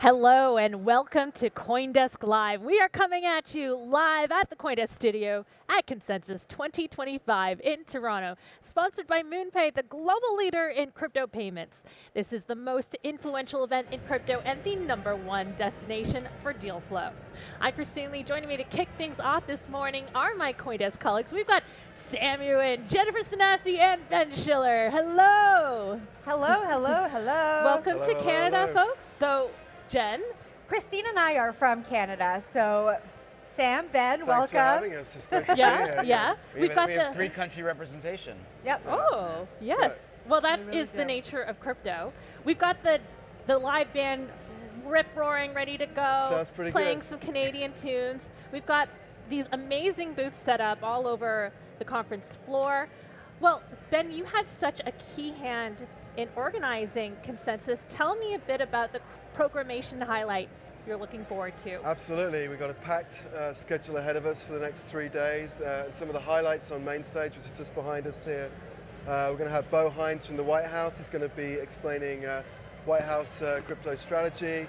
Hello and welcome to CoinDesk Live. We are coming at you live at the CoinDesk studio at Consensus 2025 in Toronto, sponsored by MoonPay, the global leader in crypto payments. This is the most influential event in crypto and the #1 destination for deal flow. I'm Christine Lee. Joining me to kick things off this morning are my CoinDesk colleagues. We've got Sam Ewan, Jennifer Sanasi, and Ben Schiller. Hello. Hello, hello, hello. Welcome to Canada, folks. Though, Jen? Christine and I are from Canada, so Sam, Ben, welcome. Thanks for having us. It's great to be here. Yeah. We have free country representation. Yep. Oh, yes. right. Well, that We really is the do. nature of crypto. We've got the live band rip-roaring, ready to go, Sounds pretty playing good. some Canadian tunes. We've got these amazing booths set up all over the conference floor. Well, Ben, you had such a key hand in organizing Consensus. Tell me a bit about the programmation highlights you're looking forward to. Absolutely. We've got a packed schedule ahead of us for the next 3 days. And some of the highlights on main stage, which is just behind us here. We're going to have Hines from the White House. He's going to be explaining White House crypto strategy.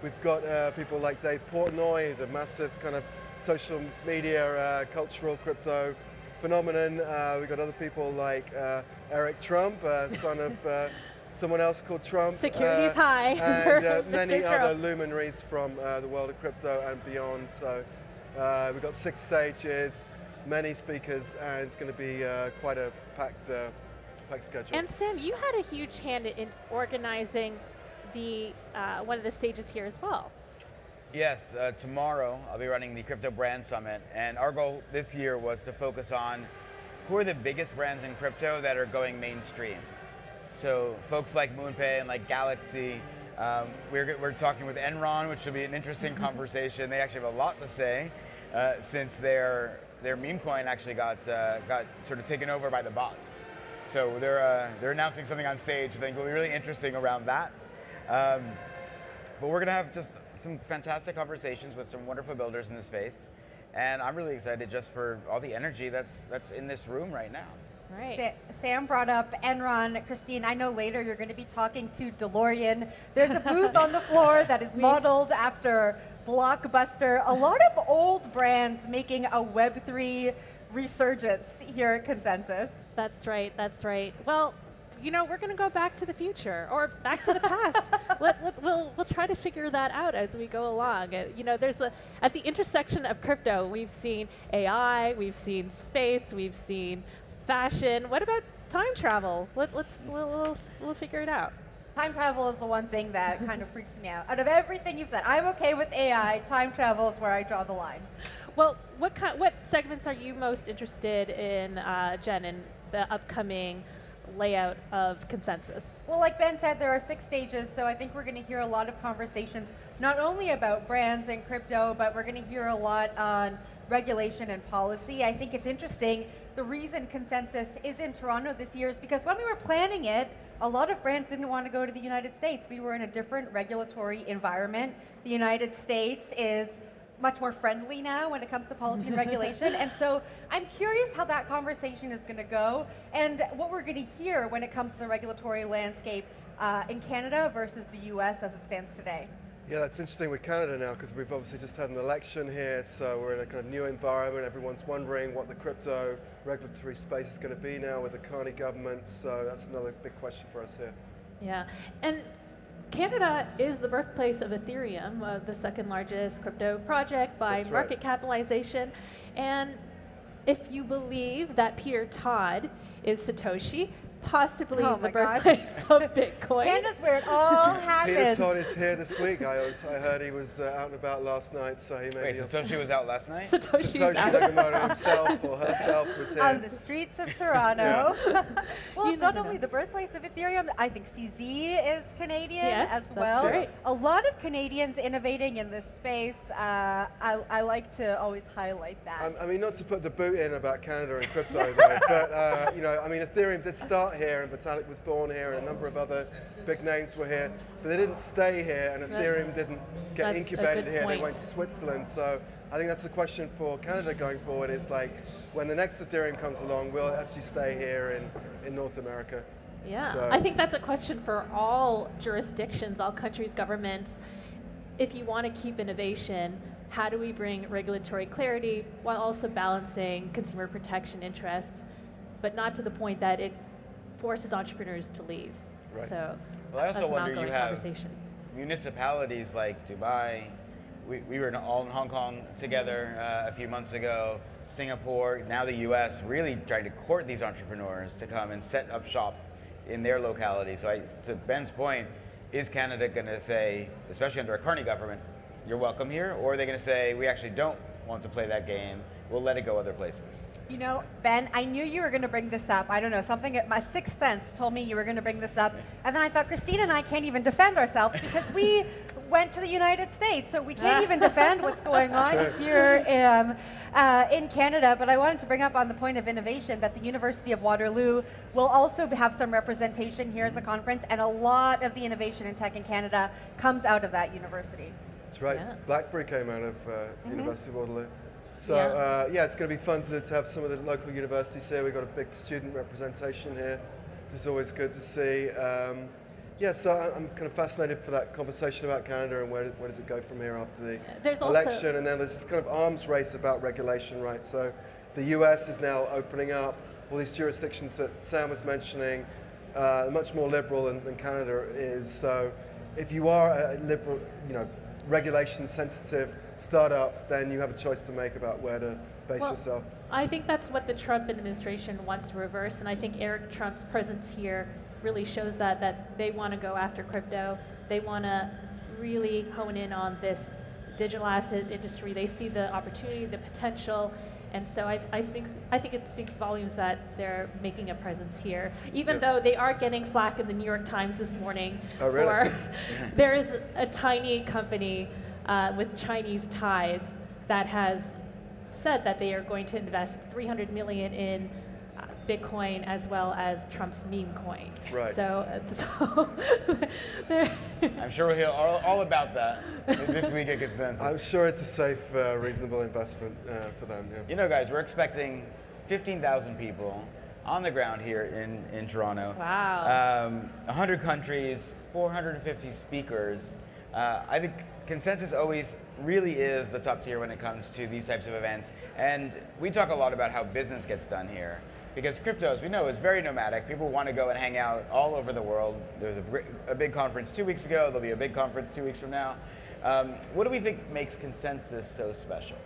We've got people like Dave Portnoy, who's a massive kind of social media cultural crypto phenomenon. We've got other people like Eric Trump, son of someone else called Trump. Security's high. And many Mr. other Trump. luminaries from the world of crypto and beyond. So we've got 6 stages, many speakers, and it's going to be quite a packed schedule. And Sam, you had a huge hand in organizing the one of the stages here as well. Yes, tomorrow I'll be running the Crypto Brand Summit, and our goal this year was to focus on who are the biggest brands in crypto that are going mainstream. So folks like MoonPay and like Galaxy, we're talking with Enron, which will be an interesting conversation. They actually have a lot to say since their meme coin actually got sort of taken over by the bots. So they're announcing something on stage I think will be really interesting around that. But we're gonna have just some fantastic conversations with some wonderful builders in the space. And I'm really excited just for all the energy that's in this room right now. Right. Sam brought up Enron. Christine, I know later you're going to be talking to DeLorean. There's a booth on the floor that is modeled after Blockbuster. A lot of old brands making a Web3 resurgence here at Consensus. That's right. That's right. Well, you know, we're going to go back to the future or back to the past. We'll try to figure that out as we go along. You know, at the intersection of crypto, we've seen AI, we've seen space, we've seen fashion. What about time travel? We'll figure it out. Time travel is the one thing that kind of freaks me out. Out of everything you've said, I'm okay with AI. Time travel is where I draw the line. Well, what segments are you most interested in, Jen, in the upcoming layout of Consensus? Well, like Ben said, there are 6 stages, so I think we're going to hear a lot of conversations, not only about brands and crypto, but we're going to hear a lot on regulation and policy. I think it's interesting. The reason Consensus is in Toronto this year is because when we were planning it, a lot of brands didn't want to go to the United States. We were in a different regulatory environment. The United States is much more friendly now when it comes to policy and regulation. And so I'm curious how that conversation is going to go and what we're going to hear when it comes to the regulatory landscape in Canada versus the US as it stands today. Yeah, that's interesting with Canada now because we've obviously just had an election here, so we're in a kind of new environment. Everyone's wondering what the crypto regulatory space is going to be now with the Carney government, so that's another big question for us here. Yeah, and Canada is the birthplace of Ethereum, the second largest crypto project by That's market right. capitalization. And if you believe that Peter Todd is Satoshi, possibly Oh the my gosh. birthplace of Bitcoin. Canada's where it all Peter happens. Todd is here this week. I heard he was out and about last night, so he may Wait, be Satoshi was out last night? Satoshi's Satoshi out. Nakamoto himself or herself was here. On the streets of Toronto. Well, You it's not never only know. the birthplace of Ethereum, I think CZ is Canadian Yes, as that's well. right. A lot of Canadians innovating in this space. I like to always highlight that. I mean, not to put the boot in about Canada and crypto, though, but you know, I mean, Ethereum did start here, and Vitalik was born here, and a number of other big names were here, but they didn't stay here, and Ethereum didn't get That's a incubated good here. point. They went to Switzerland. So I think that's the question for Canada going forward: is like when the next Ethereum comes along, will it actually stay here in North America? Yeah, So- I think that's a question for all jurisdictions, all countries, governments. if you want to keep innovation, how do we bring regulatory clarity while also balancing consumer protection interests, but not to the point that it forces entrepreneurs to leave. Right. So Well, I also that's an wonder, ongoing you have conversation. municipalities like Dubai. We were all in Hong Kong together a few months ago. Singapore, now the US, really trying to court these entrepreneurs to come and set up shop in their locality. So to Ben's point, is Canada going to say, especially under a Carney government, you're welcome here? Or are they going to say, we actually don't want to play that game, we'll let it go other places? You know, Ben, I knew you were going to bring this up. I don't know, something at my sixth sense told me you were going to bring this up. And then I thought, Christina and I can't even defend ourselves because we went to the United States, so we can't even defend what's going on here in Canada. But I wanted to bring up on the point of innovation that the University of Waterloo will also have some representation here at the conference, and a lot of the innovation in tech in Canada comes out of that university. That's right. Yeah. BlackBerry came out of University of Waterloo. So Yeah. it's going to be fun to have some of the local universities here. We've got a big student representation here, which is always good to see. So I'm kind of fascinated for that conversation about Canada and where does it go from here after the There's also- election. And then there's this kind of arms race about regulation, right? So the US is now opening up all these jurisdictions that Sam was mentioning, much more liberal than Canada is. So if you are a liberal, regulation sensitive startup, then you have a choice to make about where to base yourself. I think that's what the Trump administration wants to reverse, and I think Eric Trump's presence here really shows that they want to go after crypto. They want to really hone in on this digital asset industry. They see the opportunity, the potential, and so I think it speaks volumes that they're making a presence here, even though they are getting flack in the New York Times this morning. Oh, really? For there is a tiny company with Chinese ties that has said that they are going to invest $300 million in Bitcoin as well as Trump's meme coin. Right. So I'm sure we'll hear all about that this week at Consensus. I'm sure it's a safe, reasonable investment for them. Yeah. You know, guys, we're expecting 15,000 people on the ground here in Toronto. Wow. 100 countries, 450 speakers. I think Consensus always really is the top tier when it comes to these types of events. And we talk a lot about how business gets done here. Because crypto, as we know, is very nomadic. People want to go and hang out all over the world. There was a big conference 2 weeks ago. There'll be a big conference 2 weeks from now. What do we think makes Consensus so special?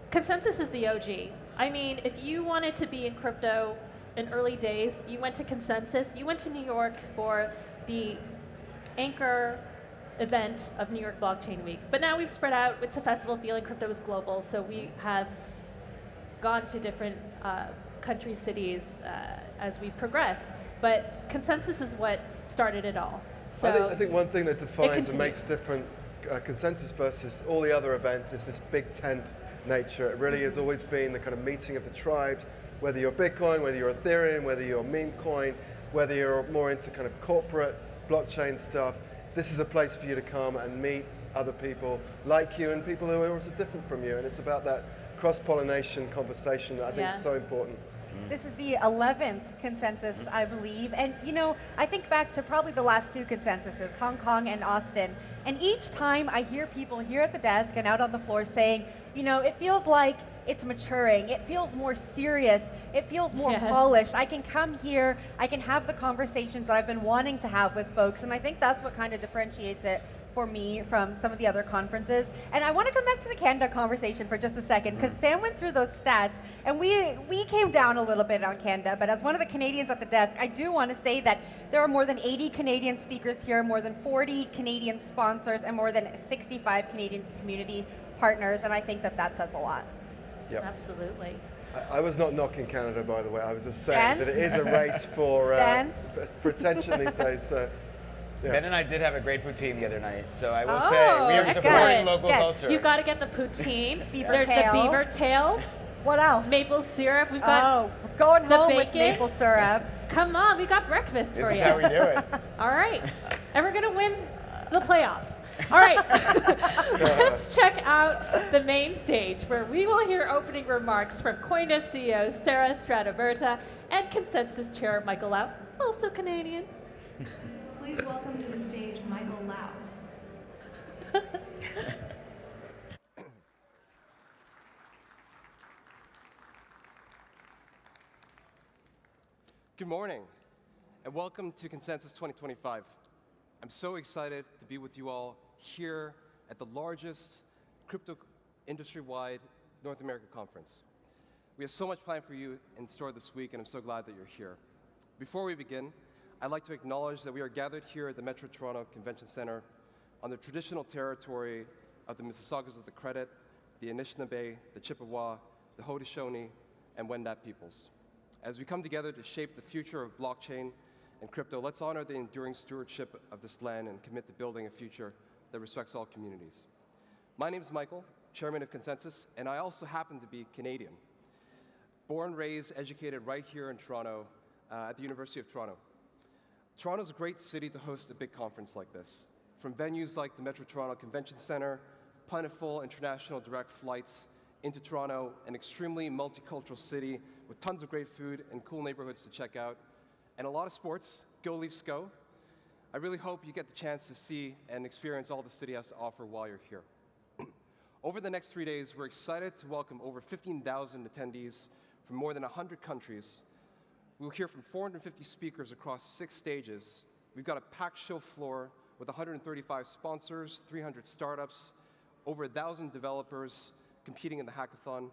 Consensus is the OG. I mean, if you wanted to be in crypto in early days, you went to Consensus. You went to New York for the anchor event of New York Blockchain Week. But now we've spread out. It's a festival feeling. Crypto is global. So we have gone to different countries, cities as we progressed. But Consensus is what started it all. So I think one thing that defines and continues. makes different Consensus versus all the other events is this big tent nature. It really has always been the kind of meeting of the tribes, whether you're Bitcoin, whether you're Ethereum, whether you're meme coin, whether you're more into kind of corporate blockchain stuff. This is a place for you to come and meet other people like you and people who are also different from you. And it's about that cross-pollination conversation that I think is so important. This is the 11th Consensus, I believe. And I think back to probably the last two Consensuses, Hong Kong and Austin. And each time I hear people here at the desk and out on the floor saying, it feels like it's maturing. It feels more serious. It feels more polished. I can come here. I can have the conversations that I've been wanting to have with folks. And I think that's what kind of differentiates it for me from some of the other conferences. And I want to come back to the Canada conversation for just a second, because Sam went through those stats, and we came down a little bit on Canada, but as one of the Canadians at the desk, I do want to say that there are more than 80 Canadian speakers here, more than 40 Canadian sponsors, and more than 65 Canadian community partners, and I think that says a lot. Yep. Absolutely. I was not knocking Canada, by the way. I was just saying that it is a race for attention these days. So. Yeah. Ben and I did have a great poutine the other night, so I will say we are excellent. supporting local culture. You got to get the poutine. Beaver There's tail. the beaver tails. What else? Maple syrup. We've got we're going the home bacon. with maple syrup. Come on, we got breakfast This for is you. how we do it. All right, and we're gonna win the playoffs. All right, let's check out the main stage where we will hear opening remarks from CoinDesk CEO Sarah Stratoberta and Consensus Chair Michael Lau, also Canadian. Please welcome to the stage Michael Lau. Good morning, and welcome to Consensus 2025. I'm so excited to be with you all here at the largest crypto industry-wide North American conference. We have so much planned for you in store this week, and I'm so glad that you're here. Before we begin, I'd like to acknowledge that we are gathered here at the Metro Toronto Convention Centre on the traditional territory of the Mississaugas of the Credit, the Anishinaabe, the Chippewa, the Haudenosaunee, and Wendat peoples. As we come together to shape the future of blockchain and crypto, let's honor the enduring stewardship of this land and commit to building a future that respects all communities. My name is Michael, chairman of Consensus, and I also happen to be Canadian. Born, raised, educated right here in Toronto at the University of Toronto. Toronto's a great city to host a big conference like this. From venues like the Metro Toronto Convention Centre, plentiful international direct flights into Toronto, an extremely multicultural city with tons of great food and cool neighborhoods to check out, and a lot of sports. Go Leafs, go. I really hope you get the chance to see and experience all the city has to offer while you're here. Over the next 3 days, we're excited to welcome over 15,000 attendees from more than 100 countries. We'll hear from 450 speakers across 6 stages. We've got a packed show floor with 135 sponsors, 300 startups, over 1,000 developers competing in the hackathon.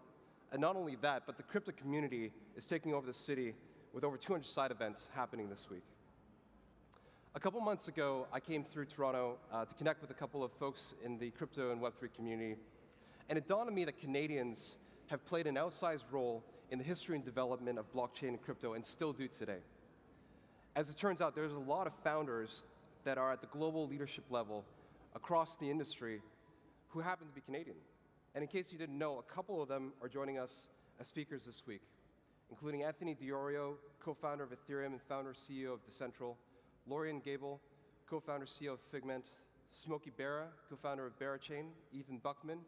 And not only that, but the crypto community is taking over the city with over 200 side events happening this week. A couple months ago, I came through Toronto to connect with a couple of folks in the crypto and Web3 community. And it dawned on me that Canadians have played an outsized role in the history and development of blockchain and crypto and still do today. As it turns out, there's a lot of founders that are at the global leadership level across the industry who happen to be Canadian. And in case you didn't know, a couple of them are joining us as speakers this week, including Anthony DiOrio, co-founder of Ethereum and founder CEO of Decentral, Lorian Gable, co-founder CEO of Figment, Smokey Berra, co-founder of Berachain, Ethan Buckman,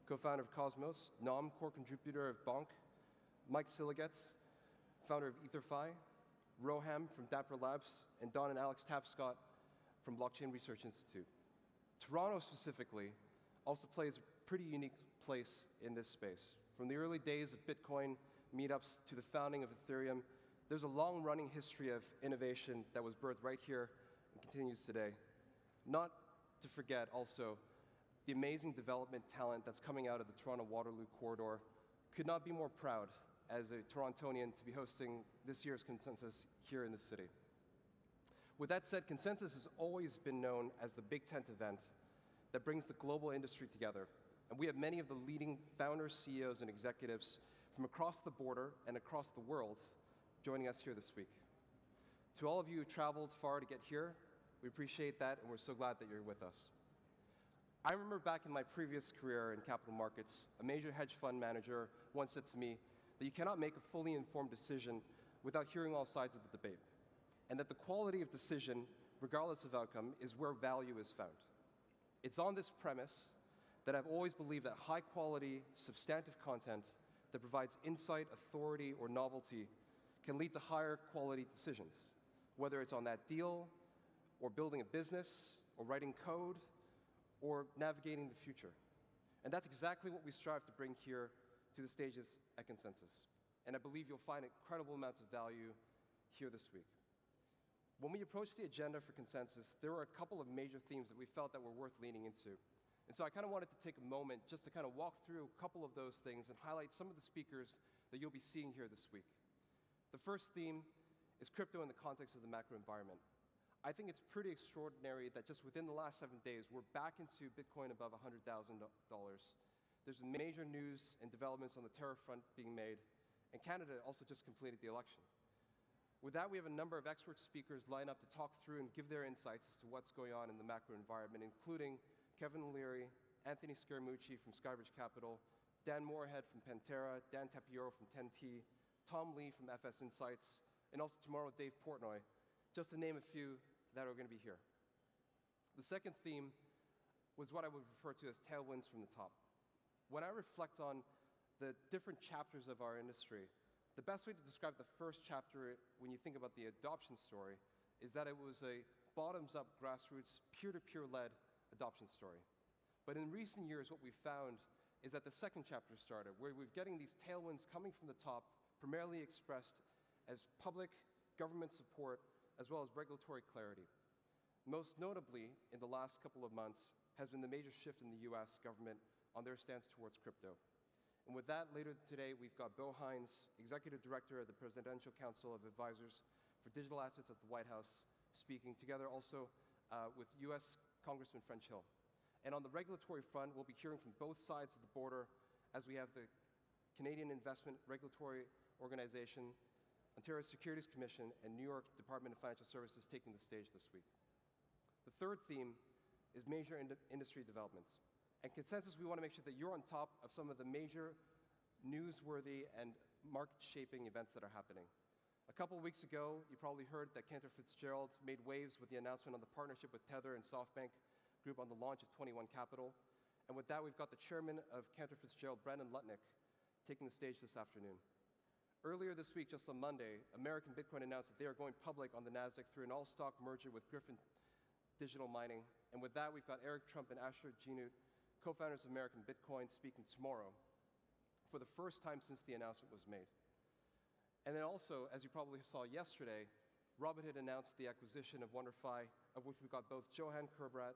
co-founder of Cosmos, Nam, core contributor of Bonk, Mike Siligetz, founder of EtherFi, Roham from Dapper Labs, and Don and Alex Tapscott from Blockchain Research Institute. Toronto specifically also plays a pretty unique place in this space. From the early days of Bitcoin meetups to the founding of Ethereum, there's a long-running history of innovation that was birthed right here and continues today. Not to forget also the amazing development talent that's coming out of the Toronto-Waterloo corridor. Could not be more proud as a Torontonian to be hosting this year's Consensus here in the city. With that said, Consensus has always been known as the big tent event that brings the global industry together. And we have many of the leading founders, CEOs, and executives from across the border and across the world joining us here this week. To all of you who traveled far to get here, we appreciate that, and we're so glad that you're with us. I remember back in my previous career in capital markets, a major hedge fund manager once said to me that you cannot make a fully informed decision without hearing all sides of the debate, and that the quality of decision, regardless of outcome, is where value is found. It's on this premise that I've always believed that high-quality, substantive content that provides insight, authority, or novelty can lead to higher quality decisions, whether it's on that deal, or building a business, or writing code, or navigating the future. And that's exactly what we strive to bring here to the stages at Consensus. And I believe you'll find incredible amounts of value here this week. When we approached the agenda for Consensus, there were a couple of major themes that we felt that were worth leaning into. And so I kind of wanted to take a moment just to kind of walk through a couple of those things and highlight some of the speakers that you'll be seeing here this week. The first theme is crypto in the context of the macro environment. I think it's pretty extraordinary that just within the last 7 days, we're back into Bitcoin above $100,000. There's major news and developments on the tariff front being made, and Canada also just completed the election. With that, we have a number of expert speakers lined up to talk through and give their insights as to what's going on in the macro environment, including Kevin O'Leary, Anthony Scaramucci from Skybridge Capital, Dan Moorhead from Pantera, Dan Tapiero from 10T, Tom Lee from FS Insights, and also tomorrow Dave Portnoy, just to name a few that are going to be here. The second theme was what I would refer to as tailwinds from the top. When I reflect on the different chapters of our industry, the best way to describe the first chapter when you think about the adoption story is that it was a bottoms-up, grassroots, peer-to-peer led adoption story. But in recent years, what we've found is that the second chapter started, where we're getting these tailwinds coming from the top, primarily expressed as public government support, as well as regulatory clarity. Most notably, in the last couple of months, has been the major shift in the US government on their stance towards crypto. And with that, later today, we've got Bo Hines, Executive Director of the Presidential Council of Advisors for Digital Assets at the White House, speaking, together also with US Congressman French Hill. And on the regulatory front, we'll be hearing from both sides of the border as we have the Canadian Investment Regulatory Organization, Ontario Securities Commission, and New York Department of Financial Services taking the stage this week. The third theme is major industry developments. And Consensus, we want to make sure that you're on top of some of the major newsworthy and market-shaping events that are happening. A couple of weeks ago, you probably heard that Cantor Fitzgerald made waves with the announcement on the partnership with Tether and SoftBank Group on the launch of 21 Capital. And with that, we've got the chairman of Cantor Fitzgerald, Brandon Lutnick, taking the stage this afternoon. Earlier this week, just on Monday, American Bitcoin announced that they are going public on the NASDAQ through an all-stock merger with Griffin Digital Mining. And with that, we've got Eric Trump and Asher Ginut, co-founders of American Bitcoin, speaking tomorrow for the first time since the announcement was made. And then also, as you probably saw yesterday, Robinhood announced the acquisition of WonderFi, of which we've got both Johan Kerbrat,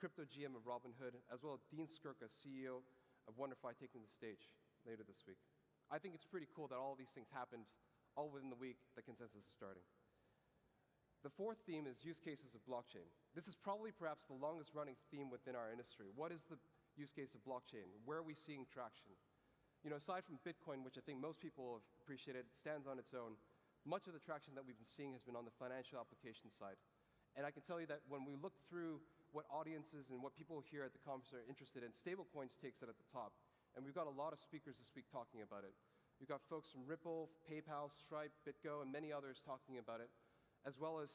crypto GM of Robinhood, as well as Dean Skirka, CEO of WonderFi, taking the stage later this week. I think it's pretty cool that all of these things happened all within the week that Consensus is starting. The fourth theme is use cases of blockchain. This is probably perhaps the longest running theme within our industry. What is the use case of blockchain? Where are we seeing traction? You know, aside from Bitcoin, which I think most people have appreciated, it stands on its own, much of the traction that we've been seeing has been on the financial application side. And I can tell you that when we look through what audiences and what people here at the conference are interested in, stablecoins takes it at the top. And we've got a lot of speakers this week talking about it. We've got folks from Ripple, PayPal, Stripe, BitGo, and many others talking about it, as well as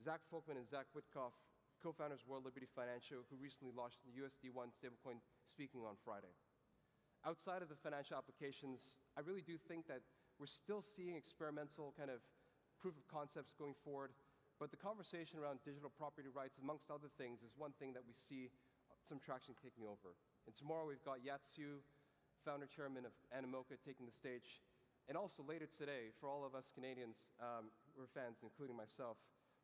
Zach Folkman and Zach Witkoff, co-founders of World Liberty Financial, who recently launched the USD1 stablecoin, speaking on Friday. Outside of the financial applications, I really do think that we're still seeing experimental kind of proof of concepts going forward, but the conversation around digital property rights, amongst other things, is one thing that we see some traction taking over. And tomorrow we've got Yatsu, founder chairman of Animoca, taking the stage. And also later today, for all of us Canadians who are fans, including myself,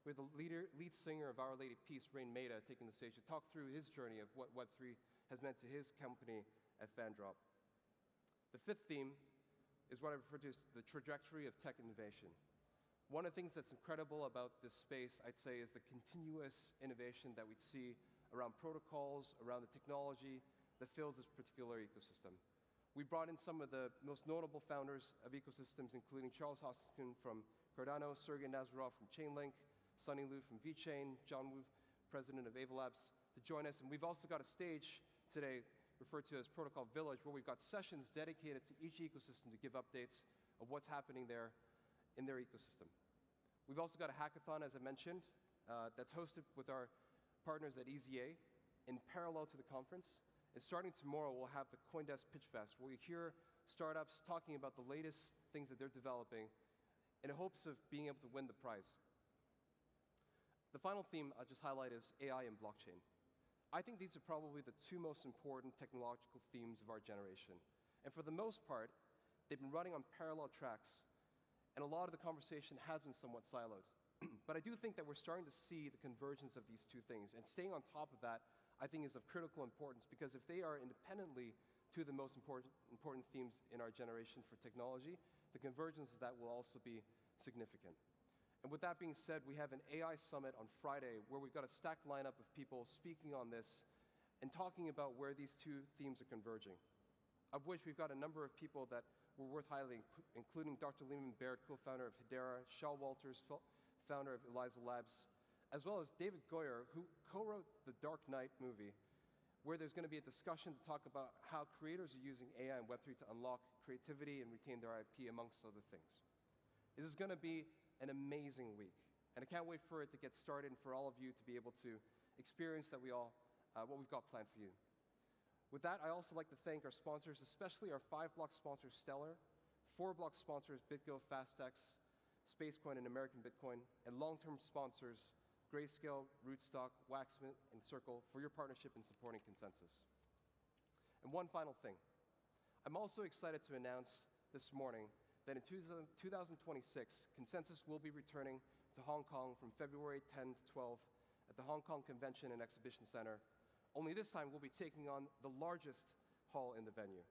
we have the lead singer of Our Lady Peace, Rain Maida, taking the stage to talk through his journey of what Web3 has meant to his company at FanDrop. The fifth theme is what I refer to as the trajectory of tech innovation. One of the things that's incredible about this space, I'd say, is the continuous innovation that we see around protocols, around the technology that fills this particular ecosystem. We brought in some of the most notable founders of ecosystems, including Charles Hoskinson from Cardano, Sergey Nazarov from Chainlink, Sunny Liu from VeChain, John Wu, president of Ava Labs, to join us. And we've also got a stage today referred to as Protocol Village, where we've got sessions dedicated to each ecosystem to give updates of what's happening there in their ecosystem. We've also got a hackathon, as I mentioned, that's hosted with our partners at EZA in parallel to the conference. And starting tomorrow, we'll have the CoinDesk Pitch Fest, where we hear startups talking about the latest things that they're developing in hopes of being able to win the prize. The final theme I'll just highlight is AI and blockchain. I think these are probably the two most important technological themes of our generation. And for the most part, they've been running on parallel tracks, and a lot of the conversation has been somewhat siloed. But I do think that we're starting to see the convergence of these two things, and staying on top of that, I think, is of critical importance, because if they are independently two of the most important themes in our generation for technology, the convergence of that will also be significant. And with that being said, we have an AI summit on Friday where we've got a stacked lineup of people speaking on this and talking about where these two themes are converging, of which we've got a number of people that were worth highlighting, including Dr. Lehman Baird, co-founder of Hedera, Shaw Walters, founder of Eliza Labs, as well as David Goyer, who co-wrote the Dark Knight movie, where there's going to be a discussion to talk about how creators are using AI and Web3 to unlock creativity and retain their IP, amongst other things. This is going to be an amazing week, and I can't wait for it to get started and for all of you to be able to experience that what we've got planned for you. With that, I also like to thank our sponsors, especially our 5-block sponsors, Stellar, 4-block sponsors, BitGo, FastX, SpaceCoin, and American Bitcoin, and long-term sponsors Grayscale, Rootstock, Waxman, and Circle for your partnership in supporting Consensus. And one final thing. I'm also excited to announce this morning that in 2026, Consensus will be returning to Hong Kong from February 10 to 12 at the Hong Kong Convention and Exhibition Center. Only this time, we'll be taking on the largest hall in the venue.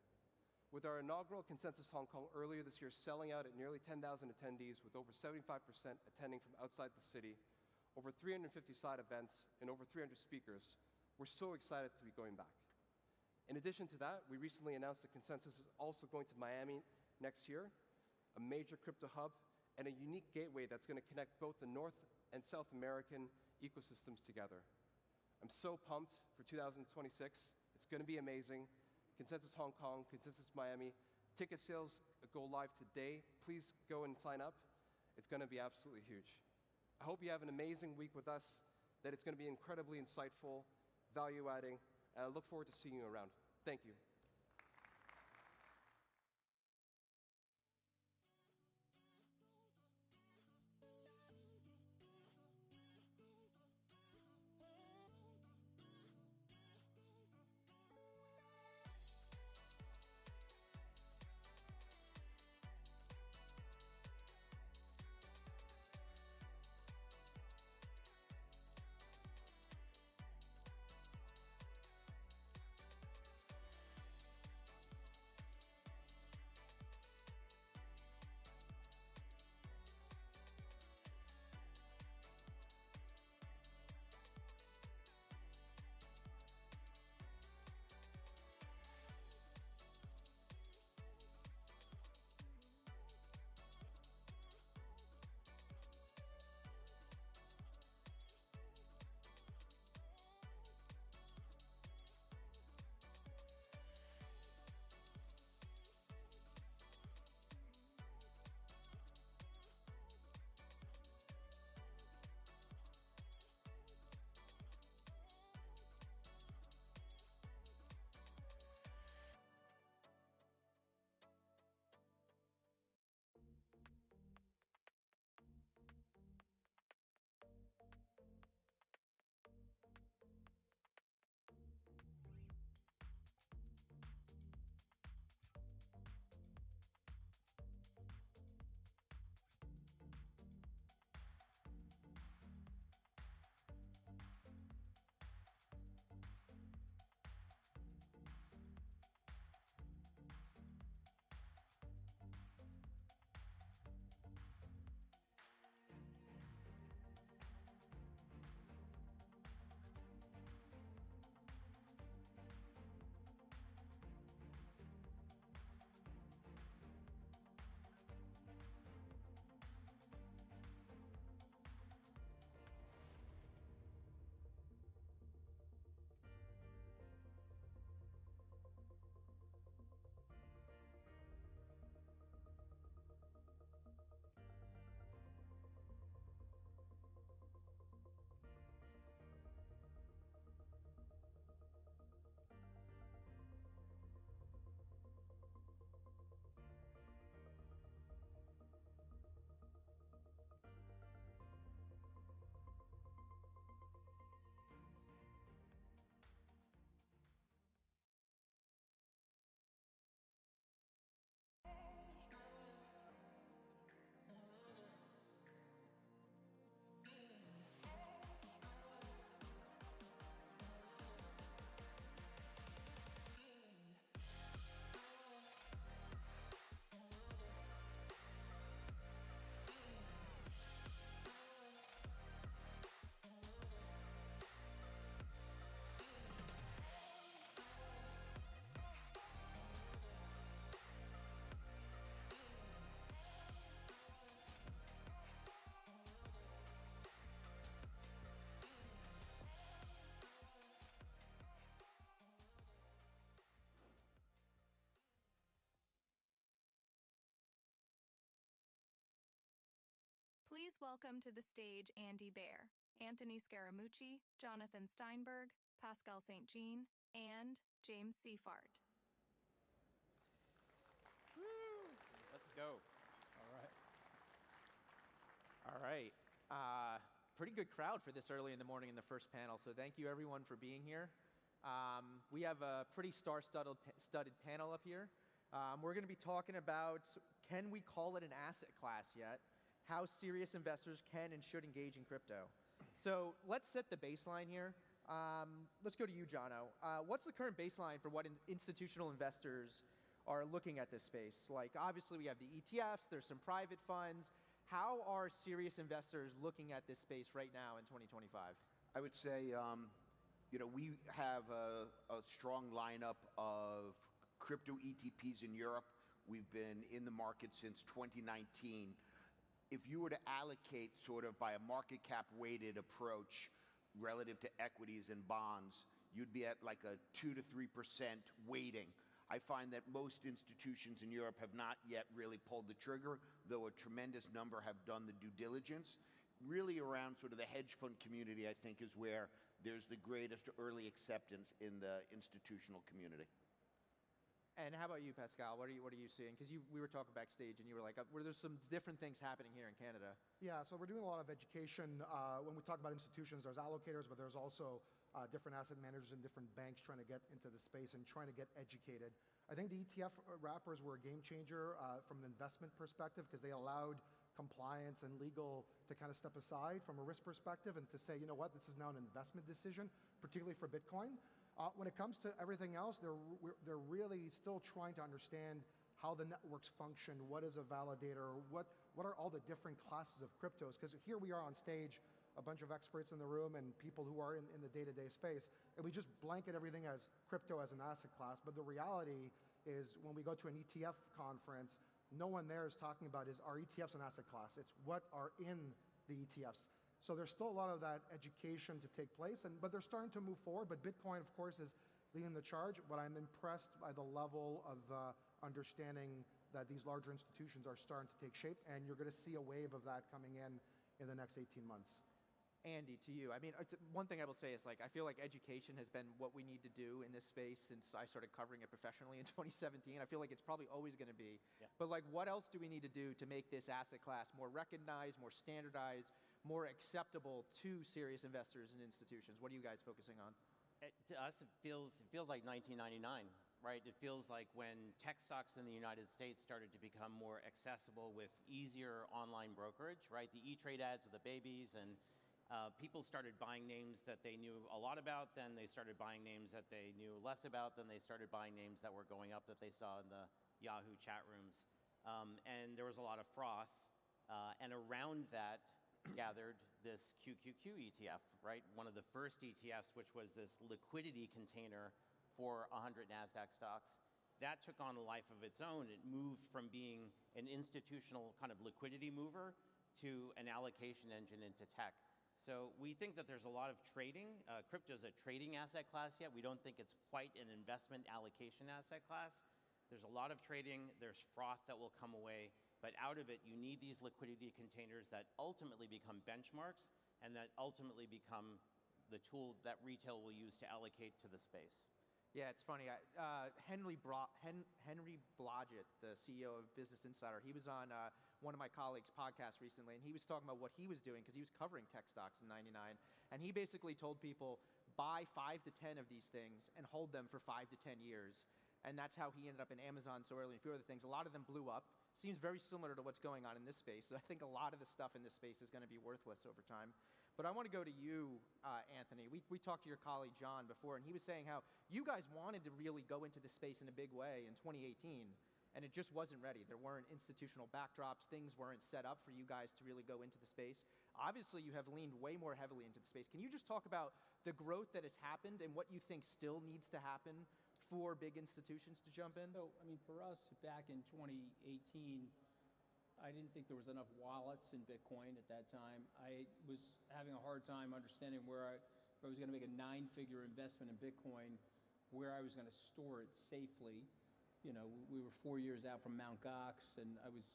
With our inaugural Consensus Hong Kong earlier this year selling out at nearly 10,000 attendees, with over 75% attending from outside the city, over 350 side events, and over 300 speakers, we're so excited to be going back. In addition to that, we recently announced that Consensus is also going to Miami next year, a major crypto hub, and a unique gateway that's going to connect both the North and South American ecosystems together. I'm so pumped for 2026. It's going to be amazing. Consensus Hong Kong, Consensus Miami. Ticket sales go live today. Please go and sign up. It's going to be absolutely huge. I hope you have an amazing week with us, that it's going to be incredibly insightful, value-adding, and I look forward to seeing you around. Thank you. Please welcome to the stage Andy Baer, Anthony Scaramucci, Jonathan Steinberg, Pascal St. Jean, and James Seifert. Woo! Let's go. All right. All right. pretty good crowd for this early in the morning in the first panel, so thank you everyone for being here. We have a pretty star-studded panel up here. We're going to be talking about, can we call it an asset class yet? How serious investors can and should engage in crypto. So let's set the baseline here. Let's go to you, Jono. What's the current baseline for what institutional investors are looking at this space? Like, obviously, we have the ETFs, there's some private funds. How are serious investors looking at this space right now in 2025? I would say, we have a strong lineup of crypto ETPs in Europe. We've been in the market since 2019. If you were to allocate sort of by a market cap weighted approach relative to equities and bonds, you'd be at like a 2 to 3% weighting. I find that most institutions in Europe have not yet really pulled the trigger, though a tremendous number have done the due diligence. Really around sort of the hedge fund community, I think, is where there's the greatest early acceptance in the institutional community. And how about you, Pascal? What are you seeing? Because we were talking backstage, and you were like, "Were there some different things happening here in Canada?" Yeah, so we're doing a lot of education. When we talk about institutions, there's allocators, but there's also different asset managers and different banks trying to get into the space and trying to get educated. I think the ETF wrappers were a game changer from an investment perspective because they allowed compliance and legal to kind of step aside from a risk perspective and to say, you know what, this is now an investment decision, particularly for Bitcoin. When it comes to everything else, they're really still trying to understand how the networks function, what is a validator, what are all the different classes of cryptos, because here we are on stage, a bunch of experts in the room and people who are in the day-to-day space, and we just blanket everything as crypto as an asset class, but the reality is when we go to an ETF conference, no one there is talking about are ETFs an asset class, it's what are in the ETFs. So there's still a lot of that education to take place, but they're starting to move forward, but Bitcoin, of course, is leading the charge, but I'm impressed by the level of understanding that these larger institutions are starting to take shape, and you're going to see a wave of that coming in the next 18 months. Andy, to you. I mean, one thing I will say is, like, I feel like education has been what we need to do in this space since I started covering it professionally in 2017. I feel like it's probably always going to be. Yeah. But like, what else do we need to do to make this asset class more recognized, more standardized, more acceptable to serious investors and institutions? What are you guys focusing on? To us, it feels like 1999, right? It feels like when tech stocks in the United States started to become more accessible with easier online brokerage, right? The E-Trade ads with the babies, and people started buying names that they knew a lot about, then they started buying names that they knew less about, then they started buying names that were going up that they saw in the Yahoo chat rooms. And there was a lot of froth, and around that gathered this QQQ ETF, right? One of the first ETFs, which was this liquidity container for 100 NASDAQ stocks. That took on a life of its own. It moved from being an institutional kind of liquidity mover to an allocation engine into tech. So we think that there's a lot of trading. Crypto is a trading asset class yet. We don't think it's quite an investment allocation asset class. There's a lot of trading. There's froth that will come away. But out of it, you need these liquidity containers that ultimately become benchmarks and that ultimately become the tool that retail will use to allocate to the space. Yeah, it's funny. Henry Blodgett, the CEO of Business Insider, he was on one of my colleagues' podcasts recently, and he was talking about what he was doing because he was covering tech stocks in '99, and he basically told people, buy 5 to 10 of these things and hold them for 5 to 10 years. And that's how he ended up in Amazon so early and a few other things. A lot of them blew up. Seems very similar to what's going on in this space. So I think a lot of the stuff in this space is going to be worthless over time. But I want to go to you, Anthony. We talked to your colleague, John, before, and he was saying how you guys wanted to really go into this space in a big way in 2018, and it just wasn't ready. There weren't institutional backdrops. Things weren't set up for you guys to really go into the space. Obviously, you have leaned way more heavily into the space. Can you just talk about the growth that has happened and what you think still needs to happen for big institutions to jump in? So, I mean, for us, back in 2018, I didn't think there was enough wallets in Bitcoin at that time. I was having a hard time understanding if I was going to make a 9-figure investment in Bitcoin, where I was going to store it safely. You know, we were 4 years out from Mt. Gox, and I was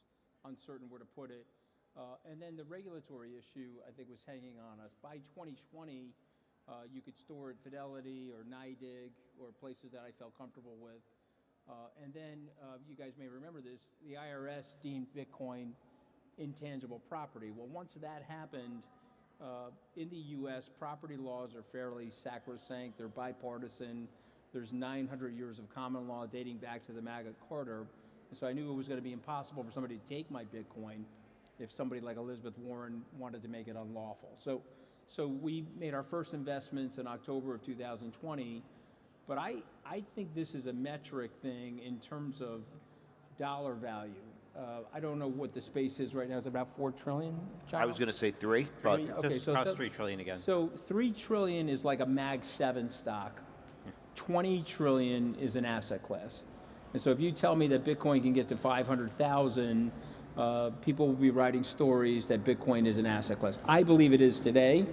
uncertain where to put it. And then the regulatory issue, I think, was hanging on us. By 2020, you could store at Fidelity or NYDIG or places that I felt comfortable with. And then you guys may remember this, the IRS deemed Bitcoin intangible property. Well, once that happened, In the U.S., property laws are fairly sacrosanct. They're bipartisan. There's 900 years of common law dating back to the Magna Carta. And so I knew it was going to be impossible for somebody to take my Bitcoin if somebody like Elizabeth Warren wanted to make it unlawful. So we made our first investments in October of 2020. But I think this is a metric thing in terms of dollar value. I don't know what the space is right now. Is it about 4 trillion? John? I was going to say 3, but Okay, Just cross 3 trillion again. So 3 trillion is like a Mag 7 stock. 20 trillion is an asset class. And so if you tell me that Bitcoin can get to 500,000, people will be writing stories that Bitcoin is an asset class. I believe it is today,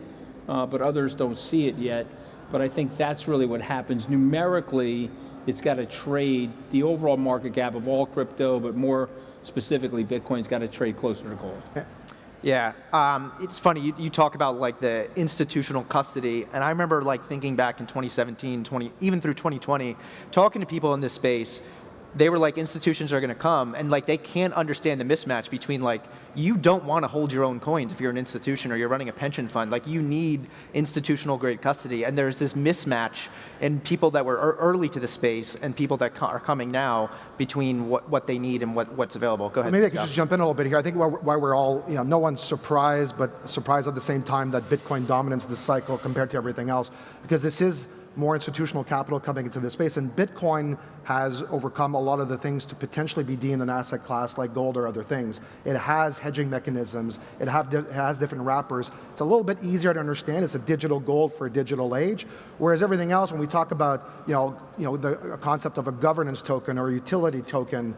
but others don't see it yet. But I think that's really what happens. Numerically, it's got to trade the overall market cap of all crypto, but more specifically, Bitcoin's got to trade closer to gold. Yeah, it's funny, you talk about like the institutional custody, and I remember like thinking back in 2017, even through 2020, talking to people in this space, they were like, institutions are going to come, and like they can't understand the mismatch between like, you don't want to hold your own coins if you're an institution or you're running a pension fund. Like you need institutional grade custody, and there's this mismatch in people that were early to the space and people that are coming now between what they need and what's available. Go ahead. Maybe I could just jump in a little bit here. I think why we're all, no one's surprised, but surprised at the same time that Bitcoin dominates this cycle compared to everything else, because this is more institutional capital coming into this space, and Bitcoin has overcome a lot of the things to potentially be deemed an asset class like gold or other things. It has hedging mechanisms, it has different wrappers. It's a little bit easier to understand. It's a digital gold for a digital age, whereas everything else, when we talk about the concept of a governance token or a utility token,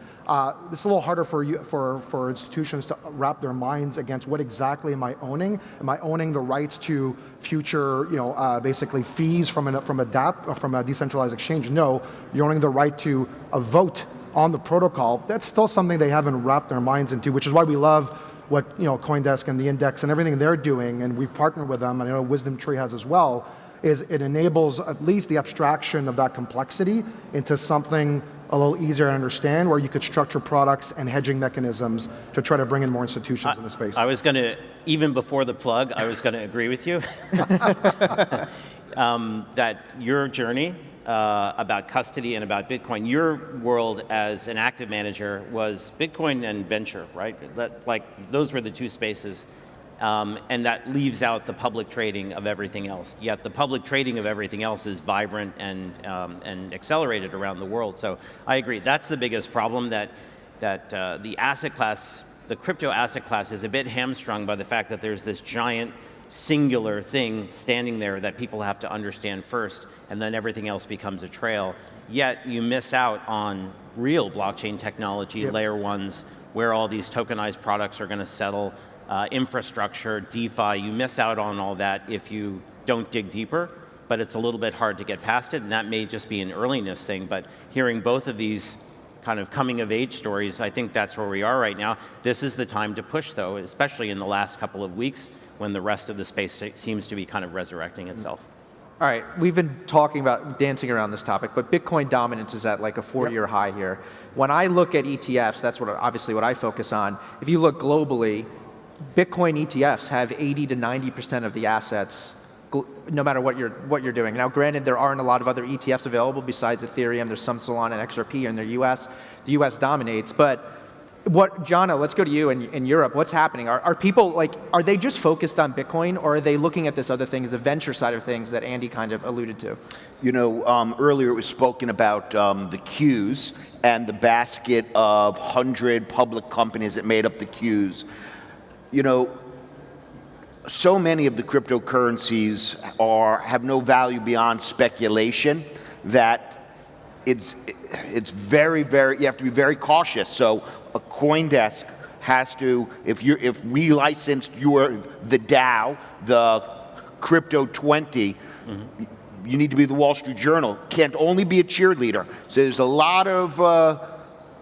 it's a little harder for institutions to wrap their minds against what exactly am I owning? Am I owning the rights to future, basically fees from a DApp, from a decentralized exchange? No, you're owning the right to a vote on the protocol. That's still something they haven't wrapped their minds into, which is why we love what CoinDesk and the index and everything they're doing, and we partner with them, and I know WisdomTree has as well, is it enables at least the abstraction of that complexity into something a little easier to understand, where you could structure products and hedging mechanisms to try to bring in more institutions in the space. I was going to, even before the plug, I was going to agree with you that your journey about custody and about Bitcoin, your world as an active manager was Bitcoin and venture, right? Those were the two spaces. And that leaves out the public trading of everything else. Yet the public trading of everything else is vibrant and accelerated around the world. So I agree, that's the biggest problem, that the asset class, the crypto asset class, is a bit hamstrung by the fact that there's this giant singular thing standing there that people have to understand first, and then everything else becomes a trail. Yet you miss out on real blockchain technology, layer ones, where all these tokenized products are going to settle. Infrastructure, DeFi, you miss out on all that if you don't dig deeper, but it's a little bit hard to get past it, and that may just be an earliness thing, but hearing both of these kind of coming of age stories, I think that's where we are right now. This is the time to push, though, especially in the last couple of weeks when the rest of the space seems to be kind of resurrecting itself. All right, we've been talking about dancing around this topic, but Bitcoin dominance is at like a 4-year high here. When I look at ETFs, that's obviously what I focus on. If you look globally, Bitcoin ETFs have 80 to 90% of the assets, no matter what you're doing. Now, granted, there aren't a lot of other ETFs available besides Ethereum. There's some Solana and XRP in the US. The US dominates, but Jana, let's go to you in Europe. What's happening? Are people are they just focused on Bitcoin, or are they looking at this other thing, the venture side of things that Andy kind of alluded to? Earlier it was spoken about the queues and the basket of 100 public companies that made up the queues. So many of the cryptocurrencies have no value beyond speculation that it's very, very, you have to be very cautious. So a CoinDesk has to, if we licensed the DAO, the Crypto 20, you need to be the Wall Street Journal. Can't only be a cheerleader. So there's a lot of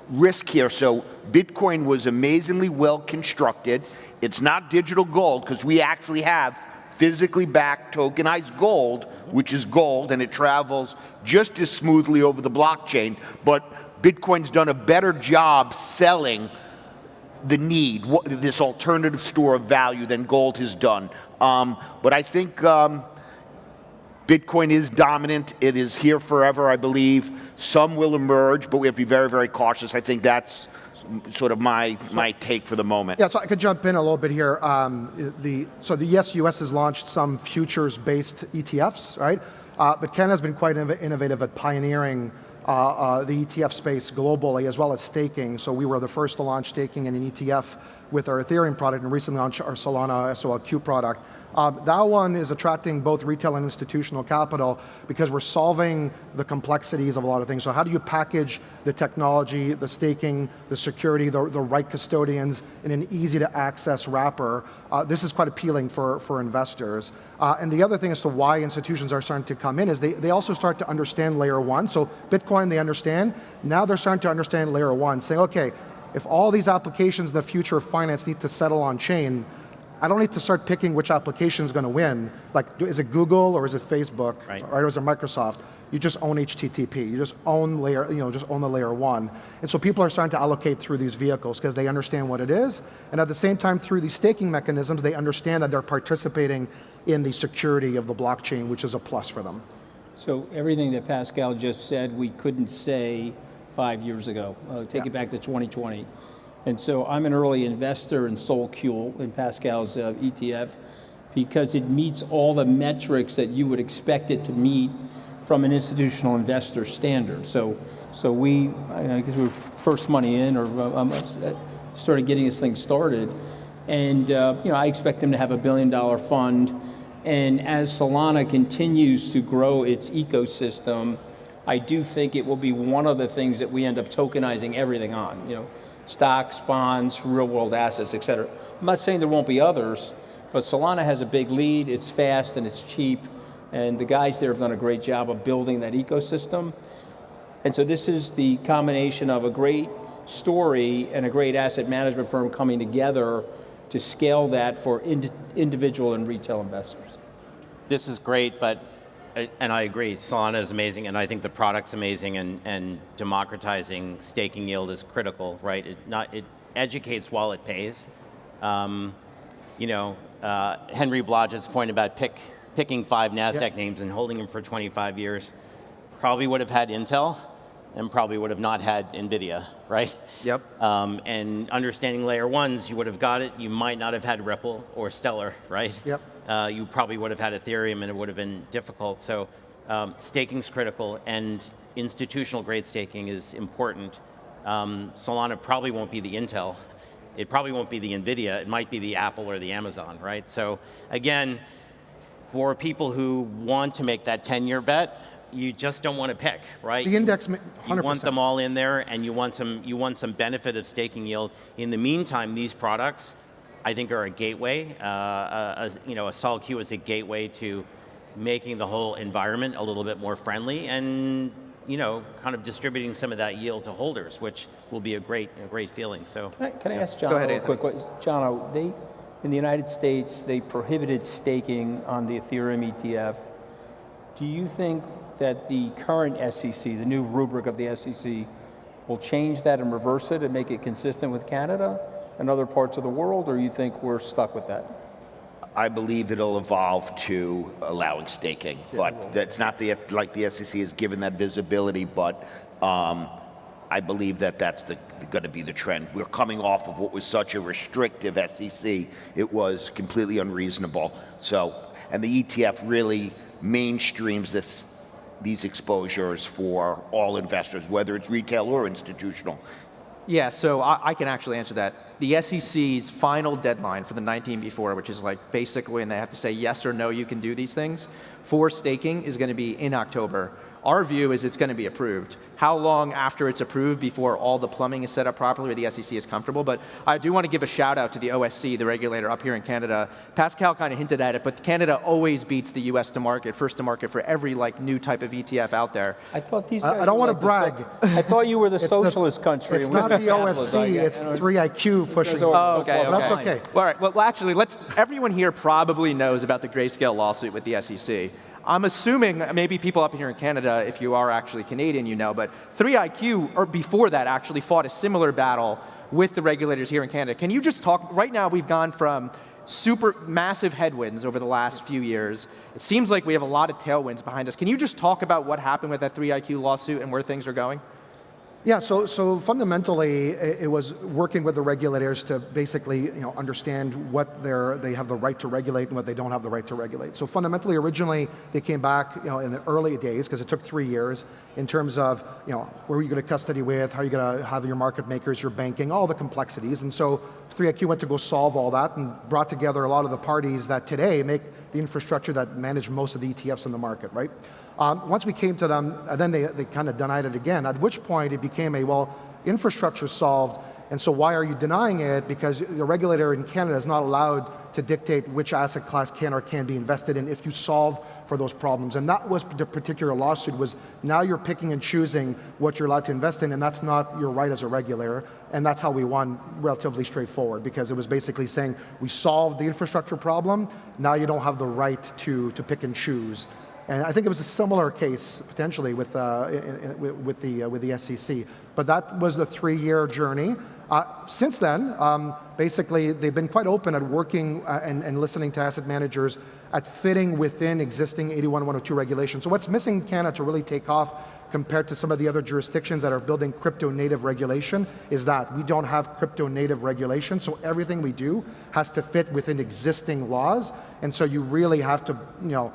risk here. So Bitcoin was amazingly well constructed. It's not digital gold, because we actually have physically backed tokenized gold, which is gold, and it travels just as smoothly over the blockchain. But Bitcoin's done a better job selling the need, this alternative store of value, than gold has done. But I think Bitcoin is dominant. It is here forever, I believe. Some will emerge, but we have to be very, very cautious. I think that's sort of my take for the moment. Yeah, so I could jump in a little bit here. Yes, US has launched some futures-based ETFs, right? But Canada's been quite innovative at pioneering the ETF space globally, as well as staking. So we were the first to launch staking in an ETF with our Ethereum product, and recently launched our Solana SOLQ product. That one is attracting both retail and institutional capital because we're solving the complexities of a lot of things. So how do you package the technology, the staking, the security, the right custodians in an easy to access wrapper? This is quite appealing for investors. And the other thing as to why institutions are starting to come in is they also start to understand layer one. So Bitcoin they understand, now they're starting to understand layer one, saying, okay, if all these applications in the future of finance need to settle on chain, I don't need to start picking which application is going to win. Like, is it Google or is it Facebook, right? Or is it Microsoft? You just own HTTP. You just own the layer one. And so people are starting to allocate through these vehicles because they understand what it is, and at the same time, through these staking mechanisms, they understand that they're participating in the security of the blockchain, which is a plus for them. So everything that Pascal just said, we couldn't say 5 years ago. Take it back to 2020. And so I'm an early investor in SolQ, in Pascal's ETF, because it meets all the metrics that you would expect it to meet from an institutional investor standard. So I guess we were first money in, or started getting this thing started. And I expect them to have $1 billion fund. And as Solana continues to grow its ecosystem, I do think it will be one of the things that we end up tokenizing everything on. Stocks, bonds, real world assets, et cetera. I'm not saying there won't be others, but Solana has a big lead, it's fast and it's cheap, and the guys there have done a great job of building that ecosystem. And so this is the combination of a great story and a great asset management firm coming together to scale that for individual and retail investors. This is great, and I agree, Solana is amazing, and I think the product's amazing, and democratizing staking yield is critical, right? It educates while it pays. Henry Blodgett's point about picking 5 NASDAQ names and holding them for 25 years, probably would have had Intel, and probably would have not had NVIDIA, right? Yep. And understanding layer ones, you would have got it, you might not have had Ripple or Stellar, right? Yep. You probably would have had Ethereum and it would have been difficult. So staking's critical, and institutional grade staking is important. Solana probably won't be the Intel. It probably won't be the NVIDIA. It might be the Apple or the Amazon, right? So again, for people who want to make that 10-year bet, you just don't want to pick, right? The index, 100%. You want them all in there, and you want some benefit of staking yield. In the meantime, these products, I think, are a gateway. A SolQ is a gateway to making the whole environment a little bit more friendly, and kind of distributing some of that yield to holders, which will be a great feeling. So, can I ask John a quick question? John, in the United States, they prohibited staking on the Ethereum ETF. Do you think that the current SEC, the new rubric of the SEC, will change that and reverse it and make it consistent with Canada and other parts of the world, or you think we're stuck with that? I believe it'll evolve to allowing staking, but that's not like the SEC has given that visibility, but I believe that's going to be the trend. We're coming off of what was such a restrictive SEC. It was completely unreasonable. So, and the ETF really mainstreams these exposures for all investors, whether it's retail or institutional. Yeah, so I can actually answer that. The SEC's final deadline for the 19B4, which is like basically when they have to say yes or no, you can do these things, for staking is going to be in October. Our view is it's going to be approved. How long after it's approved before all the plumbing is set up properly or the SEC is comfortable? But I do want to give a shout out to the OSC, the regulator up here in Canada. Pascal kind of hinted at it, but Canada always beats the US to market, first to market for every new type of ETF out there. I thought these guys I don't want to brag. I thought you were the socialist country. It's not the OSC, it's 3IQ pushing. Oh, okay. That's okay. All right, well actually, everyone here probably knows about the Grayscale lawsuit with the SEC. I'm assuming maybe people up here in Canada, if you are actually Canadian, but 3IQ, or before that, actually fought a similar battle with the regulators here in Canada. Can you just talk, right now we've gone from super massive headwinds over the last few years. It seems like we have a lot of tailwinds behind us. Can you just talk about what happened with that 3iQ lawsuit and where things are going? Yeah, so fundamentally, it was working with the regulators to basically understand what they have the right to regulate and what they don't have the right to regulate. So fundamentally, originally, they came back in the early days, because it took 3 years, in terms of where are you going to custody with, how are you going to have your market makers, your banking, all the complexities. And so 3iQ went to go solve all that and brought together a lot of the parties that today make the infrastructure that manage most of the ETFs in the market, right? Once we came to them, then they kind of denied it again, at which point it became infrastructure solved, and so why are you denying it? Because the regulator in Canada is not allowed to dictate which asset class can or can't be invested in if you solve for those problems. And that was the particular lawsuit, was now you're picking and choosing what you're allowed to invest in, and that's not your right as a regulator. And that's how we won, relatively straightforward, because it was basically saying, we solved the infrastructure problem, now you don't have the right to pick and choose. And I think it was a similar case, potentially, with the SEC. But that was the 3-year journey. Since then, basically, they've been quite open at working and listening to asset managers at fitting within existing 81-102 regulations. So what's missing in Canada to really take off compared to some of the other jurisdictions that are building crypto-native regulation is that we don't have crypto-native regulation, so everything we do has to fit within existing laws. And so you really have to,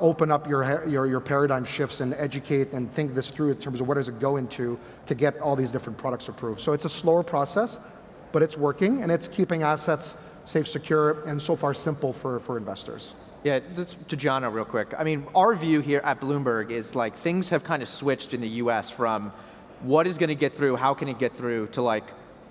open up your paradigm shifts and educate and think this through in terms of what does it go into to get all these different products approved. So it's a slower process, but it's working, and it's keeping assets safe, secure, and so far simple for investors. Yeah, this, to Jono real quick. I mean, our view here at Bloomberg is things have kind of switched in the US from what is going to get through, how can it get through, to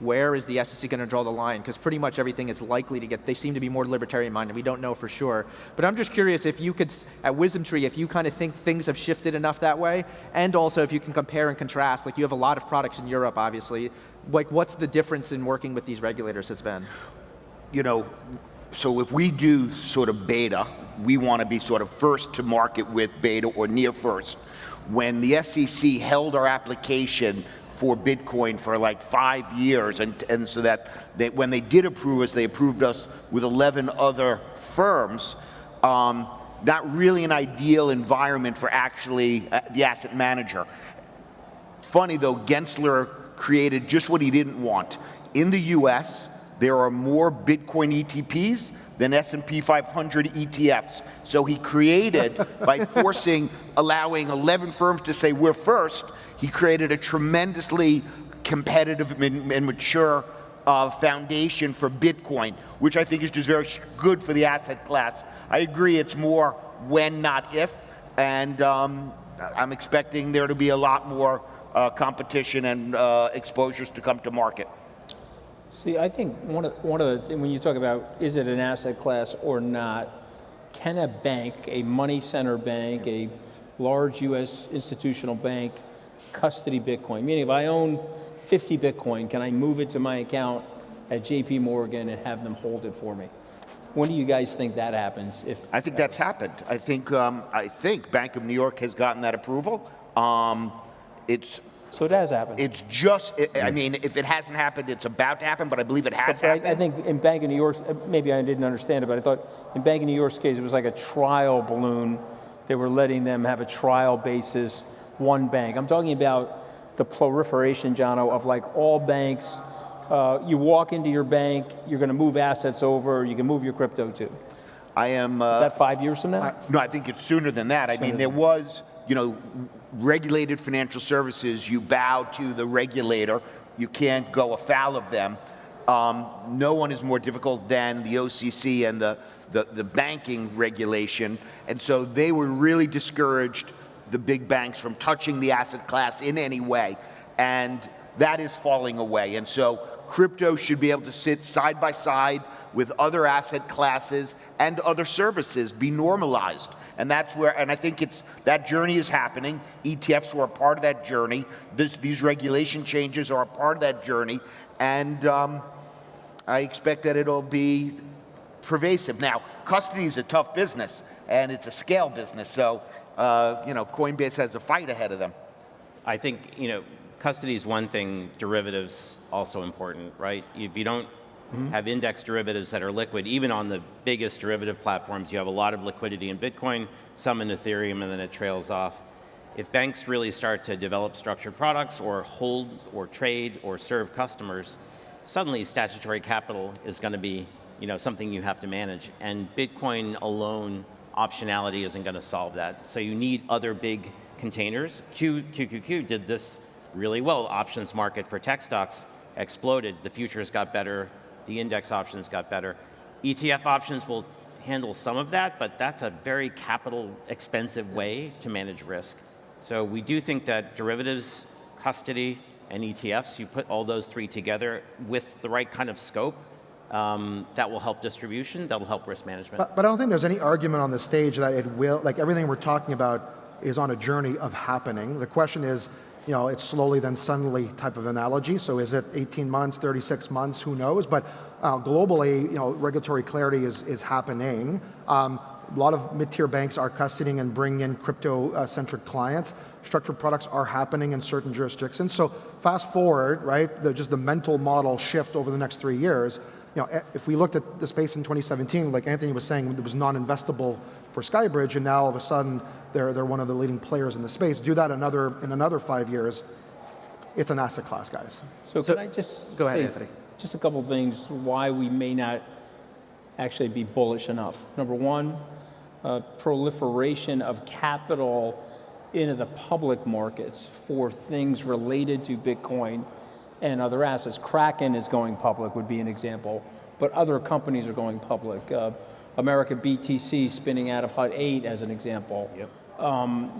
where is the SEC going to draw the line? Because pretty much everything is likely to get, they seem to be more libertarian minded. We don't know for sure. But I'm just curious if you could, at WisdomTree, if you kind of think things have shifted enough that way, and also if you can compare and contrast, you have a lot of products in Europe, obviously, what's the difference in working with these regulators has been? So if we do sort of beta, we want to be sort of first to market with beta or near first. When the SEC held our application for Bitcoin for 5 years, and so that when they did approve us, they approved us with 11 other firms. Not really an ideal environment for actually the asset manager. Funny though, Gensler created just what he didn't want. In the US, there are more Bitcoin ETPs than S&P 500 ETFs. So he created, by allowing 11 firms to say we're first, he created a tremendously competitive and mature foundation for Bitcoin, which I think is just very good for the asset class. I agree it's more when, not if, and I'm expecting there to be a lot more competition and exposures to come to market. See, I think one of the things, when you talk about is it an asset class or not, can a bank, a money center bank, a large US institutional bank, custody Bitcoin? Meaning if I own 50 Bitcoin, can I move it to my account at JP Morgan and have them hold it for me? When do you guys think that happens? I think that's happened. I think Bank of New York has gotten that approval. So it has happened. It's just, I mean, if it hasn't happened, it's about to happen, but I believe it has happened. I think in Bank of New York, maybe I didn't understand it, but I thought in Bank of New York's case, it was like a trial balloon. They were letting them have a trial basis, one bank. I'm talking about the proliferation, Jono, of all banks. You walk into your bank, you're going to move assets over, you can move your crypto too. Is that 5 years from now? No, I think it's sooner than that. I mean, there was, regulated financial services, you bow to the regulator. You can't go afoul of them. No one is more difficult than the OCC and the banking regulation. And so they were really discouraged, the big banks, from touching the asset class in any way. And that is falling away. And so crypto should be able to sit side by side with other asset classes and other services, be normalized. And that's where, and I think that journey is happening. ETFs were a part of that journey. These regulation changes are a part of that journey. And I expect that it'll be pervasive. Now, custody is a tough business, and it's a scale business. So, Coinbase has a fight ahead of them. I think, custody is one thing, derivatives also important, right? If you don't have index derivatives that are liquid. Even on the biggest derivative platforms, you have a lot of liquidity in Bitcoin, some in Ethereum, and then it trails off. If banks really start to develop structured products or hold or trade or serve customers, suddenly statutory capital is going to be something you have to manage. And Bitcoin alone, optionality isn't going to solve that. So you need other big containers. QQQ did this really well. Options market for tech stocks exploded. The futures got better. The index options got better. ETF options will handle some of that, but that's a very capital expensive way to manage risk. So we do think that derivatives, custody, and ETFs, you put all those three together with the right kind of scope, that will help distribution, that will help risk management. But I don't think there's any argument on the stage that it will, like everything we're talking about is on a journey of happening. The question is, it's slowly then suddenly type of analogy. So is it 18 months, 36 months, who knows? But globally, regulatory clarity is happening. A lot of mid-tier banks are custodying and bringing in crypto-centric clients. Structured products are happening in certain jurisdictions. So fast forward, right, just the mental model shift over the next 3 years. If we looked at the space in 2017, like Anthony was saying, it was non-investable for Skybridge, and now all of a sudden they're one of the leading players in the space. Do that in another 5 years, it's an asset class, guys. So can I just go ahead, say Anthony. Just a couple of things why we may not actually be bullish enough. Number one, proliferation of capital into the public markets for things related to Bitcoin and other assets. Kraken is going public, would be an example, but other companies are going public. American BTC spinning out of Hut 8 as an example. Yep.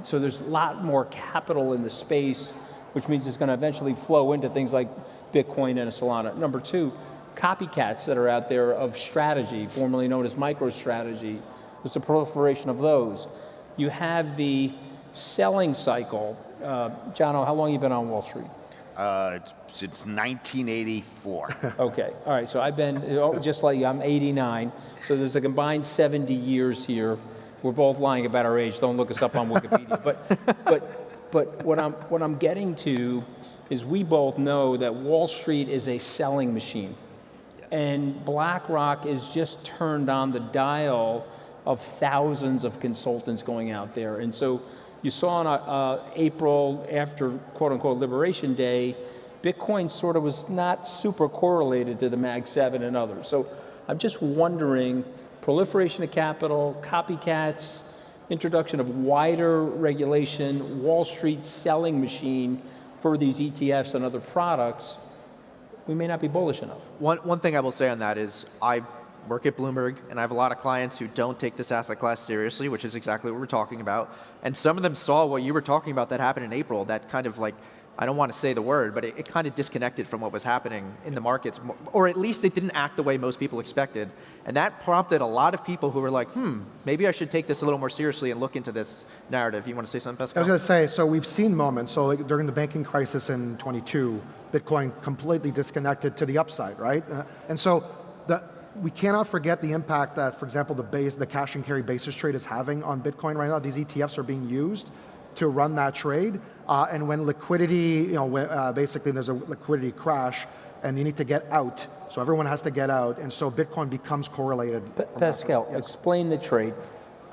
So there's a lot more capital in the space, which means it's going to eventually flow into things like Bitcoin and a Solana. Number two, copycats that are out there of strategy, formerly known as MicroStrategy. There's a proliferation of those. You have the selling cycle. Jono, how long have you been on Wall Street? Since 1984. Okay, all right, so I've been, just like you, I'm 89, so there's a combined 70 years here. We're both lying about our age, don't look us up on Wikipedia. But what I'm getting to is we both know that Wall Street is a selling machine. Yes. And BlackRock is just turned on the dial of thousands of consultants going out there. And so you saw in April, after quote unquote Liberation Day, Bitcoin sort of was not super correlated to the Mag 7 and others. So I'm just wondering, proliferation of capital, copycats, introduction of wider regulation, Wall Street selling machine for these ETFs and other products, we may not be bullish enough. One thing I will say on that is I work at Bloomberg, and I have a lot of clients who don't take this asset class seriously, which is exactly what we're talking about. And some of them saw what you were talking about that happened in April, that kind of like, I don't want to say the word, but it kind of disconnected from what was happening in the markets, or at least it didn't act the way most people expected. And that prompted a lot of people who were like, maybe I should take this a little more seriously and look into this narrative. You want to say something, Pascal? I was going to say, so we've seen moments, so like during the banking crisis in 22, Bitcoin completely disconnected to the upside, right? And so we cannot forget the impact that, for example, the cash and carry basis trade is having on Bitcoin right now. These ETFs are being used to run that trade. And when liquidity, basically there's a liquidity crash and you need to get out. So everyone has to get out. And so Bitcoin becomes correlated. Pascal, yes. Explain the trade.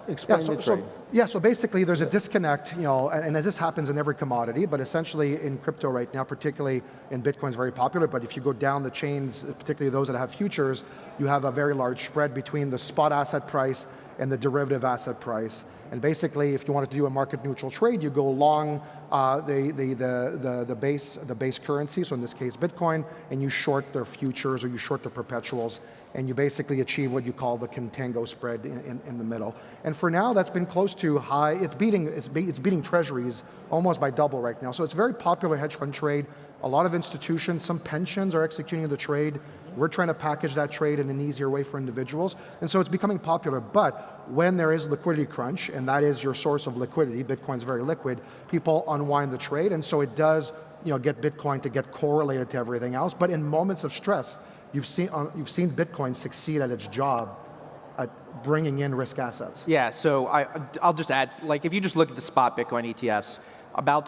Explain the trade. So basically there's a disconnect, and this happens in every commodity, but essentially in crypto right now, particularly in Bitcoin is very popular, but if you go down the chains, particularly those that have futures, you have a very large spread between the spot asset price and the derivative asset price. And basically, if you wanted to do a market neutral trade, you go long the base currency, so in this case Bitcoin, and you short their futures or you short the perpetuals, and you basically achieve what you call the contango spread in the middle. And for now, that's been close to high. It's beating treasuries almost by double right now. So it's a very popular hedge fund trade. A lot of institutions, some pensions are executing the trade. We're trying to package that trade in an easier way for individuals. And so it's becoming popular. But when there is liquidity crunch, and that is your source of liquidity, Bitcoin's very liquid, people unwind the trade. And so it does get Bitcoin to get correlated to everything else. But in moments of stress, you've seen Bitcoin succeed at its job at bringing in risk assets. Yeah, so I'll just add, like if you just look at the spot Bitcoin ETFs, about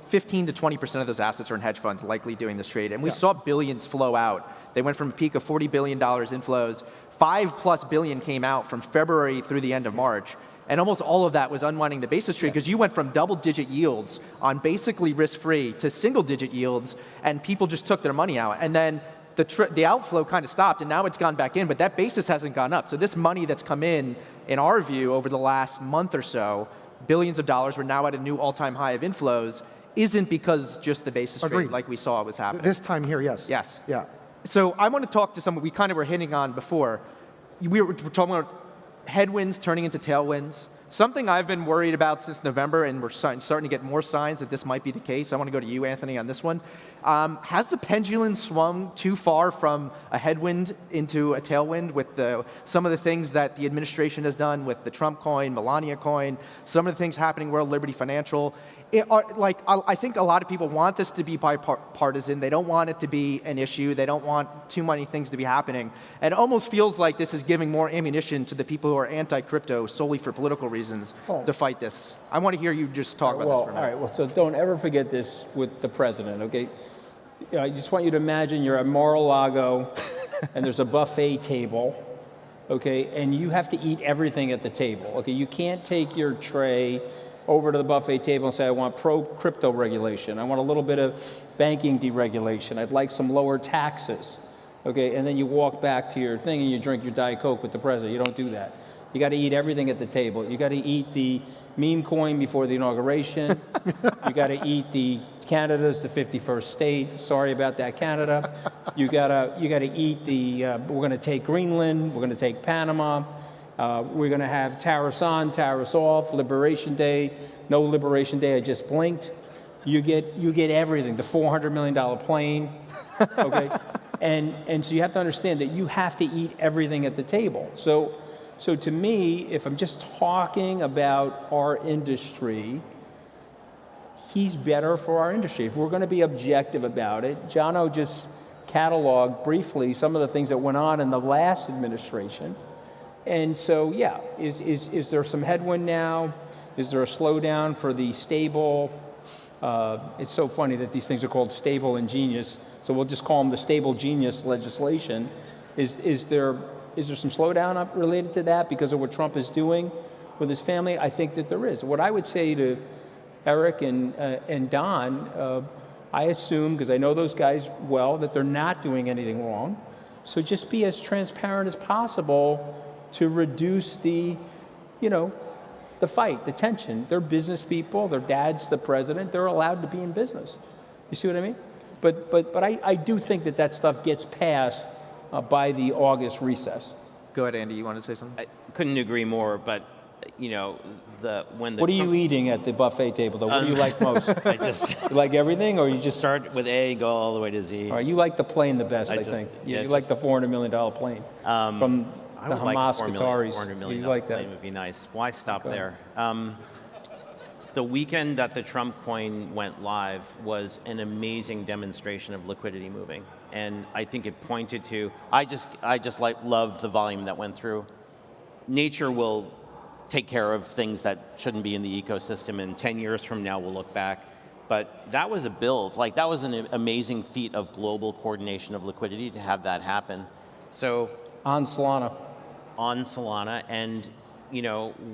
15 to 20% of those assets are in hedge funds likely doing this trade. And we saw billions flow out. They went from a peak of $40 billion inflows. $5+ billion came out from February through the end of March. And almost all of that was unwinding the basis trade because you went from double-digit yields on basically risk-free to single-digit yields, and people just took their money out. And then the outflow kind of stopped, and now it's gone back in, but that basis hasn't gone up. So this money that's come in our view, over the last month or so, billions of dollars, we're now at a new all-time high of inflows, isn't because just the basis trade like we saw was happening. This time here, yes. Yes. Yeah. So I want to talk to someone we kind of were hinting on before. We were talking about headwinds turning into tailwinds. Something I've been worried about since November, and we're starting to get more signs that this might be the case. I want to go to you, Anthony, on this one. Has the pendulum swung too far from a headwind into a tailwind with some of the things that the administration has done with the Trump coin, Melania coin, some of the things happening World Liberty Financial? I think a lot of people want this to be bipartisan. They don't want it to be an issue. They don't want too many things to be happening. And it almost feels like this is giving more ammunition to the people who are anti-crypto solely for political reasons to fight this. I want to hear you just talk about this for a minute. All right, well, so don't ever forget this with the president, okay? I just want you to imagine you're at Mar-a-Lago and there's a buffet table, okay, and you have to eat everything at the table, okay? You can't take your tray over to the buffet table and say, I want pro-crypto regulation. I want a little bit of banking deregulation. I'd like some lower taxes, okay? And then you walk back to your thing and you drink your Diet Coke with the president. You don't do that. You got to eat everything at the table. You got to eat the meme coin before the inauguration. You got to eat the Canada's the 51st state. Sorry about that, Canada. You got to eat the. We're going to take Greenland. We're going to take Panama. We're going to have tariffs on, tariffs off. Liberation Day, no Liberation Day. I just blinked. You get everything. The $400 million plane. Okay, and so you have to understand that you have to eat everything at the table. So to me, if I'm just talking about our industry, he's better for our industry. If we're going to be objective about it, Jono just cataloged briefly some of the things that went on in the last administration. And so, yeah, is there some headwind now? Is there a slowdown for the stable? It's so funny that these things are called stable and genius, so we'll just call them the stable genius legislation. Is there some slowdown related to that because of what Trump is doing with his family? I think that there is. What I would say to Eric and Don, I assume, because I know those guys well, that they're not doing anything wrong. So just be as transparent as possible to reduce the fight, the tension. They're business people. Their dad's the president. They're allowed to be in business. You see what I mean? But I do think that stuff gets passed by the August recess. Go ahead, Andy. You want to say something? I couldn't agree more, but when What are you eating at the buffet table, though? What do you like most? You like everything, or you just start with A, go all the way to Z? All right, you like the plane the best, I think. You like the $400 million plane from the Hamas Qataris. $400 million you like that? plane would be nice. Why stop there? The weekend that the Trump coin went live was an amazing demonstration of liquidity moving, and I think it pointed to. I just love the volume that went through. Nature will take care of things that shouldn't be in the ecosystem, and 10 years from now we'll look back. But that was a build. That was an amazing feat of global coordination of liquidity to have that happen. So on Solana, and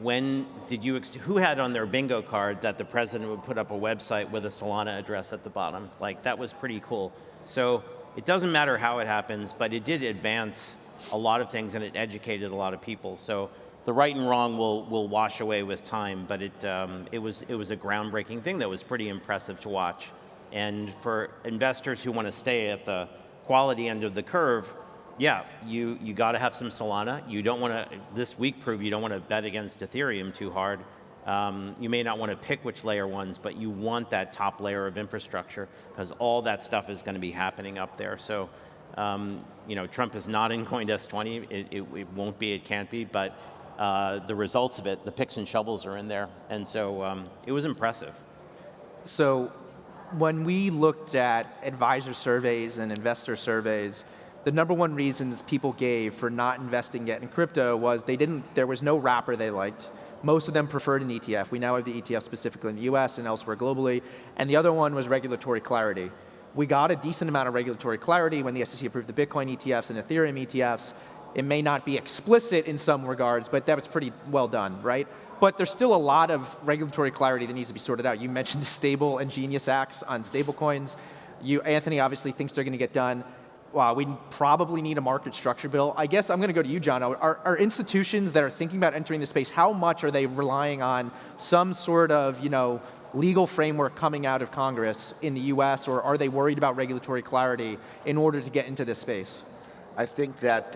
when did you? Who had on their bingo card that the president would put up a website with a Solana address at the bottom? That was pretty cool. So it doesn't matter how it happens, but it did advance a lot of things and it educated a lot of people. So the right and wrong will wash away with time, but it was a groundbreaking thing that was pretty impressive to watch. And for investors who want to stay at the quality end of the curve, yeah, you got to have some Solana. You don't want to, this week proved you don't want to bet against Ethereum too hard. You may not want to pick which layer ones, but you want that top layer of infrastructure because all that stuff is going to be happening up there. So, Trump is not in CoinDesk 20. It won't be, it can't be, but the results of it, the picks and shovels are in there. And so it was impressive. So when we looked at advisor surveys and investor surveys, the number one reasons people gave for not investing yet in crypto was there was no wrapper they liked. Most of them preferred an ETF. We now have the ETF specifically in the US and elsewhere globally. And the other one was regulatory clarity. We got a decent amount of regulatory clarity when the SEC approved the Bitcoin ETFs and Ethereum ETFs. It may not be explicit in some regards, but that was pretty well done, right? But there's still a lot of regulatory clarity that needs to be sorted out. You mentioned the Stable and Genius Acts on stablecoins. Anthony obviously thinks they're going to get done. Wow, we probably need a market structure bill. I guess I'm going to go to you, John. Are institutions that are thinking about entering the space, how much are they relying on some sort of, legal framework coming out of Congress in the US, or are they worried about regulatory clarity in order to get into this space? I think that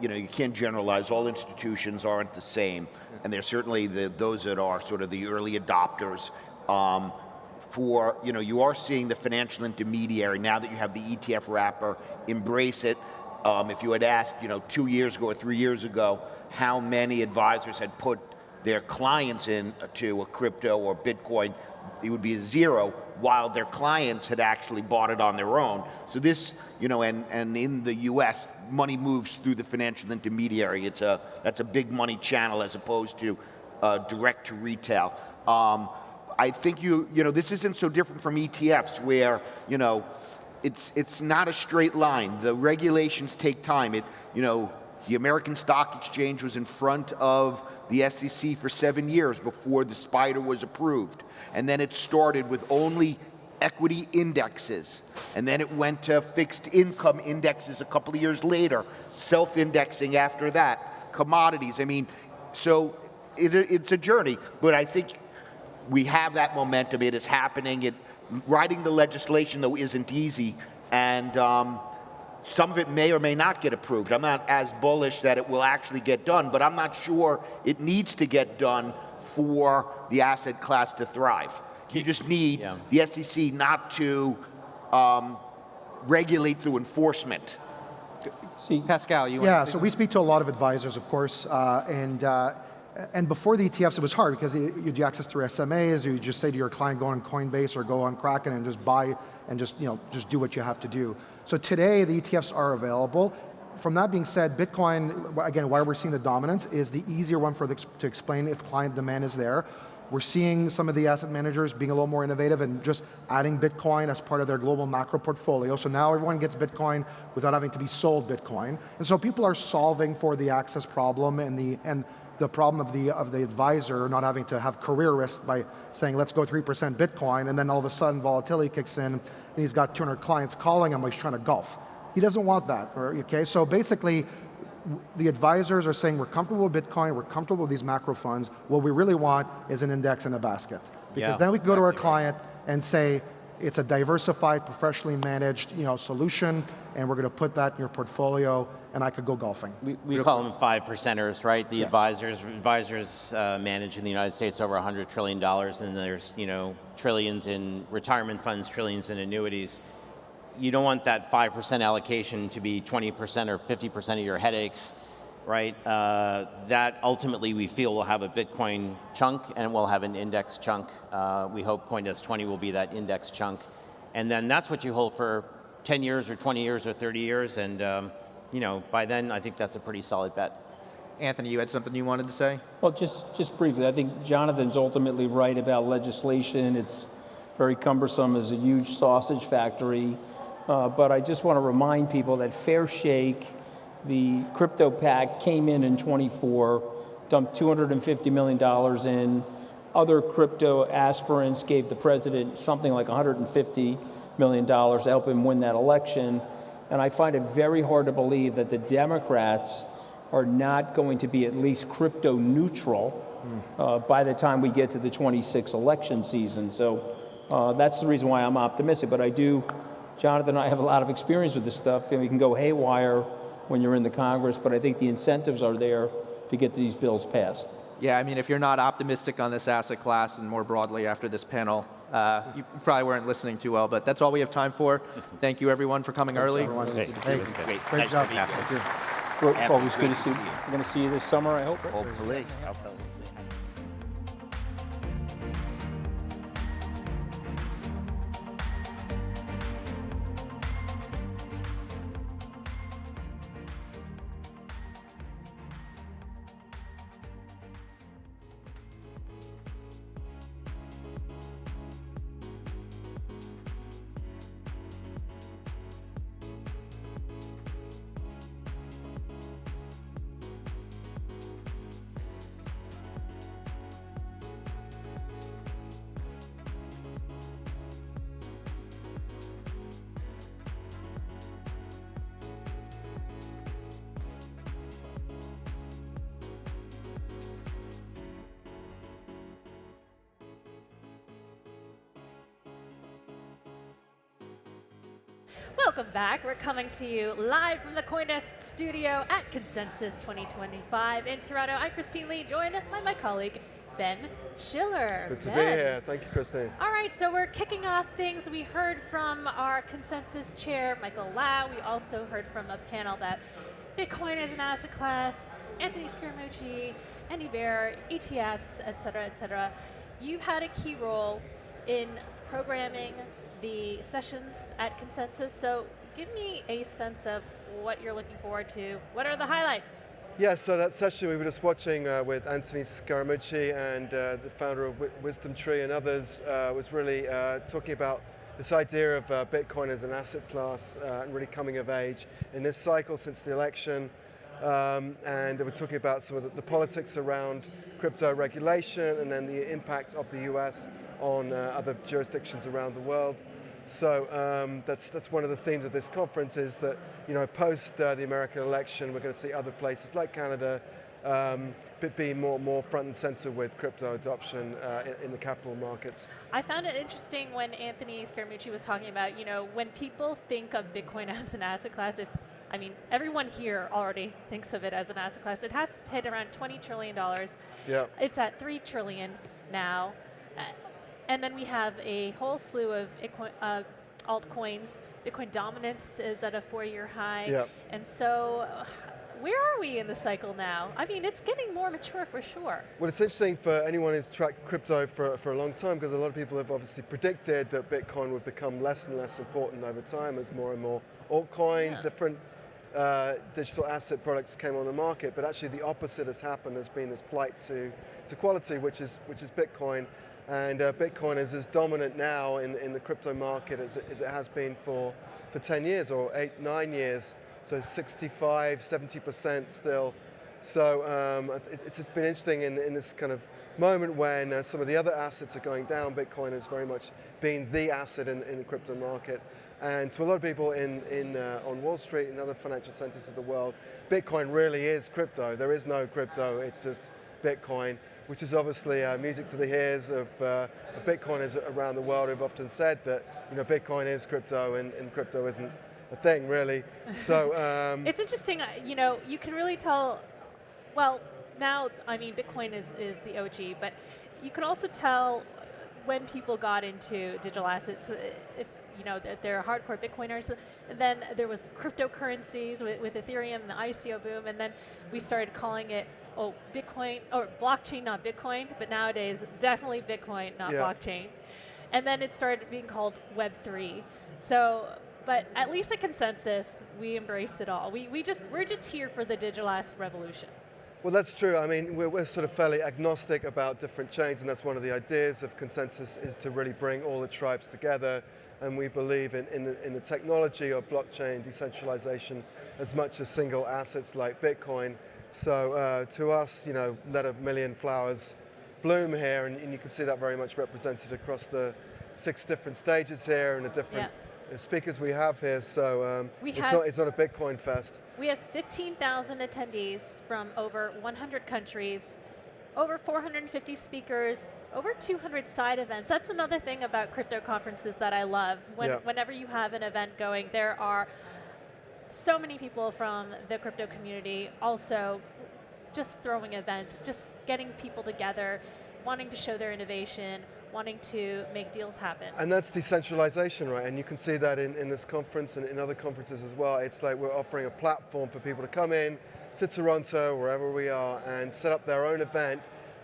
you can't generalize. All institutions aren't the same, and there's certainly those that are sort of the early adopters. You are seeing the financial intermediary, now that you have the ETF wrapper, embrace it. If you had asked, 2 years ago or 3 years ago, how many advisors had put their clients into a crypto or Bitcoin, it would be a zero, while their clients had actually bought it on their own. So this, and in the US, money moves through the financial intermediary. That's a big money channel as opposed to direct to retail. I think this isn't so different from ETFs where, it's not a straight line. The regulations take time. The American Stock Exchange was in front of the SEC for 7 years before the SPDR was approved. And then it started with only equity indexes. And then it went to fixed income indexes a couple of years later, self-indexing after that, commodities. So it's a journey, but I think we have that momentum. It is happening. Writing the legislation, though, isn't easy, and some of it may or may not get approved. I'm not as bullish that it will actually get done, but I'm not sure it needs to get done for the asset class to thrive. You just need the SEC not to regulate through enforcement. See, Pascal, so we speak to a lot of advisors, of course, and before the ETFs, it was hard because you had access through SMAs. You just say to your client, go on Coinbase or go on Kraken and just buy and just do what you have to do. So today, the ETFs are available. From that being said, Bitcoin, again, why we're seeing the dominance is the easier one to explain if client demand is there. We're seeing some of the asset managers being a little more innovative and just adding Bitcoin as part of their global macro portfolio. So now everyone gets Bitcoin without having to be sold Bitcoin. And so people are solving for the access problem and the problem of the advisor not having to have career risk by saying, let's go 3% Bitcoin, and then all of a sudden volatility kicks in, and he's got 200 clients calling him, he's trying to golf. He doesn't want that, okay? So basically, the advisors are saying, we're comfortable with Bitcoin, we're comfortable with these macro funds, what we really want is an index in a basket. Because then we can go to our client and say, it's a diversified, professionally managed solution, and we're going to put that in your portfolio, and I could go golfing. We call them 5%ers, right? The advisors manage in the United States over $100 trillion, and there's trillions in retirement funds, trillions in annuities. You don't want that 5% allocation to be 20% or 50% of your headaches, right? That ultimately we feel will have a Bitcoin chunk and we'll have an index chunk. We hope CoinDesk 20 will be that index chunk. And then that's what you hold for 10 years or 20 years or 30 years. And by then I think that's a pretty solid bet. Anthony, you had something you wanted to say? Well, just briefly, I think Jonathan's ultimately right about legislation. It's very cumbersome, as a huge sausage factory. But I just want to remind people that Fair Shake, the crypto pack, came in 24, dumped $250 million in. Other crypto aspirants gave the president something like $150 million to help him win that election. And I find it very hard to believe that the Democrats are not going to be at least crypto neutral by the time we get to the 26 election season. So that's the reason why I'm optimistic. But Jonathan and I have a lot of experience with this stuff, and we can go haywire when you're in the Congress, but I think the incentives are there to get these bills passed. Yeah, I mean, if you're not optimistic on this asset class and more broadly after this panel, you probably weren't listening too well, but that's all we have time for. Thank you, everyone, for coming early. Great job. Thank you. Always good to see you. We're going to see you this summer, I hope. Hopefully. I'll tell you. Welcome back. We're coming to you live from the CoinDesk studio at Consensus 2025 in Toronto. I'm Christine Lee, joined by my colleague, Ben Schiller. Good to be here. Thank you, Christine. All right, so we're kicking off things. We heard from our Consensus chair, Michael Lau. We also heard from a panel about Bitcoin as an asset class, Anthony Scaramucci, Andy Bear, ETFs, et cetera, et cetera. You've had a key role in programming the sessions at Consensus, so give me a sense of what you're looking forward to. What are the highlights? Yeah, so that session we were just watching with Anthony Scaramucci and the founder of WisdomTree and others was really talking about this idea of Bitcoin as an asset class and really coming of age in this cycle since the election. And we're talking about some of the politics around crypto regulation and then the impact of the US on other jurisdictions around the world. So that's one of the themes of this conference is that, you know, post the American election, we're going to see other places like Canada be more front and center with crypto adoption in the capital markets. I found it interesting when Anthony Scaramucci was talking about, you know, when people think of Bitcoin as an asset class, I mean, everyone here already thinks of it as an asset class. It has to hit around $20 trillion. Yeah. It's at $3 trillion now. And then we have a whole slew of altcoins. Bitcoin dominance is at a 4-year high. Yep. And so where are we in the cycle now? I mean, it's getting more mature for sure. Well, it's interesting for anyone who's tracked crypto for a long time because a lot of people have obviously predicted that Bitcoin would become less and less important over time as more and more altcoins, different digital asset products came on the market, but actually the opposite has happened. There's been this flight to quality, which is Bitcoin. And Bitcoin is as dominant now in the crypto market as it has been for 10 years or 8-9 years. So 65, 70% still. So it's just been interesting in this kind of moment when some of the other assets are going down. Bitcoin has very much been the asset in the crypto market. And to a lot of people on Wall Street and other financial centers of the world, Bitcoin really is crypto. There is no crypto, it's just Bitcoin, which is obviously music to the ears of Bitcoiners around the world who've often said that, you know, Bitcoin is crypto and crypto isn't a thing really. So it's interesting, you know, you can really tell, well, now, I mean, Bitcoin is the OG, but you can also tell when people got into digital assets, if, you know, they're hardcore Bitcoiners. And then there was cryptocurrencies with Ethereum, the ICO boom, and then we started calling it, Bitcoin, or blockchain, not Bitcoin, but nowadays, definitely Bitcoin, not blockchain. And then it started being called Web3. So, but at least at Consensus, we embraced it all. We're just here for the digital asset revolution. Well, that's true. I mean, we're sort of fairly agnostic about different chains, and that's one of the ideas of Consensus is to really bring all the tribes together. And we believe in the technology of blockchain decentralization as much as single assets like Bitcoin. So to us, you know, let a million flowers bloom here, and you can see that very much represented across the 6 different stages here and the different speakers we have here. So it's not a Bitcoin fest. We have 15,000 attendees from over 100 countries, over 450 speakers, over 200 side events. That's another thing about crypto conferences that I love. Whenever you have an event going, there are so many people from the crypto community also just throwing events, just getting people together, wanting to show their innovation, wanting to make deals happen. And that's decentralization, right? And you can see that in this conference and in other conferences as well. It's like we're offering a platform for people to come in to Toronto, wherever we are, and set up their own event.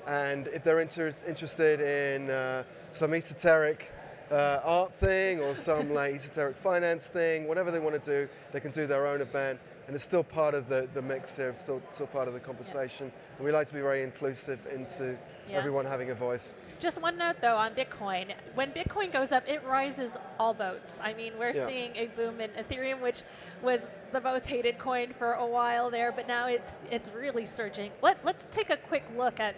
And if they're interested in some esoteric art thing or some like esoteric finance thing, whatever they want to do, they can do their own event. And it's still part of the mix here, it's still part of the conversation. And we like to be very inclusive into everyone having a voice. Just one note though on Bitcoin. When Bitcoin goes up, it rises all boats. I mean, we're seeing a boom in Ethereum, which was the most hated coin for a while there, but now it's really surging. Let's take a quick look at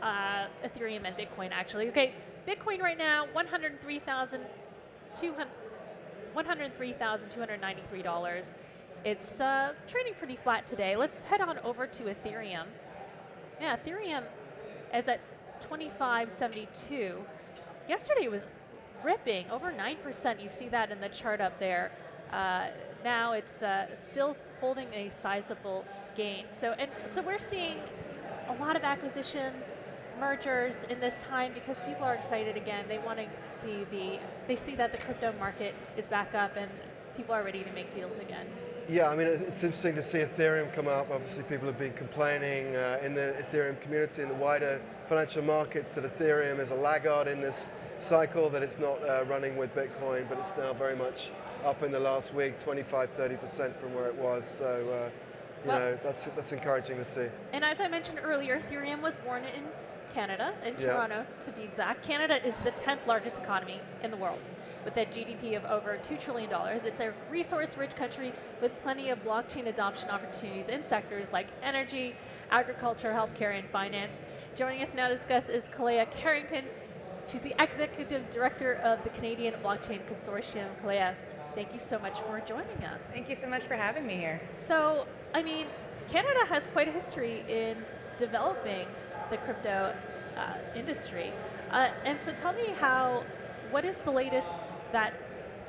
Ethereum and Bitcoin actually. Okay, Bitcoin right now, $103,293. It's trading pretty flat today. Let's head on over to Ethereum. Yeah, Ethereum is at 25.72. Yesterday was ripping over 9%. You see that in the chart up there. now it's still holding a sizable gain. So we're seeing a lot of acquisitions, mergers in this time because people are excited again. They want to they see that the crypto market is back up and people are ready to make deals again. Yeah, I mean, it's interesting to see Ethereum come up. Obviously, people have been complaining in the Ethereum community, in the wider financial markets, that Ethereum is a laggard in this cycle, that it's not running with Bitcoin, but it's now very much up in the last week, 25-30% from where it was. So, you know, that's encouraging to see. And as I mentioned earlier, Ethereum was born in Canada, in Toronto to be exact. Canada is the 10th largest economy in the world, with a GDP of over $2 trillion. It's a resource-rich country with plenty of blockchain adoption opportunities in sectors like energy, agriculture, healthcare, and finance. Joining us now to discuss is Kalea Carrington. She's the Executive Director of the Canadian Blockchain Consortium. Kalea, thank you so much for joining us. Thank you so much for having me here. So, I mean, Canada has quite a history in developing the crypto industry. And so tell me what is the latest that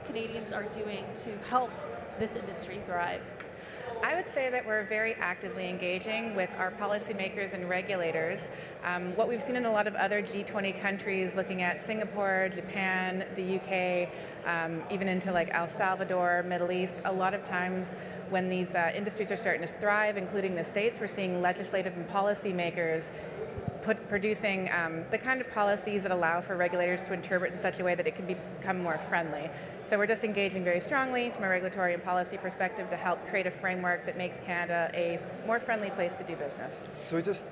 Canadians are doing to help this industry thrive? I would say that we're very actively engaging with our policymakers and regulators. What we've seen in a lot of other G20 countries, looking at Singapore, Japan, the UK, even into like El Salvador, Middle East, a lot of times when these industries are starting to thrive, including the States, we're seeing legislative and policymakers producing the kind of policies that allow for regulators to interpret in such a way that it can become more friendly. So we're just engaging very strongly from a regulatory and policy perspective to help create a framework that makes Canada a more friendly place to do business. So we just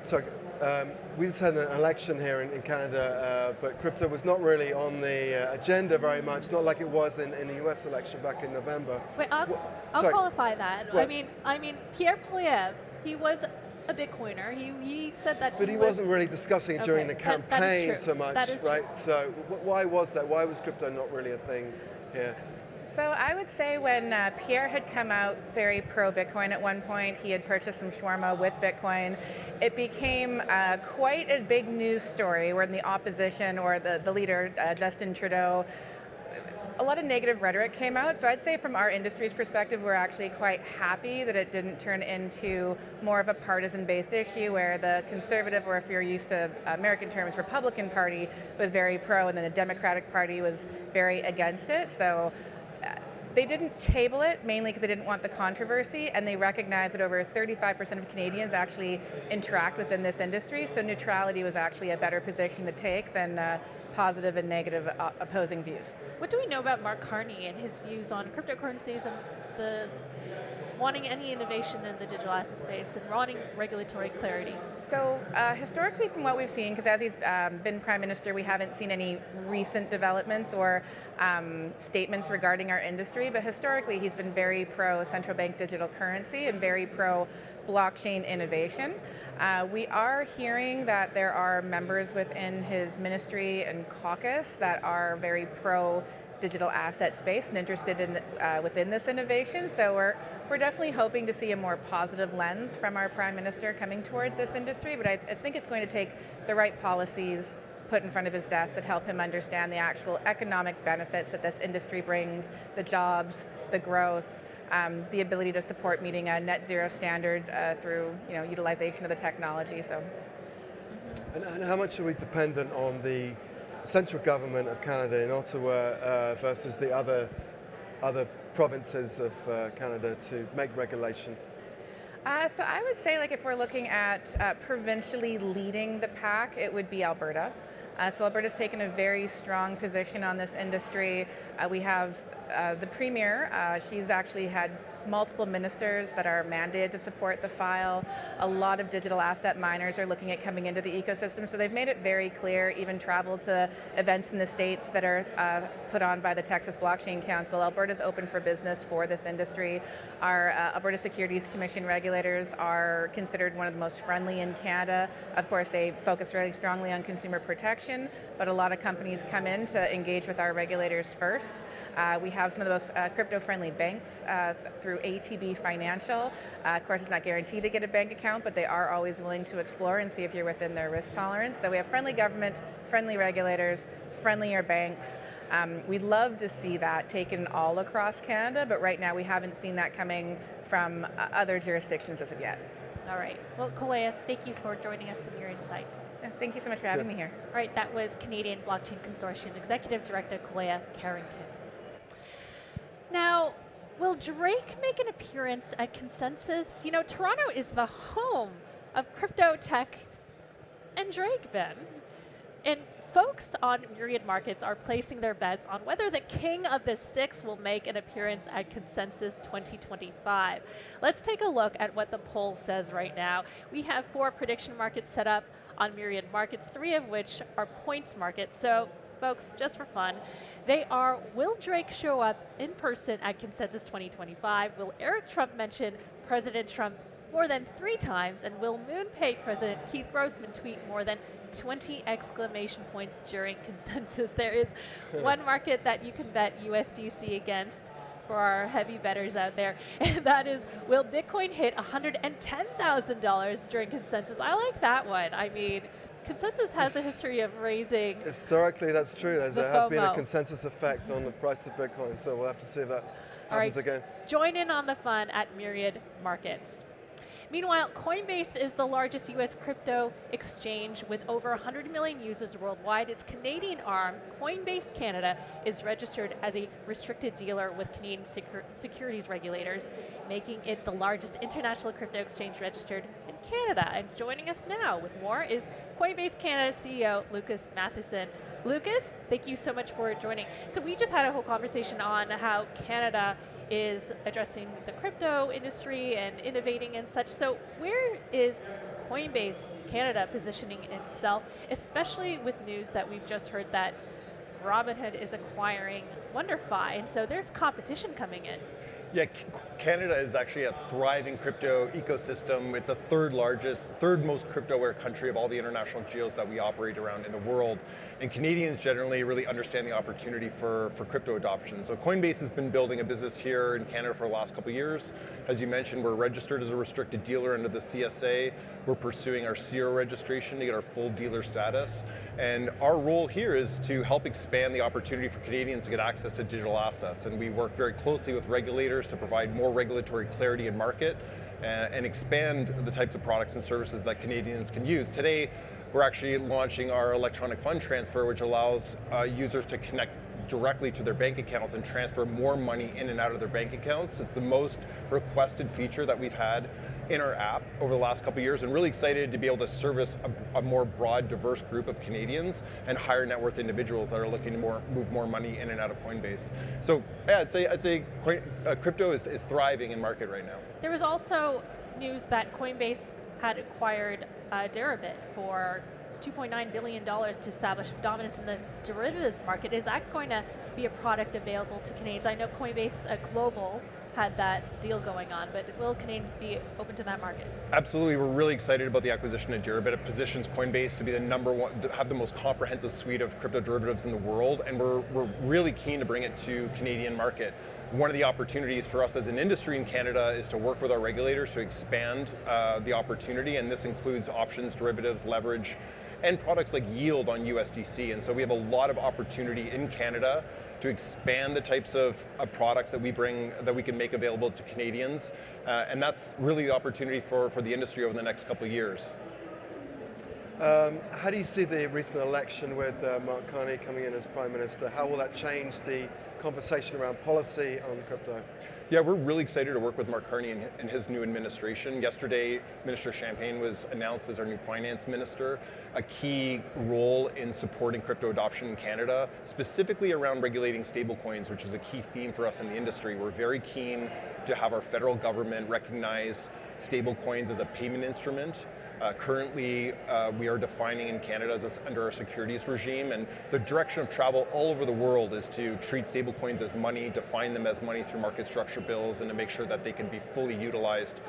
had an election here in Canada, but crypto was not really on the agenda very much, not like it was in the US election back in November. Wait, I'll qualify that. What? I mean, Pierre Poilievre, he was a Bitcoiner. He said that. But he wasn't really discussing it during the campaign so much, right? True. So why was that? Why was crypto not really a thing here? So I would say when Pierre had come out very pro-Bitcoin at one point, he had purchased some shawarma with Bitcoin, it became quite a big news story where the opposition or the leader, Justin Trudeau, a lot of negative rhetoric came out. So I'd say from our industry's perspective, we're actually quite happy that it didn't turn into more of a partisan-based issue where the conservative, or if you're used to American terms, Republican Party was very pro, and then the Democratic Party was very against it. So they didn't table it mainly because they didn't want the controversy, and they recognize that over 35% of Canadians actually interact within this industry, so neutrality was actually a better position to take than positive and negative opposing views. What do we know about Mark Carney and his views on cryptocurrencies and the wanting any innovation in the digital asset space and wanting regulatory clarity? So historically, from what we've seen, because as he's been Prime Minister, we haven't seen any recent developments or statements regarding our industry, but historically he's been very pro central bank digital currency and very pro blockchain innovation. We are hearing that there are members within his ministry and caucus that are very pro digital asset space and interested in within this innovation. So we're definitely hoping to see a more positive lens from our Prime Minister coming towards this industry, but I think it's going to take the right policies put in front of his desk that help him understand the actual economic benefits that this industry brings, the jobs, the growth, the ability to support meeting a net zero standard through utilization of the technology. So, and how much are we dependent on the central government of Canada in Ottawa versus the other provinces of Canada to make regulation? So I would say, like, if we're looking at provincially leading the pack, it would be Alberta. So Alberta's taken a very strong position on this industry. We have the Premier, she's actually had multiple ministers that are mandated to support the file. A lot of digital asset miners are looking at coming into the ecosystem, so they've made it very clear, even travel to events in the States that are put on by the Texas Blockchain Council. Alberta's open for business for this industry. Our Alberta Securities Commission regulators are considered one of the most friendly in Canada. Of course, they focus really strongly on consumer protection, but a lot of companies come in to engage with our regulators first. We have some of the most crypto-friendly banks through through ATB Financial. Of course, it's not guaranteed to get a bank account, but they are always willing to explore and see if you're within their risk tolerance. So we have friendly government, friendly regulators, friendlier banks. We'd love to see that taken all across Canada, but right now we haven't seen that coming from other jurisdictions as of yet. All right. Well, Kolea, thank you for joining us and your insights. Thank you so much for having me here. All right, that was Canadian Blockchain Consortium Executive Director Kolea Carrington. Now, will Drake make an appearance at Consensus? You know, Toronto is the home of crypto tech and Drake, Ben. And folks on Myriad Markets are placing their bets on whether the king of the six will make an appearance at Consensus 2025. Let's take a look at what the poll says right now. We have 4 prediction markets set up on Myriad Markets, 3 of which are points markets. So, folks, just for fun, they are, will Drake show up in person at Consensus 2025? Will Eric Trump mention President Trump more than 3 times? And will MoonPay President Keith Grossman tweet more than 20 exclamation points during Consensus? There is one market that you can bet USDC against for our heavy bettors out there, and that is, will Bitcoin hit $110,000 during Consensus? I like that one. I mean, Consensus has a history of raising. Historically, that's true. There has been a consensus effect on the price of Bitcoin, so we'll have to see if that happens again. Join in on the fun at Myriad Markets. Meanwhile, Coinbase is the largest US crypto exchange with over 100 million users worldwide. Its Canadian arm, Coinbase Canada, is registered as a restricted dealer with Canadian securities regulators, making it the largest international crypto exchange registered in Canada. And joining us now with more is Coinbase Canada CEO, Lucas Matheson. Lucas, thank you so much for joining. So we just had a whole conversation on how Canada is addressing the crypto industry and innovating and such. So where is Coinbase Canada positioning itself, especially with news that we've just heard that Robinhood is acquiring WonderFi, and so there's competition coming in? Yeah, Canada is actually a thriving crypto ecosystem. It's the third most crypto-aware country of all the international geos that we operate around in the world. And Canadians generally really understand the opportunity for crypto adoption. So Coinbase has been building a business here in Canada for the last couple of years. As you mentioned, we're registered as a restricted dealer under the CSA. We're pursuing our CRO registration to get our full dealer status. And our role here is to help expand the opportunity for Canadians to get access to digital assets. And we work very closely with regulators to provide more regulatory clarity in market and expand the types of products and services that Canadians can use. Today, we're actually launching our electronic fund transfer, which allows users to connect directly to their bank accounts and transfer more money in and out of their bank accounts. It's the most requested feature that we've had in our app over the last couple of years, and really excited to be able to service a more broad, diverse group of Canadians and higher net worth individuals that are looking to move more money in and out of Coinbase. So yeah, I'd say crypto is thriving in market right now. There was also news that Coinbase had acquired Deribit for $2.9 billion to establish dominance in the derivatives market. Is that going to be a product available to Canadians? I know Coinbase Global had that deal going on, but will Canadians be open to that market? Absolutely, we're really excited about the acquisition of Deribit. It positions Coinbase to be the #1, to have the most comprehensive suite of crypto derivatives in the world, and we're really keen to bring it to Canadian market. One of the opportunities for us as an industry in Canada is to work with our regulators to expand the opportunity, and this includes options, derivatives, leverage, and products like yield on USDC. And so we have a lot of opportunity in Canada to expand the types of products that we bring, that we can make available to Canadians. And that's really the opportunity for the industry over the next couple of years. How do you see the recent election with Mark Carney coming in as Prime Minister? How will that change the conversation around policy on crypto? Yeah, we're really excited to work with Mark Carney and his new administration. Yesterday, Minister Champagne was announced as our new finance minister, a key role in supporting crypto adoption in Canada, specifically around regulating stablecoins, which is a key theme for us in the industry. We're very keen to have our federal government recognize stablecoins as a payment instrument. Currently, we are defining in Canada as under our securities regime, and the direction of travel all over the world is to treat stablecoins as money, define them as money through market structure bills, and to make sure that they can be fully utilized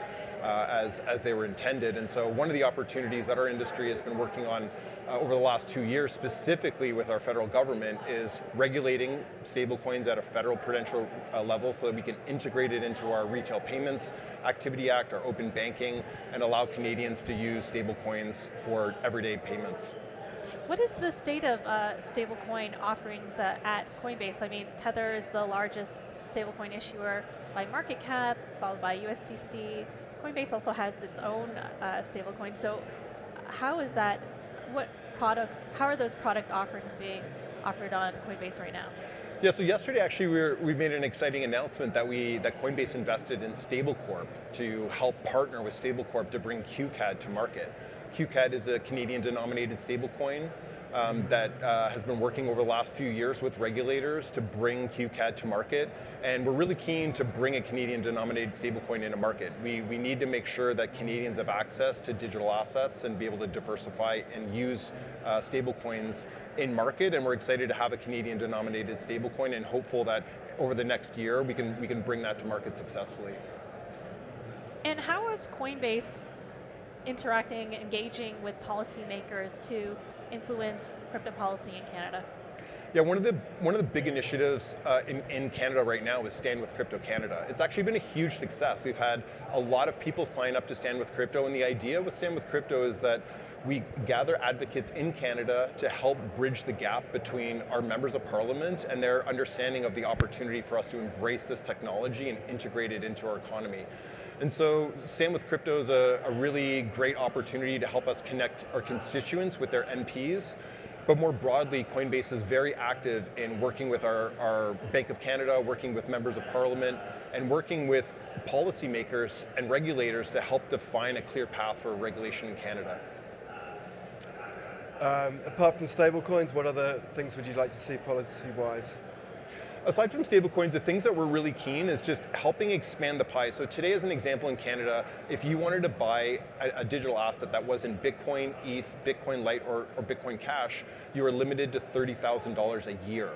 as they were intended. And so one of the opportunities that our industry has been working on over the last 2 years, specifically with our federal government, is regulating stablecoins at a federal prudential level so that we can integrate it into our Retail Payments Activity Act, our open banking, and allow Canadians to use stablecoins for everyday payments. What is the state of stablecoin offerings at Coinbase? I mean, Tether is the largest stablecoin issuer by market cap, followed by USDC. Coinbase also has its own stablecoin. So how is that, how are those product offerings being offered on Coinbase right now? Yeah, so yesterday actually we made an exciting announcement that Coinbase invested in Stablecorp to help partner with Stablecorp to bring QCAD to market. QCAD is a Canadian denominated stablecoin that has been working over the last few years with regulators to bring QCAD to market, and we're really keen to bring a Canadian denominated stablecoin into market. We need to make sure that Canadians have access to digital assets and be able to diversify and use stablecoins in market, and we're excited to have a Canadian denominated stablecoin and hopeful that over the next year we can bring that to market successfully. And how is Coinbase interacting, engaging with policymakers to influence crypto policy in Canada? Yeah, one of the big initiatives in Canada right now is Stand with Crypto Canada. It's actually been a huge success. We've had a lot of people sign up to Stand with Crypto, and the idea with Stand with Crypto is that we gather advocates in Canada to help bridge the gap between our members of parliament and their understanding of the opportunity for us to embrace this technology and integrate it into our economy. And so Stand with Crypto is a really great opportunity to help us connect our constituents with their MPs. But more broadly, Coinbase is very active in working with our Bank of Canada, working with members of parliament, and working with policymakers and regulators to help define a clear path for regulation in Canada. Apart from stablecoins, what other things would you like to see policy-wise? Aside from stablecoins, the things that we're really keen is just helping expand the pie. So today, as an example in Canada, if you wanted to buy a digital asset that wasn't Bitcoin, ETH, Bitcoin Lite, or Bitcoin Cash, you were limited to $30,000 a year.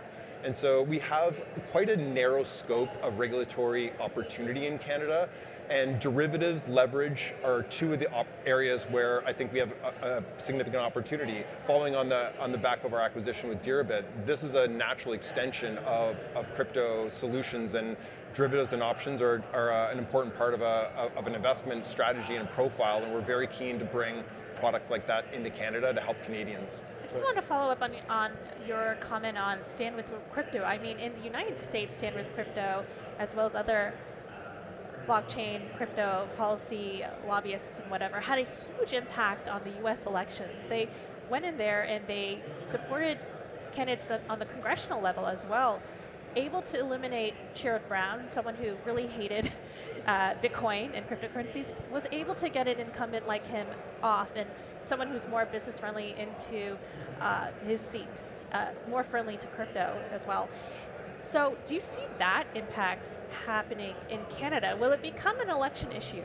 And so we have quite a narrow scope of regulatory opportunity in Canada, and derivatives, leverage are two of the areas where I think we have a significant opportunity. Following on the back of our acquisition with Deribit, this is a natural extension of crypto solutions, and derivatives and options are an important part of an investment strategy and profile, and we're very keen to bring products like that into Canada to help Canadians. I just want to follow up on your comment on Stand with Crypto. I mean, in the United States, Stand with Crypto, as well as other blockchain, crypto policy lobbyists and whatever, had a huge impact on the US elections. They went in there and they supported candidates on the congressional level as well, able to eliminate Sherrod Brown, someone who really hated Bitcoin and cryptocurrencies, was able to get an incumbent like him off, and someone who's more business friendly into his seat, more friendly to crypto as well. So do you see that impact happening in Canada? Will it become an election issue?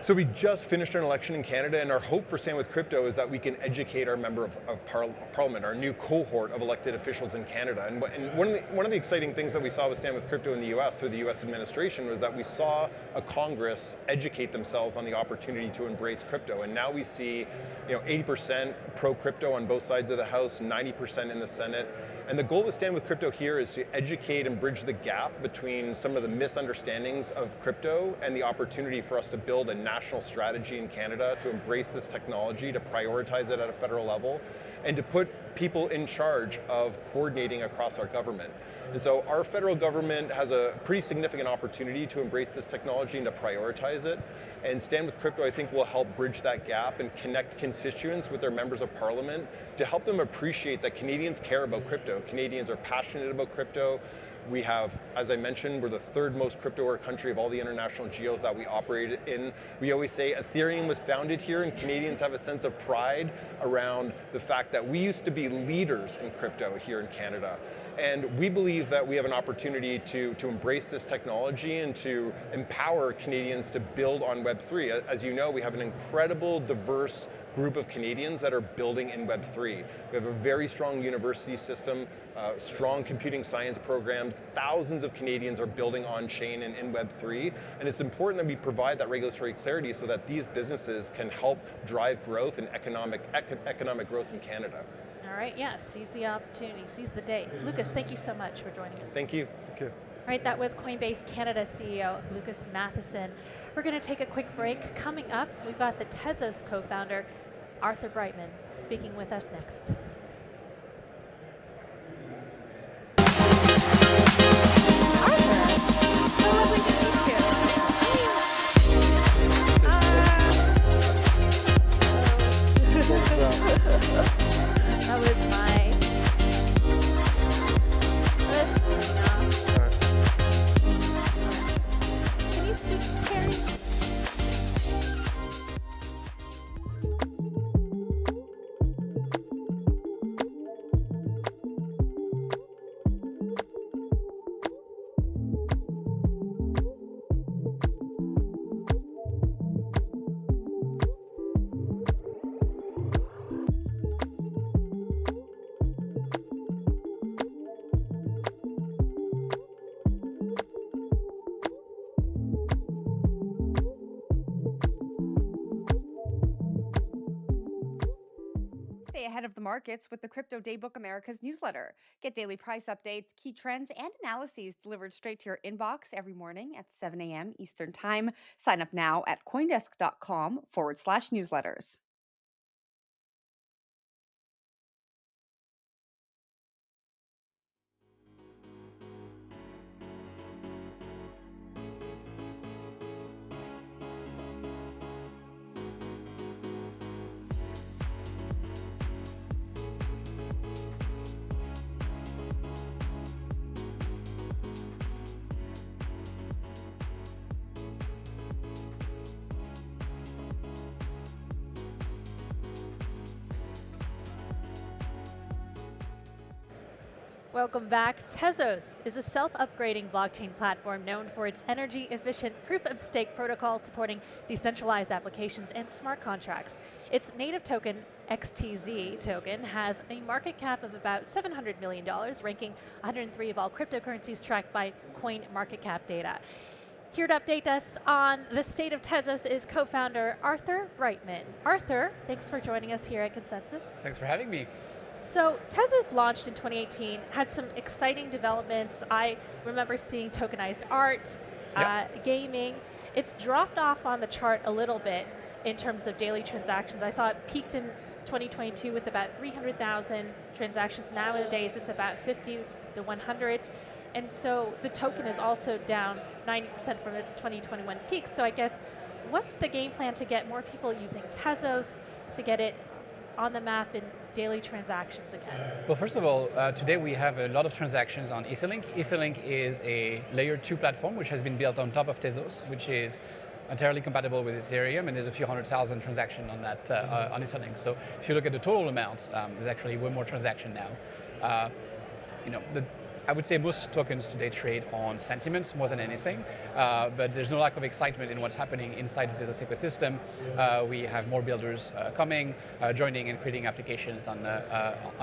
So we just finished an election in Canada, and our hope for Stand with Crypto is that we can educate our member of parliament, our new cohort of elected officials in Canada. And one of the exciting things that we saw with Stand with Crypto in the US through the US administration was that we saw a Congress educate themselves on the opportunity to embrace crypto. And now we see 80% pro-crypto on both sides of the House, 90% in the Senate. And the goal with Stand with Crypto here is to educate and bridge the gap between some of the misunderstandings of crypto and the opportunity for us to build a national strategy in Canada to embrace this technology, to prioritize it at a federal level, and to put people in charge of coordinating across our government. And so our federal government has a pretty significant opportunity to embrace this technology and to prioritize it. And Stand with Crypto, I think, will help bridge that gap and connect constituents with their members of parliament to help them appreciate that Canadians care about crypto. Canadians are passionate about crypto. We have, as I mentioned, we're the third most crypto-aware country of all the international geos that we operate in. We always say Ethereum was founded here, and Canadians have a sense of pride around the fact that we used to be leaders in crypto here in Canada. And we believe that we have an opportunity to embrace this technology and to empower Canadians to build on Web3. As you know, we have an incredible, diverse group of Canadians that are building in Web3. We have a very strong university system, strong computing science programs. Thousands of Canadians are building on-chain and in Web3, and it's important that we provide that regulatory clarity so that these businesses can help drive growth and economic growth in Canada. All right, yeah, seize the opportunity, seize the day. Lucas, thank you so much for joining us. Thank you. Thank you. All right, that was Coinbase Canada CEO Lucas Matheson. We're going to take a quick break. Coming up, we've got the Tezos co-founder Arthur Brightman speaking with us next. That was my list coming off. Can you speak, Terry? Stay ahead of the markets with the Crypto Daybook America's newsletter. Get daily price updates, key trends, and analyses delivered straight to your inbox every morning at 7 a.m. Eastern Time. Sign up now at coindesk.com/newsletters. Welcome back. Tezos is a self-upgrading blockchain platform known for its energy-efficient proof-of-stake protocol supporting decentralized applications and smart contracts. Its native token, XTZ token, has a market cap of about $700 million, ranking 103 of all cryptocurrencies tracked by CoinMarketCap data. Here to update us on the state of Tezos is co-founder Arthur Brightman. Arthur, thanks for joining us here at Consensus. Thanks for having me. So Tezos launched in 2018, had some exciting developments. I remember seeing tokenized art, gaming. It's dropped off on the chart a little bit in terms of daily transactions. I saw it peaked in 2022 with about 300,000 transactions. Nowadays, it's about 50 to 100. And so the token is also down 90% from its 2021 peak. So I guess, what's the game plan to get more people using Tezos, to get it on the map in daily transactions again? Well, first of all, today we have a lot of transactions on Etherlink. Etherlink is a layer 2 platform which has been built on top of Tezos, which is entirely compatible with Ethereum, and there's a few 100,000 transactions on that on Etherlink. So if you look at the total amounts, there's actually way more transaction now. I would say most tokens today trade on sentiment more than anything, but there's no lack of excitement in what's happening inside the Tezos ecosystem. We have more builders coming, joining and creating applications on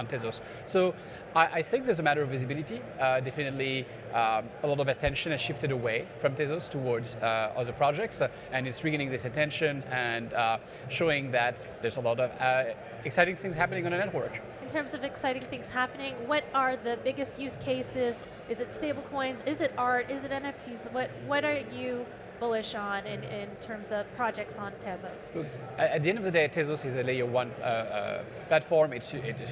Tezos. So I think there's a matter of visibility. Definitely a lot of attention has shifted away from Tezos towards other projects, and it's regaining this attention and showing that there's a lot of exciting things happening on the network. In terms of exciting things happening, what are the biggest use cases? Is it stablecoins? Is it art? Is it NFTs? What are you bullish on in terms of projects on Tezos? Look, at the end of the day, Tezos is a layer 1 platform. It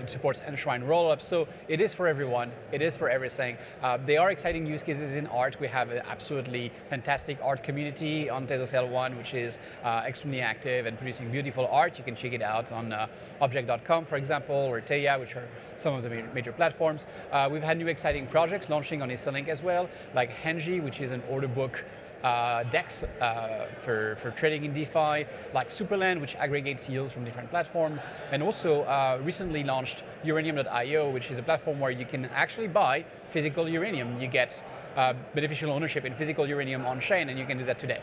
supports enshrined rollups, so it is for everyone. It is for everything. There are exciting use cases in art. We have an absolutely fantastic art community on Tezos L1, which is extremely active and producing beautiful art. You can check it out on object.com, for example, or Teia, which are some of the major platforms. We've had new exciting projects launching on Etherlink as well, like Henji, which is an order book DEX for trading in DeFi, like Superland, which aggregates yields from different platforms, and also recently launched uranium.io, which is a platform where you can actually buy physical uranium. You get beneficial ownership in physical uranium on chain, and you can do that today.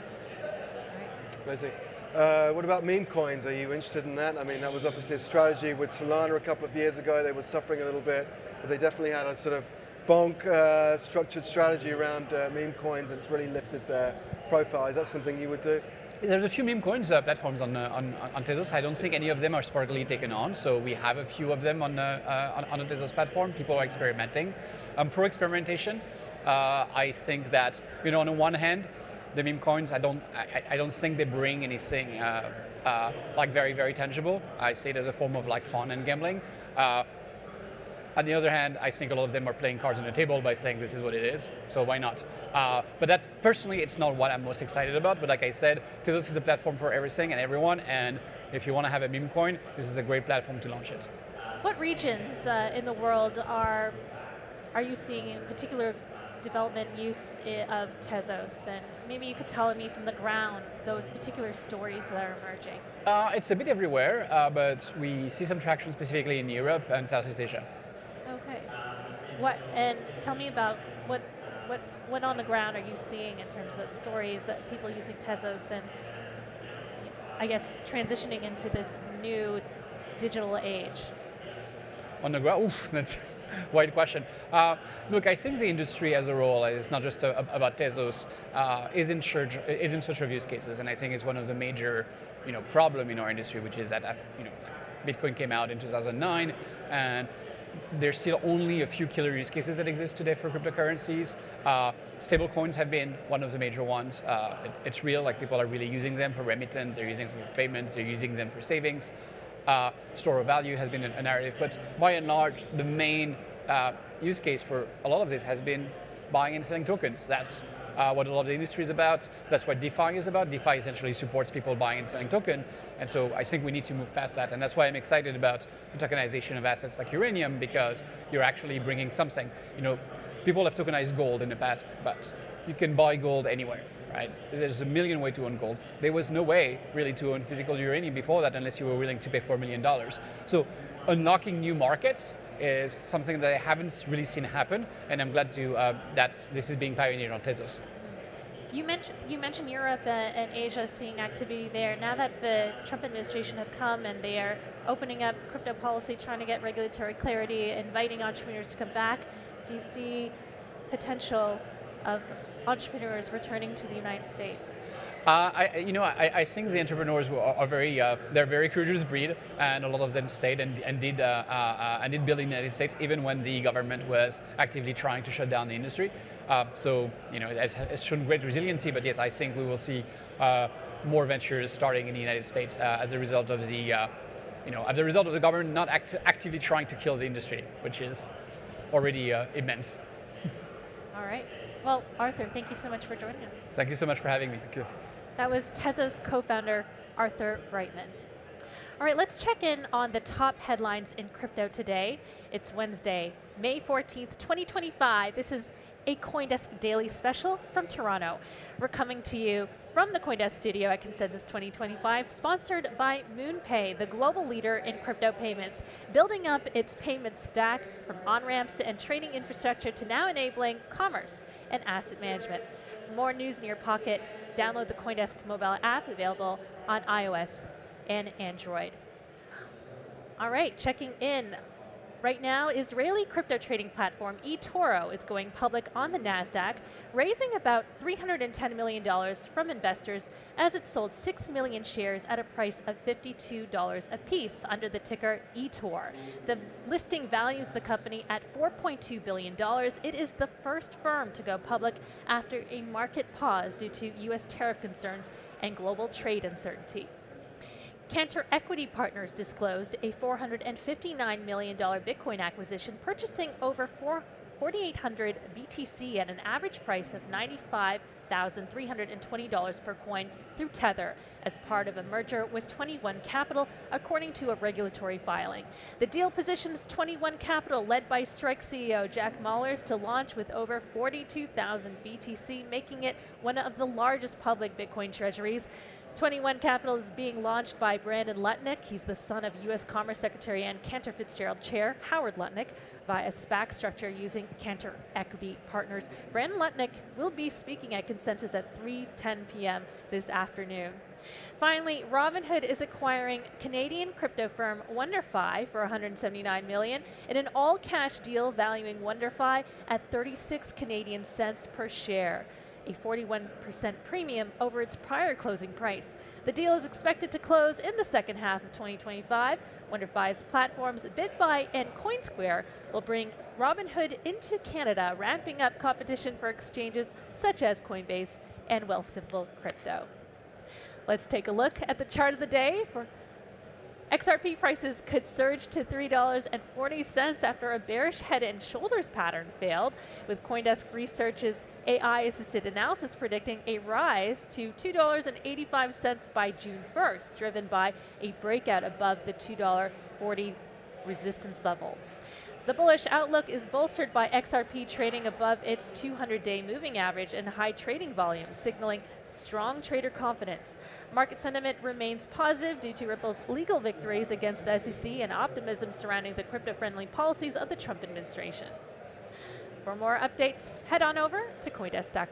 Amazing. What about meme coins? Are you interested in that? I mean, that was obviously a strategy with Solana a couple of years ago. They were suffering a little bit, but they definitely had a sort of bonk structured strategy around meme coins, and it's really lifted their profile. Is that something you would do? There's a few meme coins platforms on Tezos. I don't think any of them are sparkly taken on, so we have a few of them on the Tezos platform. People are experimenting. I'm pro experimentation. I think that, you know, on the one hand, the meme coins, I don't think they bring anything like very, very tangible. I see it as a form of like fun and gambling. On the other hand, I think a lot of them are playing cards on the table by saying this is what it is, so why not? But that, personally, it's not what I'm most excited about, but like I said, Tezos is a platform for everything and everyone, and if you want to have a meme coin, this is a great platform to launch it. What regions in the world are you seeing in particular development use of Tezos? And maybe you could tell me from the ground those particular stories that are emerging. It's a bit everywhere, but we see some traction specifically in Europe and Southeast Asia. Okay. And tell me about what on the ground are you seeing in terms of stories that people using Tezos and, I guess, transitioning into this new digital age? On the ground, that's a wide question. Look, I think the industry as a whole, it's not just about Tezos, is in search of use cases, and I think it's one of the major, problem in our industry, which is that, Bitcoin came out in 2009, and there's still only a few killer use cases that exist today for cryptocurrencies. Stablecoins have been one of the major ones. It's real, like people are really using them for remittance, they're using them for payments, they're using them for savings. Store of value has been a narrative, but by and large, the main use case for a lot of this has been buying and selling tokens. That's what a lot of the industry is about. That's what DeFi is about. DeFi essentially supports people buying and selling token, and so I think we need to move past that, and that's why I'm excited about the tokenization of assets like uranium, because you're actually bringing something. People have tokenized gold in the past, but you can buy gold anywhere, right? There's a million ways to own gold. There was no way really to own physical uranium before that unless you were willing to pay $4 million. So unlocking new markets is something that I haven't really seen happen, and I'm glad that this is being pioneered on Tezos. You mentioned Europe and Asia seeing activity there. Now that the Trump administration has come and they are opening up crypto policy, trying to get regulatory clarity, inviting entrepreneurs to come back, do you see potential of entrepreneurs returning to the United States? I think the entrepreneurs are they're very courageous breed, and a lot of them stayed and did build in the United States even when the government was actively trying to shut down the industry. It's shown great resiliency. But yes, I think we will see more ventures starting in the United States as a result of the government not actively trying to kill the industry, which is already immense. All right. Well, Arthur, thank you so much for joining us. Thank you so much for having me. Thank you. That was Tezos co-founder Arthur Brightman. All right, let's check in on the top headlines in crypto today. It's Wednesday, May 14th, 2025. This is a CoinDesk Daily Special from Toronto. We're coming to you from the CoinDesk studio at Consensus 2025, sponsored by MoonPay, the global leader in crypto payments, building up its payment stack from on-ramps and trading infrastructure to now enabling commerce and asset management. For more news in your pocket, download the CoinDesk mobile app, available on iOS and Android. All right, checking in. Right now, Israeli crypto trading platform eToro is going public on the NASDAQ, raising about $310 million from investors as it sold 6 million shares at a price of $52 a piece under the ticker eTor. The listing values the company at $4.2 billion. It is the first firm to go public after a market pause due to US tariff concerns and global trade uncertainty. Cantor Equity Partners disclosed a $459 million Bitcoin acquisition, purchasing over 4,800 BTC at an average price of $95,320 per coin through Tether as part of a merger with 21 Capital, according to a regulatory filing. The deal positions 21 Capital, led by Strike CEO Jack Mallers, to launch with over 42,000 BTC, making it one of the largest public Bitcoin treasuries. 21 Capital is being launched by Brandon Lutnick. He's the son of U.S. Commerce Secretary and Cantor Fitzgerald Chair Howard Lutnick via SPAC structure using Cantor Equity Partners. Brandon Lutnick will be speaking at Consensus at 3:10 p.m. this afternoon. Finally, Robinhood is acquiring Canadian crypto firm WonderFi for $179 million in an all-cash deal valuing WonderFi at 36 Canadian cents per share, a 41% premium over its prior closing price. The deal is expected to close in the second half of 2025. WonderFi's platforms BitBuy and CoinSquare will bring Robinhood into Canada, ramping up competition for exchanges such as Coinbase and Wealthsimple Crypto. Let's take a look at the chart of the day. For XRP prices could surge to $3.40 after a bearish head and shoulders pattern failed, with CoinDesk Research's AI-assisted analysis predicting a rise to $2.85 by June 1st, driven by a breakout above the $2.40 resistance level. The bullish outlook is bolstered by XRP trading above its 200-day moving average and high trading volume, signaling strong trader confidence. Market sentiment remains positive due to Ripple's legal victories against the SEC and optimism surrounding the crypto-friendly policies of the Trump administration. For more updates, head on over to CoinDesk.com.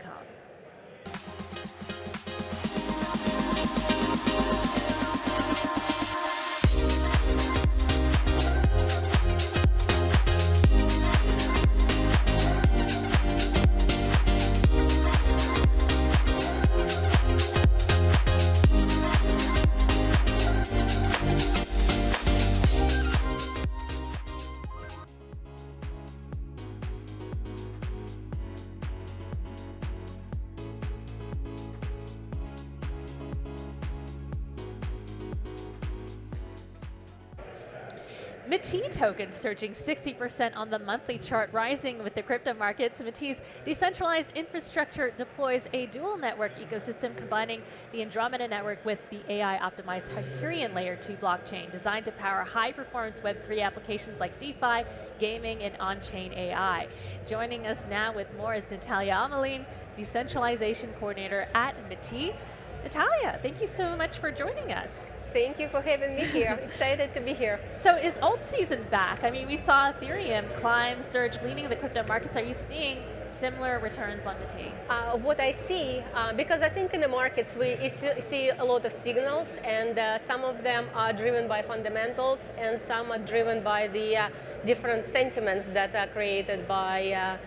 METI token surging 60% on the monthly chart, rising with the crypto markets. METI's decentralized infrastructure deploys a dual network ecosystem combining the Andromeda network with the AI-optimized Hyperion Layer 2 blockchain, designed to power high-performance Web3 applications like DeFi, gaming, and on-chain AI. Joining us now with more is Natalia Amelin, decentralization coordinator at METI. Natalia, thank you so much for joining us. Thank you for having me here. Excited to be here. So is alt season back? I mean, we saw Ethereum climb, surge, leading the crypto markets. Are you seeing similar returns on METI? What I see, because I think in the markets we see a lot of signals, and some of them are driven by fundamentals, and some are driven by the different sentiments that are created by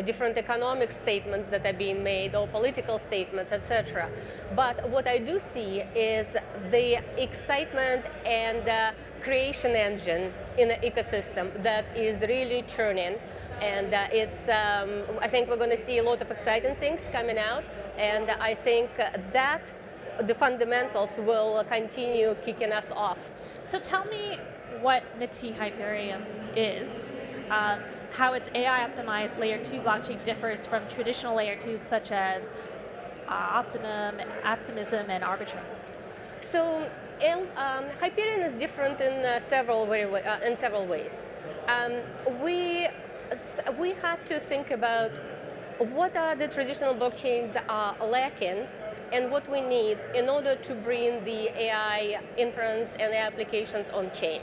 different economic statements that are being made, or political statements, etc. But what I do see is the excitement and creation engine in the ecosystem that is really churning. And I think we're going to see a lot of exciting things coming out, and I think that the fundamentals will continue kicking us off. So tell me what METI Hyperion is, how its AI-optimized Layer 2 blockchain differs from traditional Layer 2s such as Optimism, and Arbitrum. So Hyperion is different in several ways. We had to think about what are the traditional blockchains are lacking and what we need in order to bring the AI inference and AI applications on chain.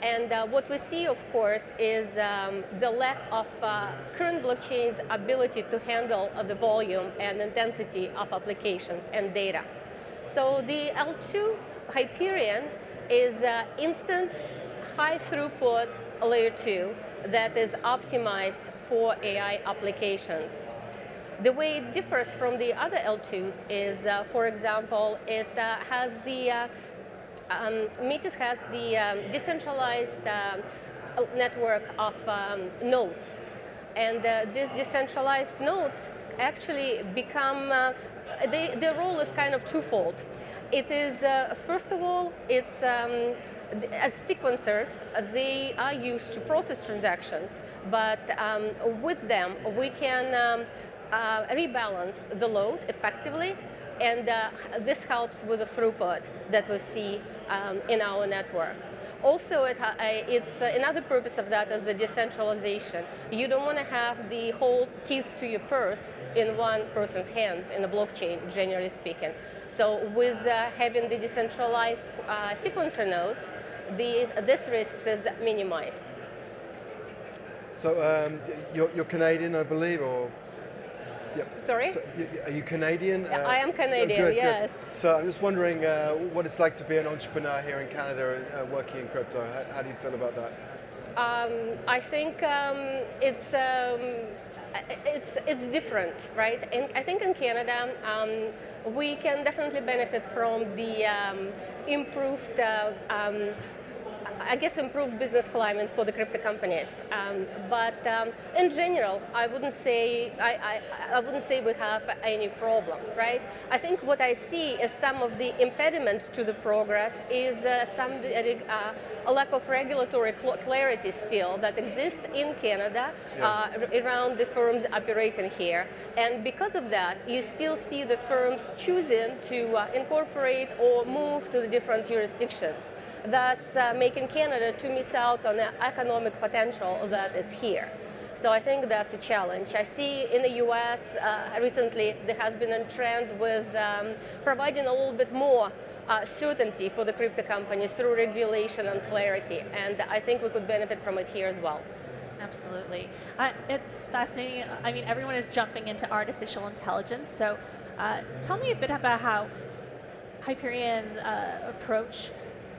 And what we see, of course, is the lack of current blockchains' ability to handle the volume and intensity of applications and data. So the L2 Hyperion is instant, high throughput Layer 2 that is optimized for AI applications. The way it differs from the other L2s is, for example, it has the METIS has the decentralized network of nodes, and these decentralized nodes actually become their role is kind of twofold. It is first of all, it's as sequencers, they are used to process transactions, but with them we can rebalance the load effectively, and this helps with the throughput that we see in our network. Also, it's another purpose of that is the decentralization. You don't want to have the whole keys to your purse in one person's hands in a blockchain, generally speaking. So with having the decentralized sequencer nodes, this risk is minimized. So you're Canadian, I believe, or? Yeah. Sorry? So, are you Canadian? I am Canadian, good, yes. Good. So I'm just wondering what it's like to be an entrepreneur here in Canada working in crypto. How do you feel about that? I think it's different, right? And I think in Canada, we can definitely benefit from the improved business climate for the crypto companies. But in general, I wouldn't say we have any problems, right? I think what I see is some of the impediments to the progress is a lack of regulatory clarity still that exists in Canada around the firms operating here. And because of that, you still see the firms choosing to incorporate or move to the different jurisdictions, thus making Canada to miss out on the economic potential that is here. So I think that's a challenge. I see in the US recently there has been a trend with providing a little bit more certainty for the crypto companies through regulation and clarity, and I think we could benefit from it here as well. Absolutely. It's fascinating. I mean, everyone is jumping into artificial intelligence, so tell me a bit about how Hyperion's approach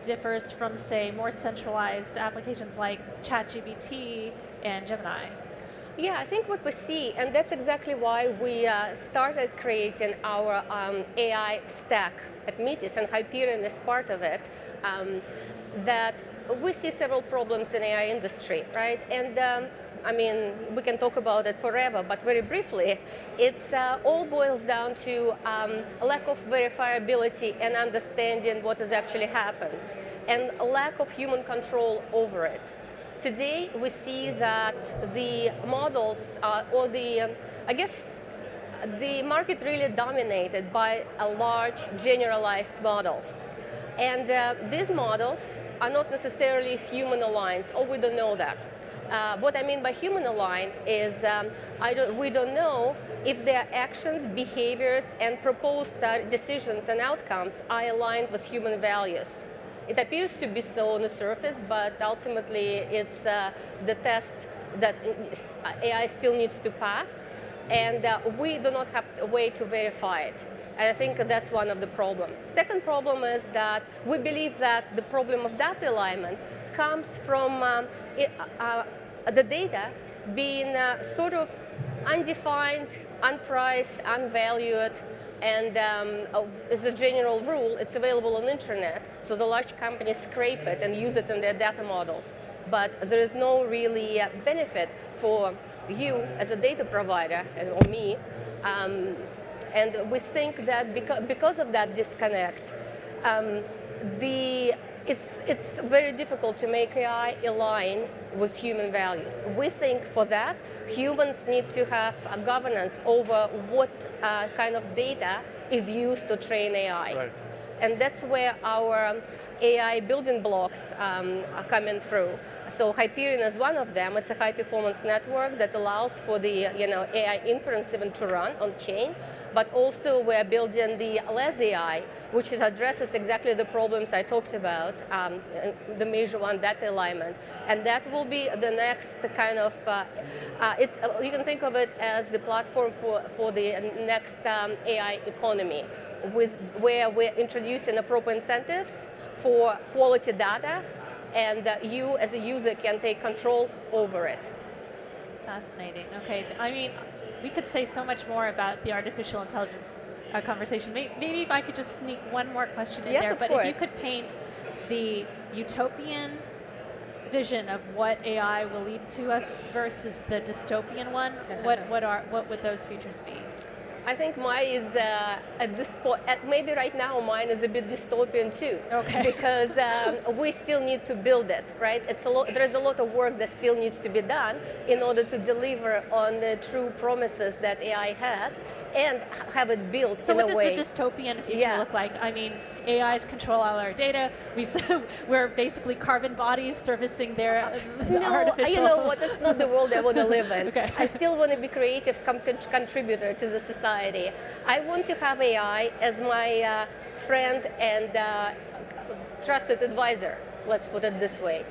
differs from, say, more centralized applications like ChatGPT and Gemini. Yeah, I think what we see, and that's exactly why we started creating our AI stack at Metis, and Hyperion is part of it, that we see several problems in AI industry, right? And I mean, we can talk about it forever, but very briefly, it's all boils down to a lack of verifiability and understanding what is actually happens, and a lack of human control over it. Today, we see that the models, or the market really dominated by a large generalized models. And these models are not necessarily human aligned, or we don't know that. What I mean by human aligned is we don't know if their actions, behaviors, and proposed decisions and outcomes are aligned with human values. It appears to be so on the surface, but ultimately it's the test that AI still needs to pass, and we do not have a way to verify it. And I think that's one of the problems. Second problem is that we believe that the problem of data alignment comes from the data being sort of undefined, unpriced, unvalued, and as a general rule, it's available on the internet, so the large companies scrape it and use it in their data models. But there is no really benefit for you as a data provider, or me, and we think that because of that disconnect, it's very difficult to make AI align with human values. We think for that, humans need to have a governance over what kind of data is used to train AI. Right. And that's where our AI building blocks are coming through. So Hyperion is one of them. It's a high-performance network that allows for the AI inference even to run on chain. But also we're building the less AI, which addresses exactly the problems I talked about, the major one, data alignment. And that will be the next kind of, you can think of it as the platform for the next AI economy, where we're introducing the proper incentives for quality data, and you as a user can take control over it. Fascinating. Okay, I mean, we could say so much more about the artificial intelligence conversation. Maybe if I could just sneak one more question in there. Of but course. If you could paint the utopian vision of what AI will lead to us versus the dystopian one, what would those futures be? I think mine is at this point. Maybe right now mine is a bit dystopian too. Okay. Because we still need to build it, right? There's a lot of work that still needs to be done in order to deliver on the true promises that AI has, and have it built So in a way. what does the dystopian future look like? I mean, AIs control all our data. We're basically carbon bodies servicing their artificial... You know what? That's not the world I want to live in. Okay. I still want to be creative contributor to the society. I want to have AI as my friend and trusted advisor, let's put it this way,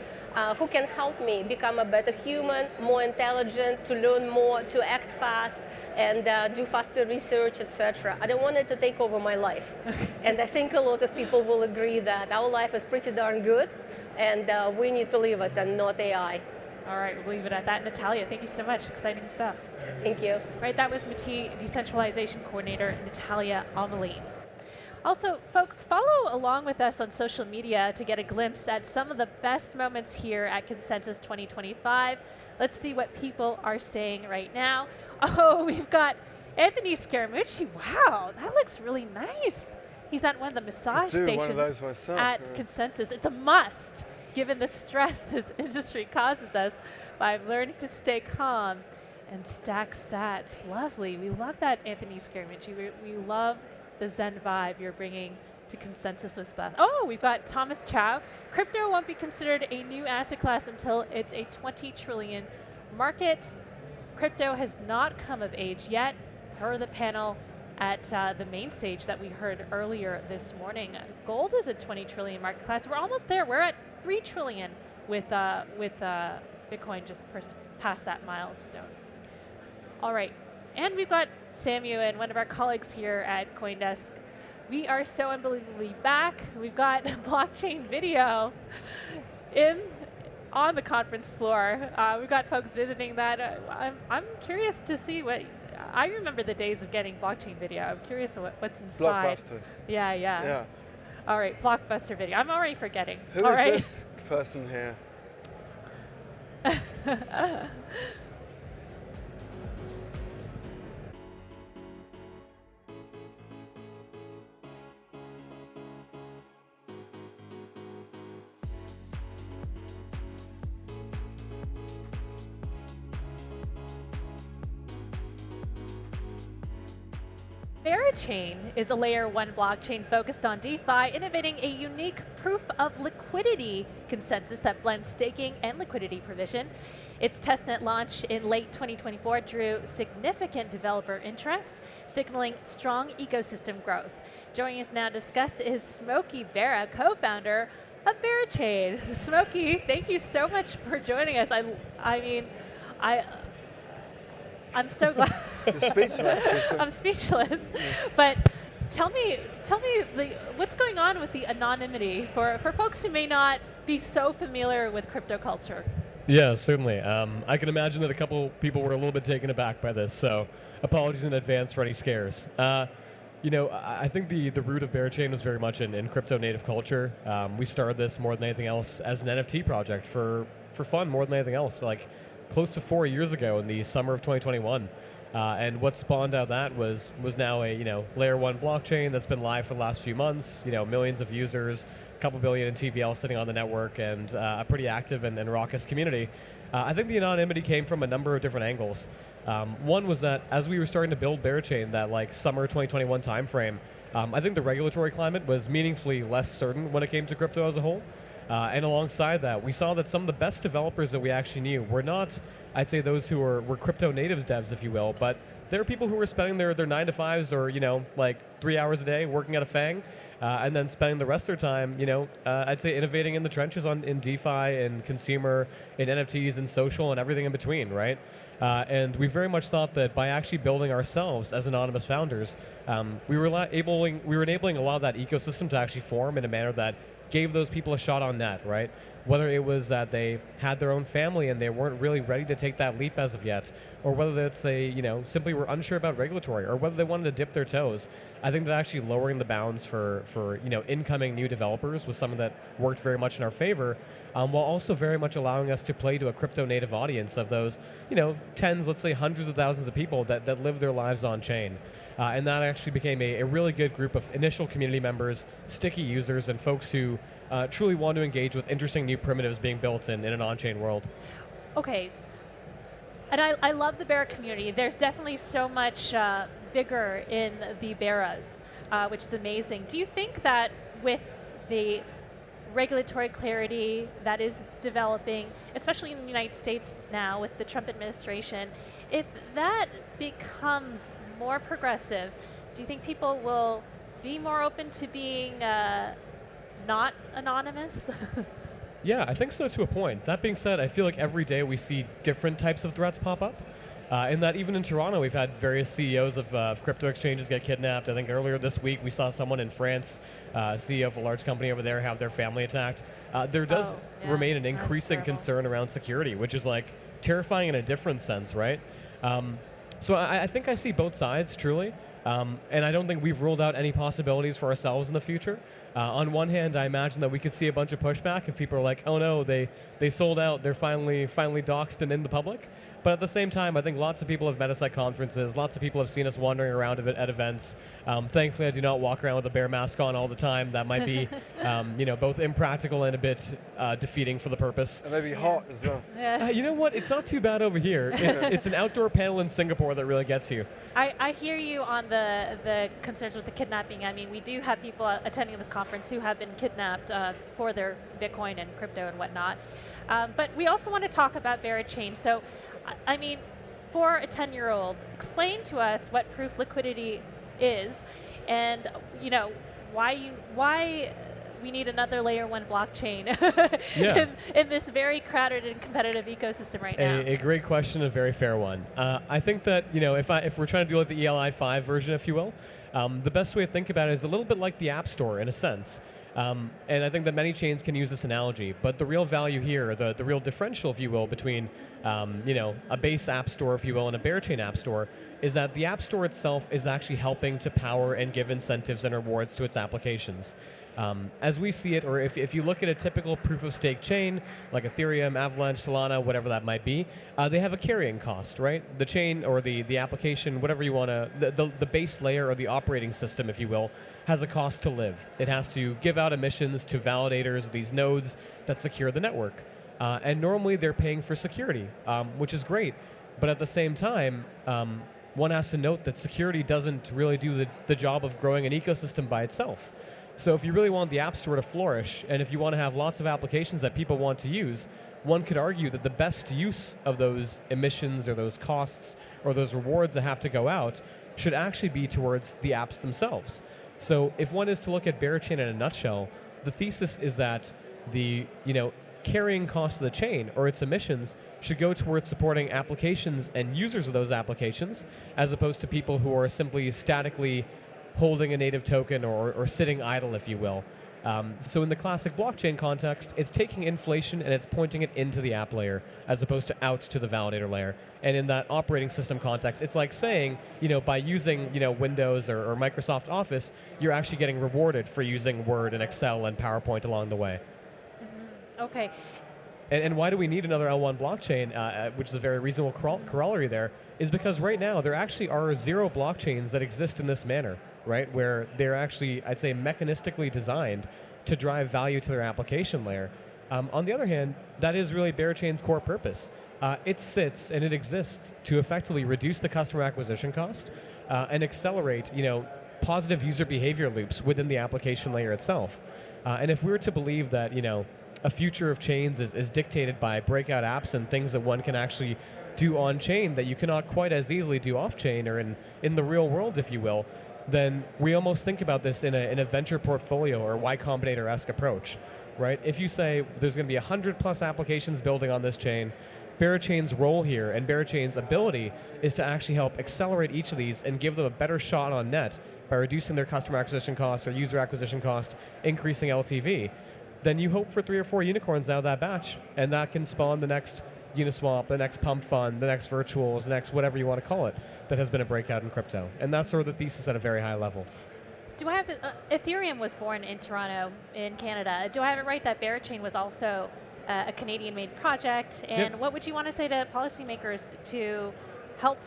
who can help me become a better human, more intelligent, to learn more, to act fast, and do faster research, etc. I don't want it to take over my life. And I think a lot of people will agree that our life is pretty darn good, and we need to live it and not AI. All right, we'll leave it at that. Natalia, thank you so much. Exciting stuff. Thank you. Right, that was MIT Decentralization Coordinator Natalia Ameline. Also, folks, follow along with us on social media to get a glimpse at some of the best moments here at Consensus 2025. Let's see what people are saying right now. Oh, we've got Anthony Scaramucci. Wow, that looks really nice. He's at one of the massage stations at Consensus. It's a must, given the stress this industry causes us. But I'm learning to stay calm and stack sats. Lovely. We love that, Anthony Scaramucci. We love the Zen vibe you're bringing to Consensus with that. Oh, we've got Thomas Chow. Crypto won't be considered a new asset class until it's a 20 trillion market. Crypto has not come of age yet, per the panel at the main stage that we heard earlier this morning. Gold is a 20 trillion market class. We're almost there. We're at 3 trillion with Bitcoin just past that milestone. All right. And we've got Samu and one of our colleagues here at CoinDesk. We are so unbelievably back. We've got blockchain video on the conference floor. We've got folks visiting that. I'm curious to see what. I remember the days of getting blockchain video. I'm curious what's inside. Blockbuster. Yeah. All right, Blockbuster video. I'm already forgetting. Who All is right. this person here? Berachain is a layer 1 blockchain focused on DeFi, innovating a unique proof of liquidity consensus that blends staking and liquidity provision. Its testnet launch in late 2024 drew significant developer interest, signaling strong ecosystem growth. Joining us now to discuss is Smokey Bera, co-founder of Berachain. Smokey, thank you so much for joining us. I'm so glad. You're speechless. I'm speechless. But tell me what's going on with the anonymity for folks who may not be so familiar with crypto culture. Yeah, certainly. I can imagine that a couple people were a little bit taken aback by this, so apologies in advance for any scares. I think the root of Berachain was very much in crypto native culture. We started this more than anything else as an NFT project for fun more than anything else. Like close to 4 years ago in the summer of 2021. And what spawned out of that was now a layer 1 blockchain that's been live for the last few months. Millions of users, a couple billion in TVL sitting on the network, and a pretty active and raucous community. I think the anonymity came from a number of different angles. One was that as we were starting to build Berachain, that summer 2021 timeframe, I think the regulatory climate was meaningfully less certain when it came to crypto as a whole. And alongside that, we saw that some of the best developers that we actually knew were not, I'd say, those who were crypto natives devs, if you will, but there are people who were spending their 9-to-5s or, 3 hours a day working at a FANG, and then spending the rest of their time, I'd say innovating in the trenches in DeFi and consumer, in NFTs and social and everything in between, right? And we very much thought that by actually building ourselves as anonymous founders, we were enabling a lot of that ecosystem to actually form in a manner that gave those people a shot on net, right? Whether it was that they had their own family and they weren't really ready to take that leap as of yet, or whether it's simply were unsure about regulatory, or whether they wanted to dip their toes. I think that actually lowering the bounds for incoming new developers was something that worked very much in our favor, while also very much allowing us to play to a crypto native audience of those, tens, let's say hundreds of thousands of people that live their lives on chain. And that actually became a really good group of initial community members, sticky users, and folks who truly want to engage with interesting new primitives being built in an on-chain world. Okay. And I love the Bera community. There's definitely so much vigor in the beras, which is amazing. Do you think that with the regulatory clarity that is developing, especially in the United States now with the Trump administration, if that becomes more progressive, do you think people will be more open to being not anonymous? Yeah, I think so to a point. That being said, I feel like every day we see different types of threats pop up. In that even in Toronto, we've had various CEOs of crypto exchanges get kidnapped. I think earlier this week we saw someone in France, CEO of a large company over there, have their family attacked. There does remain an increasing concern around security, which is like terrifying in a different sense, right? So I think I see both sides, truly. And I don't think we've ruled out any possibilities for ourselves in the future. On one hand, I imagine that we could see a bunch of pushback if people are like, oh no, they sold out, they're finally doxed and in the public. But at the same time, I think lots of people have met us at conferences, lots of people have seen us wandering around at events. Thankfully, I do not walk around with a bear mask on all the time. That might be both impractical and a bit defeating for the purpose. And maybe hot as well. You know what? It's not too bad over here. It's an outdoor panel in Singapore that really gets you. I hear you on the concerns with the kidnapping. I mean, we do have people attending this conference who have been kidnapped for their Bitcoin and crypto and whatnot. But we also want to talk about Berachain. So, I mean, for a 10-year-old, explain to us what proof liquidity is, and why we need another layer 1 blockchain in this very crowded and competitive ecosystem right now. A great question, a very fair one. I think that if we're trying to do like the ELI 5 version, if you will, the best way to think about it is a little bit like the App Store in a sense. And I think that many chains can use this analogy, but the real value here, the real differential, if you will, between a base app store, if you will, and a Berachain app store, is that the app store itself is actually helping to power and give incentives and rewards to its applications. As we see it, or if you look at a typical proof-of-stake chain, like Ethereum, Avalanche, Solana, whatever that might be, they have a carrying cost, right? The chain or the application, whatever you want to, the base layer or the operating system, if you will, has a cost to live. It has to give out emissions to validators, these nodes that secure the network. And normally they're paying for security, which is great. But at the same time, one has to note that security doesn't really do the job of growing an ecosystem by itself. So if you really want the App Store to flourish, and if you want to have lots of applications that people want to use, one could argue that the best use of those emissions or those costs or those rewards that have to go out should actually be towards the apps themselves. So if one is to look at Berachain in a nutshell, the thesis is that the carrying cost of the chain or its emissions should go towards supporting applications and users of those applications, as opposed to people who are simply statically holding a native token or sitting idle, if you will. So in the classic blockchain context, it's taking inflation and it's pointing it into the app layer as opposed to out to the validator layer. And in that operating system context, it's like saying, by using Windows or Microsoft Office, you're actually getting rewarded for using Word and Excel and PowerPoint along the way. Mm-hmm. Okay. And why do we need another L1 blockchain, which is a very reasonable corollary there, is because right now there actually are 0 blockchains that exist in this manner, right? Where they're actually, I'd say, mechanistically designed to drive value to their application layer. On the other hand, that is really Berachain's core purpose. It sits and it exists to effectively reduce the customer acquisition cost and accelerate, positive user behavior loops within the application layer itself. And if we were to believe that, a future of chains is dictated by breakout apps and things that one can actually do on-chain that you cannot quite as easily do off-chain or in the real world, if you will, then we almost think about this in a venture portfolio or Y Combinator-esque approach, right? If you say there's going to be 100+ applications building on this chain, Berachain's role here and Berachain's ability is to actually help accelerate each of these and give them a better shot on net by reducing their customer acquisition costs or user acquisition cost, increasing LTV. Then you hope for 3 or 4 unicorns out of that batch, and that can spawn the next Uniswap, the next pump fund, the next virtuals, the next whatever you want to call it, that has been a breakout in crypto. And that's sort of the thesis at a very high level. Do I have Ethereum was born in Toronto, in Canada. Do I have it right that Berachain was also a Canadian-made project? And what would you want to say to policymakers to help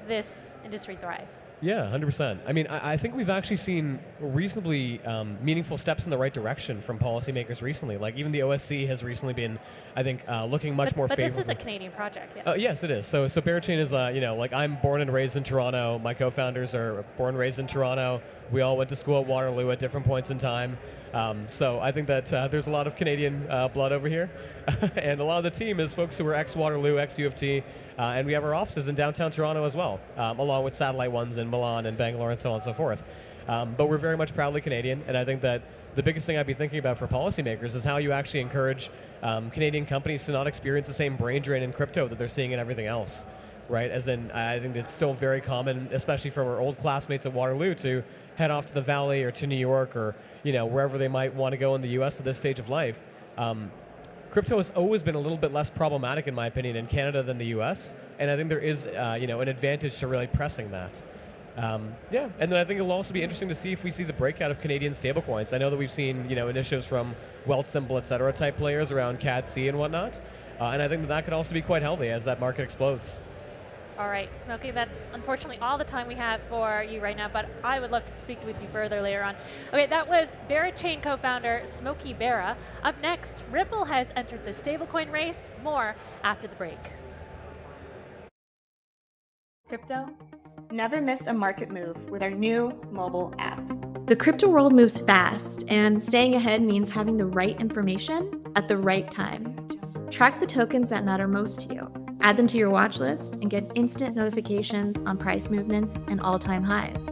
this industry thrive? Yeah, 100%. I mean, I think we've actually seen reasonably meaningful steps in the right direction from policymakers recently. Like even the OSC has recently been, I think, looking much more favorable. But this is a Canadian project, yeah. Yes, it is. So Berachain is, like I'm born and raised in Toronto. My co-founders are born and raised in Toronto. We all went to school at Waterloo at different points in time. So I think that there's a lot of Canadian blood over here. And a lot of the team is folks who are ex-Waterloo, ex-U of T. And we have our offices in downtown Toronto as well, along with satellite ones in Milan and Bangalore and so on and so forth. But we're very much proudly Canadian, and I think that the biggest thing I'd be thinking about for policymakers is how you actually encourage Canadian companies to not experience the same brain drain in crypto that they're seeing in everything else, right? As in, I think it's still very common, especially for our old classmates at Waterloo, to head off to the Valley or to New York or wherever they might want to go in the U.S. at this stage of life. Crypto has always been a little bit less problematic, in my opinion, in Canada than the U.S., and I think there is, an advantage to really pressing that. And then I think it'll also be interesting to see if we see the breakout of Canadian stablecoins. I know that we've seen, initiatives from Wealthsimple, et cetera, type players around CAD-C and whatnot, and I think that could also be quite healthy as that market explodes. All right, Smokey, that's unfortunately all the time we have for you right now, but I would love to speak with you further later on. Okay, that was Berachain co-founder Smokey Bera. Up next, Ripple has entered the stablecoin race. More after the break. Crypto? Never miss a market move with our new mobile app. The crypto world moves fast, and staying ahead means having the right information at the right time. Track the tokens that matter most to you. Add them to your watch list and get instant notifications on price movements and all-time highs.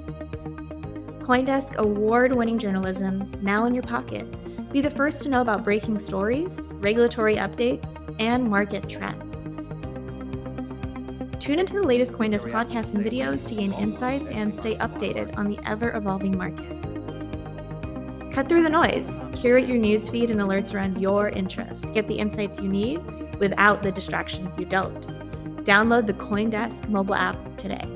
CoinDesk award-winning journalism now in your pocket. Be the first to know about breaking stories, regulatory updates, and market trends. Tune into the latest CoinDesk podcasts and videos to gain insights and stay updated on the ever-evolving market. Cut through the noise. Curate your newsfeed and alerts around your interest. Get the insights you need without the distractions you don't. Download the CoinDesk mobile app today.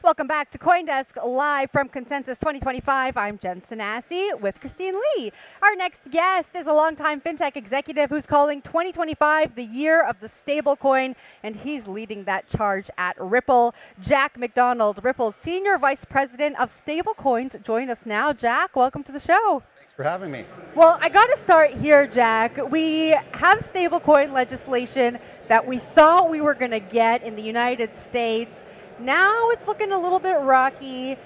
Welcome back to CoinDesk live from Consensus 2025. I'm Jen Sanasi with Christine Lee. Our next guest is a longtime fintech executive who's calling 2025 the year of the stablecoin, and he's leading that charge at Ripple. Jack McDonald, Ripple's Senior Vice President of Stablecoins, join us now. Jack, welcome to the show. Thanks for having me. Well, I got to start here, Jack. We have stablecoin legislation that we thought we were going to get in the United States. Now it's looking a little bit rocky.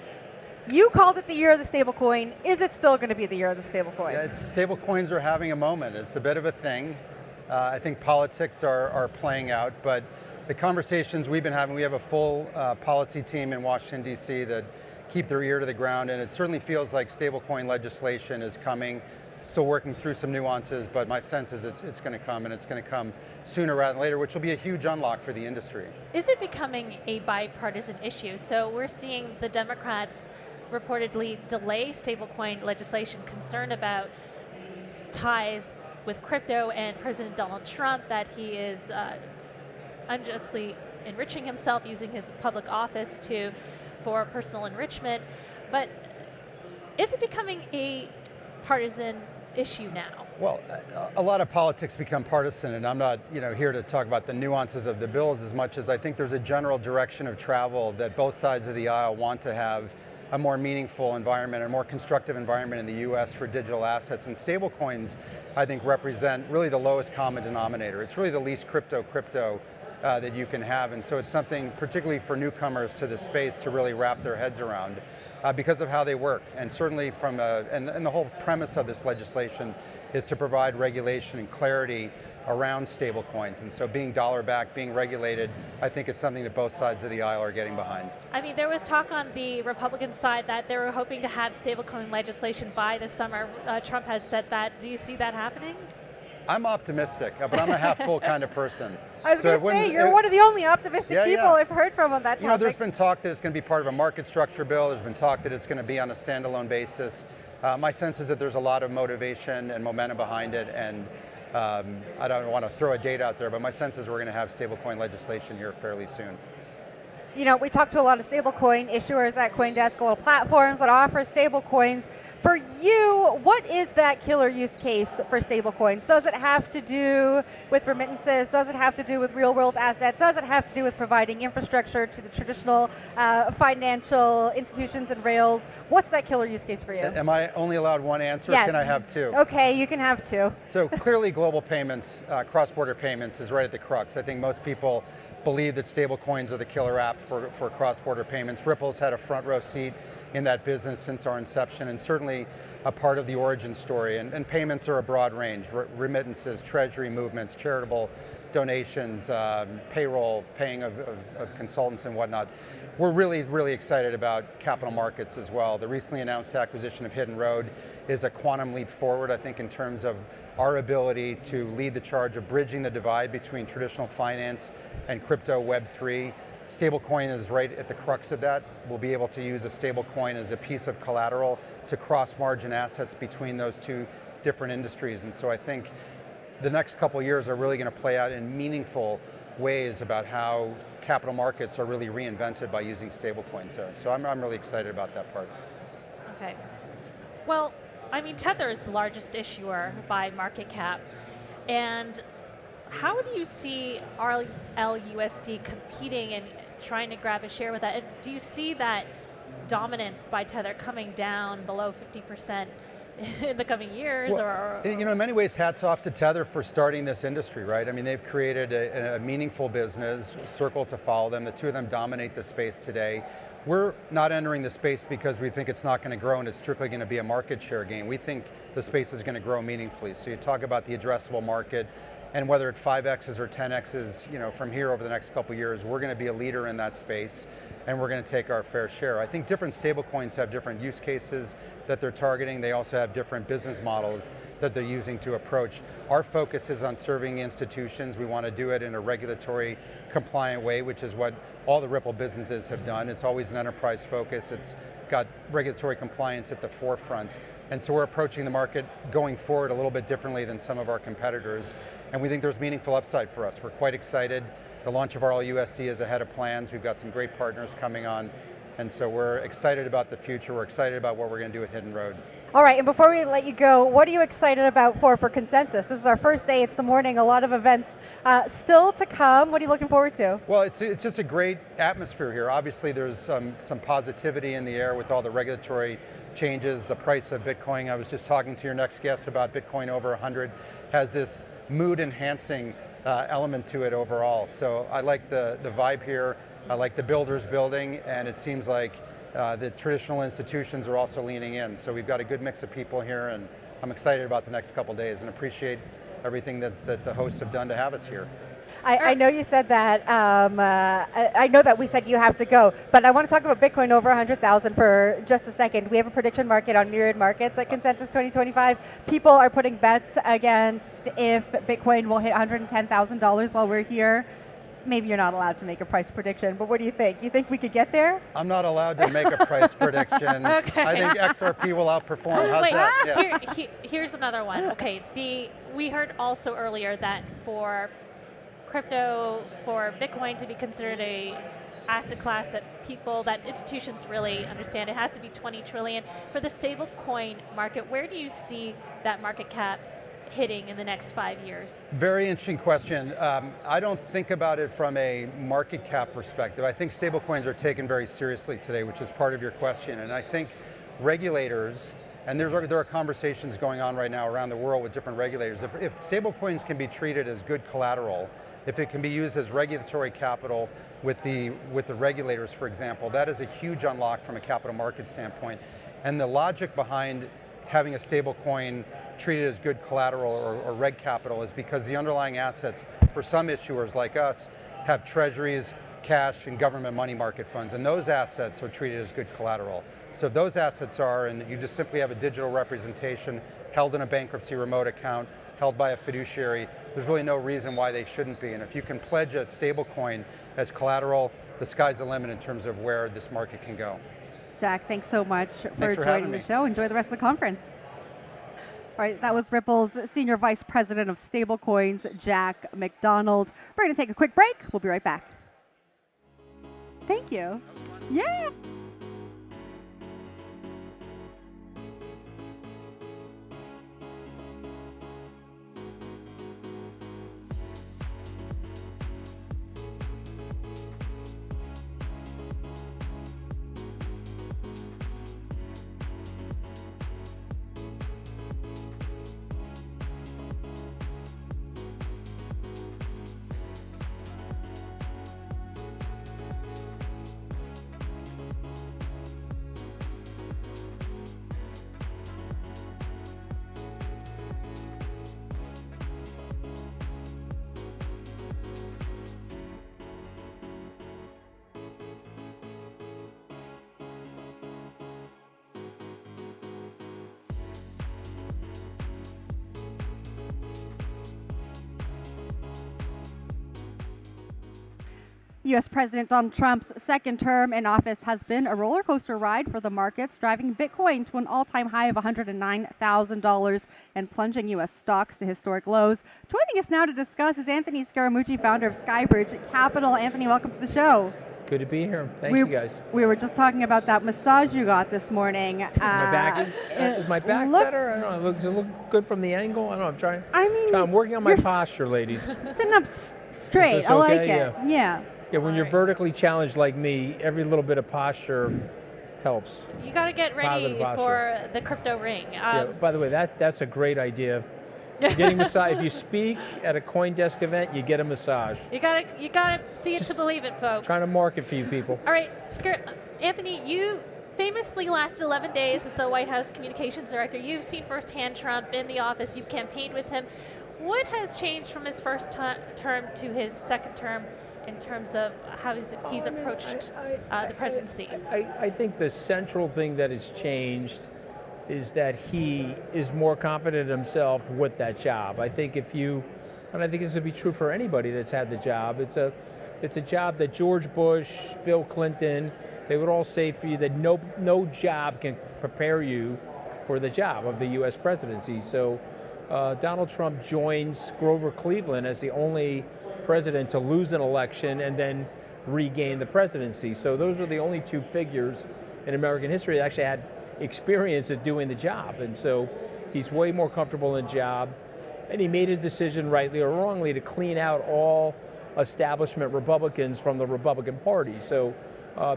You called it the year of the stablecoin. Is it still going to be the year of the stablecoin? Yeah, stablecoins are having a moment. It's a bit of a thing. I think politics are playing out, but the conversations we've been having, we have a full policy team in Washington, D.C. that keep their ear to the ground, and it certainly feels like stablecoin legislation is coming. Still working through some nuances, but my sense is it's going to come, and it's going to come sooner rather than later, which will be a huge unlock for the industry. Is it becoming a bipartisan issue? So we're seeing the Democrats reportedly delay stablecoin legislation, concerned about ties with crypto and President Donald Trump, that he is unjustly enriching himself using his public office for personal enrichment. But is it becoming a partisan issue now? Well, a lot of politics become partisan, and I'm not here to talk about the nuances of the bills as much as I think there's a general direction of travel that both sides of the aisle want to have a more meaningful environment, a more constructive environment in the US for digital assets. And stablecoins, I think, represent really the lowest common denominator. It's really the least crypto that you can have. And so it's something, particularly for newcomers to the space, to really wrap their heads around because of how they work. And certainly and the whole premise of this legislation is to provide regulation and clarity around stablecoins. And so being dollar-backed, being regulated, I think is something that both sides of the aisle are getting behind. I mean, there was talk on the Republican side that they were hoping to have stablecoin legislation by this summer. Trump has said that. Do you see that happening? I'm optimistic, but I'm a half-full kind of person. I was going to say, you're one of the only optimistic people I've heard from on that topic. You know, there's been talk that it's going to be part of a market structure bill. There's been talk that it's going to be on a standalone basis. My sense is that there's a lot of motivation and momentum behind it, and I don't want to throw a date out there, but my sense is we're going to have stablecoin legislation here fairly soon. You know, we talked to a lot of stablecoin issuers at CoinDesk, a lot of platforms that offer stablecoins. For you, what is that killer use case for stablecoins? Does it have to do with remittances? Does it have to do with real-world assets? Does it have to do with providing infrastructure to the traditional financial institutions and rails? What's that killer use case for you? Am I only allowed one answer? Yes. Can I have two? Okay, you can have two. So clearly global payments, cross-border payments is right at the crux. I think most people believe that stablecoins are the killer app for cross-border payments. Ripple's had a front row seat in that business since our inception, and certainly a part of the origin story. And payments are a broad range: remittances, treasury movements, charitable donations, payroll, paying of consultants and whatnot. We're really, really excited about capital markets as well. The recently announced acquisition of Hidden Road is a quantum leap forward, I think, in terms of our ability to lead the charge of bridging the divide between traditional finance and crypto Web3. Stablecoin is right at the crux of that. We'll be able to use a stablecoin as a piece of collateral to cross-margin assets between those two different industries. And so I think the next couple of years are really going to play out in meaningful ways about how capital markets are really reinvented by using stablecoins. So I'm really excited about that part. Okay. Well, I mean, Tether is the largest issuer by market cap. And how do you see RLUSD competing and trying to grab a share with that? And do you see that dominance by Tether coming down below 50% in the coming years? Well, you know, in many ways, hats off to Tether for starting this industry, right? I mean, they've created a meaningful business, Circle to follow them. The two of them dominate the space today. We're not entering the space because we think it's not going to grow and it's strictly going to be a market share gain. We think the space is going to grow meaningfully. So you talk about the addressable market, and whether it 5X's or 10X's, you know, from here over the next couple of years, we're going to be a leader in that space, and we're going to take our fair share. I think different stablecoins have different use cases that they're targeting. They also have different business models that they're using to approach. Our focus is on serving institutions. We want to do it in a regulatory compliant way, which is what all the Ripple businesses have done. It's always an enterprise focus. It's got regulatory compliance at the forefront. And so we're approaching the market going forward a little bit differently than some of our competitors. And we think there's meaningful upside for us. We're quite excited. The launch of RLUSD is ahead of plans. We've got some great partners coming on. And so we're excited about the future. We're excited about what we're going to do with Hidden Road. All right, and before we let you go, what are you excited about for Consensus? This is our first day, it's the morning, a lot of events still to come. What are you looking forward to? Well, it's just a great atmosphere here. Obviously, there's some positivity in the air with all the regulatory changes, the price of Bitcoin. I was just talking to your next guest about Bitcoin over 100, has this mood-enhancing element to it overall. So I like the vibe here. I like the builders building, and it seems like the traditional institutions are also leaning in. So we've got a good mix of people here, and I'm excited about the next couple of days and appreciate everything that the hosts have done to have us here. I know you said that, I know that we said you have to go, but I want to talk about Bitcoin over 100,000 for just a second. We have a prediction market on Myriad Markets at Consensus 2025. People are putting bets against if Bitcoin will hit $110,000 while we're here. Maybe you're not allowed to make a price prediction, but what do you think? You think we could get there? I'm not allowed to make a price prediction. Okay. I think XRP will outperform. How's that? Yeah. Here's another one. Okay, we heard also earlier that for crypto, for Bitcoin to be considered a asset class that institutions really understand, it has to be 20 trillion. For the stablecoin market, where do you see that market cap hitting in the next 5 years? Very interesting question. I don't think about it from a market cap perspective. I think stablecoins are taken very seriously today, which is part of your question. And I think regulators, and there are conversations going on right now around the world with different regulators. If stablecoins can be treated as good collateral, if it can be used as regulatory capital with the regulators, for example, that is a huge unlock from a capital market standpoint. And the logic behind having a stablecoin treated as good collateral or reg capital is because the underlying assets for some issuers like us have treasuries, cash, and government money market funds, and those assets are treated as good collateral. So if those assets are, and you just simply have a digital representation held in a bankruptcy remote account, held by a fiduciary, there's really no reason why they shouldn't be. And if you can pledge a stablecoin as collateral, the sky's the limit in terms of where this market can go. Jack, thanks so much for joining the show. Enjoy the rest of the conference. All right, that was Ripple's Senior Vice President of Stablecoins, Jack McDonald. We're going to take a quick break. We'll be right back. Thank you. Yeah. U.S. President Donald Trump's second term in office has been a roller coaster ride for the markets, driving Bitcoin to an all-time high of $109,000 and plunging U.S. stocks to historic lows. Joining us now to discuss is Anthony Scaramucci, founder of Skybridge Capital. Anthony, welcome to the show. Good to be here. Thank you, guys. We were just talking about that massage you got this morning. My back is my back better? I don't know. Does it look good from the angle? I don't know. I'm working on my posture, ladies. Sitting up straight. I like it. Yeah. Yeah, when you're vertically challenged like me, every little bit of posture helps. You got to get ready for the crypto ring. Yeah, by the way, that's a great idea. Getting massage. If you speak at a CoinDesk event, you get a massage. You gotta see it to believe it, folks. Trying to market for you people. All right, Anthony, you famously lasted 11 days as the White House communications director. You've seen firsthand Trump in the office. You've campaigned with him. What has changed from his first term to his second term in terms of how he's approached the presidency? I think the central thing that has changed is that he is more confident in himself with that job. I think and I think this would be true for anybody that's had the job, it's a job that George Bush, Bill Clinton, they would all say for you that no job can prepare you for the job of the US presidency. So Donald Trump joins Grover Cleveland as the only president to lose an election and then regain the presidency. So those are the only two figures in American history that actually had experience at doing the job. And so he's way more comfortable in the job. And he made a decision, rightly or wrongly, to clean out all establishment Republicans from the Republican Party. So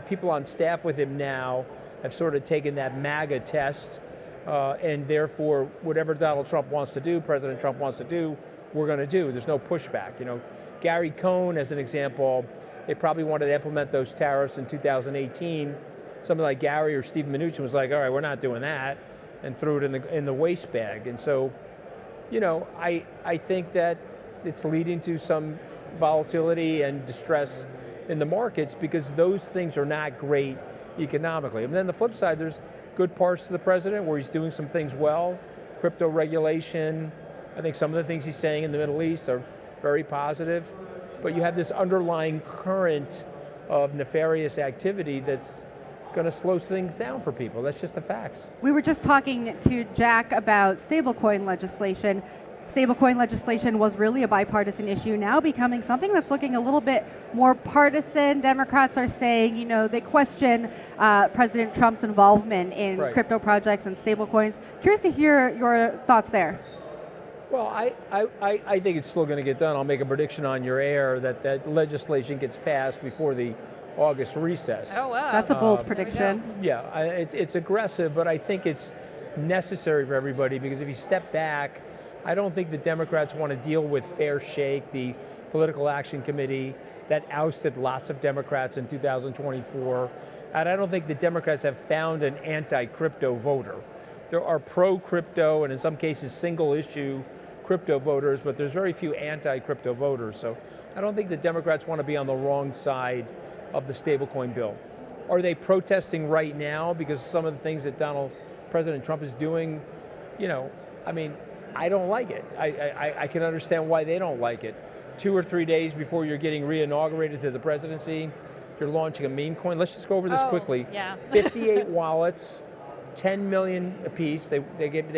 people on staff with him now have sort of taken that MAGA test, and therefore whatever Donald Trump wants to do, President Trump wants to do, we're going to do. There's no pushback. Gary Cohn, as an example, they probably wanted to implement those tariffs in 2018. Somebody like Gary or Steve Mnuchin was like, all right, we're not doing that, and threw it in the waste bag. And so, I think that it's leading to some volatility and distress in the markets because those things are not great economically. And then the flip side, there's good parts to the president where he's doing some things well. Crypto regulation, I think some of the things he's saying in the Middle East are very positive. But you have this underlying current of nefarious activity that's going to slow things down for people. That's just the facts. We were just talking to Jack about stablecoin legislation. Stablecoin legislation was really a bipartisan issue, now becoming something that's looking a little bit more partisan. Democrats are saying, they question President Trump's involvement in crypto projects and stablecoins. Curious to hear your thoughts there. Well, I think it's still going to get done. I'll make a prediction on your air that legislation gets passed before the August recess. Oh, wow. That's a bold prediction. Yeah, it's aggressive, but I think it's necessary for everybody, because if you step back, I don't think the Democrats want to deal with Fair Shake, the Political Action Committee that ousted lots of Democrats in 2024. And I don't think the Democrats have found an anti-crypto voter. There are pro-crypto and in some cases single-issue crypto voters, but there's very few anti-crypto voters. So I don't think the Democrats want to be on the wrong side of the stablecoin bill. Are they protesting right now because some of the things that President Trump is doing? You know, I mean, I don't like it. I can understand why they don't like it. 2 or 3 days before you're getting re-inaugurated to the presidency, you're launching a meme coin. Let's just go over this quickly. Yeah. 58 wallets, 10 million apiece. They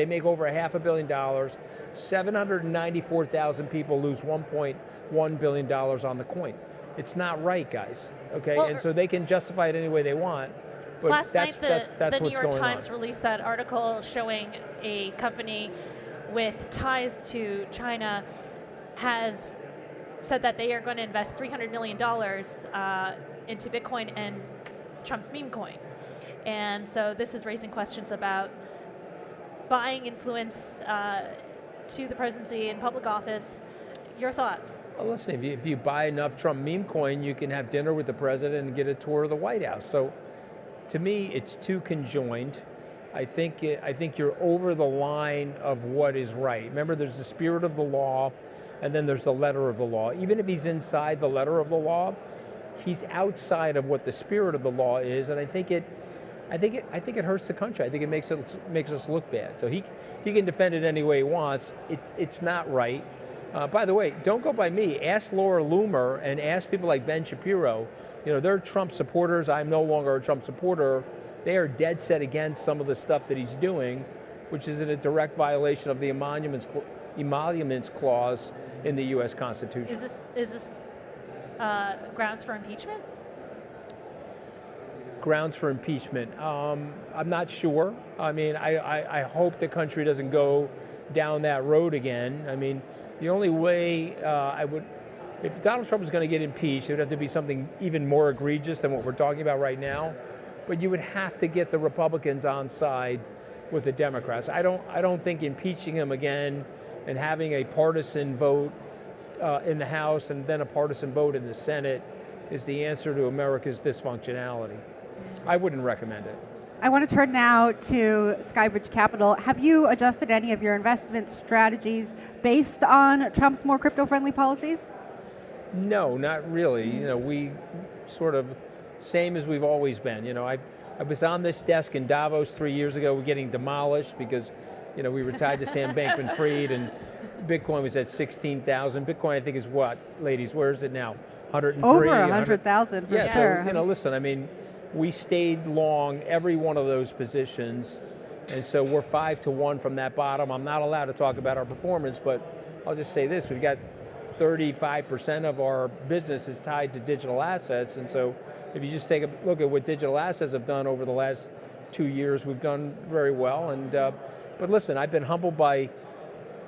make over $500 million. 794,000 people lose $1.1 billion on the coin. It's not right, guys. Okay, Well, and so they can justify it any way they want. But last night, that's the New what's York going Times on. released that article showing a company with ties to China has said that they are going to invest $300 million into Bitcoin and Trump's meme coin. And so this is raising questions about buying influence to the presidency and public office. Your thoughts? Well, listen, if you buy enough Trump meme coin, you can have dinner with the president and get a tour of the White House. So to me, it's too conjoined. I think you're over the line of what is right. Remember, there's the spirit of the law, and then there's the letter of the law. Even if he's inside the letter of the law, he's outside of what the spirit of the law is, and I think it hurts the country. I think it makes us look bad. So he can defend it any way he wants. It's not right. By the way, don't go by me. Ask Laura Loomer and ask people like Ben Shapiro. You know, they're Trump supporters. I'm no longer a Trump supporter. They are dead set against some of the stuff that he's doing, which is in a direct violation of the emoluments clause in the U.S. Constitution. Is this grounds for impeachment? Grounds for impeachment? I'm not sure. I mean, I hope the country doesn't go down that road again. I mean, the only way if Donald Trump was going to get impeached, it would have to be something even more egregious than what we're talking about right now. But you would have to get the Republicans on side with the Democrats. I don't think impeaching him again and having a partisan vote in the House and then a partisan vote in the Senate is the answer to America's dysfunctionality. I wouldn't recommend it. I want to turn now to Skybridge Capital. Have you adjusted any of your investment strategies based on Trump's more crypto-friendly policies? No, not really. You know, we sort of same as we've always been. You know, I was on this desk in Davos 3 years ago. We're getting demolished because, you know, we were tied to Sam Bankman-Fried and Bitcoin was at 16,000. Bitcoin, I think, is what, ladies? Where is it now? 103. Over 100,000 for yeah, sure. So, you know, listen. I mean, we stayed long every one of those positions, and so we're 5-1 from that bottom. I'm not allowed to talk about our performance, but I'll just say this: we've got 35% of our business is tied to digital assets, and so if you just take a look at what digital assets have done over the last 2 years, we've done very well. And but listen, I've been humbled by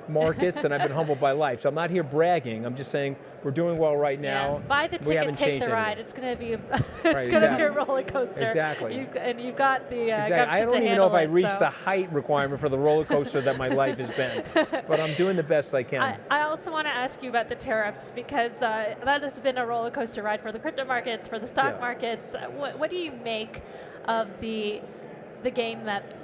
markets and I've been humbled by life. So I'm not here bragging. I'm just saying we're doing well right now. Yeah. Buy the We ticket, haven't take changed the ride. anything. It's going to be Right, going to be exactly. a roller coaster. Exactly. You've got the Exactly. gumption I don't to even handle know if I it, reached so. the height requirement for the roller coaster that my life has been, but I'm doing the best I can. I also want to ask you about the tariffs because that has been a roller coaster ride for the crypto markets, for the stock markets. What do you make of the game that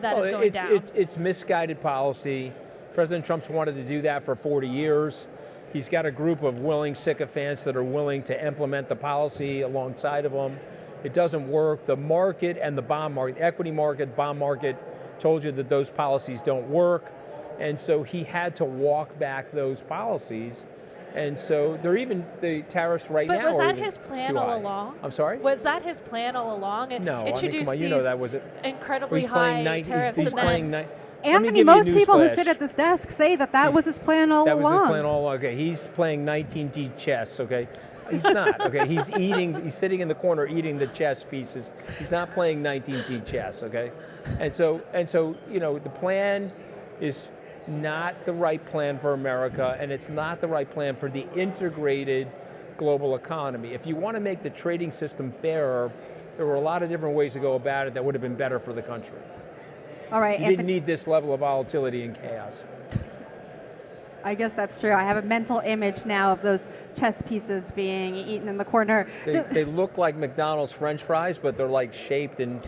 is going down? It's misguided policy. President Trump's wanted to do that for 40 years. He's got a group of willing sycophants that are willing to implement the policy alongside of him. It doesn't work. The market and the bond market, equity market, bond market, told you that those policies don't work. And so he had to walk back those policies. And so they're even, the tariffs right now But was are that even his plan too all high. along? I'm sorry? Was that his plan all along? No, I mean, Introduce come on, you these know that was it. incredibly He's playing high tariffs he's and then playing Let me Anthony, give you a most people who newsflash. sit at this desk say that was his plan all That along. was his plan all along. Okay, he's playing 19G chess, okay? He's not, okay? He's sitting in the corner eating the chess pieces. He's not playing 19G chess, okay? And so, you know, the plan is not the right plan for America, and it's not the right plan for the integrated global economy. If you want to make the trading system fairer, there were a lot of different ways to go about it that would have been better for the country. All right, You didn't need this level of volatility and chaos. I guess that's true. I have a mental image now of those chess pieces being eaten in the corner. They look like McDonald's French fries, but they're like shaped in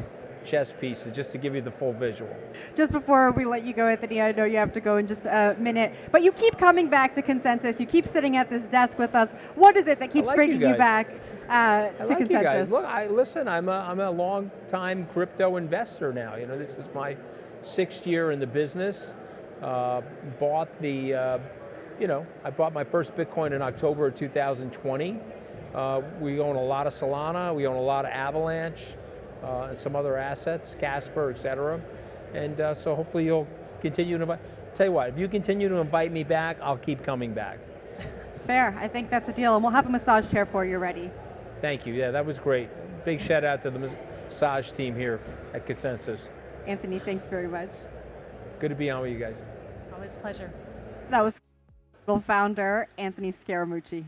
chess pieces, just to give you the full visual. Just before we let you go, Anthony, I know you have to go in just a minute, but you keep coming back to Consensus. You keep sitting at this desk with us. What is it that keeps bringing you back to Consensus? You guys. Look, listen, I'm a long-time crypto investor now. You know, this is my 6th year in the business. Bought I bought my first Bitcoin in October of 2020. We own a lot of Solana. We own a lot of Avalanche. And some other assets, Casper, et cetera. And so hopefully you'll continue to invite. Tell you what, if you continue to invite me back, I'll keep coming back. Fair, I think that's a deal. And we'll have a massage chair for you ready. Thank you, yeah, that was great. Big shout out to the massage team here at Consensus. Anthony, thanks very much. Good to be on with you guys. Always a pleasure. That was founder Anthony Scaramucci.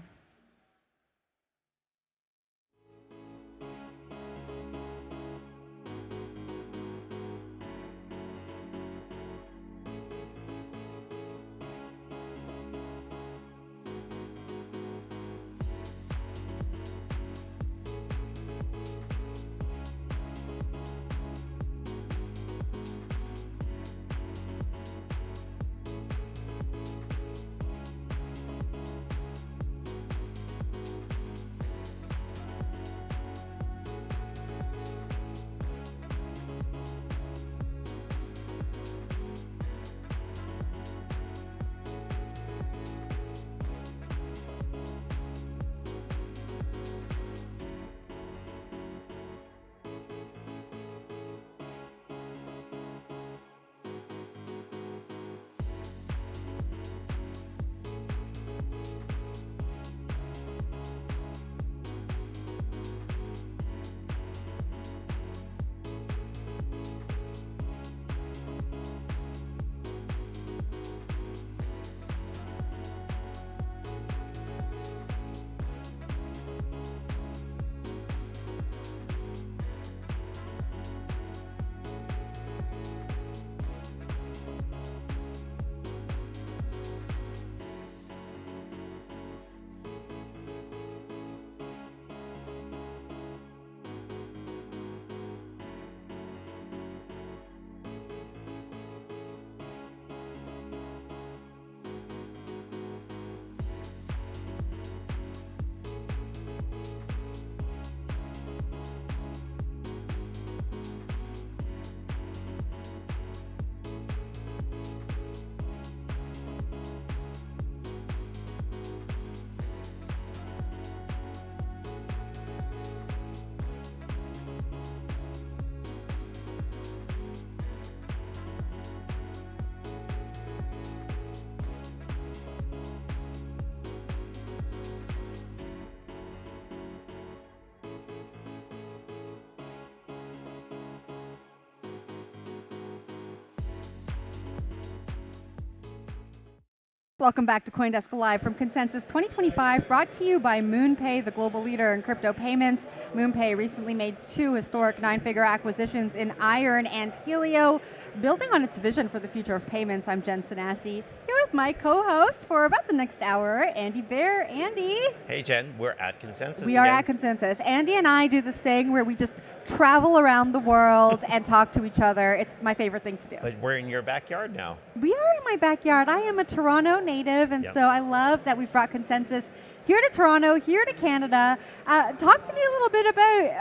Welcome back to CoinDesk Live from Consensus 2025, brought to you by MoonPay, the global leader in crypto payments. MoonPay recently made 2 historic 9-figure acquisitions in Iron and Helio. Building on its vision for the future of payments, I'm Jen Sanasi, here with my co-host for about the next hour, Andy Bear. Andy. Hey Jen, we're at Consensus We are at Consensus. Andy and I do this thing where we just travel around the world and talk to each other. It's my favorite thing to do. But we're in your backyard now. We are in my backyard. I am a Toronto native, and so I love that we've brought Consensus here to Toronto, here to Canada. Talk to me a little bit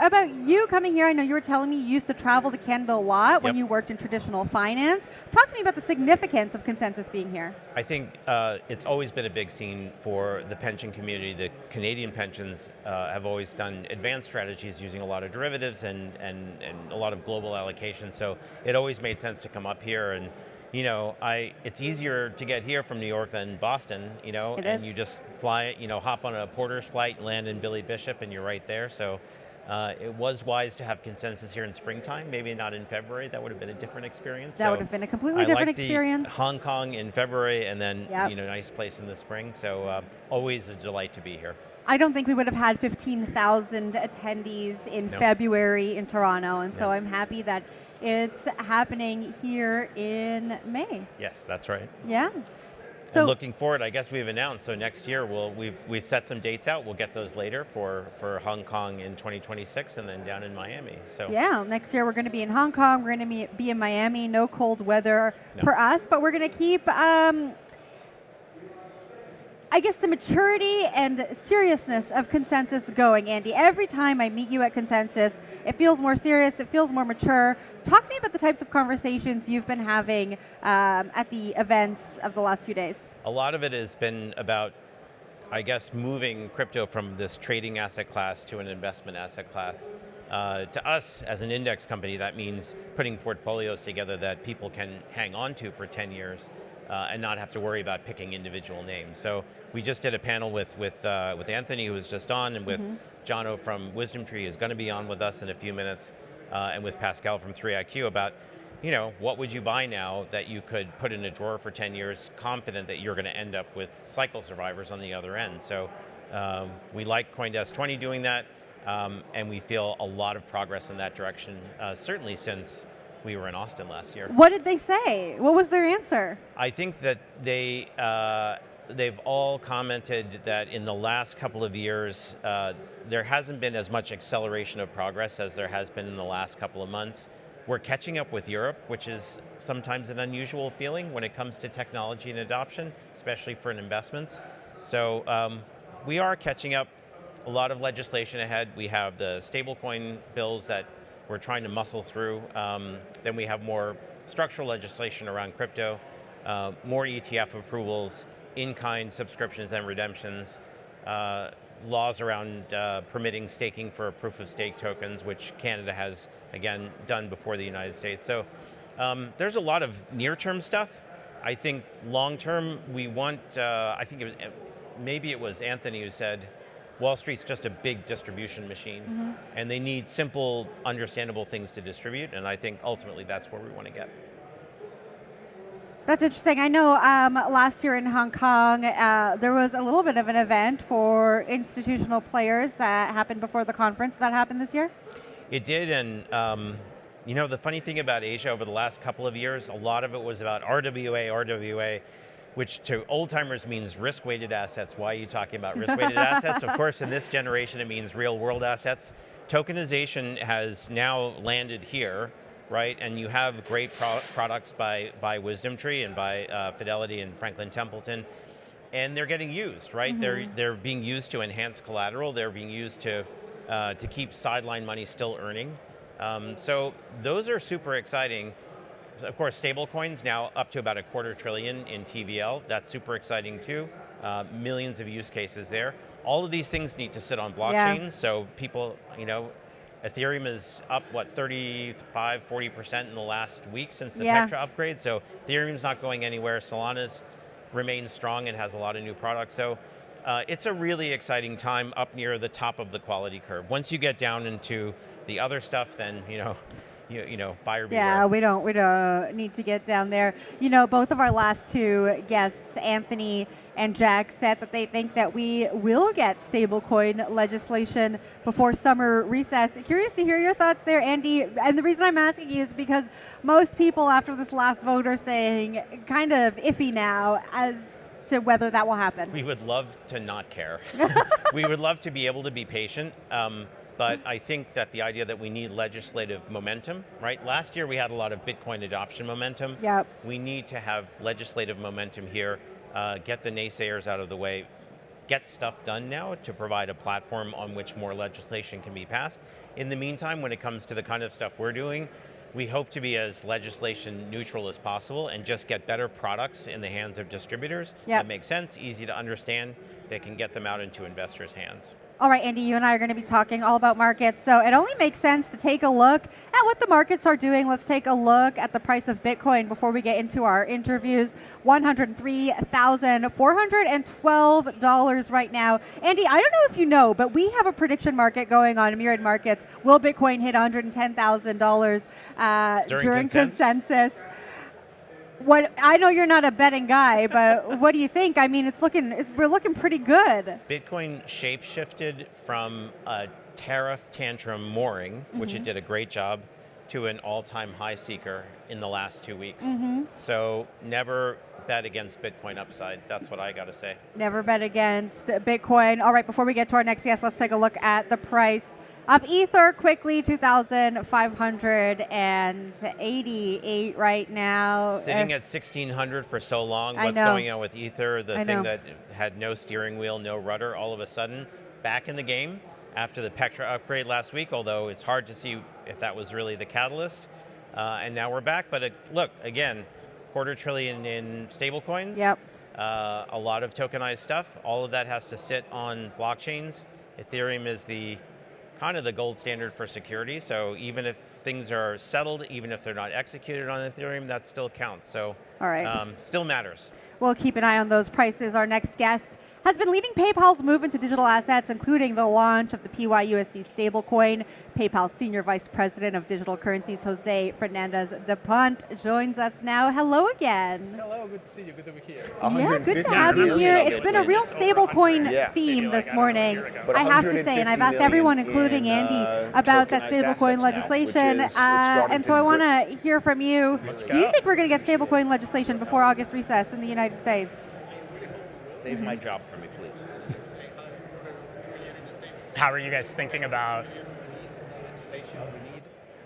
about you coming here. I know you were telling me you used to travel to Canada a lot when you worked in traditional finance. Talk to me about the significance of Consensus being here. I think it's always been a big scene for the pension community. The Canadian pensions have always done advanced strategies using a lot of derivatives and a lot of global allocations. So it always made sense to come up here. And you know, it's easier to get here from New York than Boston, you know, and you just fly, you know, hop on a Porter's flight, land in Billy Bishop, and you're right there. So It was wise to have consensus here in springtime, maybe not in February. That would have been a different experience. That would have been a completely different experience. Hong Kong in February, and then nice place in the spring. So always a delight to be here. I don't think we would have had 15,000 attendees in February in Toronto, and so I'm happy that it's happening here in May. Yes, that's right. Yeah. So and looking forward, I guess we've announced, so next year we've set some dates out. We'll get those later for Hong Kong in 2026 and then down in Miami. So yeah, next year we're going to be in Hong Kong, we're going to be in Miami, no cold weather for us, but we're going to keep, I guess, the maturity and seriousness of Consensus going, Andy. Every time I meet you at Consensus, it feels more serious, it feels more mature. Talk to me about the types of conversations you've been having at the events of the last few days. A lot of it has been about, I guess, moving crypto from this trading asset class to an investment asset class. To us, as an index company, that means putting portfolios together that people can hang on to for 10 years and not have to worry about picking individual names. So we just did a panel with Anthony, who was just on, and with Jono from WisdomTree, who's going to be on with us in a few minutes, and with Pascal from 3IQ about, what would you buy now that you could put in a drawer for 10 years, confident that you're going to end up with cycle survivors on the other end. So we like CoinDesk 20 doing that, and we feel a lot of progress in that direction, certainly since we were in Austin last year. What did they say? What was their answer? I think that they've all commented that in the last couple of years, there hasn't been as much acceleration of progress as there has been in the last couple of months. We're catching up with Europe, which is sometimes an unusual feeling when it comes to technology and adoption, especially for investments. So we are catching up. A lot of legislation ahead. We have the stablecoin bills that we're trying to muscle through. Then we have more structural legislation around crypto, more ETF approvals, in-kind subscriptions and redemptions, laws around permitting staking for proof-of-stake tokens, which Canada has, again, done before the United States. So there's a lot of near-term stuff. I think long-term, we want, maybe it was Anthony who said, Wall Street's just a big distribution machine, and they need simple, understandable things to distribute, and I think ultimately that's where we want to get. That's interesting. I know last year in Hong Kong, there was a little bit of an event for institutional players that happened before the conference. That happened this year? It did, and the funny thing about Asia over the last couple of years, a lot of it was about RWA, which to old-timers means risk-weighted assets. Why are you talking about risk-weighted assets? Of course, in this generation, it means real-world assets. Tokenization has now landed here, right? And you have great products by WisdomTree and by Fidelity and Franklin Templeton, and they're getting used, right? They're being used to enhance collateral. They're being used to keep sideline money still earning. So those are super exciting. Of course, stablecoins now up to about $250 billion in TVL. That's super exciting too. Millions of use cases there. All of these things need to sit on blockchains. So people, Ethereum is up, 35–40% in the last week since the Petra upgrade. So Ethereum's not going anywhere. Solana's remains strong and has a lot of new products. So it's a really exciting time up near the top of the quality curve. Once you get down into the other stuff, then, buyer beware. Yeah, we don't need to get down there. Both of our last two guests, Anthony and Jack, said that they think that we will get stablecoin legislation before summer recess. Curious to hear your thoughts there, Andy. And the reason I'm asking you is because most people after this last vote are saying kind of iffy now as to whether that will happen. We would love to not care. We would love to be able to be patient. But I think that the idea that we need legislative momentum, right? Last year we had a lot of Bitcoin adoption momentum. Yep. We need to have legislative momentum here, get the naysayers out of the way, get stuff done now to provide a platform on which more legislation can be passed. In the meantime, when it comes to the kind of stuff we're doing, we hope to be as legislation neutral as possible and just get better products in the hands of distributors that make sense, easy to understand, that can get them out into investors' hands. All right, Andy, you and I are going to be talking all about markets. So it only makes sense to take a look at what the markets are doing. Let's take a look at the price of Bitcoin before we get into our interviews. $103,412 right now. Andy, I don't know if you know, but we have a prediction market going on in Myriad Markets. Will Bitcoin hit $110,000 during consensus? What I know you're not a betting guy, but what do you think? I mean, we're looking pretty good. Bitcoin shape-shifted from a tariff tantrum mooring, which it did a great job, to an all-time high seeker in the last 2 weeks. So never bet against Bitcoin upside. That's what I got to say. Never bet against Bitcoin. All right, before we get to our next guest, let's take a look at the price of Ether quickly. 2,588 right now. Sitting at 1,600 for so long. What's going on with Ether? The thing that had no steering wheel, no rudder, all of a sudden back in the game after the Petra upgrade last week, although it's hard to see if that was really the catalyst. And now we're back. But look, again, $250 billion in stablecoins. Yep. A lot of tokenized stuff. All of that has to sit on blockchains. Ethereum is kind of the gold standard for security. So even if things are settled, even if they're not executed on Ethereum, that still counts. So all right. Still matters. We'll keep an eye on those prices. Our next guest has been leading PayPal's move into digital assets, including the launch of the PYUSD stablecoin. PayPal's Senior Vice President of Digital Currencies, Jose Fernandez de Pont, joins us now. Hello again. Hello, good to see you. Good to be here. Yeah, good to have you here. It's been a real stablecoin theme this morning. I have to say, and I've asked everyone, including Andy, about that stablecoin legislation. And so I want to hear from you. Do you think we're going to get stablecoin legislation before August recess in the United States? Save my job for me, please. How are you guys thinking about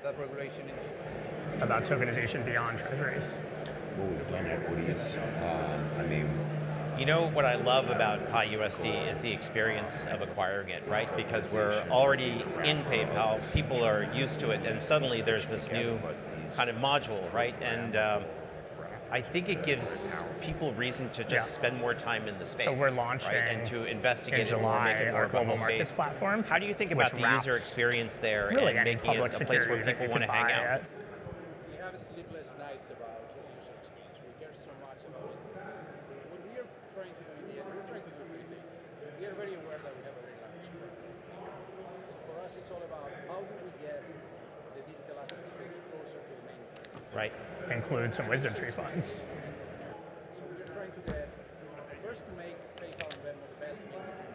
tokenization beyond treasuries? Equities. You know what I love about PYUSD is the experience of acquiring it, right? Because we're already in PayPal, people are used to it, and suddenly there's this new kind of module, right? And I think it gives people reason to just spend more time in the space. So we're launching and to investigate in it more, make July it more our of a global home markets base. platform. How do you think about the user experience there really and making it a place where people want to hang out? We have sleepless nights about user experience. We care so much about it. What we are trying to do in the end, we're trying to do three things. We are very aware that we have a very large problem. So for us, it's all about how do we get the digital asset space closer to the mainstream. Right. Include some WisdomTree funds. So we're trying to get, first to make PayPal and Venmo the best mainstream.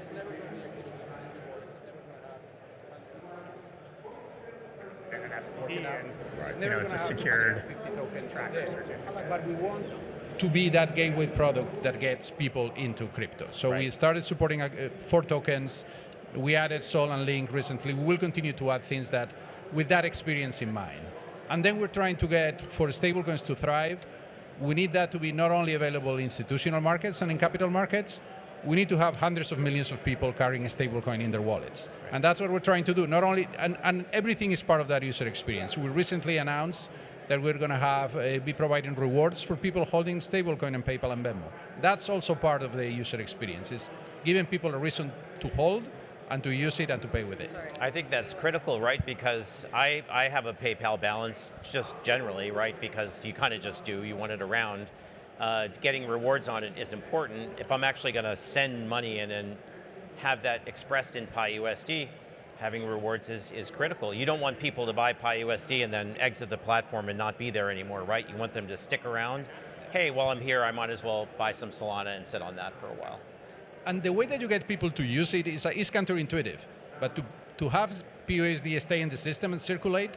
It's never going to be a crypto-specific wallet. It's never going to have an SPV, and it's a secured 50 token tracker certificate. But we want to be that gateway product that gets people into crypto. So we started supporting 4 tokens. We added Sol and Link recently. We will continue to add things that with that experience in mind. And then we're trying to get, for stablecoins to thrive, we need that to be not only available in institutional markets and in capital markets, we need to have hundreds of millions of people carrying a stablecoin in their wallets. And that's what we're trying to do. Not only, and everything is part of that user experience. We recently announced that we're going to be providing rewards for people holding stablecoin in PayPal and Venmo. That's also part of the user experience, is giving people a reason to hold and to use it and to pay with it. I think that's critical, right? Because I have a PayPal balance just generally, right? Because you kind of just do, you want it around. Getting rewards on it is important. If I'm actually going to send money in and have that expressed in PYUSD, having rewards is critical. You don't want people to buy PYUSD and then exit the platform and not be there anymore, right? You want them to stick around. Hey, while I'm here, I might as well buy some Solana and sit on that for a while. And the way that you get people to use it is counterintuitive. But to have PYUSD stay in the system and circulate,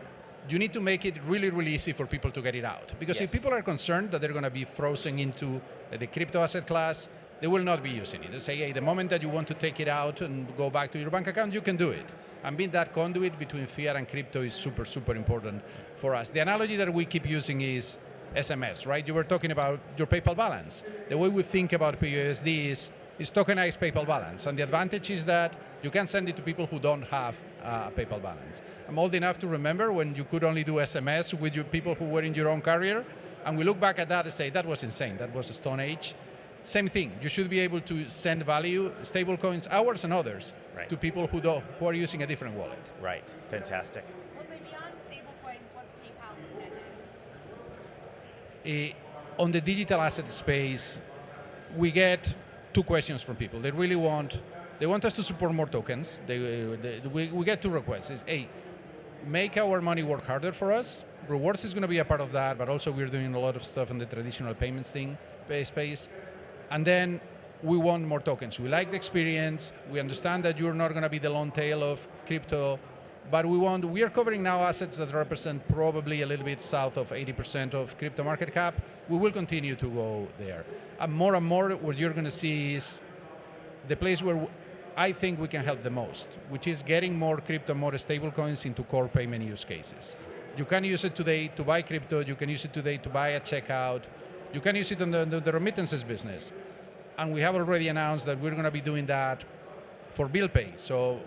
you need to make it really, really easy for people to get it out. Because if people are concerned that they're going to be frozen into the crypto asset class, they will not be using it. They say, hey, the moment that you want to take it out and go back to your bank account, you can do it. And being that conduit between fiat and crypto is super, super important for us. The analogy that we keep using is SMS, right? You were talking about your PayPal balance. The way we think about PYUSD is tokenized PayPal balance. And the advantage is that you can send it to people who don't have a PayPal balance. I'm old enough to remember when you could only do SMS with your people who were in your own carrier. And we look back at that and say, that was insane. That was a Stone Age. Same thing. You should be able to send value, stable coins, ours and others, to people who are using a different wallet. Right. Fantastic. Beyond stablecoins, what's PayPal looking at next? On the digital asset space, we get two questions from people. They want us to support more tokens. We get two requests. Is A, make our money work harder for us. Rewards is going to be a part of that, but also we're doing a lot of stuff in the traditional payments space. And then we want more tokens. We like the experience. We understand that you're not going to be the long tail of crypto, but we are covering now assets that represent probably a little bit south of 80% of crypto market cap. We will continue to go there. And more, what you're going to see is the place where I think we can help the most, which is getting more crypto, more stable coins into core payment use cases. You can use it today to buy crypto. You can use it today to buy a checkout. You can use it in the remittances business. And we have already announced that we're going to be doing that for bill pay. So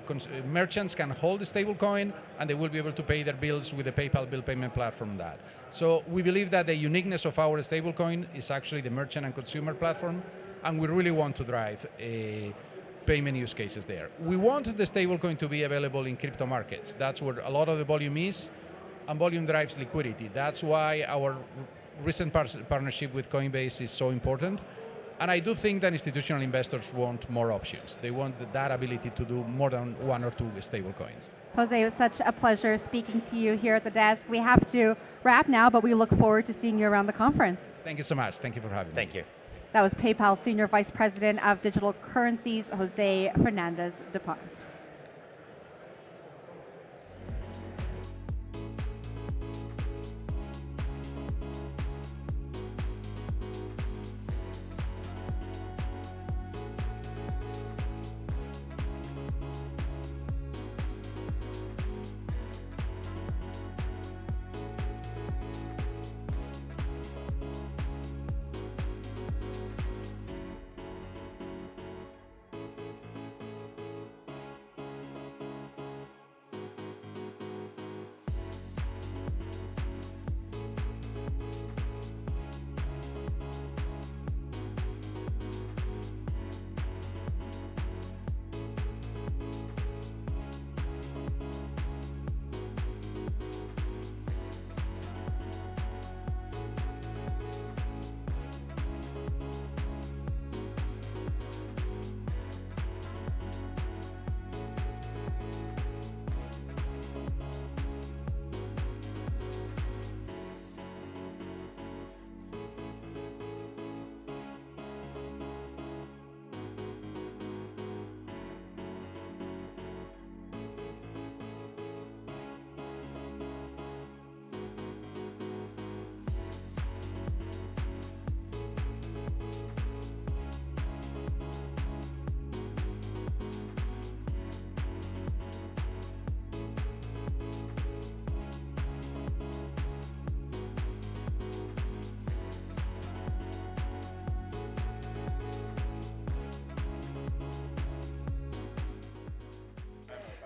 merchants can hold a stable coin and they will be able to pay their bills with the PayPal bill payment platform that. So we believe that the uniqueness of our stable coin is actually the merchant and consumer platform, and we really want to drive payment use cases there. We want the stablecoin to be available in crypto markets. That's where a lot of the volume is, and volume drives liquidity. That's why our recent partnership with Coinbase is so important. And I do think that institutional investors want more options. They want that ability to do more than one or two stablecoins. Jose, it was such a pleasure speaking to you here at the desk. We have to wrap now, but we look forward to seeing you around the conference. Thank you so much. Thank you for having me. Thank you. That was PayPal Senior Vice President of Digital Currencies, Jose Fernandez de Pons.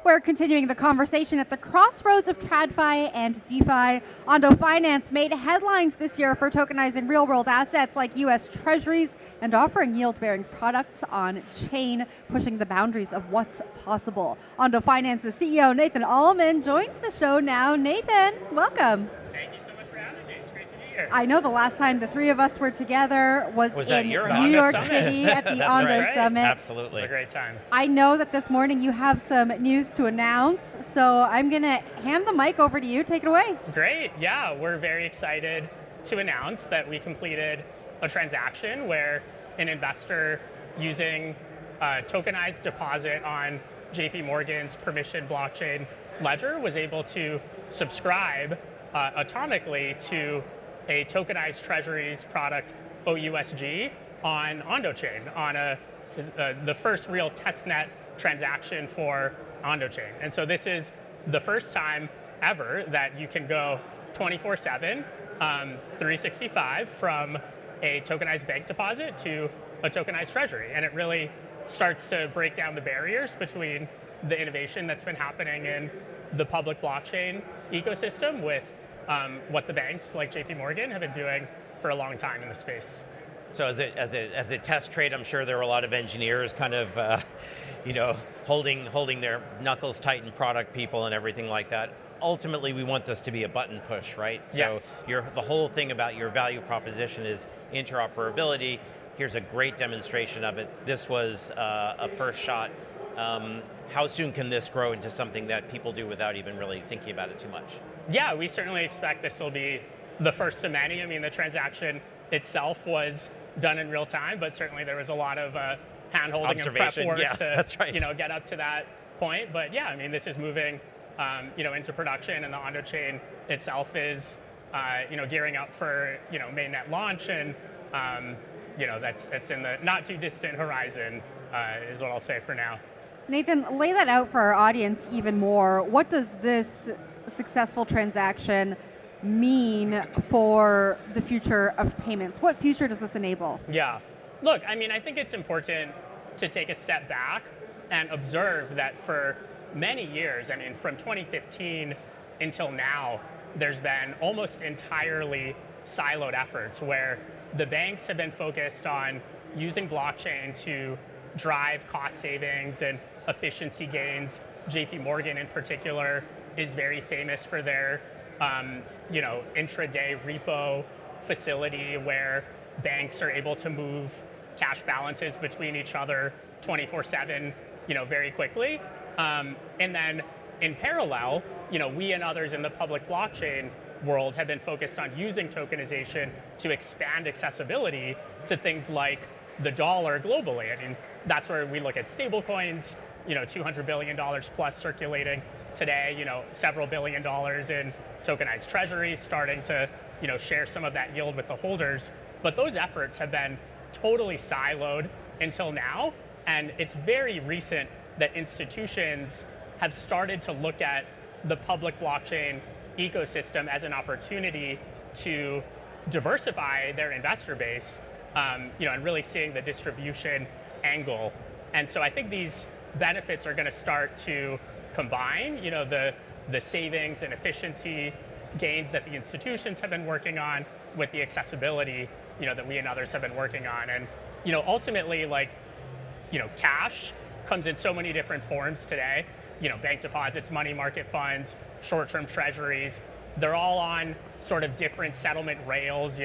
We're continuing the conversation at the crossroads of TradFi and DeFi. Ondo Finance made headlines this year for tokenizing real-world assets like U.S. Treasuries and offering yield-bearing products on chain, pushing the boundaries of what's possible. Ondo Finance's CEO Nathan Allman joins the show now. Nathan, welcome. Thank you so much for having me. It's great to be here. I know the last time the three of us were together was in New York City at the Ondo Summit. Absolutely. It was a great time. I know that this morning you have some news to announce, so I'm going to hand the mic over to you. Take it away. Great. Yeah, we're very excited to announce that we completed a transaction where an investor using a tokenized deposit on JP Morgan's permissioned blockchain ledger was able to subscribe atomically to a tokenized treasuries product, OUSG, on Ondo Chain, on the first real testnet transaction for Ondo Chain. And so this is the first time ever that you can go 24/7, 365 from a tokenized bank deposit to a tokenized treasury. And it really starts to break down the barriers between the innovation that's been happening in the public blockchain ecosystem with what the banks like JP Morgan have been doing for a long time in the space. So as a test trade, I'm sure there were a lot of engineers kind of, holding their knuckles tight and product people and everything like that. Ultimately, we want this to be a button push, right? So the whole thing about your value proposition is interoperability. Here's a great demonstration of it. This was a first shot. How soon can this grow into something that people do without even really thinking about it too much? Yeah, we certainly expect this will be the first of many. I mean, the transaction itself was done in real time, but certainly there was a lot of hand-holding and prep work to get up to that point. But yeah, I mean, this is moving into production, and the Ondo chain itself is gearing up for mainnet launch, and that's in the not too distant horizon is what I'll say for now. Nathan, lay that out for our audience even more. What does this successful transaction mean for the future of payments? What future does this enable? Yeah, look, I mean, I think it's important to take a step back and observe that for many years, I mean, from 2015 until now, there's been almost entirely siloed efforts where the banks have been focused on using blockchain to drive cost savings and efficiency gains. JP Morgan in particular is very famous for their intraday repo facility where banks are able to move cash balances between each other 24/7, very quickly. And then in parallel, we and others in the public blockchain world have been focused on using tokenization to expand accessibility to things like the dollar globally. I mean, that's where we look at stablecoins, $200 billion plus circulating today, several $1 billion in tokenized treasuries starting to, share some of that yield with the holders. But those efforts have been totally siloed until now. And it's very recent that institutions have started to look at the public blockchain ecosystem as an opportunity to diversify their investor base, and really seeing the distribution angle. And so I think these benefits are going to start to combine, the savings and efficiency gains that the institutions have been working on with the accessibility, that we and others have been working on. And, ultimately, cash comes in so many different forms today. Bank deposits, money market funds, short-term treasuries, they're all on sort of different settlement rails,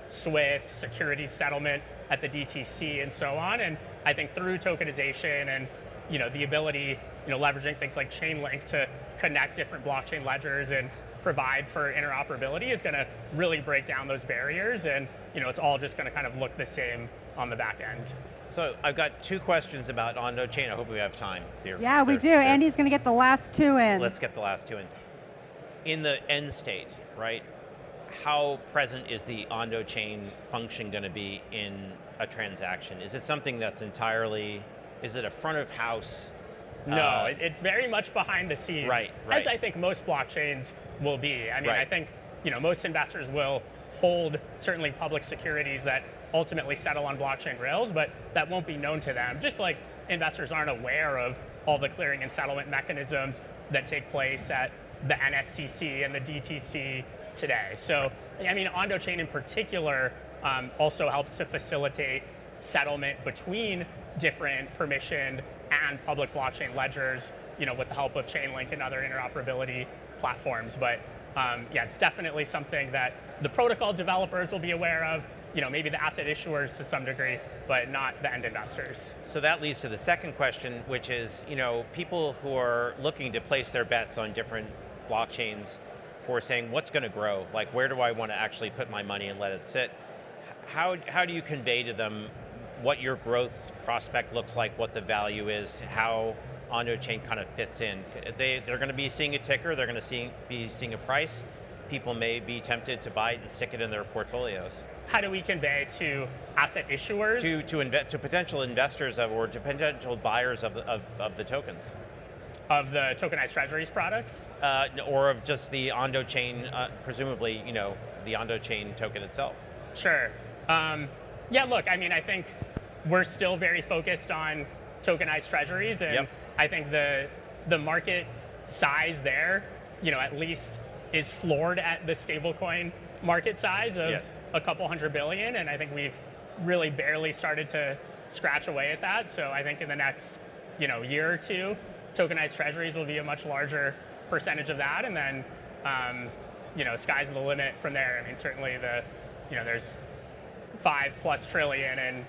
SWIFT, securities settlement at the DTC, and so on. And I think through tokenization and the ability, leveraging things like Chainlink to connect different blockchain ledgers and provide for interoperability is going to really break down those barriers, and it's all just going to kind of look the same on the back end. So I've got two questions about Ondo chain. I hope we have time. Yeah, we do. Andy's going to get the last two in. Let's get the last two in. In the end state, right? How present is the Ondo chain function going to be in a transaction? Is it something that's entirely, is it a front of house? No, it's very much behind the scenes, right. As I think most blockchains will be. I mean, I think most investors will hold certainly public securities that ultimately settle on blockchain rails, but that won't be known to them. Just like investors aren't aware of all the clearing and settlement mechanisms that take place at the NSCC and the DTC today. So, I mean, Ondo chain in particular also helps to facilitate settlement between different permissioned and public blockchain ledgers, with the help of Chainlink and other interoperability platforms. But it's definitely something that the protocol developers will be aware of, maybe the asset issuers to some degree, but not the end investors. So that leads to the second question, which is, people who are looking to place their bets on different blockchains for saying, what's going to grow? Like, where do I want to actually put my money and let it sit? How do you convey to them what your growth prospect looks like, what the value is, how Ondo chain kind of fits in? They're going to be seeing a ticker, they're going to be seeing a price. People may be tempted to buy it and stick it in their portfolios. How do we convey to asset issuers? To potential investors or to potential buyers of the tokens? Of the tokenized treasuries products? Or of just the Ondo chain, presumably, the Ondo chain token itself. Sure. Yeah, look, I mean, I think we're still very focused on tokenized treasuries, and I think the market size there, at least is floored at the stablecoin market size of a couple $100 billion, and I think we've really barely started to scratch away at that. So I think in the next year or two, tokenized treasuries will be a much larger percentage of that, and then sky's the limit from there. I mean, certainly there's $5+ trillion in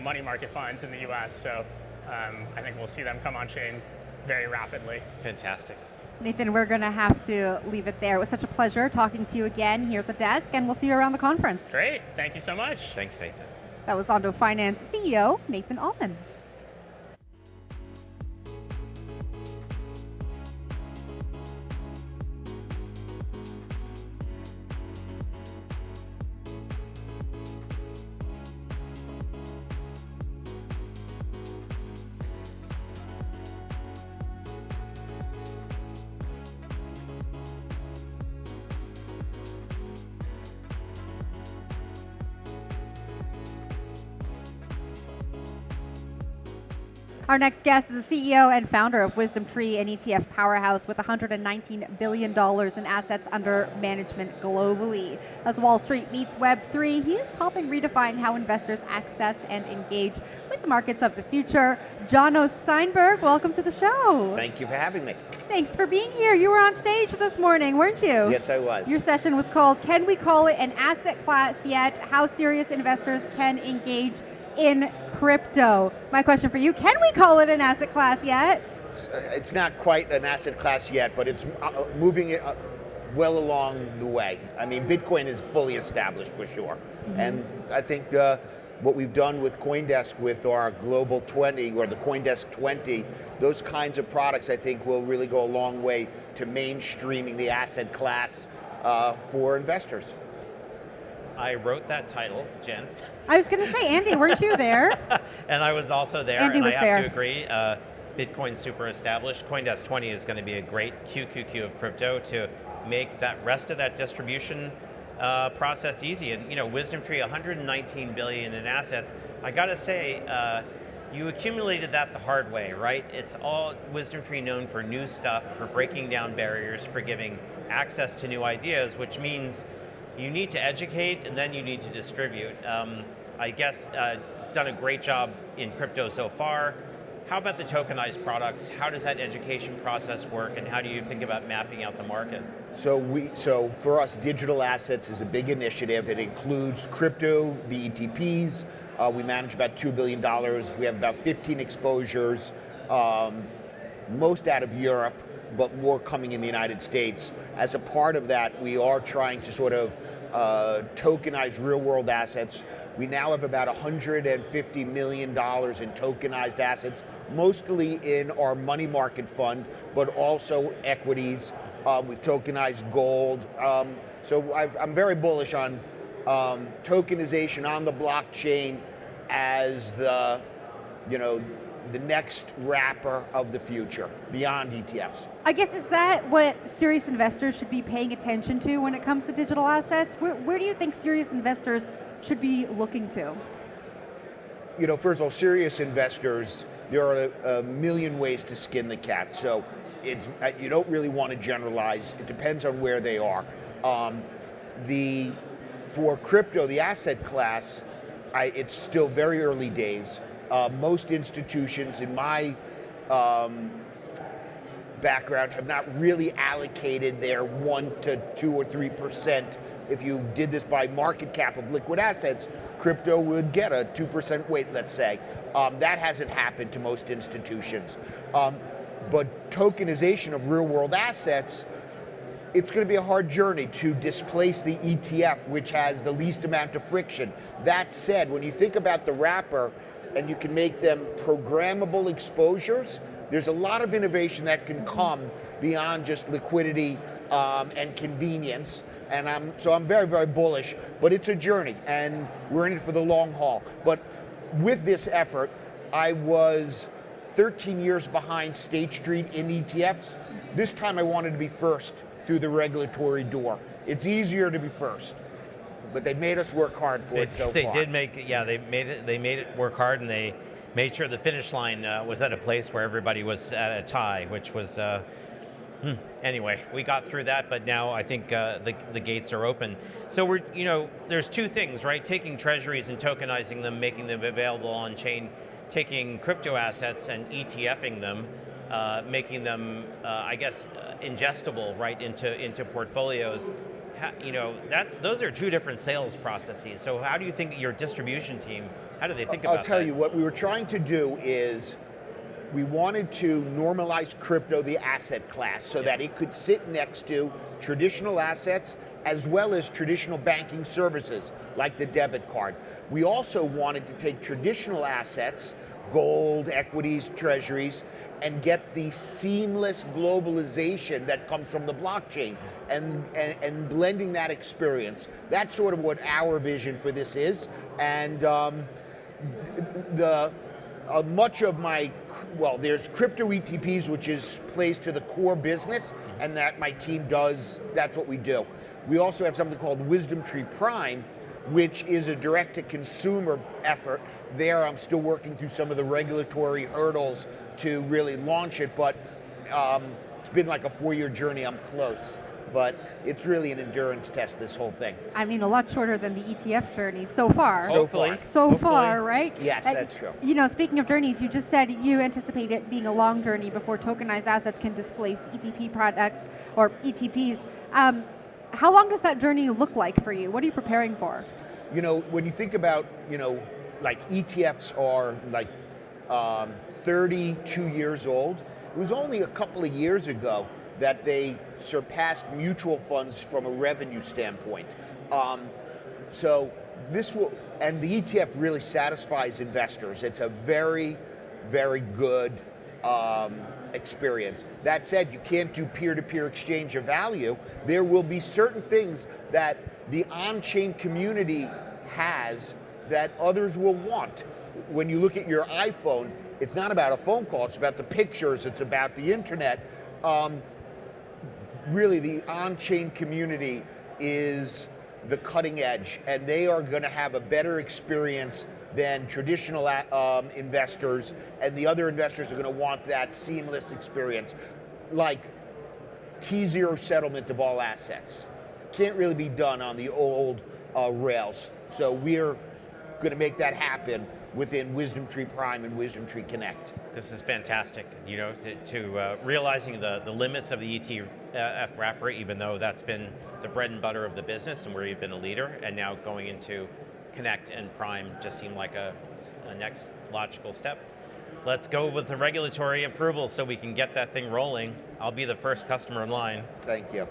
money market funds in the U.S. So I think we'll see them come on chain very rapidly. Fantastic. Nathan, we're going to have to leave it there. It was such a pleasure talking to you again here at the desk, and we'll see you around the conference. Great. Thank you so much. Thanks, Nathan. That was Ondo Finance CEO Nathan Altman. Our next guest is the CEO and founder of WisdomTree, an ETF powerhouse with $119 billion in assets under management globally. As Wall Street meets Web3, he is helping redefine how investors access and engage with the markets of the future. Jono Steinberg, welcome to the show. Thank you for having me. Thanks for being here. You were on stage this morning, weren't you? Yes, I was. Your session was called, Can We Call It an Asset Class Yet? How Serious Investors Can Engage in Crypto. My question for you, can we call it an asset class yet? It's not quite an asset class yet, but it's moving well along the way. I mean, Bitcoin is fully established for sure. Mm-hmm. And I think what we've done with CoinDesk with our Global 20 or the CoinDesk 20, those kinds of products I think will really go a long way to mainstreaming the asset class for investors. I wrote that title, Jen. I was going to say, Andy, weren't you there? And I was also there, Andy and was I there. have to agree. Bitcoin's super established. CoinDesk 20 is going to be a great QQQ of crypto to make that rest of that distribution process easy. And WisdomTree, 119 billion in assets. I got to say, you accumulated that the hard way, right? It's all WisdomTree known for new stuff, for breaking down barriers, for giving access to new ideas, which means you need to educate and then you need to distribute. I guess done a great job in crypto so far. How about the tokenized products? How does that education process work, and how do you think about mapping out the market? So for us, digital assets is a big initiative. It includes crypto, the ETPs. We manage about $2 billion. We have about 15 exposures, most out of Europe, but more coming in the United States. As a part of that, we are trying to sort of tokenize real-world assets. We now have about $150 million in tokenized assets, mostly in our money market fund, but also equities. We've tokenized gold. So I'm very bullish on tokenization on the blockchain as the next wrapper of the future, beyond ETFs. I guess, is that what serious investors should be paying attention to when it comes to digital assets? Where do you think serious investors should be looking to? First of all, serious investors, there are a million ways to skin the cat. So you don't really want to generalize. It depends on where they are. For crypto, the asset class, it's still very early days. Most institutions in my background have not really allocated their 1 to 2 or 3%. If you did this by market cap of liquid assets, crypto would get a 2% weight, let's say. That hasn't happened to most institutions. But tokenization of real world assets, it's going to be a hard journey to displace the ETF, which has the least amount of friction. That said, when you think about the wrapper, and you can make them programmable exposures, there's a lot of innovation that can come beyond just liquidity and convenience. And I'm very, very bullish, but it's a journey and we're in it for the long haul. But with this effort, I was 13 years behind State Street in ETFs. This time I wanted to be first through the regulatory door. It's easier to be first, but they made us work hard for it so far. They did make it, yeah, they made it work hard, and they made sure the finish line was at a place where everybody was at a tie, which was, Anyway, we got through that, but now I think the gates are open. So there's two things, right? Taking treasuries and tokenizing them, making them available on chain, taking crypto assets and ETFing them, making them, ingestible, right, into portfolios. Those are two different sales processes. So how do you think your distribution team, how do they think about that? I'll tell you, what we were trying to do is we wanted to normalize crypto, the asset class, so that it could sit next to traditional assets as well as traditional banking services like the debit card. We also wanted to take traditional assets, gold, equities, treasuries, and get the seamless globalization that comes from the blockchain and blending that experience. That's sort of what our vision for this is. And much of there's crypto ETPs, which plays to the core business, and that my team does, that's what we do. We also have something called WisdomTree Prime, which is a direct-to-consumer effort. There, I'm still working through some of the regulatory hurdles to really launch it, but it's been like a 4-year journey. I'm close. But it's really an endurance test, this whole thing. I mean, a lot shorter than the ETF journey so far. Hopefully. So far, right? Yes, that's true. Speaking of journeys, you just said you anticipate it being a long journey before tokenized assets can displace ETP products or ETPs. How long does that journey look like for you? What are you preparing for? When you think about, like ETFs are like 32 years old. It was only a couple of years ago that they surpassed mutual funds from a revenue standpoint. So this will, and the ETF really satisfies investors. It's a very, very good experience. That said, you can't do peer-to-peer exchange of value. There will be certain things that the on-chain community has that others will want. When you look at your iPhone, it's not about a phone call, it's about the pictures, it's about the internet. Really, the on-chain community is the cutting edge, and they are going to have a better experience than traditional investors, and the other investors are going to want that seamless experience, like T0 settlement of all assets. Can't really be done on the old rails. So we're going to make that happen within WisdomTree Prime and WisdomTree Connect. This is fantastic, to realizing the limits of the ETF wrapper, even though that's been the bread and butter of the business and where you've been a leader, and now going into Connect and Prime just seemed like a next logical step. Let's go with the regulatory approval so we can get that thing rolling. I'll be the first customer in line. Thank you.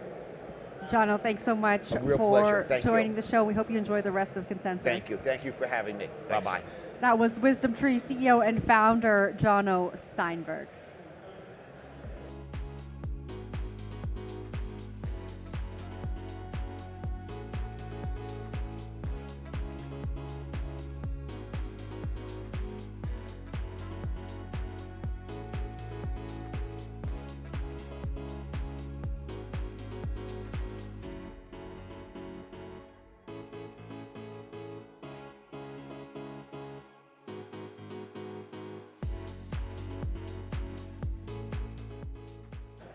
Jono, thanks so much for joining the show. We hope you enjoy the rest of Consensus. Thank you. Thank you for having me. Bye-bye. That was WisdomTree CEO and founder Jono Steinberg.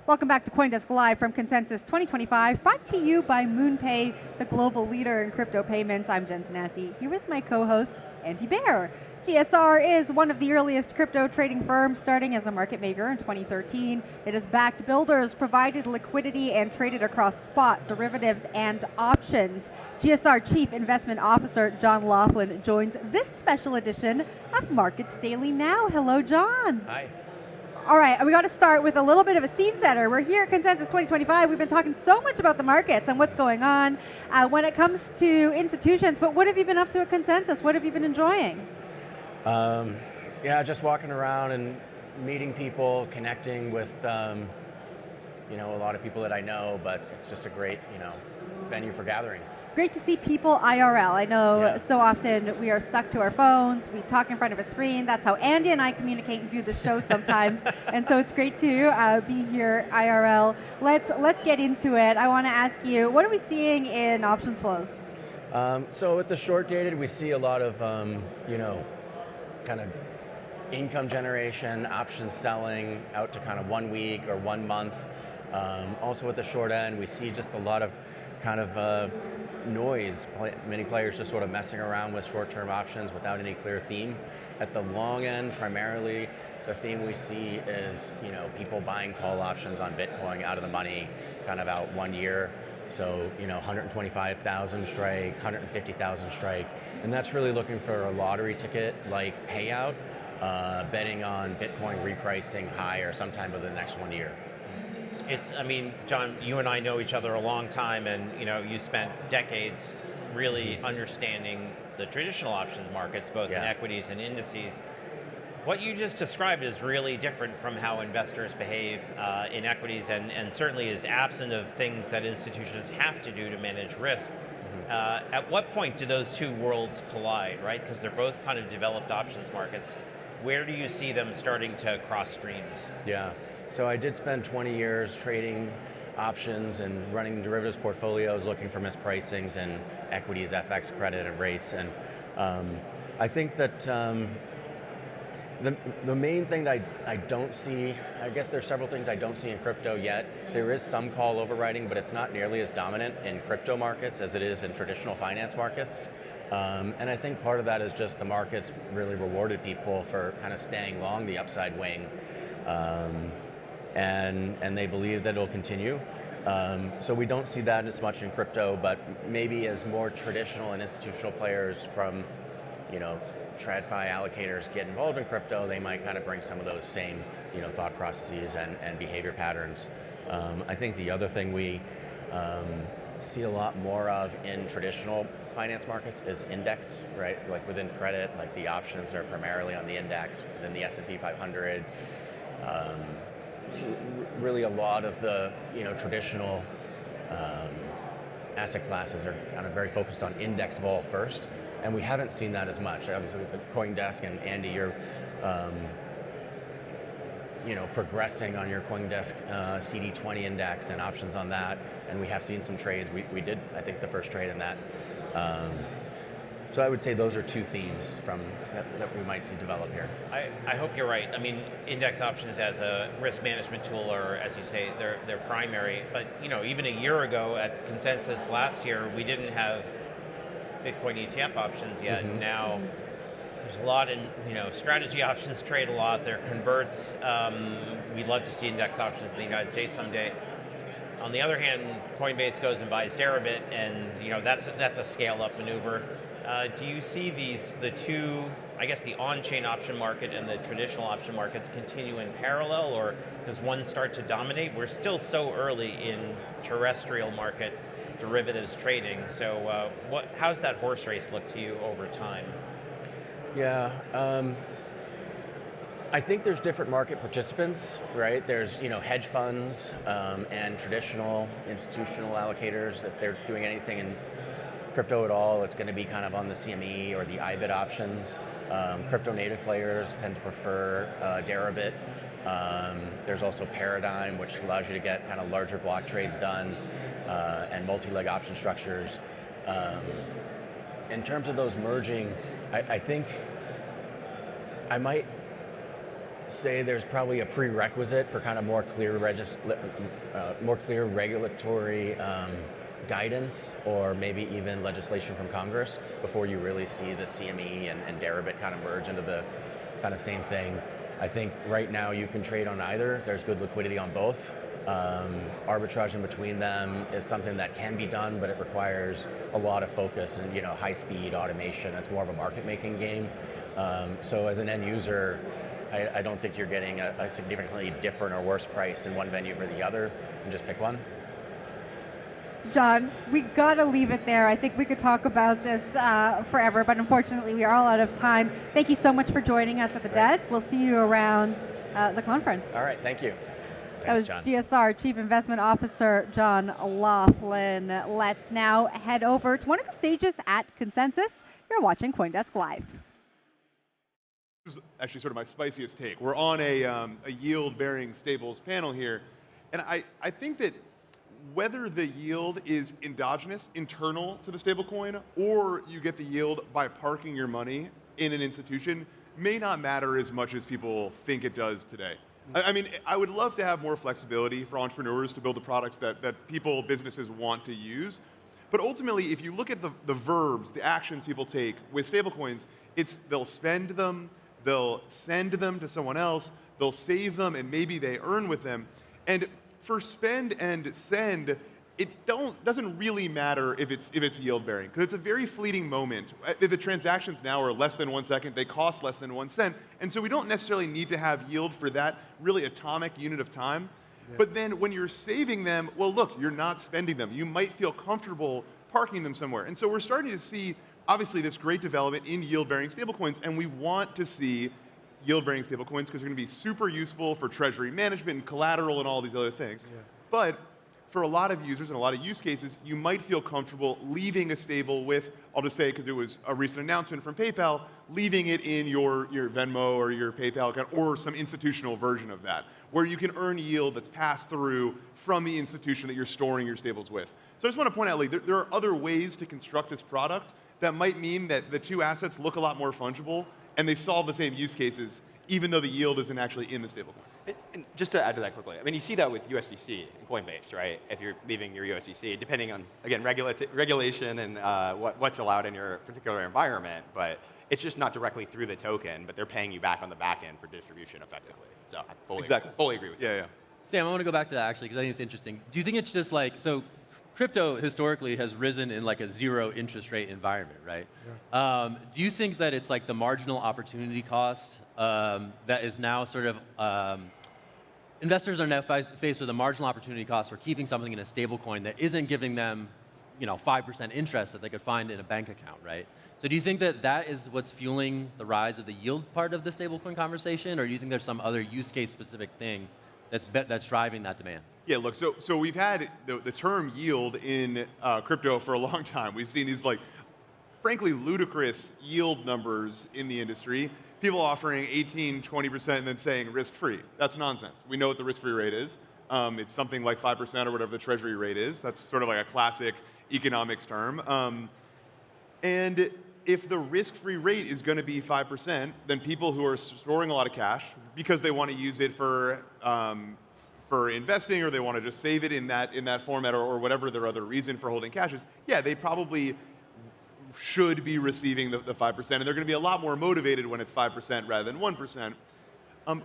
Welcome back to CoinDesk Live from Consensus 2025, brought to you by MoonPay, the global leader in crypto payments. I'm Jen Sanasi, here with my co-host, Andy Baer. GSR is one of the earliest crypto trading firms, starting as a market maker in 2013. It has backed builders, provided liquidity, and traded across spot, derivatives, and options. GSR Chief Investment Officer John Laughlin joins this special edition of Markets Daily Now. Hello, John. Hi. All right, we got to start with a little bit of a scene setter. We're here at Consensus 2025. We've been talking so much about the markets and what's going on when it comes to institutions, but what have you been up to at Consensus? What have you been enjoying? Yeah, just walking around and meeting people, connecting with, a lot of people that I know, but it's just a great, venue for gathering. Great to see people IRL. I know so often we are stuck to our phones. We talk in front of a screen. That's how Andy and I communicate and do the show sometimes. And so it's great to be here IRL. Let's get into it. I want to ask you, what are we seeing in options flows? So with the short dated, we see a lot of, kind of income generation, options selling out to kind of 1 week or 1 month. Also at the short end, we see just a lot of kind of noise, many players just sort of messing around with short-term options without any clear theme. At the long end, primarily, the theme we see is, people buying call options on Bitcoin out of the money, kind of out 1 year. So, 125,000 strike, 150,000 strike, and that's really looking for a lottery ticket like payout, betting on Bitcoin repricing higher sometime within the next 1 year. I mean, John, you and I know each other a long time, and you spent decades really understanding the traditional options markets, both in equities and indices. What you just described is really different from how investors behave in equities, and certainly is absent of things that institutions have to do to manage risk. At what point do those two worlds collide, right? Because they're both kind of developed options markets. Where do you see them starting to cross streams? Yeah, so I did spend 20 years trading options and running derivatives portfolios, looking for mispricings in equities, FX, credit, and rates. And I think that the main thing that I don't see, I guess there's several things I don't see in crypto yet. There is some call overwriting, but it's not nearly as dominant in crypto markets as it is in traditional finance markets. And I think part of that is just the markets really rewarded people for kind of staying long the upside wing. And they believe that it'll continue. So we don't see that as much in crypto, but maybe as more traditional and institutional players from, TradFi allocators get involved in crypto, they might kind of bring some of those same, thought processes and behavior patterns. I think the other thing we see a lot more of in traditional finance markets is index, right? Like within credit, like the options are primarily on the index within the S&P 500. Really a lot of the traditional asset classes are kind of very focused on index vol first, and we haven't seen that as much. Obviously with the CoinDesk and Andy, you're progressing on your CoinDesk CD20 index and options on that, and we have seen some trades. We did, I think, the first trade in that. So I would say those are two themes that we might see develop here. I hope you're right. I mean, index options as a risk management tool, or as you say, they're primary. But even a year ago at Consensus last year, we didn't have Bitcoin ETF options yet. And now there's a lot in strategy options trade a lot. They're converts. We'd love to see index options in the United States someday. On the other hand, Coinbase goes and buys Deribit, and that's a scale-up maneuver. Do you see the two, I guess the on-chain option market and the traditional option markets continue in parallel, or does one start to dominate? We're still so early in terrestrial market derivatives trading, so how's that horse race look to you over time? Yeah, I think there's different market participants, right? There's hedge funds and traditional institutional allocators. If they're doing anything in crypto at all, it's going to be kind of on the CME or the IBIT options. Crypto native players tend to prefer Deribit. There's also Paradigm, which allows you to get kind of larger block trades done and multi-leg option structures. In terms of those merging, I think I might say there's probably a prerequisite for kind of more clear regulatory guidance, or maybe even legislation from Congress before you really see the CME and Deribit kind of merge into the kind of same thing. I think right now you can trade on either. There's good liquidity on both. Arbitrage in between them is something that can be done, but it requires a lot of focus and high-speed automation. It's more of a market-making game. So as an end user, I don't think you're getting a significantly different or worse price in one venue or the other, and just pick one. John, we gotta leave it there. I think we could talk about this forever, but unfortunately we are all out of time. Thank you so much for joining us at the desk. We'll see you around the conference. All right, thank you. That was John. GSR Chief Investment Officer John Laughlin. Let's now head over to one of the stages at Consensus. You're watching CoinDesk Live. This is actually sort of my spiciest take. We're on a yield-bearing stables panel here, and I think that whether the yield is endogenous, internal to the stablecoin, or you get the yield by parking your money in an institution may not matter as much as people think it does today. I mean, I would love to have more flexibility for entrepreneurs to build the products that people, businesses want to use. But ultimately, if you look at the verbs, the actions people take with stablecoins, it's they'll spend them, they'll send them to someone else, they'll save them, and maybe they earn with them. And for spend and send, it doesn't really matter if it's yield bearing, because it's a very fleeting moment. If the transactions now are less than 1 second, they cost less than 1 cent, and so we don't necessarily need to have yield for that really atomic unit of time. Yeah. But then when you're saving them, well, look, you're not spending them. You might feel comfortable parking them somewhere, and so we're starting to see obviously this great development in yield-bearing stablecoins, and we want to see yield-bearing stablecoins because they're going to be super useful for treasury management and collateral and all these other things. Yeah. But for a lot of users and a lot of use cases, you might feel comfortable leaving a stable with, I'll just say because it was a recent announcement from PayPal, leaving it in your Venmo or your PayPal account or some institutional version of that, where you can earn yield that's passed through from the institution that you're storing your stables with. So I just want to point out, like, there are other ways to construct this product that might mean that the two assets look a lot more fungible and they solve the same use cases, even though the yield isn't actually in the stablecoin. And just to add to that quickly, I mean, you see that with USDC and Coinbase, right? If you're leaving your USDC, depending on, again, regulation and what's allowed in your particular environment, but it's just not directly through the token, but they're paying you back on the back end for distribution effectively. So I fully agree with you. Yeah. Sam, I want to go back to that actually, because I think it's interesting. Do you think it's just like, so crypto historically has risen in like a zero interest rate environment, right? Yeah. Do you think that it's like the marginal opportunity cost that is now sort of, investors are now faced with a marginal opportunity cost for keeping something in a stable coin that isn't giving them 5% interest that they could find in a bank account, right? So do you think that that is what's fueling the rise of the yield part of the stablecoin conversation, or do you think there's some other use case specific thing that's driving that demand? Yeah, look, so we've had the term yield in crypto for a long time. We've seen these, like, frankly, ludicrous yield numbers in the industry. People offering 18, 20% and then saying risk-free. That's nonsense. We know what the risk-free rate is. It's something like 5% or whatever the treasury rate is. That's sort of like a classic economics term. And if the risk-free rate is going to be 5%, then people who are storing a lot of cash because they want to use it for investing, or they want to just save it in that format, or whatever their other reason for holding cash is, yeah, they probably should be receiving the 5%, and they're going to be a lot more motivated when it's 5% rather than 1%.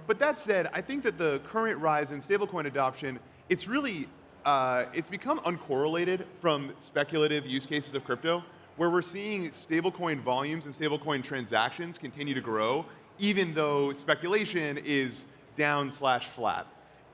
But that said, I think that the current rise in stablecoin adoption, it's really, it's become uncorrelated from speculative use cases of crypto, where we're seeing stablecoin volumes and stablecoin transactions continue to grow, even though speculation is down/flat.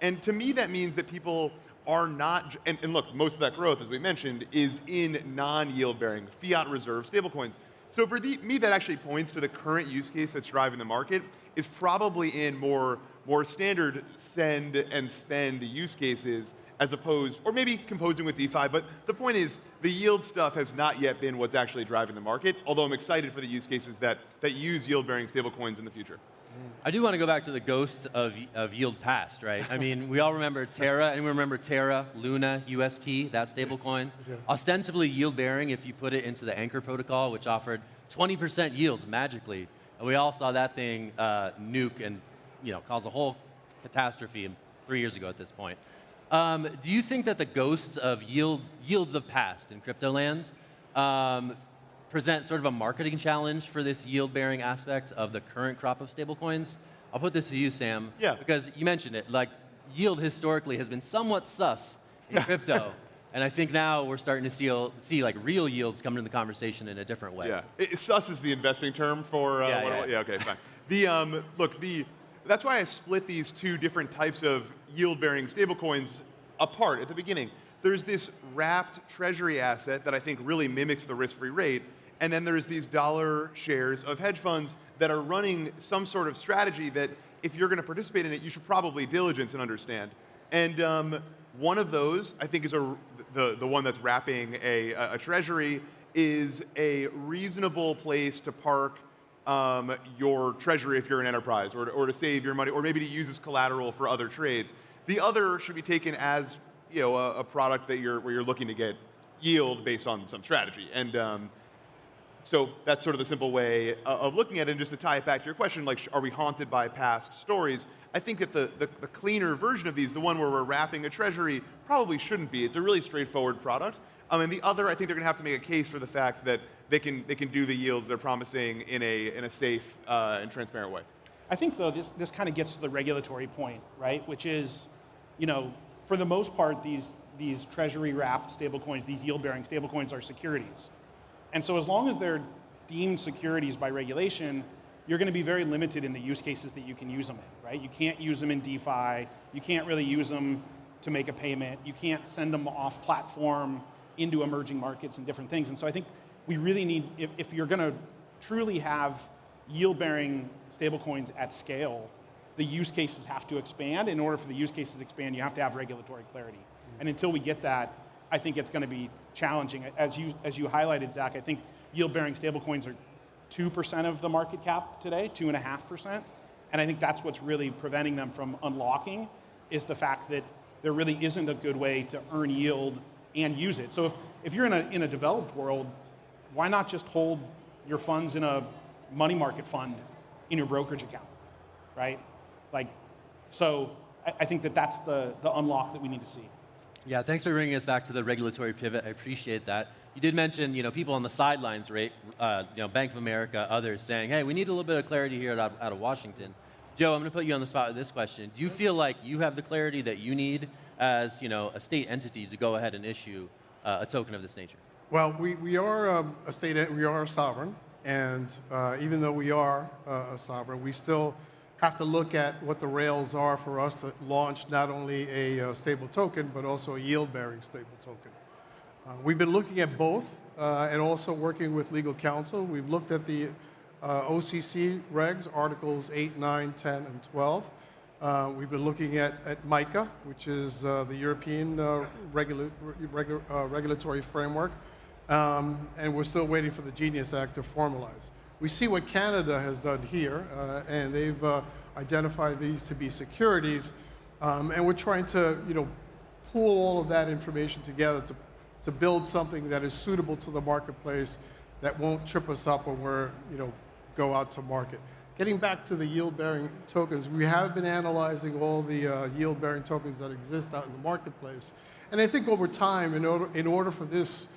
And to me, that means that people are not, and look, most of that growth, as we mentioned, is in non-yield-bearing, fiat-reserved stablecoins. So for me, that actually points to the current use case that's driving the market is probably in more standard send and spend use cases, as opposed, or maybe composing with DeFi, but the point is, the yield stuff has not yet been what's actually driving the market, although I'm excited for the use cases that use yield-bearing stablecoins in the future. I do want to go back to the ghost of yield past, right? I mean, we all remember Terra, and we remember Terra, Luna, UST, that stablecoin. Yeah. Ostensibly yield-bearing if you put it into the Anchor protocol, which offered 20% yields magically. And we all saw that thing nuke and cause a whole catastrophe 3 years ago at this point. Do you think that the ghosts of yields of past in crypto land present sort of a marketing challenge for this yield-bearing aspect of the current crop of stablecoins? I'll put this to you, Sam. Yeah. Because you mentioned it, like, yield historically has been somewhat sus in crypto, and I think now we're starting to see like real yields come into the conversation in a different way. Yeah, sus is the investing term for. Yeah, okay, fine. That's why I split these two different types of yield-bearing stablecoins apart at the beginning. There's this wrapped treasury asset that I think really mimics the risk-free rate. And then there's these dollar shares of hedge funds that are running some sort of strategy that if you're going to participate in it, you should probably diligence and understand. And one of those, I think, is the one that's wrapping a treasury, is a reasonable place to park your treasury if you're an enterprise, or to save your money, or maybe to use as collateral for other trades. The other should be taken as a product that where you're looking to get yield based on some strategy. And so that's sort of the simple way of looking at it. And just to tie it back to your question, like, are we haunted by past stories? I think that the cleaner version of these, the one where we're wrapping a treasury, probably shouldn't be. It's a really straightforward product. And the other, I think they're going to have to make a case for the fact that they can do the yields they're promising in a safe and transparent way. I think, though, this kind of gets to the regulatory point, right? Which is, for the most part, these treasury-wrapped stablecoins, these yield-bearing stablecoins are securities. And so as long as they're deemed securities by regulation, you're going to be very limited in the use cases that you can use them in, right? You can't use them in DeFi. You can't really use them to make a payment. You can't send them off platform into emerging markets and different things. And so I think we really need, if you're going to truly have yield-bearing stablecoins at scale, the use cases have to expand. In order for the use cases to expand, you have to have regulatory clarity. And until we get that, I think it's going to be challenging. As you highlighted, Zach, I think yield-bearing stablecoins are 2% of the market cap today, 2.5%. And I think that's what's really preventing them from unlocking, is the fact that there really isn't a good way to earn yield and use it. So if you're in a developed world, why not just hold your funds in a money market fund in your brokerage account, right? So I think that's the unlock that we need to see. Yeah, thanks for bringing us back to the regulatory pivot. I appreciate that. You did mention, people on the sidelines, right? Bank of America, others saying, hey, we need a little bit of clarity here out of Washington. Joe, I'm going to put you on the spot with this question. Do you feel like you have the clarity that you need as a state entity to go ahead and issue a token of this nature? Well, we are a state, we are a sovereign, and even though we are a sovereign, we still have to look at what the rails are for us to launch not only a stable token, but also a yield-bearing stable token. We've been looking at both and also working with legal counsel. We've looked at the OCC regs, Articles 8, 9, 10, and 12. We've been looking at MiCA, which is the European regulatory framework, and we're still waiting for the Genius Act to formalize. We see what Canada has done here, and they've identified these to be securities, and we're trying to, pool all of that information together to build something that is suitable to the marketplace, that won't trip us up when we're, go out to market. Getting back to the yield-bearing tokens, we have been analyzing all the yield-bearing tokens that exist out in the marketplace, and I think over time, in order for this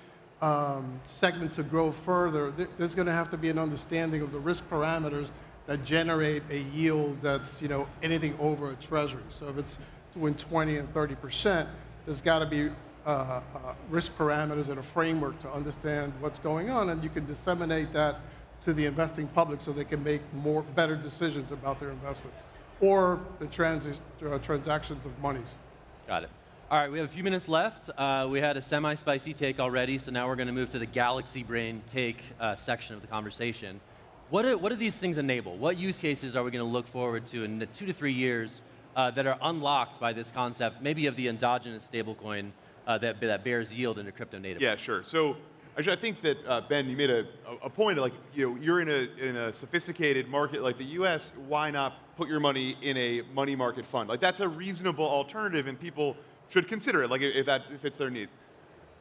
segment to grow further, there's going to have to be an understanding of the risk parameters that generate a yield that's anything over a treasury. So if it's between 20 and 30%, there's got to be risk parameters and a framework to understand what's going on, and you can disseminate that to the investing public so they can make better decisions about their investments or the transactions of monies. Got it. All right, we have a few minutes left. We had a semi-spicy take already, so now we're going to move to the galaxy brain take section of the conversation. What do these things enable? What use cases are we going to look forward to in 2 to 3 years that are unlocked by this concept, maybe of the endogenous stablecoin that bears yield in a crypto native? Yeah, sure. So actually, I think that Ben, you made a point. Like, you're in a sophisticated market like the U.S. Why not put your money in a money market fund? Like, that's a reasonable alternative, and people should consider it, like if that fits their needs.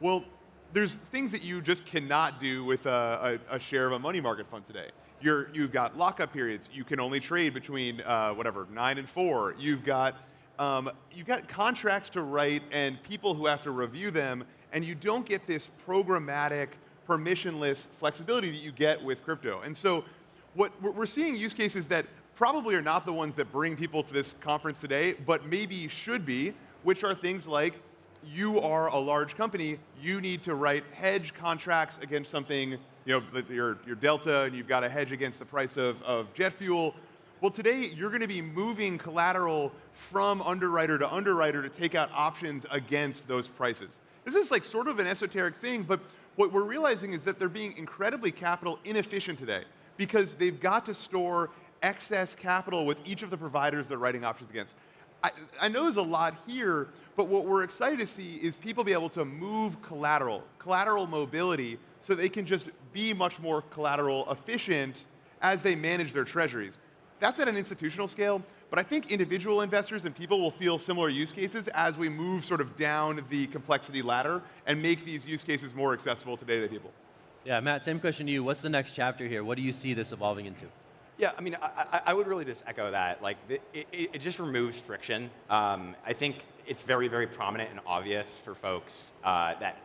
Well, there's things that you just cannot do with a share of a money market fund today. You've got lockup periods. You can only trade between 9 and 4. You've got contracts to write and people who have to review them, and you don't get this programmatic, permissionless flexibility that you get with crypto. And so what we're seeing use cases that probably are not the ones that bring people to this conference today, but maybe should be, which are things like, you are a large company, you need to write hedge contracts against something, your delta, and you've got to hedge against the price of jet fuel. Well, today, you're going to be moving collateral from underwriter to take out options against those prices. This is like sort of an esoteric thing, but what we're realizing is that they're being incredibly capital inefficient today because they've got to store excess capital with each of the providers they're writing options against. I know there's a lot here, but what we're excited to see is people be able to move collateral mobility, so they can just be much more collateral efficient as they manage their treasuries. That's at an institutional scale, but I think individual investors and people will feel similar use cases as we move sort of down the complexity ladder and make these use cases more accessible to day-to-day people. Yeah, Matt, same question to you. What's the next chapter here? What do you see this evolving into? Yeah, I mean, I would really just echo that. Like, it just removes friction. I think it's very, very prominent and obvious for folks that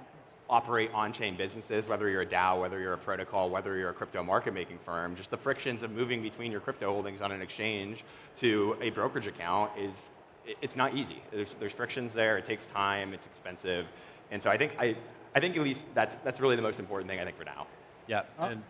operate on-chain businesses, whether you're a DAO, whether you're a protocol, whether you're a crypto market-making firm. Just the frictions of moving between your crypto holdings on an exchange to a brokerage account it's not easy. There's frictions there. It takes time. It's expensive, and so I think at least that's really the most important thing I think for now. Yeah. And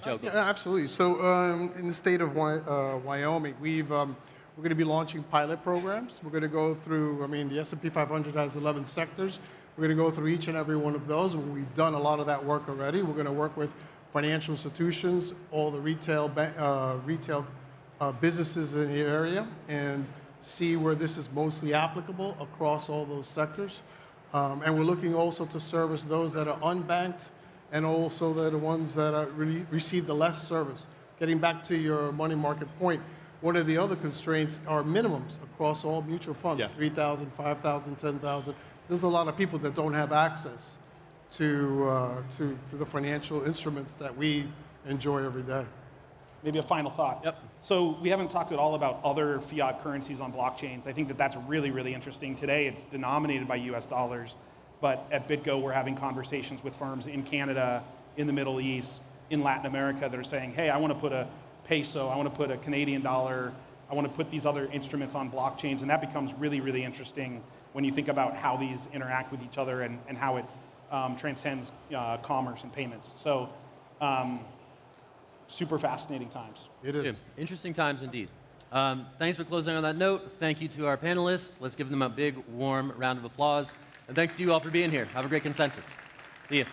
Joe. Yeah, absolutely. So in the state of Wyoming, we're going to be launching pilot programs. We're going to go through, I mean, the S&P 500 has 11 sectors. We're going to go through each and every one of those. We've done a lot of that work already. We're going to work with financial institutions, all the retail businesses in the area, and see where this is mostly applicable across all those sectors. And we're looking also to service those that are unbanked and also the ones that are really receive the less service. Getting back to your money market point, one of the other constraints are minimums across all mutual funds, 3,000, 5,000, 10,000. There's a lot of people that don't have access to the financial instruments that we enjoy every day. Maybe a final thought. Yep. So we haven't talked at all about other fiat currencies on blockchains. I think that that's really, really interesting. Today it's denominated by US dollars, but at BitGo we're having conversations with firms in Canada, in the Middle East, in Latin America that are saying, hey, I want to put a peso, I want to put a Canadian dollar, I want to put these other instruments on blockchains, and that becomes really, really interesting when you think about how these interact with each other and how it transcends commerce and payments. So super fascinating times. It is. Interesting times indeed. Thanks for closing on that note. Thank you to our panelists. Let's give them a big, warm round of applause. And thanks to you all for being here. Have a great consensus. See you.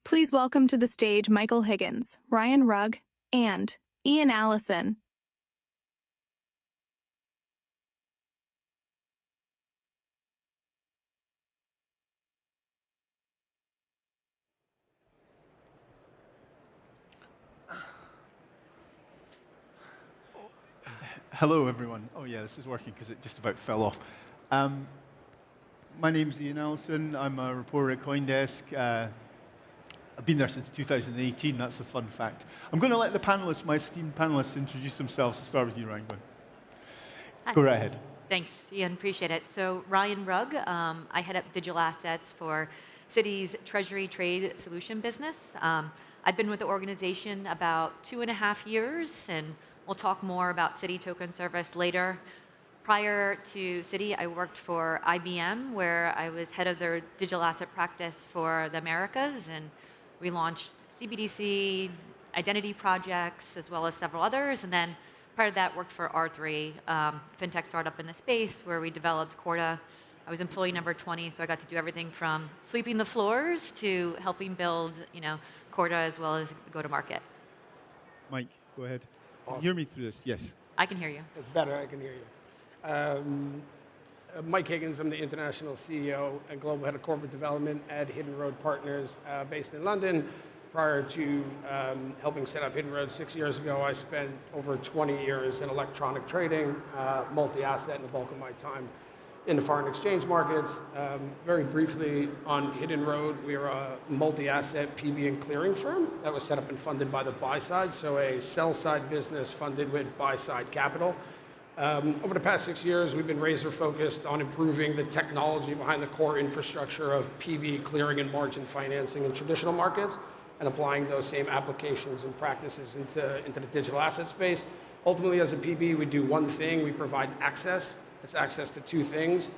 Please welcome to the stage Michael Higgins, Ryan Rugg, and Ian Allison. Hello, everyone. Oh, yeah, this is working because it just about fell off. My name's Ian Allison. I'm a reporter at CoinDesk. I've been there since 2018. That's a fun fact. I'm going to let the panelists, my esteemed panelists, introduce themselves. I'll start with you, Ryan. Go right ahead. Thanks, Ian. Appreciate it. So Ryan Rugg, I head up digital assets for Citi's Treasury Trade Solution business. I've been with the organization about 2.5 years, and we'll talk more about Citi Token Service later. Prior to Citi, I worked for IBM, where I was head of their digital asset practice for the Americas, and we launched CBDC, identity projects, as well as several others. And then prior to that, worked for R3, fintech startup in the space, where we developed Corda. I was employee number 20, so I got to do everything from sweeping the floors to helping build, Corda, as well as go to market. Mike, go ahead. Can you hear me through this? Yes. I can hear you. It's better, I can hear you. Mike Higgins, I'm the International CEO and Global Head of Corporate Development at Hidden Road Partners, based in London. Prior to helping set up Hidden Road 6 years ago, I spent over 20 years in electronic trading, multi-asset, and the bulk of my time in the foreign exchange markets. Very briefly, on Hidden Road, we are a multi-asset PB and clearing firm that was set up and funded by the buy side, so a sell-side business funded with buy-side capital. Over the past 6 years, we've been razor focused on improving the technology behind the core infrastructure of PB clearing and margin financing in traditional markets, and applying those same applications and practices into the digital asset space. Ultimately, as a PB, we do one thing: we provide access. It's access to two things: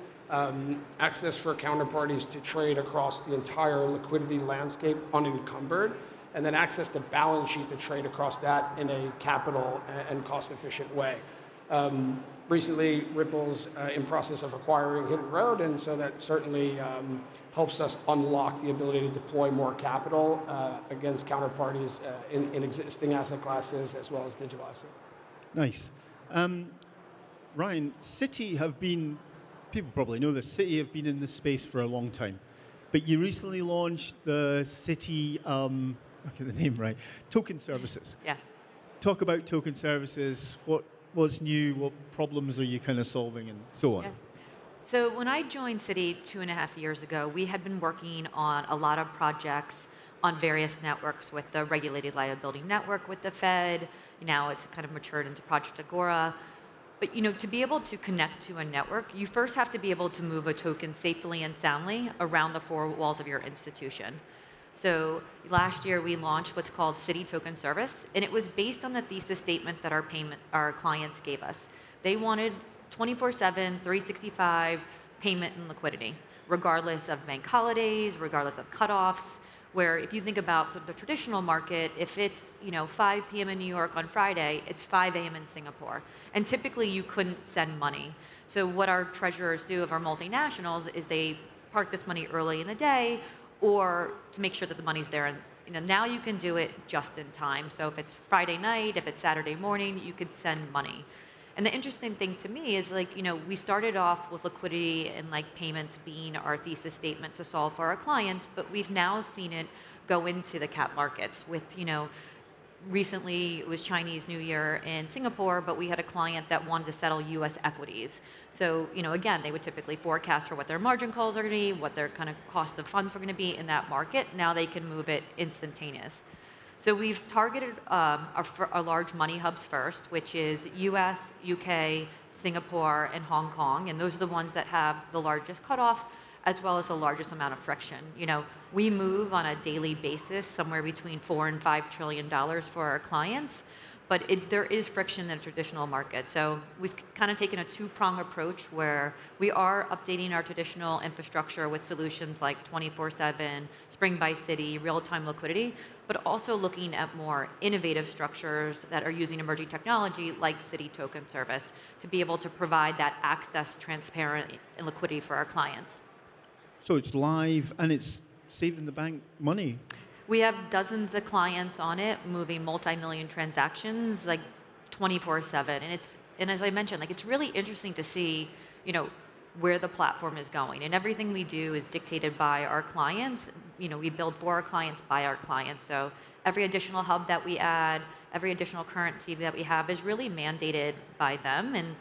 access for counterparties to trade across the entire liquidity landscape unencumbered, and then access to balance sheet to trade across that in a capital and cost-efficient way. Recently, Ripple's in process of acquiring Hidden Road, and so that certainly helps us unlock the ability to deploy more capital against counterparties in existing asset classes as well as digital assets. Nice. Ryan, Citi have been, people probably know this, Citi have been in this space for a long time. But you recently launched the Citi, I'll get the name right, Token Services. Yeah. Talk about Token Services, what's new, what problems are you kind of solving, and so on. Yeah. So when I joined Citi 2.5 years ago, we had been working on a lot of projects on various networks with the Regulated Liability Network with the Fed. Now it's kind of matured into Project Agora. But to be able to connect to a network, you first have to be able to move a token safely and soundly around the four walls of your institution. So last year we launched what's called Citi Token Service, and it was based on the thesis statement that our clients gave us. They wanted 24/7, 365 payment and liquidity, regardless of bank holidays, regardless of cutoffs. Where if you think about the traditional market, if it's 5 p.m. in New York on Friday, it's 5 a.m. in Singapore, and typically you couldn't send money. So what our treasurers do of our multinationals is they park this money early in the day, or to make sure that the money's there. And now you can do it just in time. So if it's Friday night, if it's Saturday morning, you could send money. And the interesting thing to me is we started off with liquidity and payments being our thesis statement to solve for our clients, but we've now seen it go into the cap markets with, recently it was Chinese New Year in Singapore, but we had a client that wanted to settle US equities. So, again, they would typically forecast for what their margin calls are going to be, what their kind of cost of funds were going to be in that market. Now they can move it instantaneous. So we've targeted our large money hubs first, which is US, UK, Singapore, and Hong Kong. And those are the ones that have the largest cutoff, as well as the largest amount of friction. We move on a daily basis somewhere between $4 and $5 trillion for our clients, but there is friction in the traditional market. So we've kind of taken a two-prong approach where we are updating our traditional infrastructure with solutions like 24/7, Spring by Citi, real-time liquidity, but also looking at more innovative structures that are using emerging technology like Citi Token Service to be able to provide that access, transparent, and liquidity for our clients. So it's live and it's saving the bank money. We have dozens of clients on it, moving multi-million transactions 24/7. And as I mentioned, it's really interesting to see, where the platform is going. And everything we do is dictated by our clients. We build for our clients, by our clients. So every additional hub that we add, every additional currency that we have is really mandated by them. And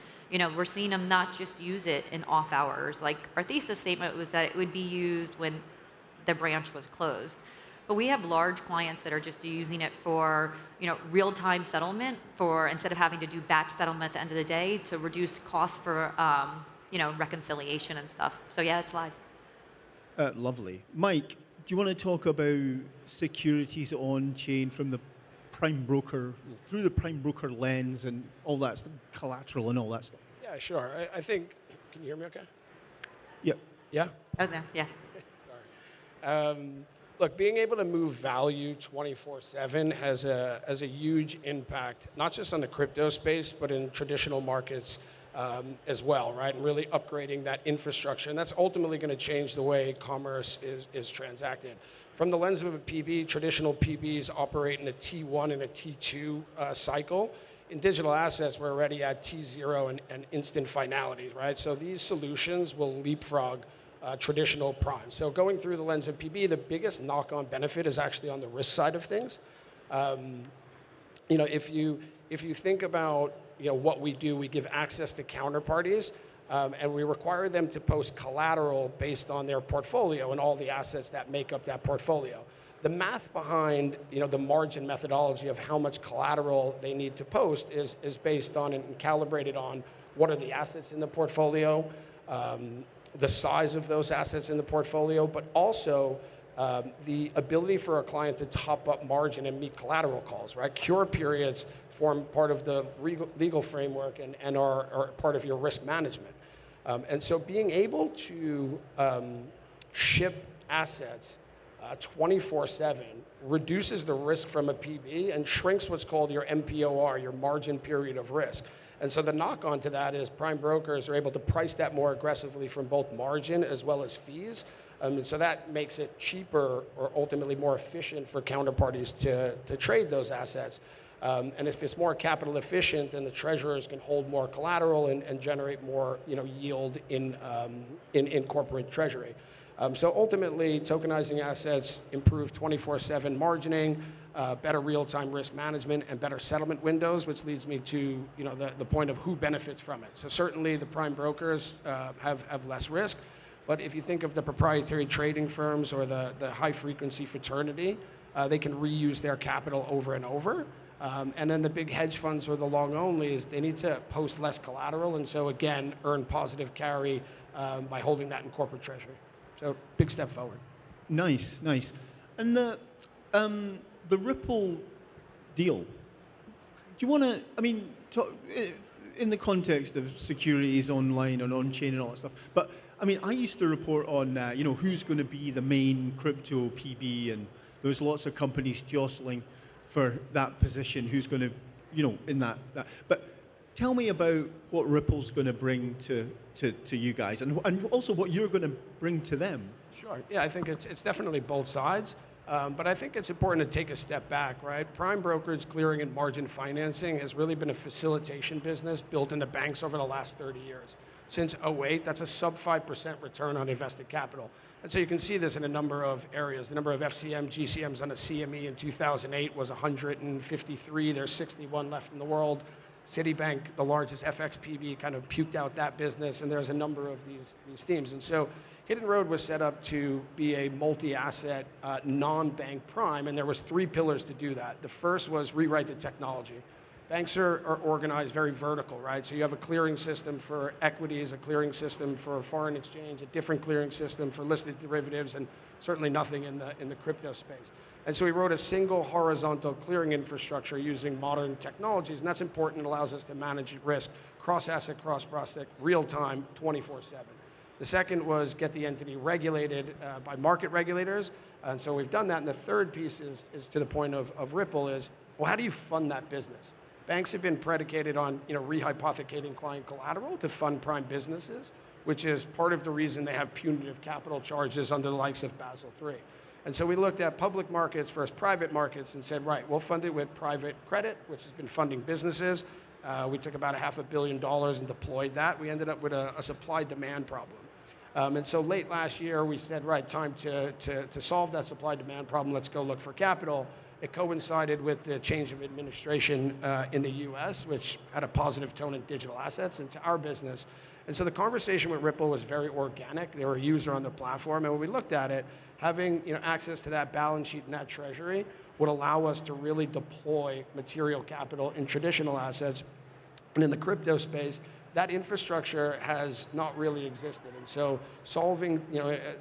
we're seeing them not just use it in off hours. Our thesis statement was that it would be used when the branch was closed. But we have large clients that are just using it for, real-time settlement, for instead of having to do batch settlement at the end of the day, to reduce costs for, reconciliation and stuff. So yeah, it's live. Lovely. Mike, do you want to talk about securities on-chain from the prime broker, through the prime broker lens and all that stuff, collateral and all that stuff? Yeah, sure. I think, can you hear me okay? Yep. Yeah? Okay, yeah. Sorry. Look, being able to move value 24/7 has a huge impact, not just on the crypto space, but in traditional markets as well, right? And really upgrading that infrastructure. And that's ultimately going to change the way commerce is transacted. From the lens of a PB, traditional PBs operate in a T1 and a T2 cycle. In digital assets, we're already at T0 and instant finality, right? So these solutions will leapfrog traditional prime. So going through the lens of PB, the biggest knock-on benefit is actually on the risk side of things. If you think about what we do, we give access to counterparties, and we require them to post collateral based on their portfolio and all the assets that make up that portfolio. The math behind the margin methodology of how much collateral they need to post is based on and calibrated on what are the assets in the portfolio, the size of those assets in the portfolio, but also the ability for a client to top up margin and meet collateral calls, right? Cure periods form part of the legal framework and are part of your risk management. And so being able to ship assets 24/7 reduces the risk from a PB and shrinks what's called your MPOR, your margin period of risk. And so the knock-on to that is prime brokers are able to price that more aggressively from both margin as well as fees. And so that makes it cheaper or ultimately more efficient for counterparties to trade those assets. And if it's more capital efficient, then the treasurers can hold more collateral and generate more yield in corporate treasury. So ultimately, tokenizing assets improve 24/7 margining, better real-time risk management, and better settlement windows, which leads me to the point of who benefits from it. So certainly the prime brokers have less risk, but if you think of the proprietary trading firms or the high-frequency fraternity, they can reuse their capital over and over. And then the big hedge funds or the long-onlys, they need to post less collateral, and so again, earn positive carry by holding that in corporate treasury. So big step forward. Nice, nice. And the Ripple deal, do you want to, in the context of securities online and on-chain and all that stuff, but I used to report on, who's going to be the main crypto PB, and there was lots of companies jostling for that position, who's going to, in that. But tell me about what Ripple's going to bring to you guys, and also what you're going to bring to them. Sure. Yeah, I think it's definitely both sides. But I think it's important to take a step back, right? Prime brokerage, clearing, and margin financing has really been a facilitation business built into banks over the last 30 years. Since 2008, that's a sub 5% return on invested capital. And so you can see this in a number of areas. The number of FCM, GCMs on a CME in 2008 was 153. There's 61 left in the world. Citibank, the largest FX PB, kind of puked out that business, and there's a number of these themes. And so Hidden Road was set up to be a multi-asset, non-bank prime, and there was 3 pillars to do that. The first was rewrite the technology. Banks are organized very vertical, right? So you have a clearing system for equities, a clearing system for foreign exchange, a different clearing system for listed derivatives, and certainly nothing in the crypto space. And so we wrote a single horizontal clearing infrastructure using modern technologies, and that's important. It allows us to manage risk, cross-asset, cross-process, real-time, 24/7. The second was get the entity regulated by market regulators, and so we've done that. And the third piece is to the point of Ripple is, well, how do you fund that business? Banks have been predicated on rehypothecating client collateral to fund prime businesses, which is part of the reason they have punitive capital charges under the likes of Basel III. And so we looked at public markets versus private markets and said, right, we'll fund it with private credit, which has been funding businesses. We took about $500 million and deployed that. We ended up with a supply-demand problem. And so late last year, we said, right, time to solve that supply-demand problem. Let's go look for capital. It coincided with the change of administration in the US, which had a positive tone in digital assets into our business. And so the conversation with Ripple was very organic. They were a user on the platform. And when we looked at it, having access to that balance sheet and that treasury would allow us to really deploy material capital in traditional assets. And in the crypto space, that infrastructure has not really existed. And so solving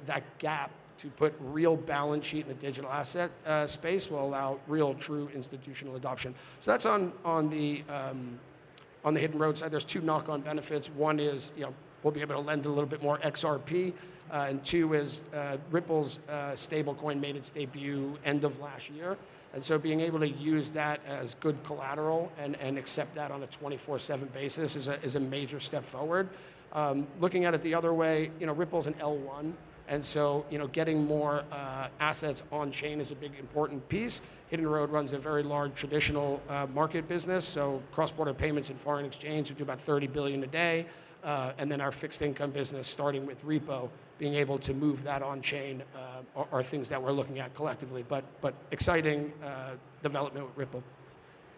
that gap to put real balance sheet in the digital asset space will allow real, true institutional adoption. So that's on the Hidden Road side. There's 2 knock-on benefits. One is we'll be able to lend a little bit more XRP, and 2 is Ripple's stablecoin made its debut end of last year. And so being able to use that as good collateral and accept that on a 24/7 basis is a major step forward. Looking at it the other way, Ripple's an L1. And so, getting more assets on chain is a big important piece. Hidden Road runs a very large traditional market business, so cross-border payments and foreign exchange, we do about 30 billion a day. And then our fixed income business, starting with repo, being able to move that on chain are things that we're looking at collectively. But exciting development with Ripple.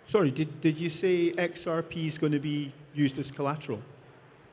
Sorry, did you say XRP is going to be used as collateral?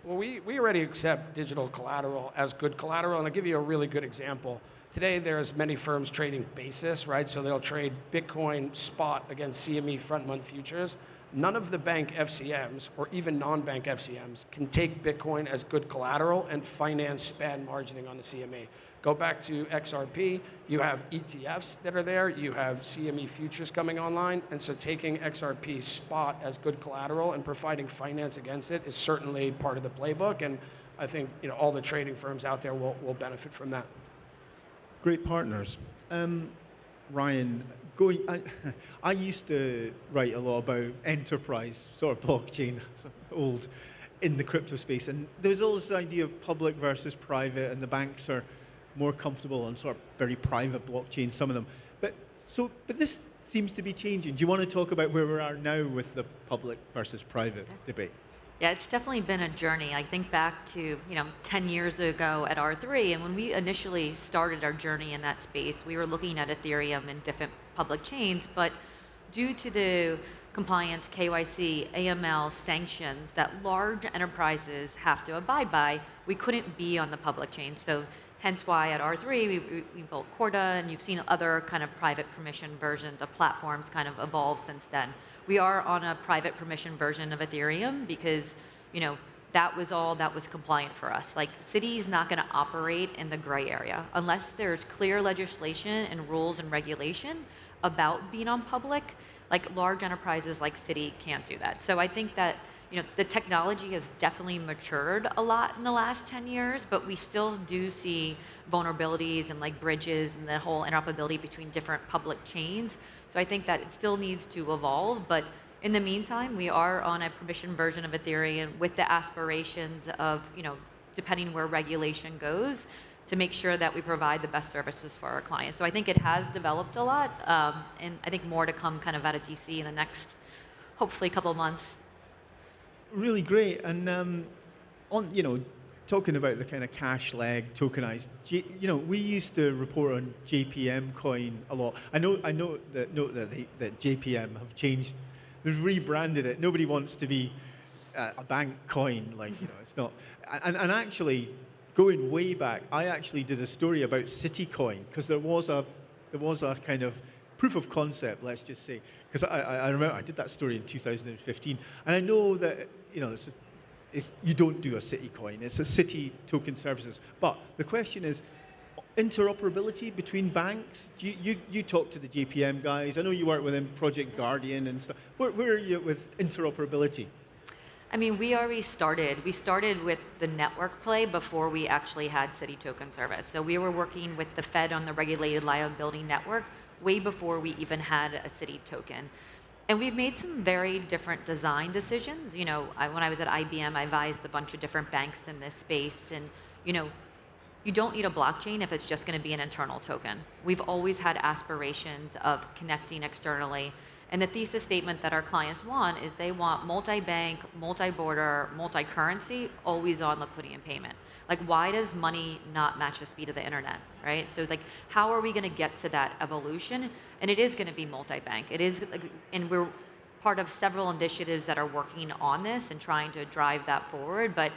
Well, we already accept digital collateral as good collateral, and I'll give you a really good example. Today, there's many firms trading basis, right? So they'll trade Bitcoin spot against CME front-month futures. None of the bank FCMs, or even non-bank FCMs, can take Bitcoin as good collateral and finance span margining on the CME. Go back to XRP, you have ETFs that are there, you have CME futures coming online, and so taking XRP spot as good collateral and providing finance against it is certainly part of the playbook, and I think all the trading firms out there will benefit from that. Great partners. Ryan, I used to write a lot about enterprise sort of blockchain, old, in the crypto space, and there's always this idea of public versus private, and the banks are more comfortable on sort of very private blockchain, some of them. But this seems to be changing. Do you want to talk about where we are now with the public versus private debate? Yeah, it's definitely been a journey. I think back to 10 years ago at R3, and when we initially started our journey in that space, we were looking at Ethereum and different public chains, but due to the compliance, KYC, AML sanctions that large enterprises have to abide by, we couldn't be on the public chain. So hence why at R3 we built Corda, and you've seen other kind of private permission versions of platforms kind of evolve since then. We are on a private permission version of Ethereum because, that was all that was compliant for us. Like, Citi's not going to operate in the gray area unless there's clear legislation and rules and regulation about being on public. Like, large enterprises like Citi can't do that. So I think that the technology has definitely matured a lot in the last 10 years, but we still do see vulnerabilities and like bridges and the whole interoperability between different public chains. So I think that it still needs to evolve, but in the meantime, we are on a permission version of Ethereum with the aspirations of, depending where regulation goes, to make sure that we provide the best services for our clients. So I think it has developed a lot, and I think more to come kind of out of DC in the next, hopefully, couple of months. Really great. And talking about the kind of cash leg tokenized, we used to report on JPM coin a lot. I know that JPM have changed. They've rebranded it. Nobody wants to be a bank coin, it's not. And actually, going way back, I actually did a story about Citicoin because there was a kind of proof of concept, let's just say. Because I remember I did that story in 2015, and I know that you don't do a Citicoin. It's a Citi token services. But the question is, interoperability between banks. You talk to the JPM guys. I know you work with them, Project Guardian and stuff. Where are you with interoperability? I mean, we already started. We started with the network play before we actually had Citi token service. So we were working with the Fed on the regulated liability network way before we even had a Citi token. And we've made some very different design decisions. When I was at IBM, I advised a bunch of different banks in this space, and you don't need a blockchain if it's just going to be an internal token. We've always had aspirations of connecting externally. And the thesis statement that our clients want is they want multi-bank, multi-border, multi-currency, always on liquidity and payment. Like, why does money not match the speed of the internet, right? So like, how are we going to get to that evolution? And it is going to be multi-bank. It is, and we're part of several initiatives that are working on this and trying to drive that forward. But,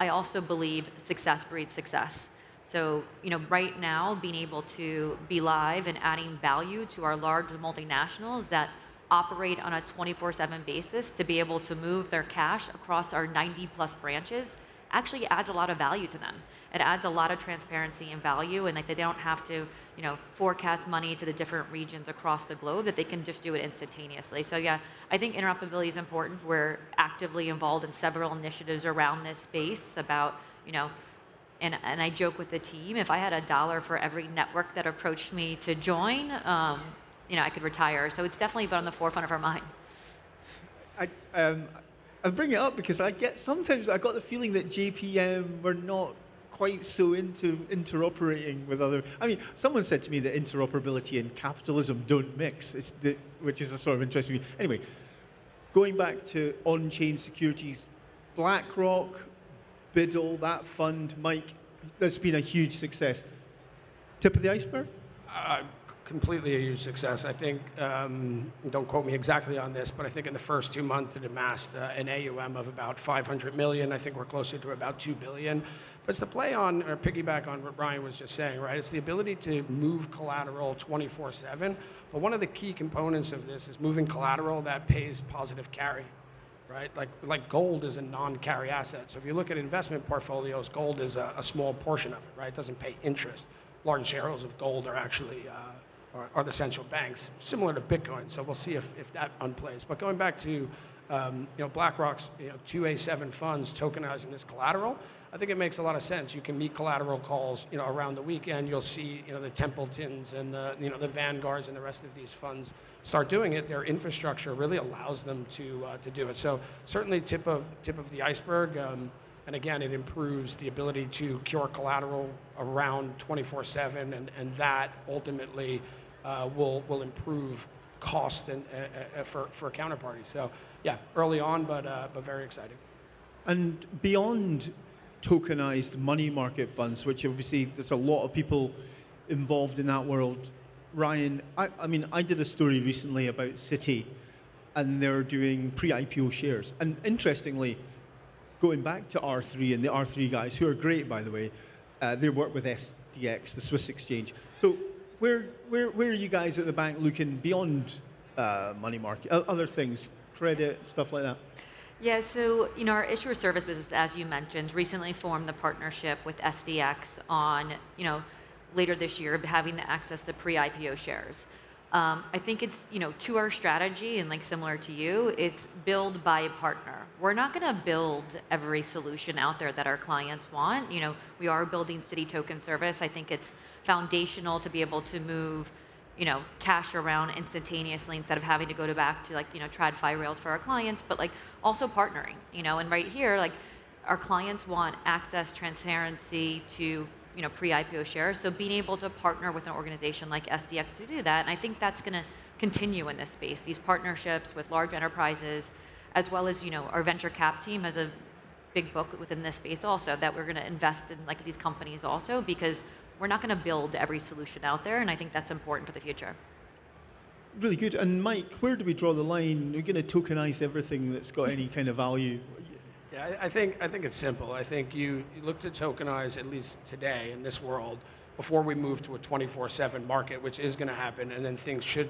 I also believe success breeds success. So, right now, being able to be live and adding value to our large multinationals that operate on a 24/7 basis to be able to move their cash across our 90+ branches actually adds a lot of value to them. It adds a lot of transparency and value, and they don't have to, forecast money to the different regions across the globe, that they can just do it instantaneously. So yeah, I think interoperability is important. We're actively involved in several initiatives around this space about, and I joke with the team, if I had $1 for every network that approached me to join, I could retire. So it's definitely been on the forefront of our mind. I bring it up because sometimes I got the feeling that JPM were not quite so into interoperating with other. I mean, someone said to me that interoperability and capitalism don't mix, which is a sort of interesting. Anyway, going back to on-chain securities, BlackRock, Biddle, that fund, Mike, that's been a huge success. Tip of the iceberg? Completely a huge success. I think, don't quote me exactly on this, but I think in the first 2 months it amassed an AUM of about 500 million. I think we're closer to about 2 billion. But it's the play on, or piggyback on what Brian was just saying, right? It's the ability to move collateral 24/7. But one of the key components of this is moving collateral that pays positive carry, right? Like gold is a non-carry asset. So if you look at investment portfolios, gold is a small portion of it, right? It doesn't pay interest. Large shareholders of gold are actually are the central banks, similar to Bitcoin. So we'll see if that unplays. But going back to BlackRock's 2A7 funds tokenizing this collateral, I think it makes a lot of sense. You can meet collateral calls around the weekend. You'll see the Templetons and the Vanguards and the rest of these funds start doing it. Their infrastructure really allows them to do it. So certainly tip of the iceberg. And again, it improves the ability to cure collateral around 24/7, and that ultimately will improve cost and for counterparties. So yeah, early on, but very exciting. And beyond tokenized money market funds, which obviously there's a lot of people involved in that world. Ryan, I mean, I did a story recently about Citi, and they're doing pre-IPO shares. And interestingly, going back to R3 and the R3 guys, who are great, by the way, they work with SDX, the Swiss exchange. So where are you guys at the bank looking beyond money market, other things, credit, stuff like that? Yeah, so our issuer service business, as you mentioned, recently formed the partnership with SDX on, later this year, having the access to pre-IPO shares. I think it's, to our strategy, and similar to you, it's build by a partner. We're not going to build every solution out there that our clients want. We are building Citi Token Service. I think it's foundational to be able to move, cash around instantaneously instead of having to go back to TradFi rails for our clients, but also partnering, and right here, our clients want access, transparency to pre-IPO shares. So being able to partner with an organization like SDX to do that, and I think that's going to continue in this space. These partnerships with large enterprises, as well as our venture cap team has a big book within this space also that we're going to invest in these companies also, because we're not going to build every solution out there, and I think that's important for the future. Really good. And Mike, where do we draw the line? We're going to tokenize everything that's got any kind of value. Yeah, I think it's simple. I think you look to tokenize, at least today in this world, before we move to a 24/7 market, which is going to happen, and then things should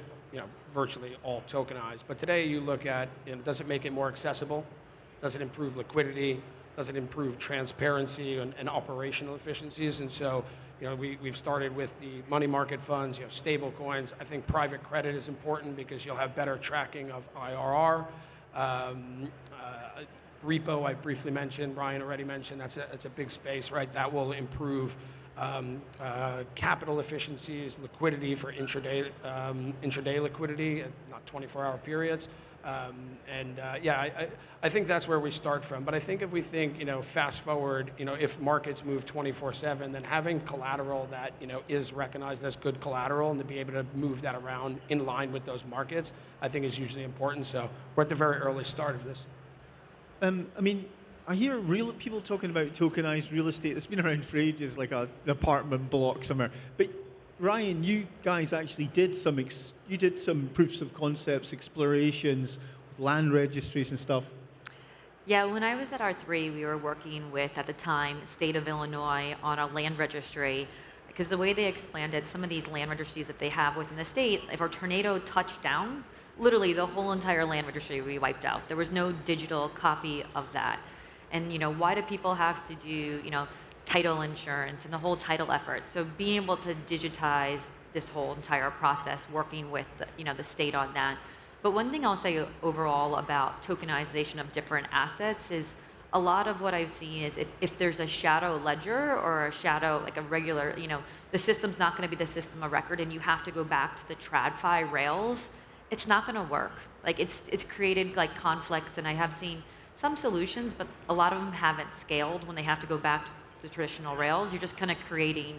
virtually all tokenize. But today you look at, does it make it more accessible? Does it improve liquidity? Does it improve transparency and operational efficiencies? And so we've started with the money market funds. You have stable coins. I think private credit is important because you'll have better tracking of IRR. Repo, I briefly mentioned, Brian already mentioned, that's a big space, right? That will improve capital efficiencies, liquidity for intraday liquidity, not 24-hour periods. I think that's where we start from. But I think if we think, fast forward, if markets move 24/7, then having collateral that, is recognized as good collateral and to be able to move that around in line with those markets, I think is usually important. So we're at the very early start of this. I mean, I hear people talking about tokenized real estate. It's been around for ages, like an apartment block somewhere. But Ryan, you guys actually did some proofs of concepts, explorations, with land registries and stuff. Yeah, when I was at R3, we were working with, at the time, State of Illinois on a land registry, because the way they explained it, some of these land registries that they have within the state, if a tornado touched down, literally the whole entire land registry would be wiped out. There was no digital copy of that. And why do people have to do title insurance and the whole title effort? So being able to digitize this whole entire process, working with the state on that. But one thing I'll say overall about tokenization of different assets is a lot of what I've seen is if there's a shadow ledger or a shadow, a regular, the system's not going to be the system of record, and you have to go back to the TradFi rails, it's not going to work. It's created conflicts, and I have seen some solutions, but a lot of them haven't scaled when they have to go back the traditional rails. You're just kind of creating,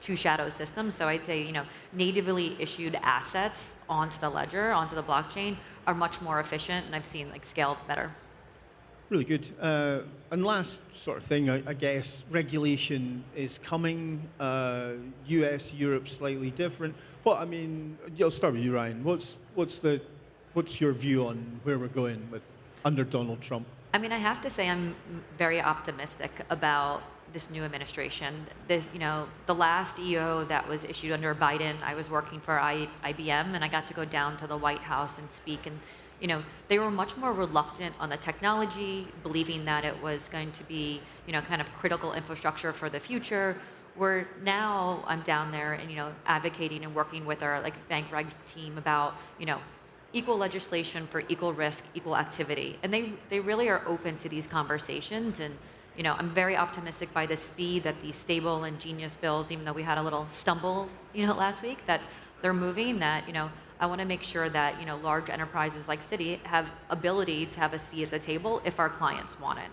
two shadow systems. So I'd say, natively issued assets onto the ledger, onto the blockchain, are much more efficient, and I've seen scale better. Really good. And last sort of thing, I guess, regulation is coming. US, Europe, slightly different. I'll start with you, Ryan. What's your view on where we're going under Donald Trump? I have to say I'm very optimistic about this new administration. The last EO that was issued under Biden, I was working for IBM, and I got to go down to the White House and speak, and they were much more reluctant on the technology, believing that it was going to be, kind of critical infrastructure for the future. Where now I'm down there and, advocating and working with our bank reg team about, equal legislation for equal risk, equal activity. And they really are open to these conversations. And, I'm very optimistic by the speed that these stable and genius bills, even though we had a little stumble, last week, that they're moving, that, I want to make sure that, large enterprises like Citi have ability to have a seat at the table if our clients want it.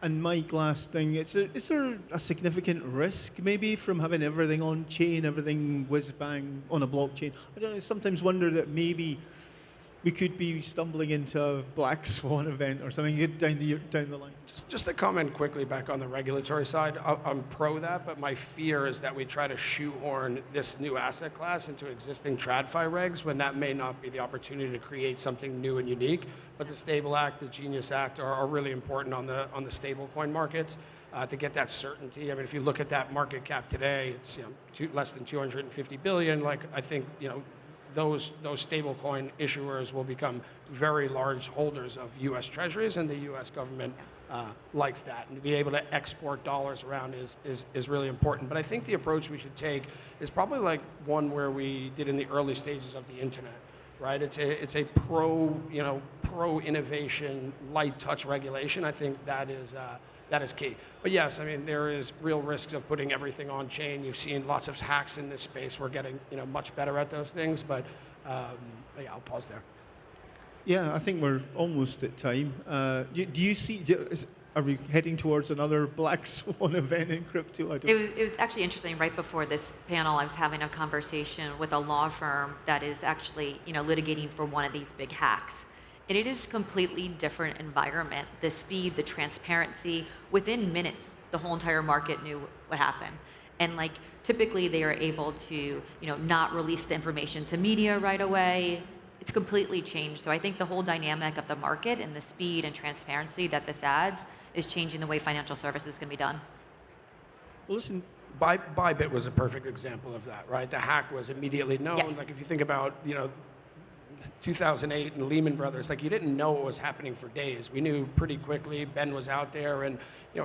And Mike, last thing, is there a significant risk maybe from having everything on chain, everything whiz-bang on a blockchain? I don't know, I sometimes wonder that maybe we could be stumbling into a black swan event or something down the line. Just to comment quickly back on the regulatory side, I'm pro that, but my fear is that we try to shoehorn this new asset class into existing TradFi regs when that may not be the opportunity to create something new and unique. But the Stable Act, the Genius Act are really important on the stablecoin markets to get that certainty. If you look at that market cap today, it's less than 250 billion. I think those stablecoin issuers will become very large holders of U.S. Treasuries, and the U.S. government likes that. And to be able to export dollars around is really important. But I think the approach we should take is probably like one where we did in the early stages of the internet, right? It's a pro innovation, light touch regulation. I think that is key. But yes, there is real risks of putting everything on chain. You've seen lots of hacks in this space. We're getting much better at those things. But I'll pause there. Yeah, I think we're almost at time. Do you see? Are we heading towards another black swan event in crypto? It was actually interesting. Right before this panel, I was having a conversation with a law firm that is actually litigating for one of these big hacks. And it is a completely different environment. The speed, the transparency, within minutes, the whole entire market knew what happened. And typically they are able to, not release the information to media right away. It's completely changed. So I think the whole dynamic of the market and the speed and transparency that this adds is changing the way financial services can be done. Well, listen, Bybit was a perfect example of that, right? The hack was immediately known. Yeah. If you think about, 2008 and Lehman Brothers, you didn't know what was happening for days. We knew pretty quickly. Ben was out there and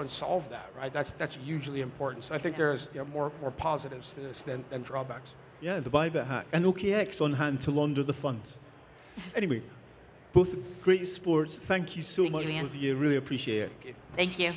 solved that, right? That's hugely important. So I think there's more positives to this than drawbacks. Yeah, the Bybit hack and OKX on hand to launder the funds. Anyway, both great sports. Thank you so much, both of you. Really appreciate it. Thank you.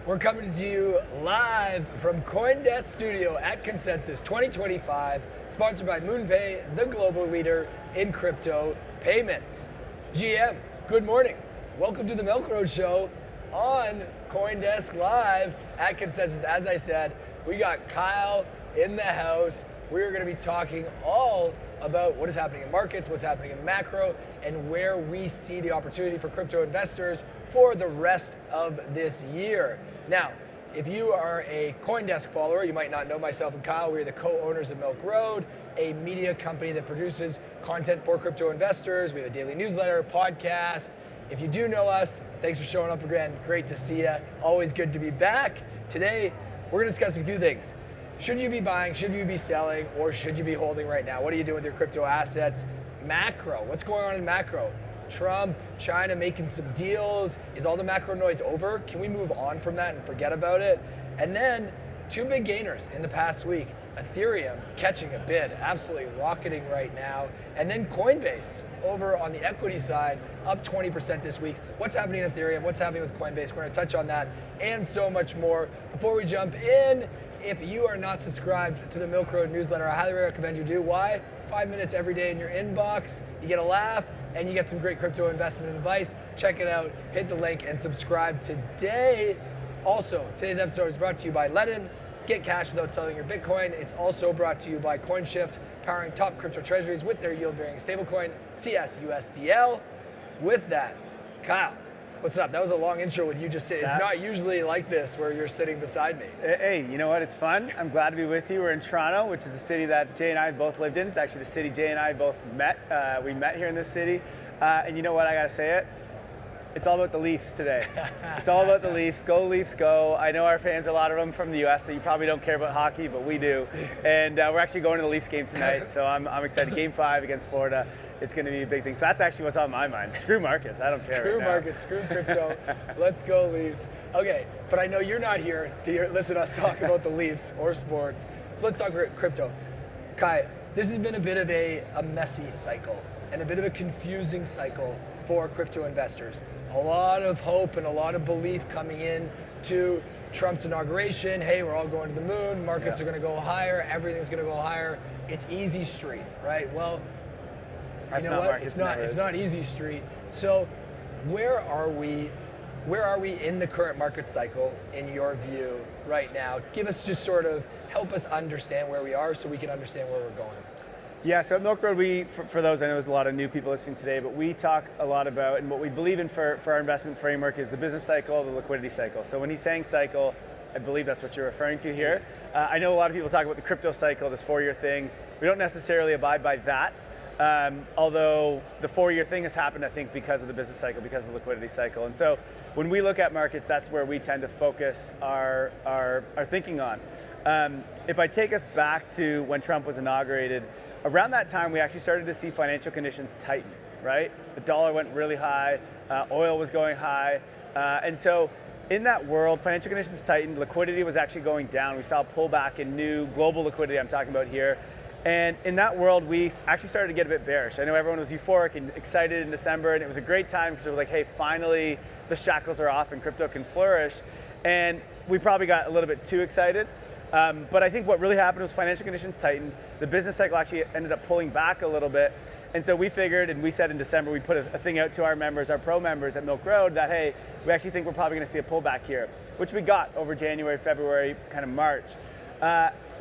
We're coming to you live from CoinDesk Studio at Consensus 2025, sponsored by MoonPay, the global leader in crypto payments. GM, good morning. Welcome to the Milk Road Show on CoinDesk Live at Consensus. As I said, we got Kyle in the house. We're going to be talking all about what is happening in markets, what's happening in macro, and where we see the opportunity for crypto investors for the rest of this year. Now, if you are a CoinDesk follower, you might not know myself and Kyle. We're the co-owners of Milk Road, a media company that produces content for crypto investors. We have a daily newsletter, podcast. If you do know us, thanks for showing up again. Great to see you. Always good to be back. Today, we're going to discuss a few things. Should you be buying, should you be selling, or should you be holding right now? What are you doing with your crypto assets? Macro, what's going on in macro? Trump, China making some deals. Is all the macro noise over? Can we move on from that and forget about it? And then, two big gainers in the past week. Ethereum catching a bid, absolutely rocketing right now. And then Coinbase over on the equity side, up 20% this week. What's happening in Ethereum? What's happening with Coinbase? We're going to touch on that and so much more. Before we jump in, if you are not subscribed to the Milk Road newsletter, I highly recommend you do. Why? 5 minutes every day in your inbox. You get a laugh and you get some great crypto investment advice. Check it out, hit the link and subscribe today. Also, today's episode is brought to you by Ledin. Get cash without selling your Bitcoin. It's also brought to you by CoinShift, powering top crypto treasuries with their yield-bearing stablecoin, CSUSDL. With that, Kyle, what's up? That was a long intro with you just sitting. It's not usually like this where you're sitting beside me. Hey, you know what? It's fun. I'm glad to be with you. We're in Toronto, which is a city that Jay and I both lived in. It's actually the city Jay and I both met. We met here in this city. And you know what? I got to say it. It's all about the Leafs today. It's all about the Leafs. Go Leafs, go. I know our fans, a lot of them from the US, so you probably don't care about hockey, but we do. And we're actually going to the Leafs game tonight, so I'm excited. Game 5 against Florida. It's going to be a big thing. So that's actually what's on my mind. Screw markets. I don't care. Screw markets, screw crypto. Let's go Leafs. Okay, but I know you're not here to listen to us talk about the Leafs or sports. So let's talk crypto. Kai, this has been a bit of a messy cycle and a bit of a confusing cycle for crypto investors. A lot of hope and a lot of belief coming in to Trump's inauguration. Hey, we're all going to the moon. Markets are going to go higher. Everything's going to go higher. It's easy street, right? Well, you know what? It's not easy street. So, where are we in the current market cycle in your view right now? Give us just sort of help us understand where we are so we can understand where we're going. Yeah, so at Milk Road, for those, I know there's a lot of new people listening today, but we talk a lot about, and what we believe in for our investment framework is the business cycle, the liquidity cycle. So when he's saying cycle, I believe that's what you're referring to here. I know a lot of people talk about the crypto cycle, this 4-year thing. We don't necessarily abide by that, although the 4-year thing has happened, I think, because of the business cycle, because of the liquidity cycle. And so when we look at markets, that's where we tend to focus our thinking on. If I take us back to when Trump was inaugurated, around that time, we actually started to see financial conditions tighten, right? The dollar went really high, oil was going high, and so in that world, financial conditions tightened, liquidity was actually going down. We saw a pullback in new global liquidity I'm talking about here, and in that world, we actually started to get a bit bearish. I know everyone was euphoric and excited in December, and it was a great time because we were like, hey, finally the shackles are off and crypto can flourish, and we probably got a little bit too excited. But I think what really happened was financial conditions tightened. The business cycle actually ended up pulling back a little bit. And so we figured, and we said in December, we put a thing out to our members, our pro members at Milk Road, that, hey, we actually think we're probably going to see a pullback here, which we got over January, February, kind of March.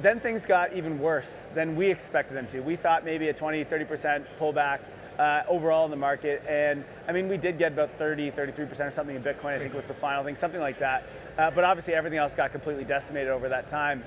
Then things got even worse than we expected them to. We thought maybe a 20, 30% pullback overall in the market. And I mean, we did get about 30, 33% or something in Bitcoin, I think was the final thing, something like that. But obviously everything else got completely decimated over that time.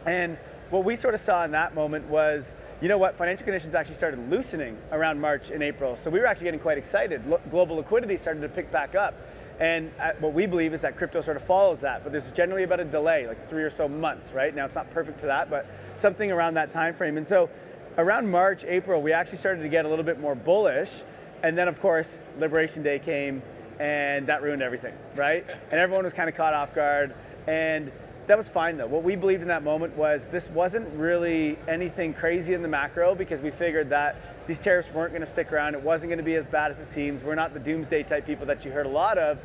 And what we sort of saw in that moment was, you know what, financial conditions actually started loosening around March and April. So we were actually getting quite excited. Global liquidity started to pick back up. And what we believe is that crypto sort of follows that, but there's generally about a delay, like 3 or so months, right? Now it's not perfect to that, but something around that time frame. And so around March, April, we actually started to get a little bit more bullish. And then of course, Liberation Day came and that ruined everything, right? And everyone was kind of caught off guard. And that was fine though. What we believed in that moment was this wasn't really anything crazy in the macro because we figured that these tariffs weren't going to stick around. It wasn't going to be as bad as it seems. We're not the doomsday type people that you heard a lot of.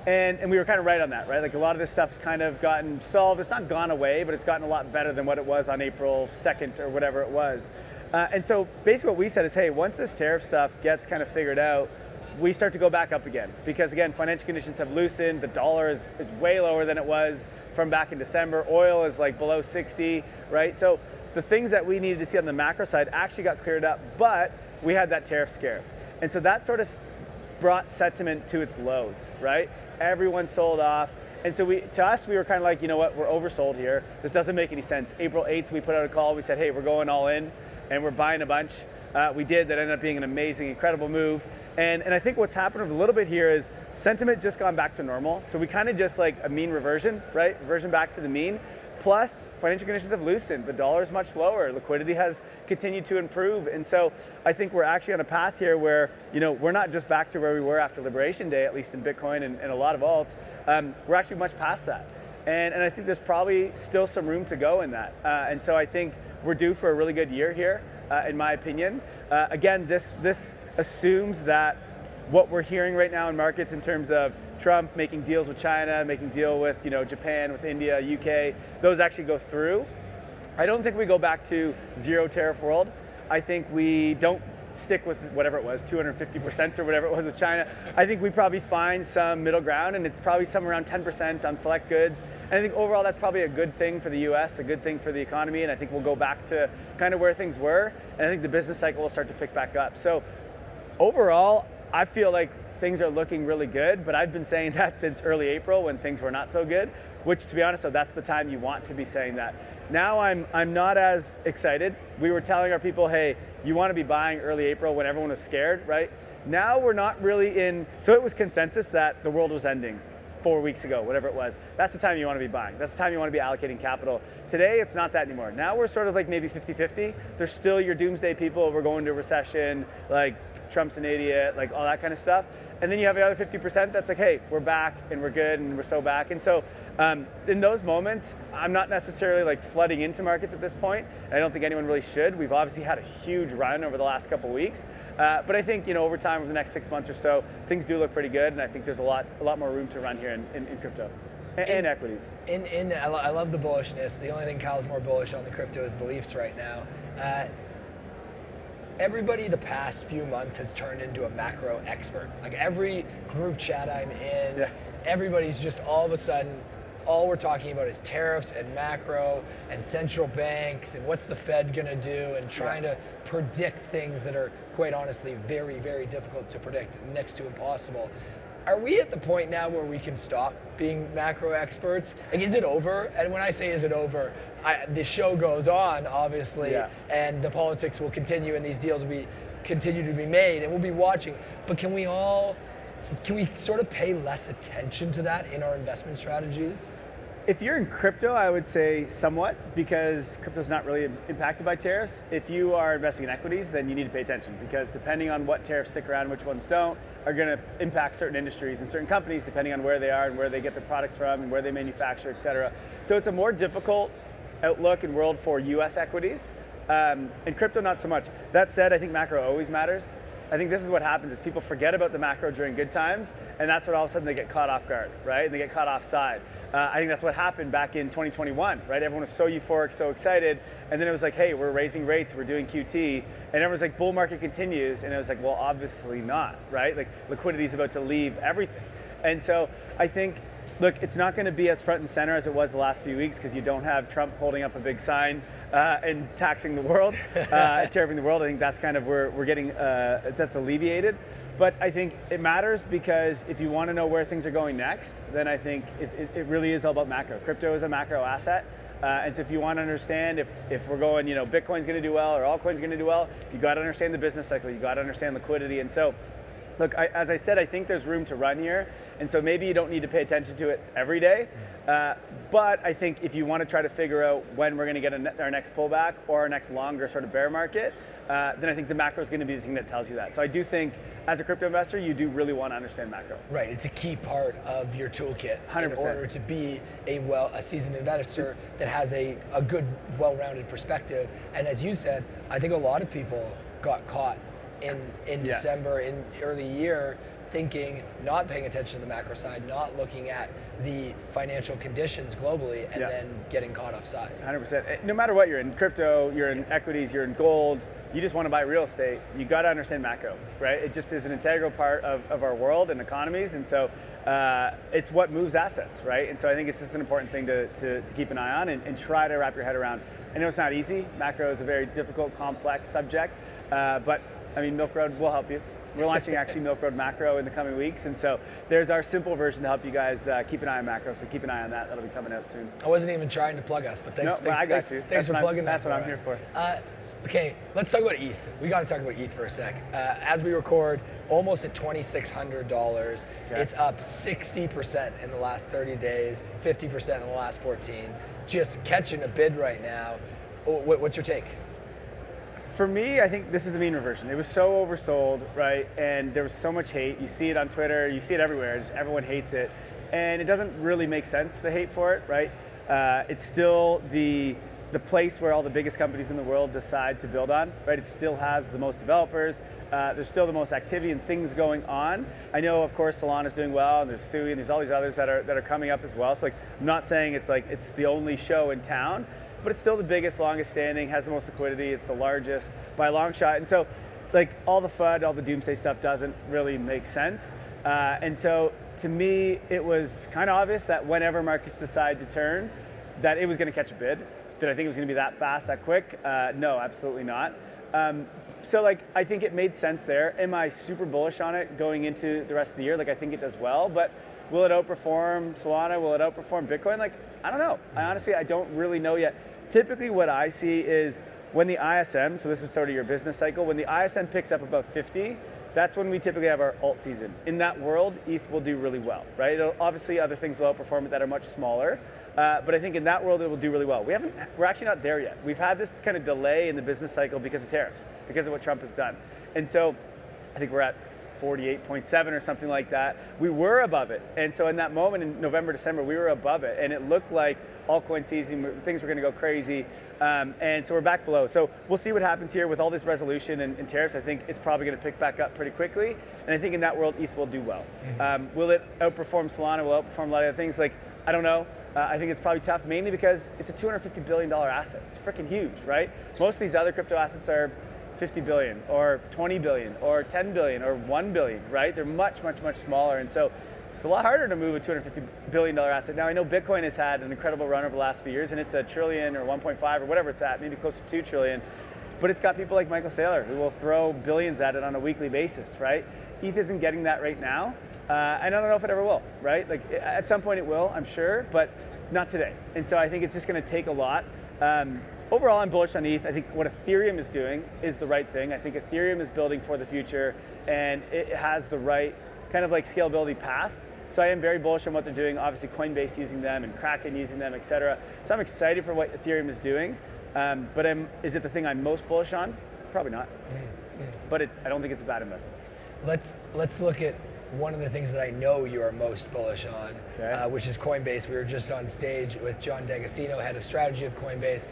And we were kind of right on that, right? Like a lot of this stuff's kind of gotten solved. It's not gone away, but it's gotten a lot better than what it was on April 2nd or whatever it was. And so basically what we said is, hey, once this tariff stuff gets kind of figured out, we start to go back up again. Because again, financial conditions have loosened, the dollar is way lower than it was from back in December, oil is like below 60, right? So the things that we needed to see on the macro side actually got cleared up, but we had that tariff scare. And so that sort of brought sentiment to its lows, right? Everyone sold off. And so to us, we were kind of like, you know what, we're oversold here. This doesn't make any sense. April 8th, we put out a call, we said, hey, we're going all in and we're buying a bunch. We did, that ended up being an amazing, incredible move. And I think what's happened a little bit here is sentiment just gone back to normal. So we kind of just like a mean reversion, right? Reversion back to the mean. Plus, financial conditions have loosened. The dollar is much lower. Liquidity has continued to improve. And so I think we're actually on a path here where, you know, we're not just back to where we were after Liberation Day, at least in Bitcoin and a lot of alts. We're actually much past that. And I think there's probably still some room to go in that. And so I think we're due for a really good year here, in my opinion. Again, this assumes that what we're hearing right now in markets in terms of Trump making deals with China, making deal with, you know, Japan, with India, UK, those actually go through. I don't think we go back to zero tariff world. I think we don't stick with whatever it was, 250% or whatever it was with China. I think we probably find some middle ground, and it's probably somewhere around 10% on select goods. And I think overall that's probably a good thing for the US, a good thing for the economy, and I think we'll go back to kind of where things were, and I think the business cycle will start to pick back up. So overall, I feel like things are looking really good, but I've been saying that since early April when things were not so good, which to be honest, so that's the time you want to be saying that. Now I'm not as excited. We were telling our people, hey, you want to be buying early April when everyone was scared, right? Now we're not really in, so it was consensus that the world was ending 4 weeks ago, whatever it was. That's the time you want to be buying. That's the time you want to be allocating capital. Today, it's not that anymore. Now we're sort of like maybe 50-50. There's still your doomsday people, we're going to a recession, like Trump's an idiot, like all that kind of stuff. And then you have the other 50% that's like, hey, we're back and we're good and we're so back. And so in those moments, I'm not necessarily like flooding into markets at this point. And I don't think anyone really should. We've obviously had a huge run over the last couple of weeks. But I think, you know, over time, over the next 6 months or so, things do look pretty good. And I think there's a lot more room to run here in crypto and equities. I love the bullishness. The only thing Kyle's more bullish on the crypto is the Leafs right now. Everybody the past few months has turned into a macro expert. Like every group chat I'm in, everybody's just all of a sudden, all we're talking about is tariffs and macro and central banks and what's the Fed gonna do and trying to predict things that are quite honestly very, very difficult to predict, next to impossible. Are we at the point now where we can stop being macro experts? Like, is it over? And when I say is it over, the show goes on, obviously, and the politics will continue and these deals will continue to be made and we'll be watching. But can we sort of pay less attention to that in our investment strategies? If you're in crypto, I would say somewhat, because crypto's not really impacted by tariffs. If you are investing in equities, then you need to pay attention, because depending on what tariffs stick around and which ones don't, are going to impact certain industries and certain companies depending on where they are and where they get their products from and where they manufacture, et cetera. So it's a more difficult outlook and world for US equities. And crypto, not so much. That said, I think macro always matters. I think this is what happens is people forget about the macro during good times, and that's when all of a sudden they get caught off guard, right? And they get caught offside. I think that's what happened back in 2021, right? Everyone was so euphoric, so excited, and then it was like, hey, we're raising rates, we're doing QT, and everyone's like, bull market continues, and it was like, well, obviously not, right? Like liquidity is about to leave everything. And so I think, look, it's not going to be as front and center as it was the last few weeks, because you don't have Trump holding up a big sign and taxing the world, tariffing the world. I think that's kind of where we're getting, that's alleviated. But I think it matters, because if you want to know where things are going next, then I think it really is all about macro. Crypto is a macro asset. And so if you want to understand if we're going, you know, Bitcoin's going to do well or altcoin's going to do well, you got to understand the business cycle. You got to understand liquidity. And so, look, as I said, I think there's room to run here. And so maybe you don't need to pay attention to it every day. But I think if you want to try to figure out when we're going to get our next pullback or our next longer sort of bear market, then I think the macro is going to be the thing that tells you that. So I do think as a crypto investor, you do really want to understand macro. Right, it's a key part of your toolkit 100%. In order to be a seasoned investor that has a good, well-rounded perspective. And as you said, I think a lot of people got caught in December, in early year, thinking, not paying attention to the macro side, not looking at the financial conditions globally, and then getting caught offside. 100%. No matter what you're in, crypto, you're in equities, you're in gold, you just want to buy real estate, you got to understand macro, right? It just is an integral part of our world and economies, and so it's what moves assets, right? And so I think it's just an important thing to keep an eye on and try to wrap your head around. I know it's not easy. Macro is a very difficult, complex subject, but I mean, Milk Road will help you. We're launching actually Milk Road Macro in the coming weeks, and so there's our simple version to help you guys keep an eye on macro, so keep an eye on that. That'll be coming out soon. I wasn't even trying to plug us, but thanks. No, I got you. Thanks for plugging that. That's what I'm here for. Okay, let's talk about ETH. We got to talk about ETH for a sec. As we record, almost at $2,600. Okay. It's up 60% in the last 30 days, 50% in the last 14. Just catching a bid right now. What's your take? For me, I think this is a mean reversion. It was so oversold, right? And there was so much hate. You see it on Twitter, you see it everywhere. Just everyone hates it. And it doesn't really make sense, the hate for it, right? It's still the place where all the biggest companies in the world decide to build on, right? It still has the most developers. There's still the most activity and things going on. I know, of course, Solana's doing well, and there's Sui, and there's all these others that are coming up as well. So, I'm not saying it's the only show in town, but it's still the biggest, longest standing, has the most liquidity. It's the largest by a long shot, and so, all the FUD, all the doomsday stuff doesn't really make sense. And so, to me, it was kind of obvious that whenever markets decide to turn, that it was going to catch a bid. Did I think it was going to be that fast, that quick? No, absolutely not. So I think it made sense there. Am I super bullish on it going into the rest of the year? I think it does well, but will it outperform Solana? Will it outperform Bitcoin? I don't know. I don't really know yet. Typically what I see is when the ISM, so this is sort of your business cycle, when the ISM picks up about 50, that's when we typically have our alt season. In that world, ETH will do really well, right? Obviously, other things will outperform it that are much smaller. But I think in that world, it will do really well. We're actually not there yet. We've had this kind of delay in the business cycle because of tariffs, because of what Trump has done. And so I think we're at 48.7 or something like that. We were above it. And so in that moment in November, December, we were above it. And it looked like altcoin season, things were going to go crazy. And so we're back below. So we'll see what happens here with all this resolution and tariffs. I think it's probably going to pick back up pretty quickly. And I think in that world, ETH will do well. Will it outperform Solana? Will it outperform a lot of other things? I don't know. I think it's probably tough, mainly because it's a $250 billion asset. It's freaking huge, right? Most of these other crypto assets are 50 billion or 20 billion or 10 billion or 1 billion, right? They're much, much, much smaller. And so it's a lot harder to move a $250 billion asset. Now, I know Bitcoin has had an incredible run over the last few years, and it's a trillion or 1.5 or whatever it's at, maybe close to 2 trillion. But it's got people like Michael Saylor who will throw billions at it on a weekly basis, right? ETH isn't getting that right now. And I don't know if it ever will, right? At some point it will, I'm sure, but not today. And so I think it's just going to take a lot. Overall, I'm bullish on ETH. I think what Ethereum is doing is the right thing. I think Ethereum is building for the future, and it has the right kind of scalability path. So I am very bullish on what they're doing. Obviously, Coinbase using them and Kraken using them, et cetera. So I'm excited for what Ethereum is doing. But is it the thing I'm most bullish on? Probably not. But I don't think it's a bad investment. Let's look at one of the things that I know you are most bullish on, which is Coinbase. We were just on stage with John D'Agostino, head of strategy of Coinbase,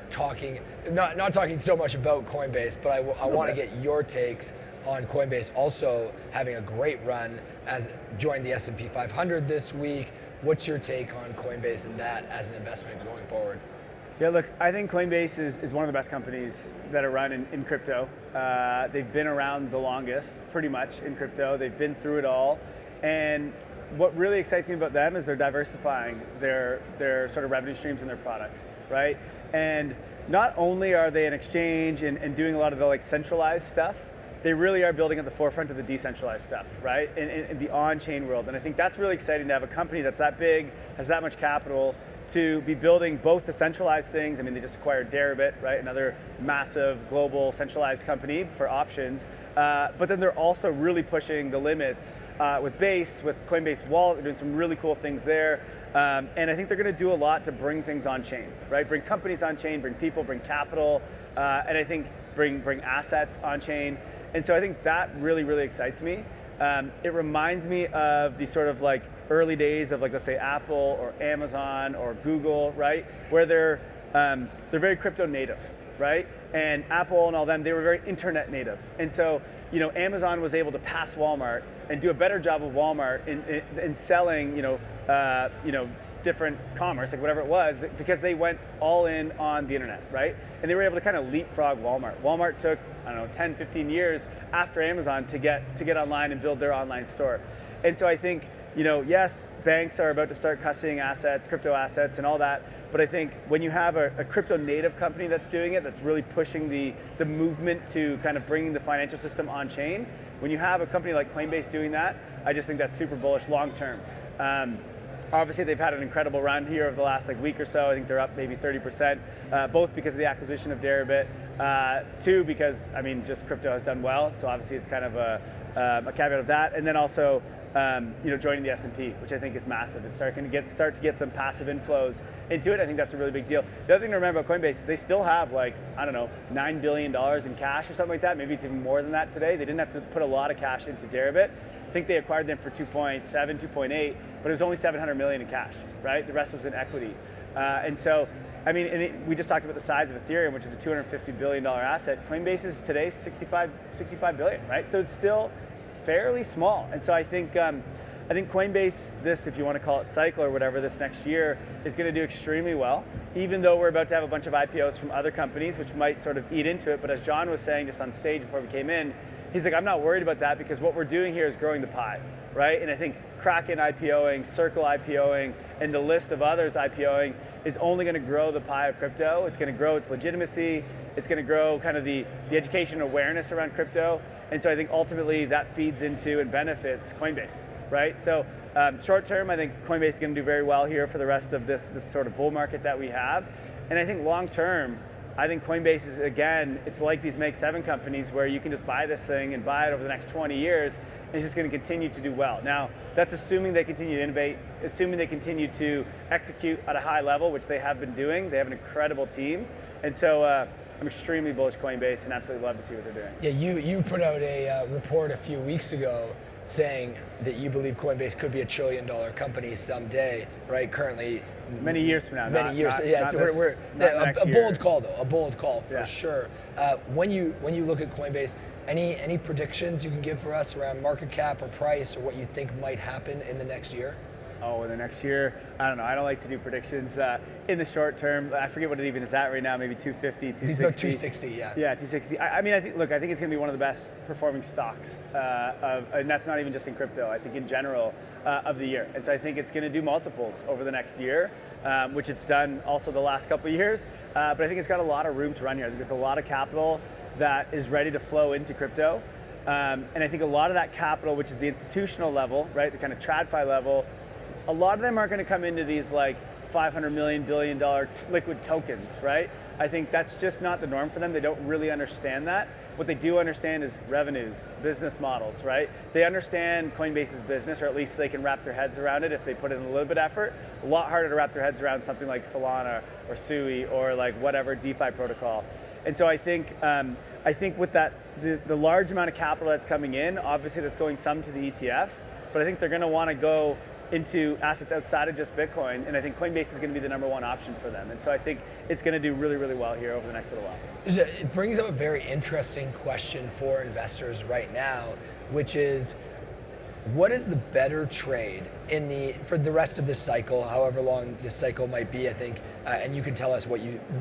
talking, not talking so much about Coinbase, but I want to get your takes on Coinbase also having a great run, as joined the S&P 500 this week. What's your take on Coinbase and that as an investment going forward? Yeah, look, I think Coinbase is one of the best companies that are run in crypto. They've been around the longest, pretty much, in crypto. They've been through it all. And what really excites me about them is they're diversifying their sort of revenue streams and their products, right? And not only are they an exchange and doing a lot of the centralized stuff, they really are building at the forefront of the decentralized stuff, right? In the on-chain world. And I think that's really exciting to have a company that's that big, has that much capital, to be building both the centralized things. I mean, they just acquired Deribit, right? Another massive global centralized company for options. But then they're also really pushing the limits with Base, with Coinbase Wallet. They're doing some really cool things there. And I think they're going to do a lot to bring things on chain, right? Bring companies on chain, bring people, bring capital, and I think bring assets on chain. And so I think that really, really excites me. It reminds me of the sort of early days of let's say Apple or Amazon or Google, right? Where they're very crypto native, right? and Apple and all them, they were very internet native. And so, you know, Amazon was able to pass Walmart and do a better job of Walmart in selling, different commerce, like whatever it was, because they went all in on the internet, right? And they were able to kind of leapfrog Walmart. Walmart took, I don't know, 10, 15 years after Amazon to get online and build their online store. And so I think, you know, yes, banks are about to start custodying assets, crypto assets and all that, but I think when you have a crypto native company that's doing it, that's really pushing the movement to kind of bringing the financial system on chain, when you have a company like Coinbase doing that, I just think that's super bullish long term. Obviously, they've had an incredible run here over the last week or so. I think they're up maybe 30%, both because of the acquisition of Deribit, two, because, I mean, just crypto has done well. So obviously it's kind of a caveat of that. And then also, joining the S&P, which I think is massive. It's starting to start to get some passive inflows into it. I think that's a really big deal. The other thing to remember about Coinbase, they still have $9 billion in cash or something like that. Maybe it's even more than that today. They didn't have to put a lot of cash into Deribit. I think they acquired them for 2.7, 2.8, but it was only 700 million in cash, right? The rest was in equity. And so, I mean, we just talked about the size of Ethereum, which is a $250 billion asset. Coinbase is today 65 billion, right? So it's still fairly small. And so I think Coinbase, this, if you want to call it cycle or whatever, this next year is going to do extremely well, even though we're about to have a bunch of IPOs from other companies, which might sort of eat into it. But as John was saying just on stage before we came in, he's like, I'm not worried about that because what we're doing here is growing the pie, right? And I think Kraken IPOing, Circle IPOing, and the list of others IPOing is only going to grow the pie of crypto. It's going to grow its legitimacy. It's going to grow kind of the education awareness around crypto. And so I think ultimately that feeds into and benefits Coinbase, right? So short term, I think Coinbase is going to do very well here for the rest of this sort of bull market that we have. And I think long term, I think Coinbase is, again, it's like these Make 7 companies where you can just buy this thing and buy it over the next 20 years. And it's just going to continue to do well. Now, that's assuming they continue to innovate, assuming they continue to execute at a high level, which they have been doing. They have an incredible team. And so I'm extremely bullish Coinbase and absolutely love to see what they're doing. Yeah, you put out a report a few weeks ago saying that you believe Coinbase could be a $1 trillion company someday, right? Currently, many years from now. We're a bold call though, a bold call for sure. When you look at Coinbase, any predictions you can give for us around market cap or price or what you think might happen in the next year? Oh, in the next year, I don't know. I don't like to do predictions in the short term. I forget what it even is at right now. Maybe 250, 260. It's about 260, yeah. Yeah, 260. I mean, I think it's going to be one of the best performing stocks, and that's not even just in crypto. I think in general of the year. And so I think it's going to do multiples over the next year, which it's done also the last couple of years. But I think it's got a lot of room to run here. I think there's a lot of capital that is ready to flow into crypto. And I think a lot of that capital, which is the institutional level, right, the kind of TradFi level, a lot of them aren't going to come into these like $500 million, billion liquid tokens, right? I think that's just not the norm for them. They don't really understand that. What they do understand is revenues, business models, right? They understand Coinbase's business, or at least they can wrap their heads around it if they put in a little bit of effort. A lot harder to wrap their heads around something like Solana or Sui or like whatever DeFi protocol. And so I think with that, the large amount of capital that's coming in, obviously that's going some to the ETFs, but I think they're going to want to go into assets outside of just Bitcoin, and I think Coinbase is going to be the number one option for them. And so I think it's going to do really, really well here over the next little while. It brings up a very interesting question for investors right now, which is, what is the better trade for the rest of this cycle, however long this cycle might be, I think, and you can tell us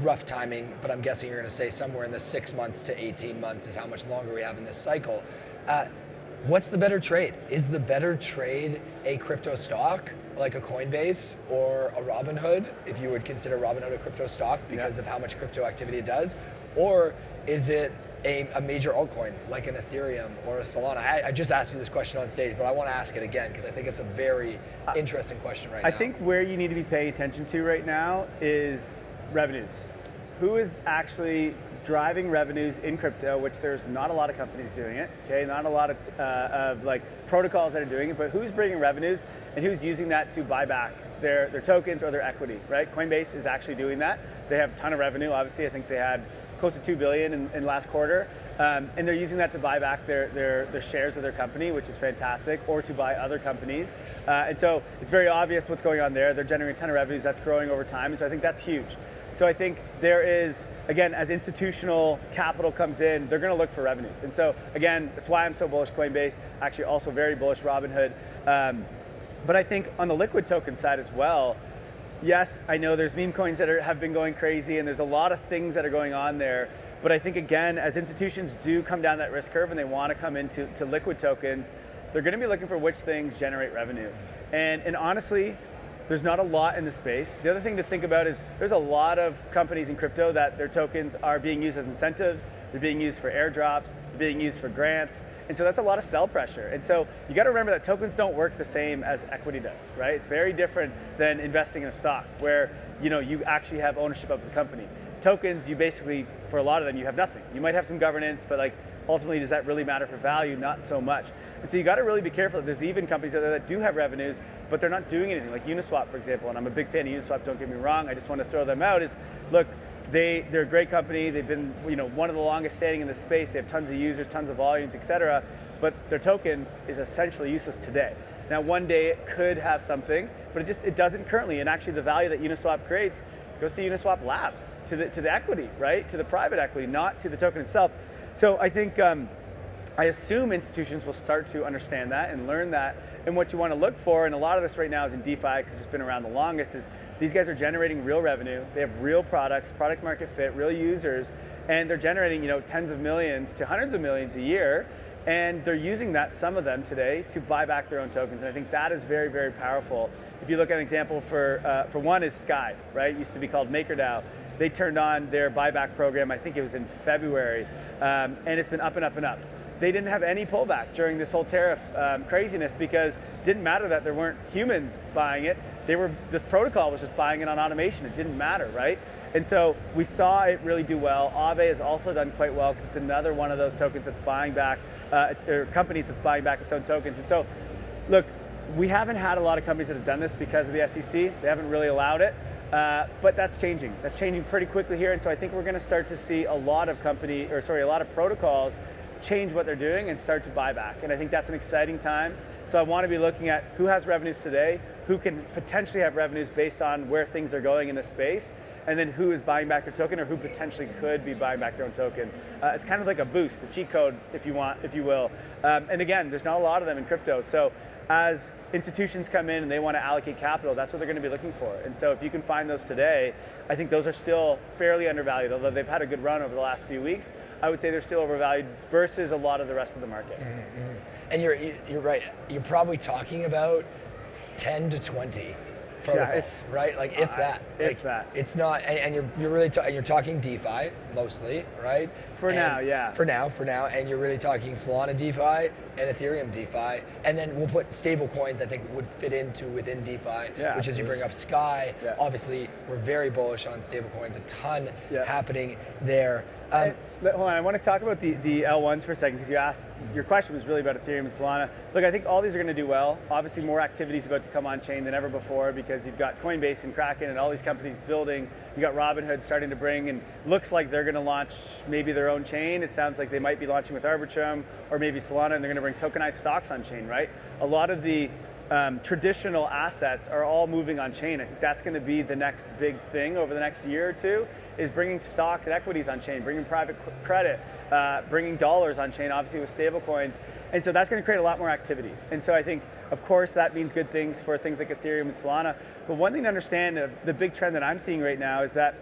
rough timing, but I'm guessing you're going to say somewhere in the 6 months to 18 months is how much longer we have in this cycle. What's the better trade? Is the better trade a crypto stock like a Coinbase or a Robinhood, if you would consider Robinhood a crypto stock because of how much crypto activity it does? Or is it a major altcoin like an Ethereum or a Solana? I just asked you this question on stage, but I want to ask it again because I think it's a very interesting question right now. I think where you need to be paying attention to right now is revenues. Who is actually driving revenues in crypto, which there's not a lot of companies doing it, okay? Not a lot of like protocols that are doing it, but who's bringing revenues and who's using that to buy back their tokens or their equity, right? Coinbase is actually doing that. They have a ton of revenue. Obviously, I think they had close to $2 billion in last quarter. And they're using that to buy back their shares of their company, which is fantastic, or to buy other companies. And so it's very obvious what's going on there. They're generating a ton of revenues. That's growing over time. And so I think that's huge. So I think there is, again, as institutional capital comes in, they're going to look for revenues. And so again, that's why I'm so bullish Coinbase, actually also very bullish Robinhood. But I think on the liquid token side as well, yes, I know there's meme coins that have been going crazy and there's a lot of things that are going on there. But I think, again, as institutions do come down that risk curve and they want to come into liquid tokens, they're going to be looking for which things generate revenue. And honestly, there's not a lot in the space. The other thing to think about is there's a lot of companies in crypto that their tokens are being used as incentives, they're being used for airdrops, they're being used for grants, and so that's a lot of sell pressure. And so you got to remember that tokens don't work the same as equity does, right? It's very different than investing in a stock where you actually have ownership of the company. Tokens, you basically, for a lot of them, you have nothing. You might have some governance, but like ultimately, does that really matter for value? Not so much. And so you got to really be careful. There's even companies out there that do have revenues, but they're not doing anything, like Uniswap, for example. And I'm a big fan of Uniswap, don't get me wrong. I just want to throw them out is, look, they're a great company. They've been one of the longest standing in the space. They have tons of users, tons of volumes, et cetera. But their token is essentially useless today. Now, one day it could have something, but it doesn't currently. And actually, the value that Uniswap creates goes to Uniswap Labs, to the equity, right? To the private equity, not to the token itself. So I think, I assume institutions will start to understand that and learn that. And what you want to look for, and a lot of this right now is in DeFi, because it's just been around the longest, is these guys are generating real revenue. They have real products, product market fit, real users, and they're generating tens of millions to hundreds of millions a year. And they're using that, some of them today, to buy back their own tokens. And I think that is very, very powerful. If you look at an example for one is Sky, right? It used to be called MakerDAO. They turned on their buyback program, I think it was in February, and it's been up and up and up. They didn't have any pullback during this whole tariff craziness because it didn't matter that there weren't humans buying it. This protocol was just buying it on automation. It didn't matter, right? And so we saw it really do well. Aave has also done quite well because it's another one of those tokens that's buying back, companies that's buying back its own tokens. And so, look, we haven't had a lot of companies that have done this because of the SEC. They haven't really allowed it. But that's changing. That's changing pretty quickly here, and so I think we're going to start to see a lot of a lot of protocols change what they're doing and start to buy back. And I think that's an exciting time. So I want to be looking at who has revenues today, who can potentially have revenues based on where things are going in the space, and then who is buying back their token or who potentially could be buying back their own token. It's kind of like a boost, a cheat code, if you will. And again, there's not a lot of them in crypto. So as institutions come in and they want to allocate capital, that's what they're going to be looking for. And so if you can find those today, I think those are still fairly undervalued. Although they've had a good run over the last few weeks, I would say they're still overvalued versus a lot of the rest of the market. Mm-hmm. And you're right. You're probably talking about 10 to 20 protocols, right? Like if that. It's not, and you're really you're talking DeFi mostly, right? For now, and you're really talking Solana DeFi and Ethereum DeFi, and then we'll put stable coins. I think would fit into within DeFi, which as you bring up Sky. Obviously, we're very bullish on stable coins. A ton happening there. Hold on, I want to talk about the L1s for a second because your question was really about Ethereum and Solana. Look, I think all these are going to do well. Obviously, more activity is about to come on chain than ever before because you've got Coinbase and Kraken and all these companies building. You got Robinhood starting to bring, and looks like they're going to launch maybe their own chain. It sounds like they might be launching with Arbitrum or maybe Solana, and they're going to bring tokenized stocks on chain, right? A lot of the traditional assets are all moving on chain. I think that's going to be the next big thing over the next year or two, is bringing stocks and equities on chain, bringing private credit, bringing dollars on chain, obviously with stable coins. And so that's going to create a lot more activity. And so I think, of course, that means good things for things like Ethereum and Solana. But one thing to understand, the big trend that I'm seeing right now is that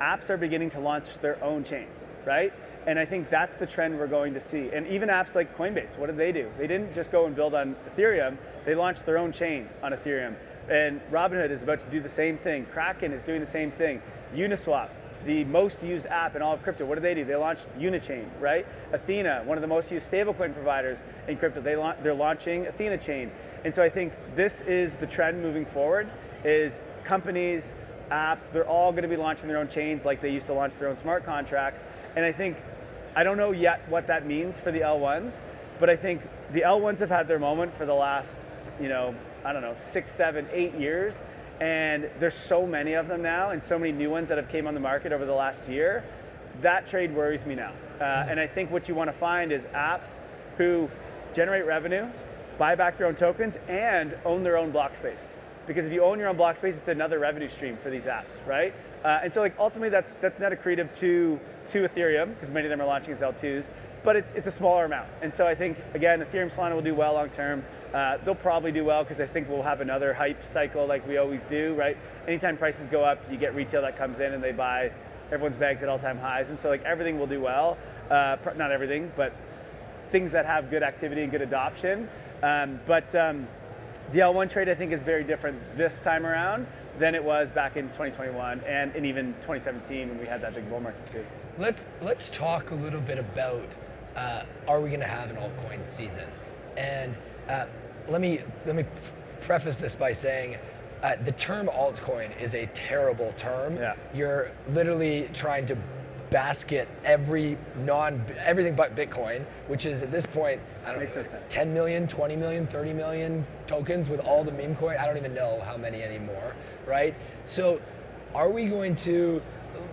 apps are beginning to launch their own chains, right? And I think that's the trend we're going to see. And even apps like Coinbase, what did they do? They didn't just go and build on Ethereum, they launched their own chain on Ethereum. And Robinhood is about to do the same thing. Kraken is doing the same thing. Uniswap, the most used app in all of crypto, what do? They launched Unichain, right? Athena, one of the most used stablecoin providers in crypto, they're launching Athena Chain. And so I think this is the trend moving forward, is companies, apps, they're all going to be launching their own chains like they used to launch their own smart contracts. And I don't know yet what that means for the L1s, but I think the L1s have had their moment for the last, 6, 7, 8 years. And there's so many of them now and so many new ones that have came on the market over the last year. That trade worries me now. And I think what you want to find is apps who generate revenue, buy back their own tokens, and own their own block space. because if you own your own block space, it's another revenue stream for these apps, right? And so like ultimately that's net accretive to Ethereum, because many of them are launching as L2s, but it's a smaller amount. And so I think, again, Ethereum Solana will do well long term. They'll probably do well because I think we'll have another hype cycle like we always do, right? Anytime prices go up, you get retail that comes in and they buy everyone's bags at all-time highs. And so like everything will do well. Not everything, but things that have good activity and good adoption. The L1 trade, I think, is very different this time around than it was back in 2021 and in even 2017 when we had that big bull market too. Let's talk a little bit about are we going to have an altcoin season? And let me preface this by saying the term altcoin is a terrible term. Yeah. You're literally trying to basket everything but Bitcoin, which is at this point, I don't know, 10 million, 20 million, 30 million tokens with all the meme coin. I don't even know how many anymore, right? So are we going to,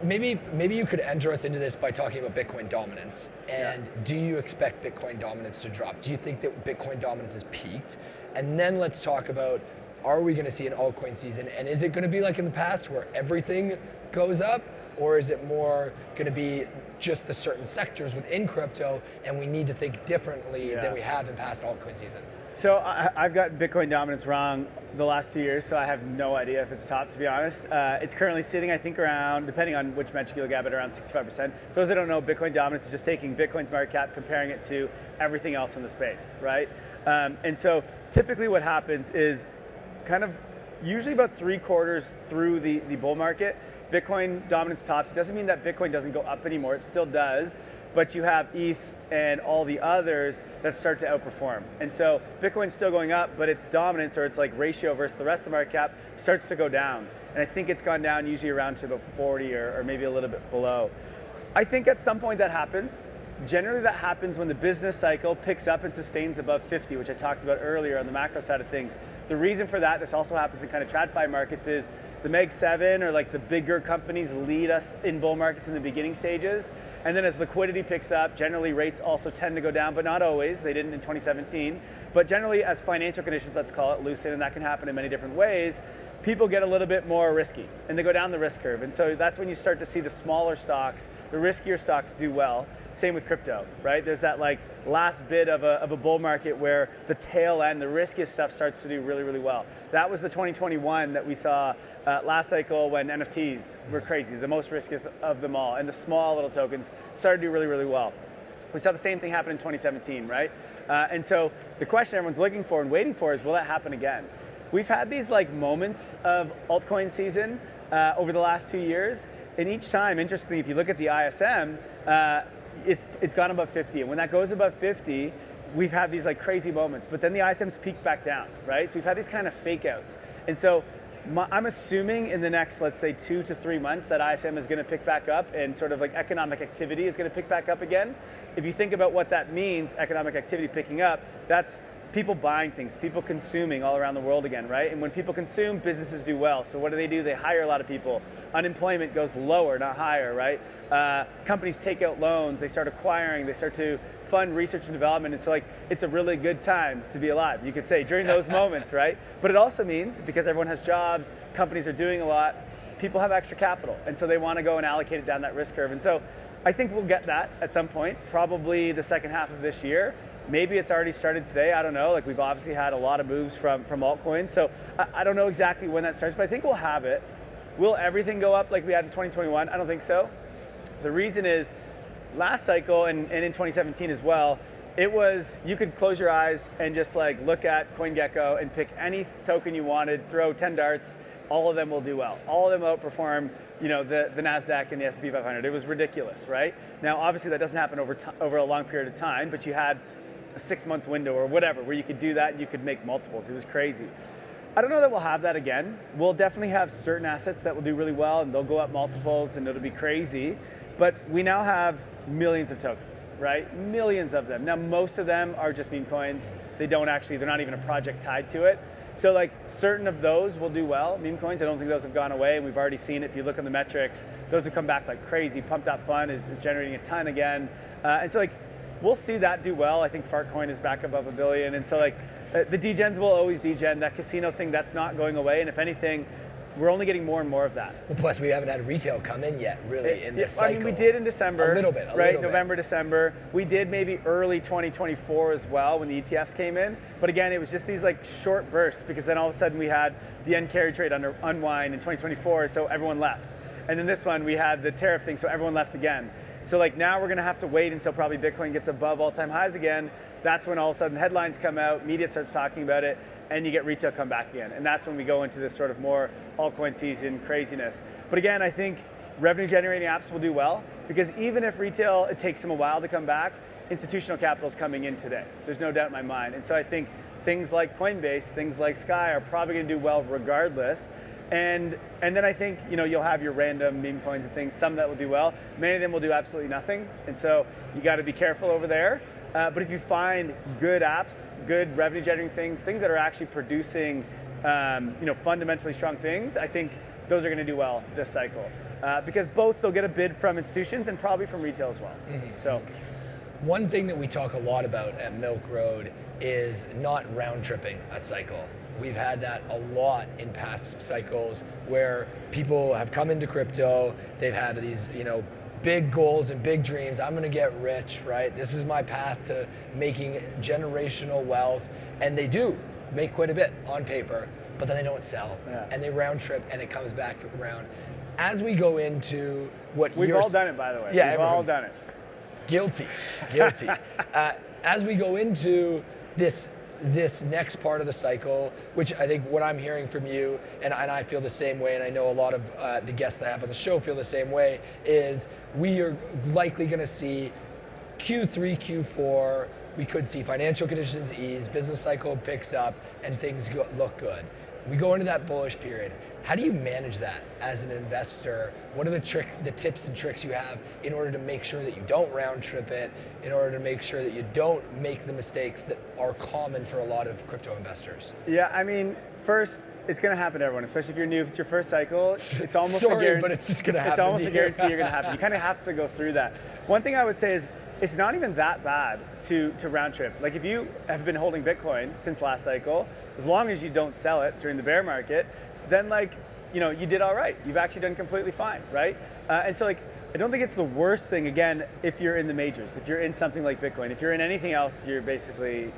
maybe you could enter us into this by talking about Bitcoin dominance. And do you expect Bitcoin dominance to drop? Do you think that Bitcoin dominance has peaked? And then let's talk about, are we going to see an altcoin season? And is it going to be like in the past where everything goes up? Or is it more going to be just the certain sectors within crypto and we need to think differently than we have in past altcoin seasons? So I've got Bitcoin dominance wrong the last 2 years, so I have no idea if it's top, to be honest. It's currently sitting, I think, around, depending on which metric you look at, but around 65%. For those that don't know, Bitcoin dominance is just taking Bitcoin's market cap, comparing it to everything else in the space, right? And so typically what happens is kind of usually about 3/4 through the bull market, Bitcoin dominance tops. It doesn't mean that Bitcoin doesn't go up anymore, it still does, but you have ETH and all the others that start to outperform. And so Bitcoin's still going up, but its dominance, or its like ratio versus the rest of the market cap, starts to go down. And I think it's gone down usually around to about 40 or maybe a little bit below. I think at some point that happens. Generally that happens when the business cycle picks up and sustains above 50, which I talked about earlier on the macro side of things. The reason for that, this also happens in kind of TradFi markets, is the Meg 7 or like the bigger companies lead us in bull markets in the beginning stages. And then as liquidity picks up, generally rates also tend to go down, but not always. They didn't in 2017. But generally as financial conditions, let's call it, loosen, and that can happen in many different ways, people get a little bit more risky and they go down the risk curve. And so that's when you start to see the smaller stocks, the riskier stocks do well. Same with crypto, right? There's that like last bit of a bull market where the tail end, the riskiest stuff starts to do really, really well. That was the 2021 that we saw last cycle when NFTs were crazy, the most risky of them all. And the small little tokens started to do really, really well. We saw the same thing happen in 2017, right? And so the question everyone's looking for and waiting for is, will that happen again? We've had these like moments of altcoin season over the last 2 years. And each time, interestingly, if you look at the ISM, it's gone above 50. And when that goes above 50, we've had these like crazy moments. But then the ISM's peaked back down, right? So we've had these kind of fake outs. And so I'm assuming in the next, let's say 2 to 3 months, that ISM is going to pick back up and sort of like economic activity is going to pick back up again. If you think about what that means, economic activity picking up, that's people buying things, people consuming all around the world again, right? And when people consume, businesses do well. So what do? They hire a lot of people. Unemployment goes lower, not higher, right? Companies take out loans, they start acquiring, they start to fund research and development. And so like, it's a really good time to be alive, you could say, during those moments, right? But it also means, because everyone has jobs, companies are doing a lot, people have extra capital. And so they want to go and allocate it down that risk curve. And so I think we'll get that at some point, probably the second half of this year. Maybe it's already started today, I don't know. Like we've obviously had a lot of moves from altcoins. So I don't know exactly when that starts, but I think we'll have it. Will everything go up like we had in 2021? I don't think so. The reason is last cycle and in 2017 as well, it was, you could close your eyes and just like look at CoinGecko and pick any token you wanted, throw 10 darts, all of them will do well. All of them outperform, you know, the NASDAQ and the S&P 500. It was ridiculous, right? Now, obviously that doesn't happen over a long period of time, but you had a 6-month window or whatever where you could do that and you could make multiples. It was crazy. I don't know that we'll have that again. We'll definitely have certain assets that will do really well and they'll go up multiples and it'll be crazy. But we now have millions of tokens, right? Millions of them. Now, most of them are just meme coins. They're not even a project tied to it. So like certain of those will do well. Meme coins, I don't think those have gone away. And we've already seen it. If you look at the metrics, those have come back like crazy. Pumped Up Fund is generating a ton again. And so like, we'll see that do well. I think Fartcoin is back above $1 billion. And so like, the degens will always degen. That casino thing, that's not going away. And if anything, we're only getting more and more of that. Well, plus we haven't had retail come in yet, really, in this cycle. I mean, we did in December. A little bit, right? November, December. We did maybe early 2024 as well when the ETFs came in. But again, it was just these like short bursts because then all of a sudden we had the end carry trade unwind in 2024, so everyone left. And then this one, we had the tariff thing, so everyone left again. So like now we're gonna have to wait until probably Bitcoin gets above all-time highs again. That's when all of a sudden headlines come out, media starts talking about it, and you get retail come back again. And that's when we go into this sort of more altcoin season craziness. But again, I think revenue generating apps will do well because even if retail, it takes them a while to come back, institutional capital is coming in today. There's no doubt in my mind. And so I think things like Coinbase, things like Sky are probably gonna do well regardless. And then I think you'll have your random meme coins and things, some that will do well. Many of them will do absolutely nothing. And so you gotta be careful over there. But if you find good apps, good revenue generating things that are actually producing fundamentally strong things, I think those are going to do well this cycle. Because both they'll get a bid from institutions and probably from retail as well. So, one thing that we talk a lot about at Milk Road is not round tripping a cycle. We've had that a lot in past cycles where people have come into crypto, they've had these, big goals and big dreams. I'm gonna get rich, right? This is my path to making generational wealth. And they do make quite a bit on paper, but then they don't sell. And they round trip and it comes back around. As we go into what we've all done it, by the way. Yeah, we've all done it. Guilty. As we go into this next part of the cycle, which I think what I'm hearing from you, and I feel the same way, and I know a lot of the guests that I have on the show feel the same way, is we are likely going to see Q3, Q4, we could see financial conditions ease, business cycle picks up, and things look good. We go into that bullish period. How do you manage that as an investor? What are the tips and tricks you have in order to make sure that you don't round trip it, in order to make sure that you don't make the mistakes that are common for a lot of crypto investors? Yeah, I mean, first, it's going to happen to everyone, especially if you're new. If it's your first cycle, it's almost Sorry, but it's just going to happen. It's almost a guarantee you're going to happen. You kind of have to go through that. One thing I would say is it's not even that bad to round trip. Like if you have been holding Bitcoin since last cycle, as long as you don't sell it during the bear market, then you did all right. You've actually done completely fine, right? And so I don't think it's the worst thing, again, if you're in the majors, if you're in something like Bitcoin. If you're in anything else, you're basically,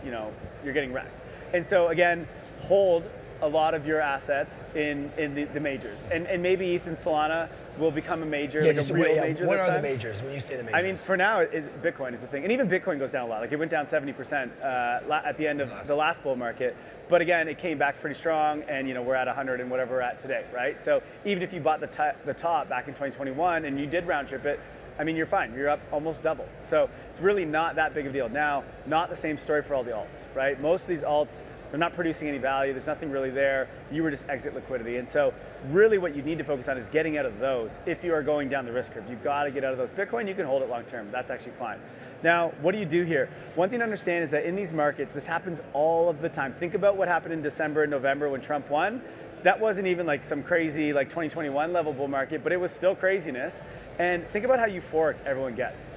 you're getting wrecked. And so again, hold a lot of your assets in the majors. And maybe ETH and Solana will become a major, a real major. What are the majors when you say the majors? I mean, for now, Bitcoin is the thing. And even Bitcoin goes down a lot. Like it went down 70% at the end of the last bull market. But again, it came back pretty strong, and we're at 100 and whatever we're at today, right? So even if you bought the top back in 2021 and you did round trip it, I mean, you're fine. You're up almost double. So it's really not that big of a deal. Now, not the same story for all the alts, right? Most of these alts, they're not producing any value. There's nothing really there. You were just exit liquidity. And so really what you need to focus on is getting out of those if you are going down the risk curve. You've got to get out of those. Bitcoin, you can hold it long term. That's actually fine. Now, what do you do here? One thing to understand is that in these markets, this happens all of the time. Think about what happened in December and November when Trump won. That wasn't even like some crazy 2021 level bull market, but it was still craziness. And think about how euphoric everyone gets.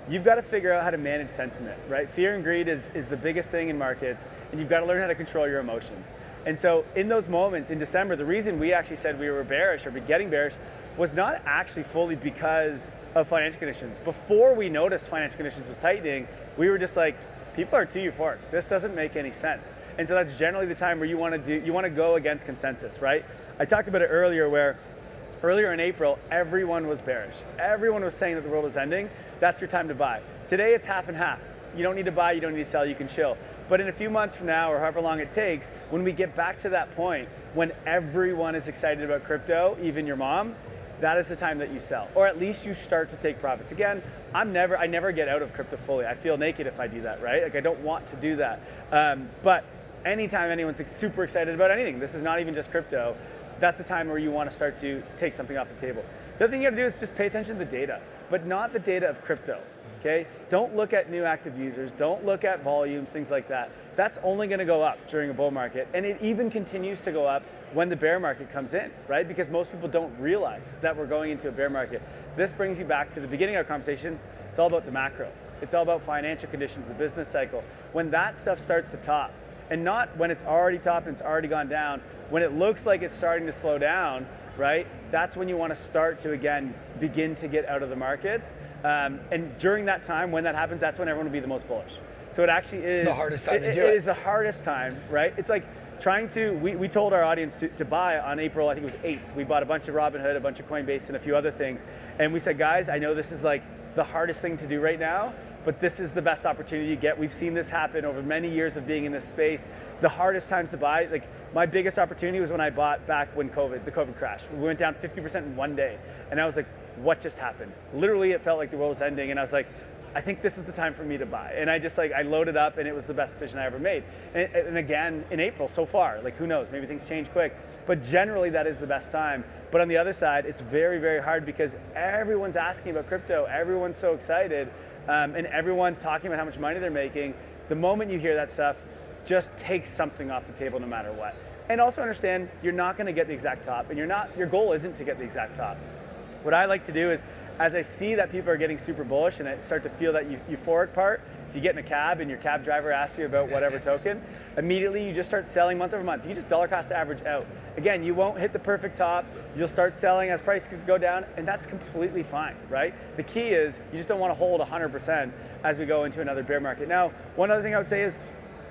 You've got to figure out how to manage sentiment, right? Fear and greed is the biggest thing in markets, and you've got to learn how to control your emotions. And so in those moments in December, the reason we actually said we were bearish or getting bearish was not actually fully because of financial conditions. Before we noticed financial conditions was tightening, we were just like, people are too euphoric. This doesn't make any sense. And so that's generally the time where you want to go against consensus, right? I talked about it earlier where earlier in April, everyone was bearish. Everyone was saying that the world was ending. That's your time to buy. Today, it's half and half. You don't need to buy, you don't need to sell, you can chill. But in a few months from now, or however long it takes, when we get back to that point, when everyone is excited about crypto, even your mom, that is the time that you sell. Or at least you start to take profits. Again, I never get out of crypto fully. I feel naked if I do that, right? Like I don't want to do that. But anytime anyone's super excited about anything, this is not even just crypto, that's the time where you want to start to take something off the table. The other thing you have to do is just pay attention to the data, but not the data of crypto, okay? Don't look at new active users, don't look at volumes, things like that. That's only gonna go up during a bull market, and it even continues to go up when the bear market comes in, right? Because most people don't realize that we're going into a bear market. This brings you back to the beginning of our conversation. It's all about the macro. It's all about financial conditions, the business cycle. When that stuff starts to top, And not when it's already topped and it's already gone down. When it looks like it's starting to slow down, right? That's when you want to start to, again, begin to get out of the markets. And during that time, when that happens, that's when everyone will be the most bullish. So it actually is It's the hardest time to do it. It is the hardest time, right? It's like trying to, we told our audience to buy on April, I think it was 8th. We bought a bunch of Robinhood, a bunch of Coinbase, and a few other things. And we said, guys, I know this is like the hardest thing to do right now, but this is the best opportunity you get. We've seen this happen over many years of being in this space. The hardest times to buy, like my biggest opportunity was when I bought back when the COVID crash. We went down 50% in one day. And I was like, what just happened? Literally, it felt like the world was ending. And I was like, I think this is the time for me to buy. And I just I loaded up and it was the best decision I ever made. And again, in April so far, like who knows, maybe things change quick. But generally that is the best time. But on the other side, it's very, very hard because everyone's asking about crypto. Everyone's so excited and everyone's talking about how much money they're making. The moment you hear that stuff, just take something off the table no matter what. And also understand you're not gonna get the exact top and your goal isn't to get the exact top. What I like to do is, as I see that people are getting super bullish and I start to feel that euphoric part, if you get in a cab and your cab driver asks you about whatever token, immediately you just start selling month over month. You just dollar cost average out. Again, you won't hit the perfect top. You'll start selling as prices go down, and that's completely fine, right? The key is you just don't want to hold 100% as we go into another bear market. Now, one other thing I would say is,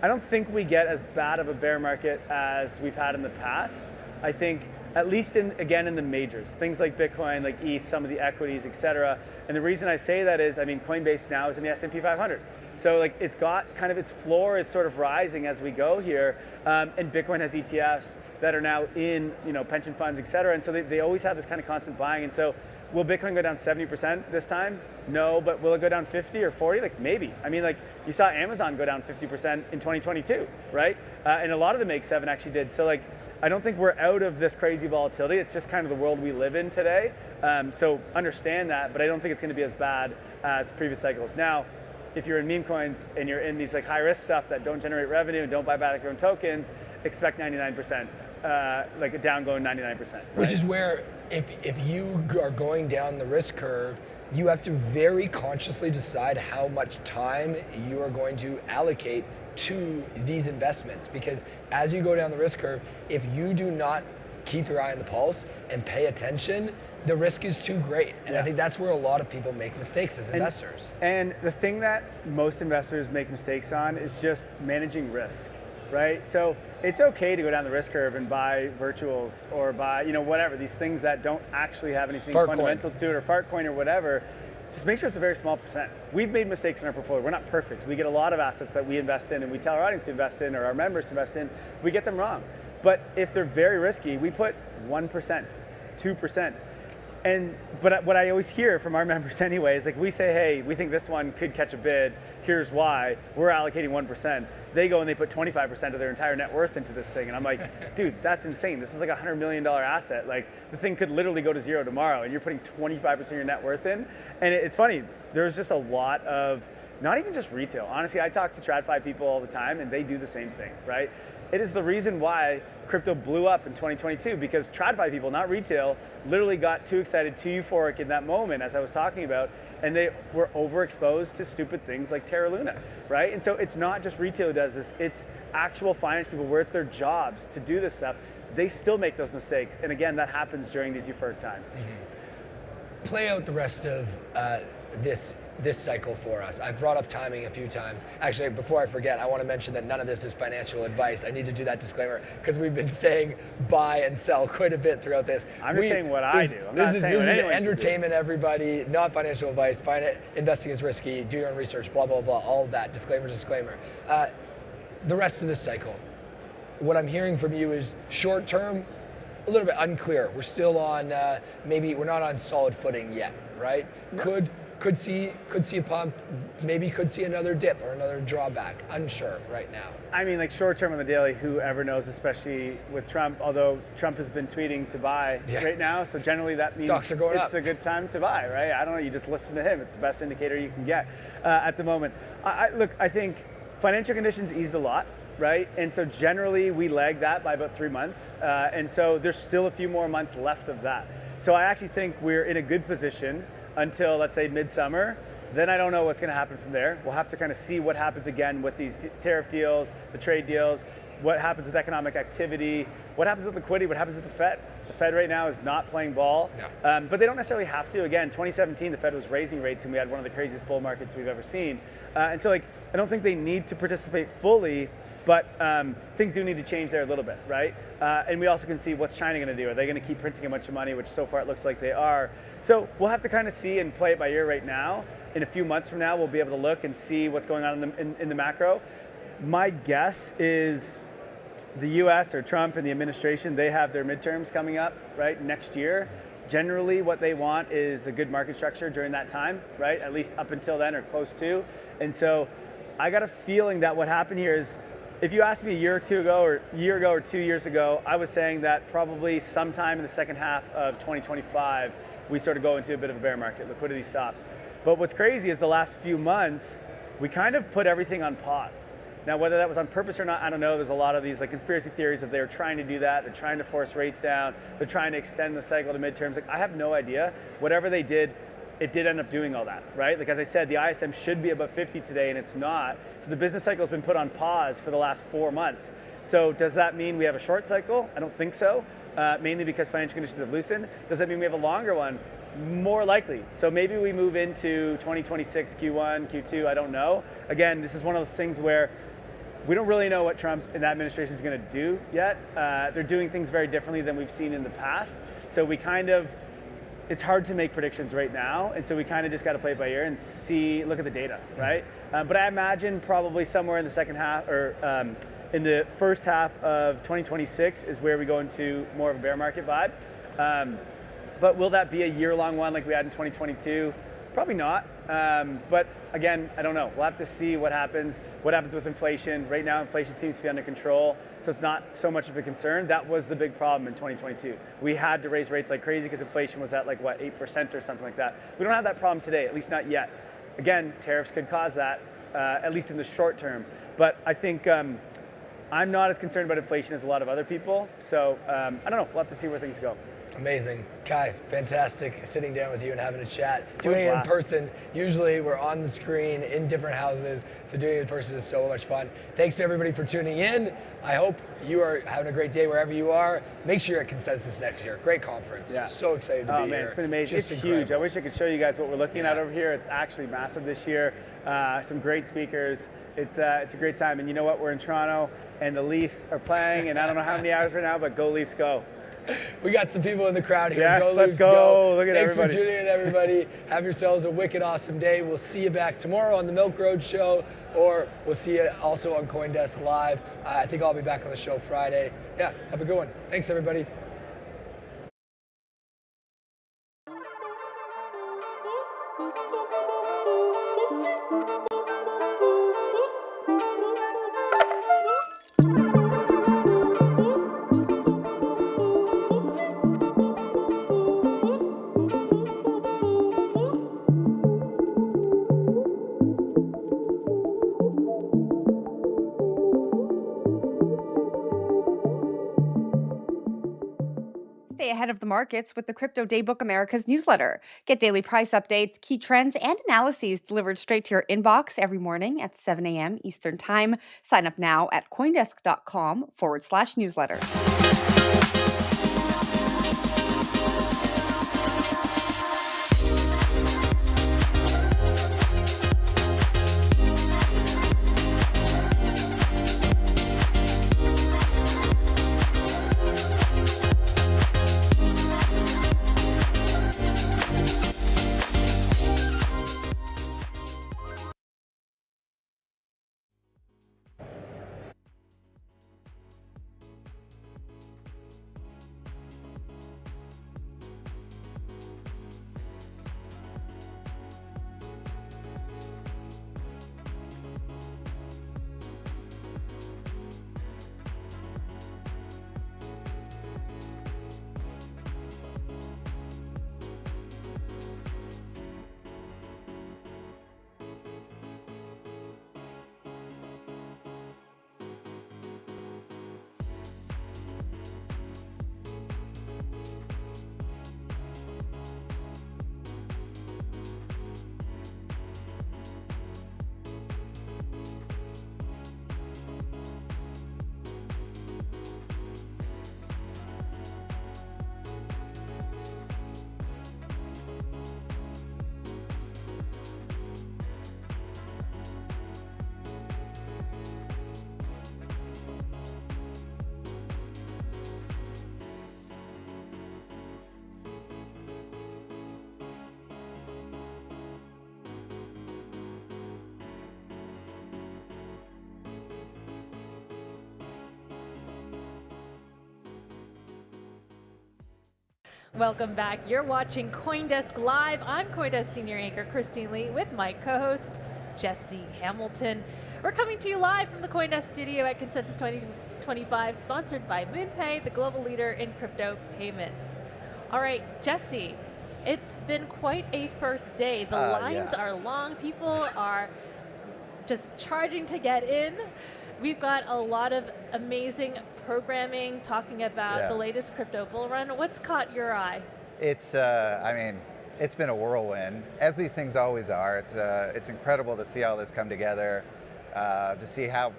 I don't think we get as bad of a bear market as we've had in the past. I think at least in the majors, things like Bitcoin, like ETH, some of the equities, et cetera. And the reason I say that is, I mean, Coinbase now is in the S&P 500. So like it's got kind of its floor is sort of rising as we go here. And Bitcoin has ETFs that are now in, pension funds, et cetera. And so they always have this kind of constant buying. And so will Bitcoin go down 70% this time? No, but will it go down 50 or 40? Like maybe. I mean, like you saw Amazon go down 50% in 2022, right? And a lot of the Make 7 actually did. So like, I don't think we're out of this crazy volatility. It's just kind of the world we live in today. So understand that, but I don't think it's going to be as bad as previous cycles. Now, if you're in meme coins and you're in these like high risk stuff that don't generate revenue and don't buy back your own tokens, expect 99%, like a down going 99%. Right? Which is where if you are going down the risk curve, you have to very consciously decide how much time you are going to allocate to these investments, because as you go down the risk curve, if you do not keep your eye on the pulse and pay attention, the risk is too great. And I think that's where a lot of people make mistakes as investors. And the thing that most investors make mistakes on is just managing risk, right? So it's okay to go down the risk curve and buy virtuals or buy, whatever, these things that don't actually have anything fundamental to it, or fart coin or whatever. Just make sure it's a very small percent. We've made mistakes in our portfolio. We're not perfect. We get a lot of assets that we invest in and we tell our audience to invest in or our members to invest in. We get them wrong. But if they're very risky, we put 1%, 2%. But what I always hear from our members anyway is like, we say, hey, we think this one could catch a bid. Here's why. We're allocating 1%. They go and they put 25% of their entire net worth into this thing. And I'm like, dude, that's insane. This is like a $100 million asset. Like the thing could literally go to zero tomorrow and you're putting 25% of your net worth in. And it's funny, there's just a lot of, not even just retail. Honestly, I talk to TradFi people all the time and they do the same thing, right? It is the reason why crypto blew up in 2022, because TradFi people, not retail, literally got too excited, too euphoric in that moment, as I was talking about, and they were overexposed to stupid things like Terra Luna, right? And so it's not just retail who does this, it's actual finance people where it's their jobs to do this stuff. They still make those mistakes. And again, that happens during these euphoric times. Mm-hmm. Play out the rest of this cycle for us. I've brought up timing a few times. Actually, before I forget, I want to mention that none of this is financial advice. I need to do that disclaimer because we've been saying buy and sell quite a bit throughout this. I'm just saying what I do. I'm not saying what anyone should do. Entertainment, everybody, not financial advice. Investing is risky. Do your own research, blah, blah, blah, all of that. Disclaimer. The rest of this cycle, what I'm hearing from you is short term, a little bit unclear. We're still on, maybe we're not on solid footing yet, right? Could see a pump, maybe could see another dip or another drawback. Unsure right now. I mean, like short term on the daily, whoever knows, especially with Trump, although Trump has been tweeting to buy right now, so generally that means stocks are going up. It's a good time to buy, right? I don't know, you just listen to him. It's the best indicator you can get at the moment. Look, I think financial conditions eased a lot, right? And so generally we lag that by about 3 months. And so there's still a few more months left of that. So I actually think we're in a good position until, let's say, midsummer. then I don't know what's going to happen from there. We'll have to kind of see what happens again with these tariff deals, the trade deals, what happens with economic activity, what happens with liquidity, what happens with the Fed. The Fed right now is not playing ball, but they don't necessarily have to. Again, 2017, the Fed was raising rates and we had one of the craziest bull markets we've ever seen. And so like, I don't think they need to participate fully, but things do need to change there a little bit, right? And we also can see what's China going to do. Are they going to keep printing a bunch of money, which so far it looks like they are. So we'll have to kind of see and play it by ear right now. In a few months from now, we'll be able to look and see what's going on in the macro. My guess is the US or Trump and the administration, they have their midterms coming up, right, next year. Generally, what they want is a good market structure during that time, right, at least up until then or close to. And so I got a feeling that what happened here is, if you asked me a year or 2 years ago, I was saying that probably sometime in the second half of 2025, we sort of go into a bit of a bear market, liquidity stops. But what's crazy is the last few months, we kind of put everything on pause. Now, whether that was on purpose or not, I don't know. There's a lot of these like conspiracy theories of they're trying to do that. They're trying to force rates down. They're trying to extend the cycle to midterms. Like, I have no idea. Whatever they did, it did end up doing all that, right? Like, as I said, the ISM should be above 50 today, and it's not. So the business cycle has been put on pause for the last 4 months. So does that mean we have a short cycle? I don't think so, mainly because financial conditions have loosened. Does that mean we have a longer one? More likely. So maybe we move into 2026, Q1, Q2, I don't know. Again, this is one of those things where we don't really know what Trump and that administration is going to do yet. They're doing things very differently than we've seen in the past. So we kind of, it's hard to make predictions right now. And so we kind of just got to play it by ear and see, look at the data, right? But I imagine probably somewhere in the second half or in the first half of 2026 is where we go into more of a bear market vibe. But will that be a year-long one like we had in 2022? Probably not. But again, I don't know. We'll have to see what happens with inflation. Right now, inflation seems to be under control, so it's not so much of a concern. That was the big problem in 2022. We had to raise rates like crazy because inflation was at like, what, 8% or something like that. We don't have that problem today, at least not yet. Again, tariffs could cause that, at least in the short term. But I think I'm not as concerned about inflation as a lot of other people. So I don't know. We'll have to see where things go. Amazing. Kai, fantastic sitting down with you and having a chat. Doing it in person, usually we're on the screen in different houses, so doing it in person is so much fun. Thanks to everybody for tuning in. I hope you are having a great day wherever you are. Make sure you're at Consensus next year. Great conference. Yeah. So excited to be here. It's been amazing. Just it's incredible. Huge. I wish I could show you guys what we're looking at over here. It's actually massive this year. Some great speakers. It's a great time. And you know what? We're in Toronto, and the Leafs are playing, and I don't know how many hours right now, but go Leafs, go. We got some people in the crowd here. Yes, Go let's Leafs, go. Look at Thanks everybody. for tuning in, everybody. Have yourselves a wicked awesome day. We'll see you back tomorrow on the Milk Road Show, or we'll see you also on CoinDesk Live. I think I'll be back on the show Friday. Yeah, have a good one. Thanks, everybody. Stay ahead of the markets with the Crypto Daybook America's newsletter. Get daily price updates, key trends, and analyses delivered straight to your inbox every morning at 7 a.m. Eastern Time. Sign up now at coindesk.com/newsletters. Welcome back. You're watching CoinDesk Live. I'm CoinDesk Senior Anchor Christine Lee with my co-host Jesse Hamilton. We're coming to you live from the CoinDesk studio at Consensus 2025, sponsored by MoonPay, the global leader in crypto payments. All right, Jesse, it's been quite a first day. The lines are long. People are just charging to get in. We've got a lot of amazing programming talking about the latest crypto bull run. What's caught your eye? It's, I mean, it's been a whirlwind, as these things always are. It's incredible to see all this come together, to see how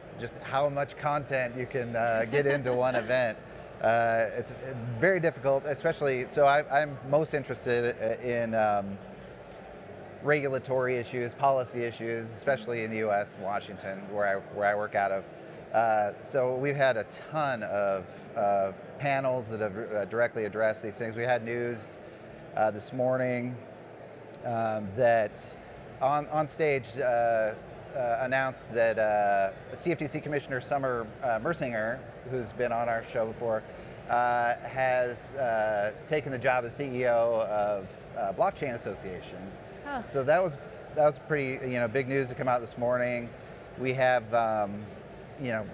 much content you can get into one event. It's very difficult, especially, so I'm most interested in regulatory issues, policy issues, especially in the US, Washington, where I work out of. So we've had a ton of panels that have directly addressed these things. We had news this morning that on stage announced that CFTC Commissioner Summer Mersinger, who's been on our show before, has taken the job as CEO of Blockchain Association. Huh. So that was pretty big news to come out this morning. We have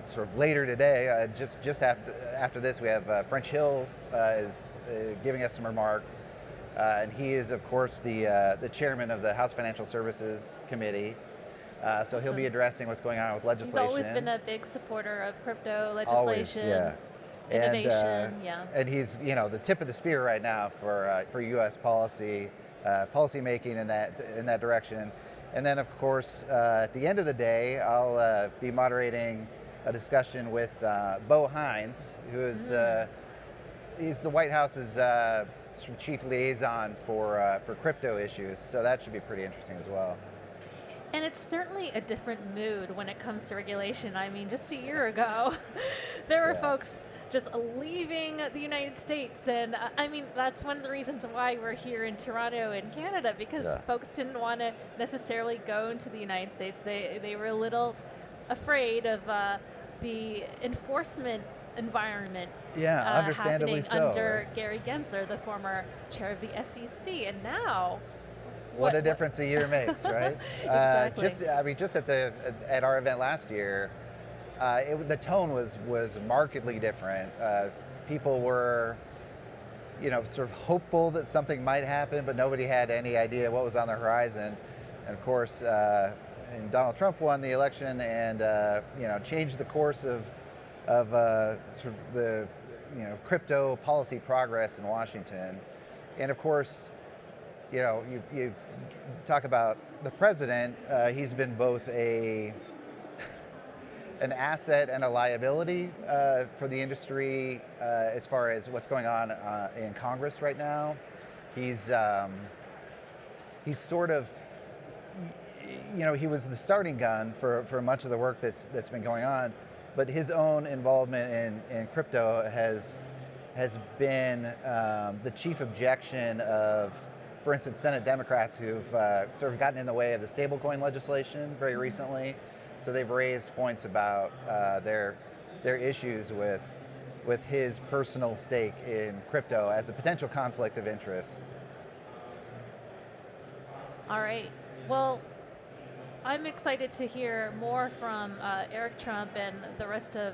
sort of later today, just after this, we have French Hill is giving us some remarks, and he is of course the chairman of the House Financial Services Committee. So he'll be addressing what's going on with legislation. He's always been a big supporter of crypto legislation. Always, Innovation, and he's the tip of the spear right now for U.S. policy making in that direction. And then, of course, at the end of the day, I'll be moderating a discussion with Bo Hines, who is he's the White House's sort of chief liaison for crypto issues. So that should be pretty interesting as well. And it's certainly a different mood when it comes to regulation. I mean, just a year ago, there were folks just leaving the United States. And I mean, that's one of the reasons why we're here in Toronto in Canada, because folks didn't want to necessarily go into the United States. They were a little afraid of the enforcement environment understandably happening so. under Gary Gensler, the former chair of the SEC. And now, what a difference a year makes, right? Exactly. Just at our event last year, the tone was markedly different. People were, sort of hopeful that something might happen, but nobody had any idea what was on the horizon. And of course, and Donald Trump won the election and changed the course of sort of the crypto policy progress in Washington. And of course, you talk about the president. He's been both an asset and a liability for the industry as far as what's going on in Congress right now. He's sort of, he was the starting gun for much of the work that's been going on, but his own involvement in crypto has been the chief objection of, for instance, Senate Democrats who've sort of gotten in the way of the stablecoin legislation very recently. So they've raised points about their issues with his personal stake in crypto as a potential conflict of interest. All right. Well, I'm excited to hear more from Eric Trump and the rest of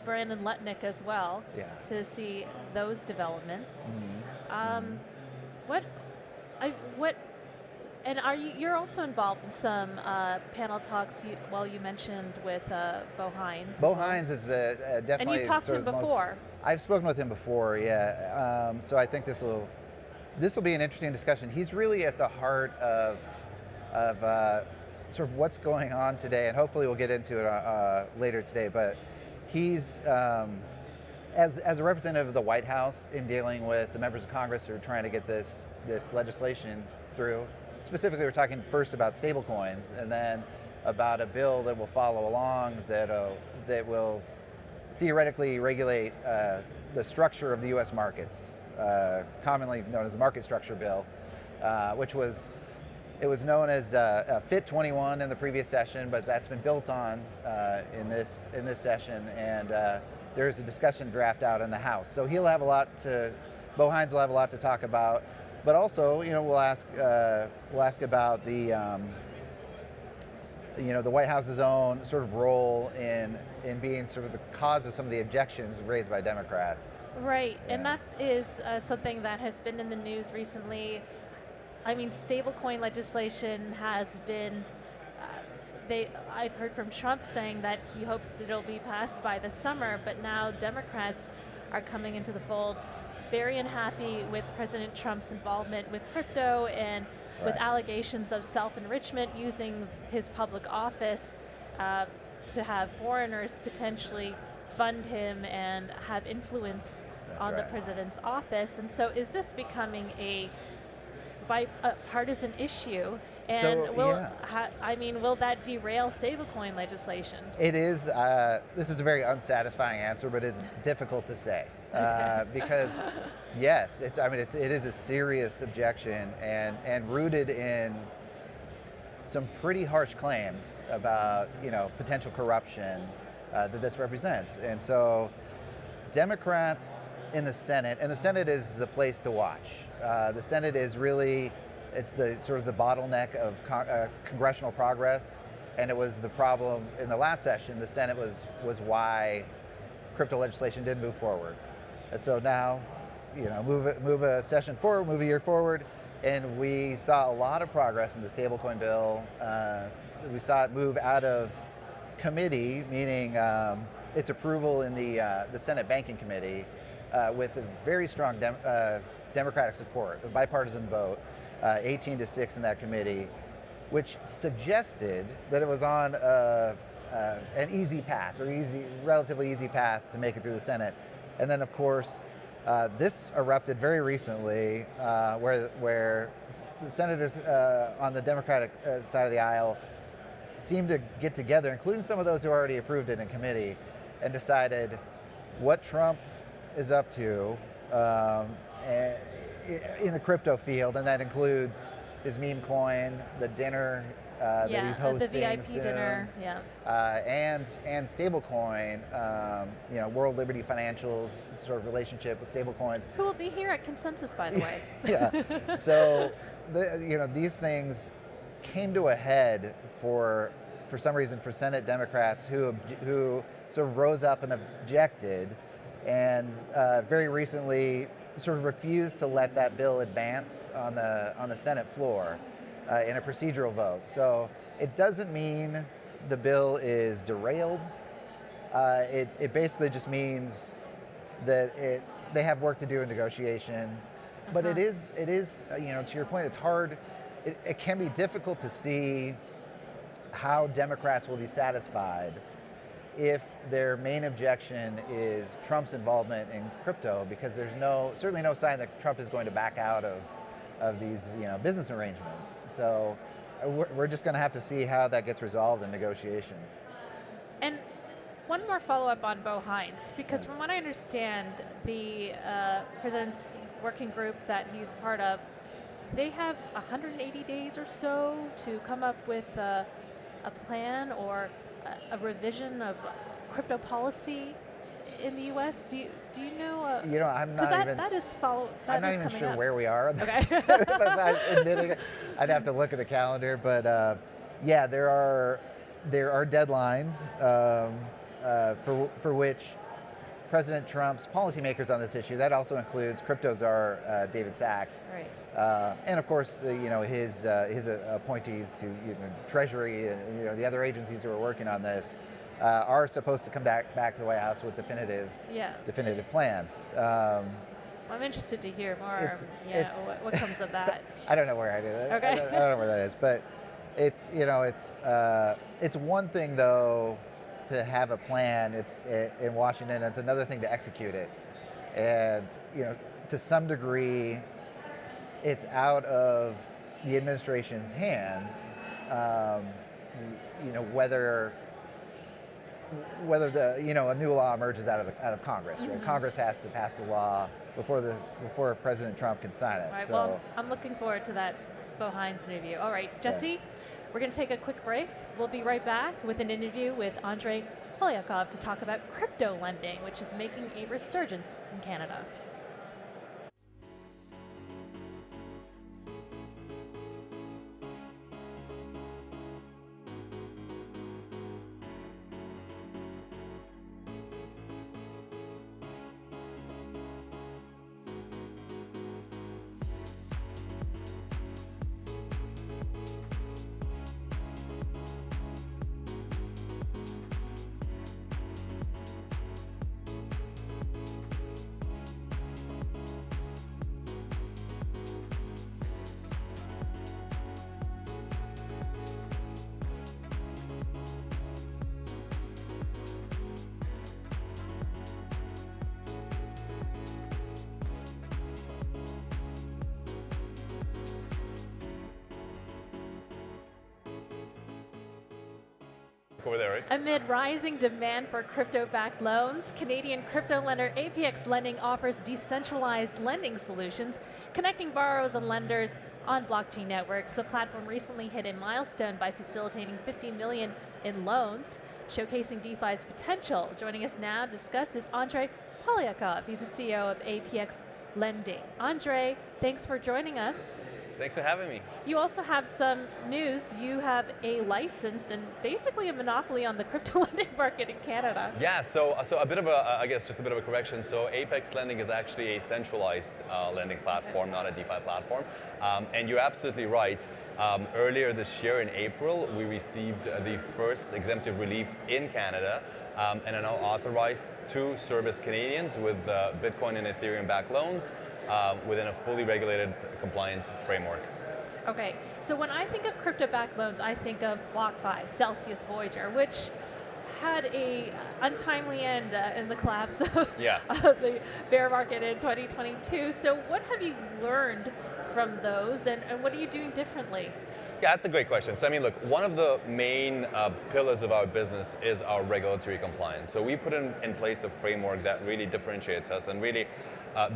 Brandon Lutnick as well to see those developments. And you're also involved in some panel talks, you mentioned with Bo Hines. Bo Hines is definitely... And you've talked to him before. I've spoken with him before, so I think this will be an interesting discussion. He's really at the heart of sort of what's going on today, and hopefully we'll get into it later today, but he's, as a representative of the White House in dealing with the members of Congress who are trying to get this legislation through. Specifically, we're talking first about stablecoins, and then about a bill that will follow along that will theoretically regulate the structure of the U.S. markets, commonly known as the Market Structure Bill, which was known as FIT 21 in the previous session, but that's been built on in this session, and there's a discussion draft out in the House. So he'll have a lot to Bo Hines will have a lot to talk about, but also, we'll ask about the, the White House's own sort of role in being sort of the cause of some of the objections raised by Democrats. Right, and that is something that has been in the news recently. I mean, stablecoin legislation has been, I've heard from Trump saying that he hopes that it'll be passed by the summer, but now Democrats are coming into the fold, very unhappy with President Trump's involvement with crypto and with allegations of self-enrichment using his public office to have foreigners potentially fund him and have influence on the president's office. And so is this becoming a bipartisan issue? And will that derail stablecoin legislation? It is. This is a very unsatisfying answer, but it's difficult to say because, yes, it is a serious objection and rooted in some pretty harsh claims about potential corruption that this represents. And so, Democrats in the Senate, and the Senate is the place to watch. The Senate is really. It's the sort of the bottleneck of congressional progress, and it was the problem in the last session. The Senate was why crypto legislation didn't move forward, and so now, move a session forward, move a year forward, and we saw a lot of progress in the stablecoin bill. We saw it move out of committee, meaning its approval in the Senate Banking Committee, with a very strong Democratic support, a bipartisan vote. 18-6 in that committee, which suggested that it was on an easy path, or relatively easy path to make it through the Senate. And then, of course, this erupted very recently, where the senators on the Democratic side of the aisle seemed to get together, including some of those who already approved it in committee, and decided what Trump is up to. In the crypto field, and that includes his meme coin, the dinner that he's hosting, the VIP soon, dinner, and stablecoin, World Liberty Financial's sort of relationship with stablecoins. Who will be here at Consensus, by the way. Yeah. So these things came to a head for some reason for Senate Democrats who sort of rose up and objected, and very recently sort of refused to let that bill advance on the Senate floor in a procedural vote. So it doesn't mean the bill is derailed. It basically just means that they have work to do in negotiation. But it is to your point, it's hard. It can be difficult to see how Democrats will be satisfied if their main objection is Trump's involvement in crypto, because there's certainly no sign that Trump is going to back out of these business arrangements. So we're just going to have to see how that gets resolved in negotiation. And one more follow-up on Bo Hines, because from what I understand, the president's working group that he's part of, they have 180 days or so to come up with a plan or a revision of crypto policy in the U.S. Do you know? I'm not even. I'm not even sure where we are. Okay. Admitting it, I'd have to look at the calendar, but there are deadlines for which President Trump's policymakers on this issue. That also includes crypto czar David Sachs, right. And of course his appointees to Treasury and the other agencies who are working on this are supposed to come back to the White House with definitive plans. I'm interested to hear more. What comes of that? I don't know where I do that. Okay. I don't know where that is, but it's one thing though to have a plan in Washington. It's another thing to execute it, and to some degree, it's out of the administration's hands. Whether a new law emerges out of Congress, right? Mm-hmm. Congress has to pass the law before President Trump can sign it. All right, so, well, I'm looking forward to that Bo Hines interview. All right, Jesse, we're going to take a quick break. We'll be right back with an interview with Andrei Polyakov to talk about crypto lending, which is making a resurgence in Canada. Cool there, right? Amid rising demand for crypto-backed loans, Canadian crypto lender APX Lending offers decentralized lending solutions, connecting borrowers and lenders on blockchain networks. The platform recently hit a milestone by facilitating $50 million in loans, showcasing DeFi's potential. Joining us now to discuss is Andrei Polyakov. He's the CEO of APX Lending. Andrei, thanks for joining us. Thanks for having me. You also have some news. You have a license and basically a monopoly on the crypto lending market in Canada. Yeah, so a bit of a, I guess just a bit of a correction. So Apex Lending is actually a centralized lending platform, not a DeFi platform. And you're absolutely right. Earlier this year in April, we received the first exemptive relief in Canada and are now authorized to service Canadians with Bitcoin and Ethereum backed loans within a fully regulated, compliant framework. Okay, so when I think of crypto-backed loans, I think of BlockFi, Celsius, Voyager, which had a untimely end in the collapse of the bear market in 2022. So what have you learned from those, and what are you doing differently? Yeah, that's a great question. So I mean, look, one of the main pillars of our business is our regulatory compliance. So we put in place a framework that really differentiates us and really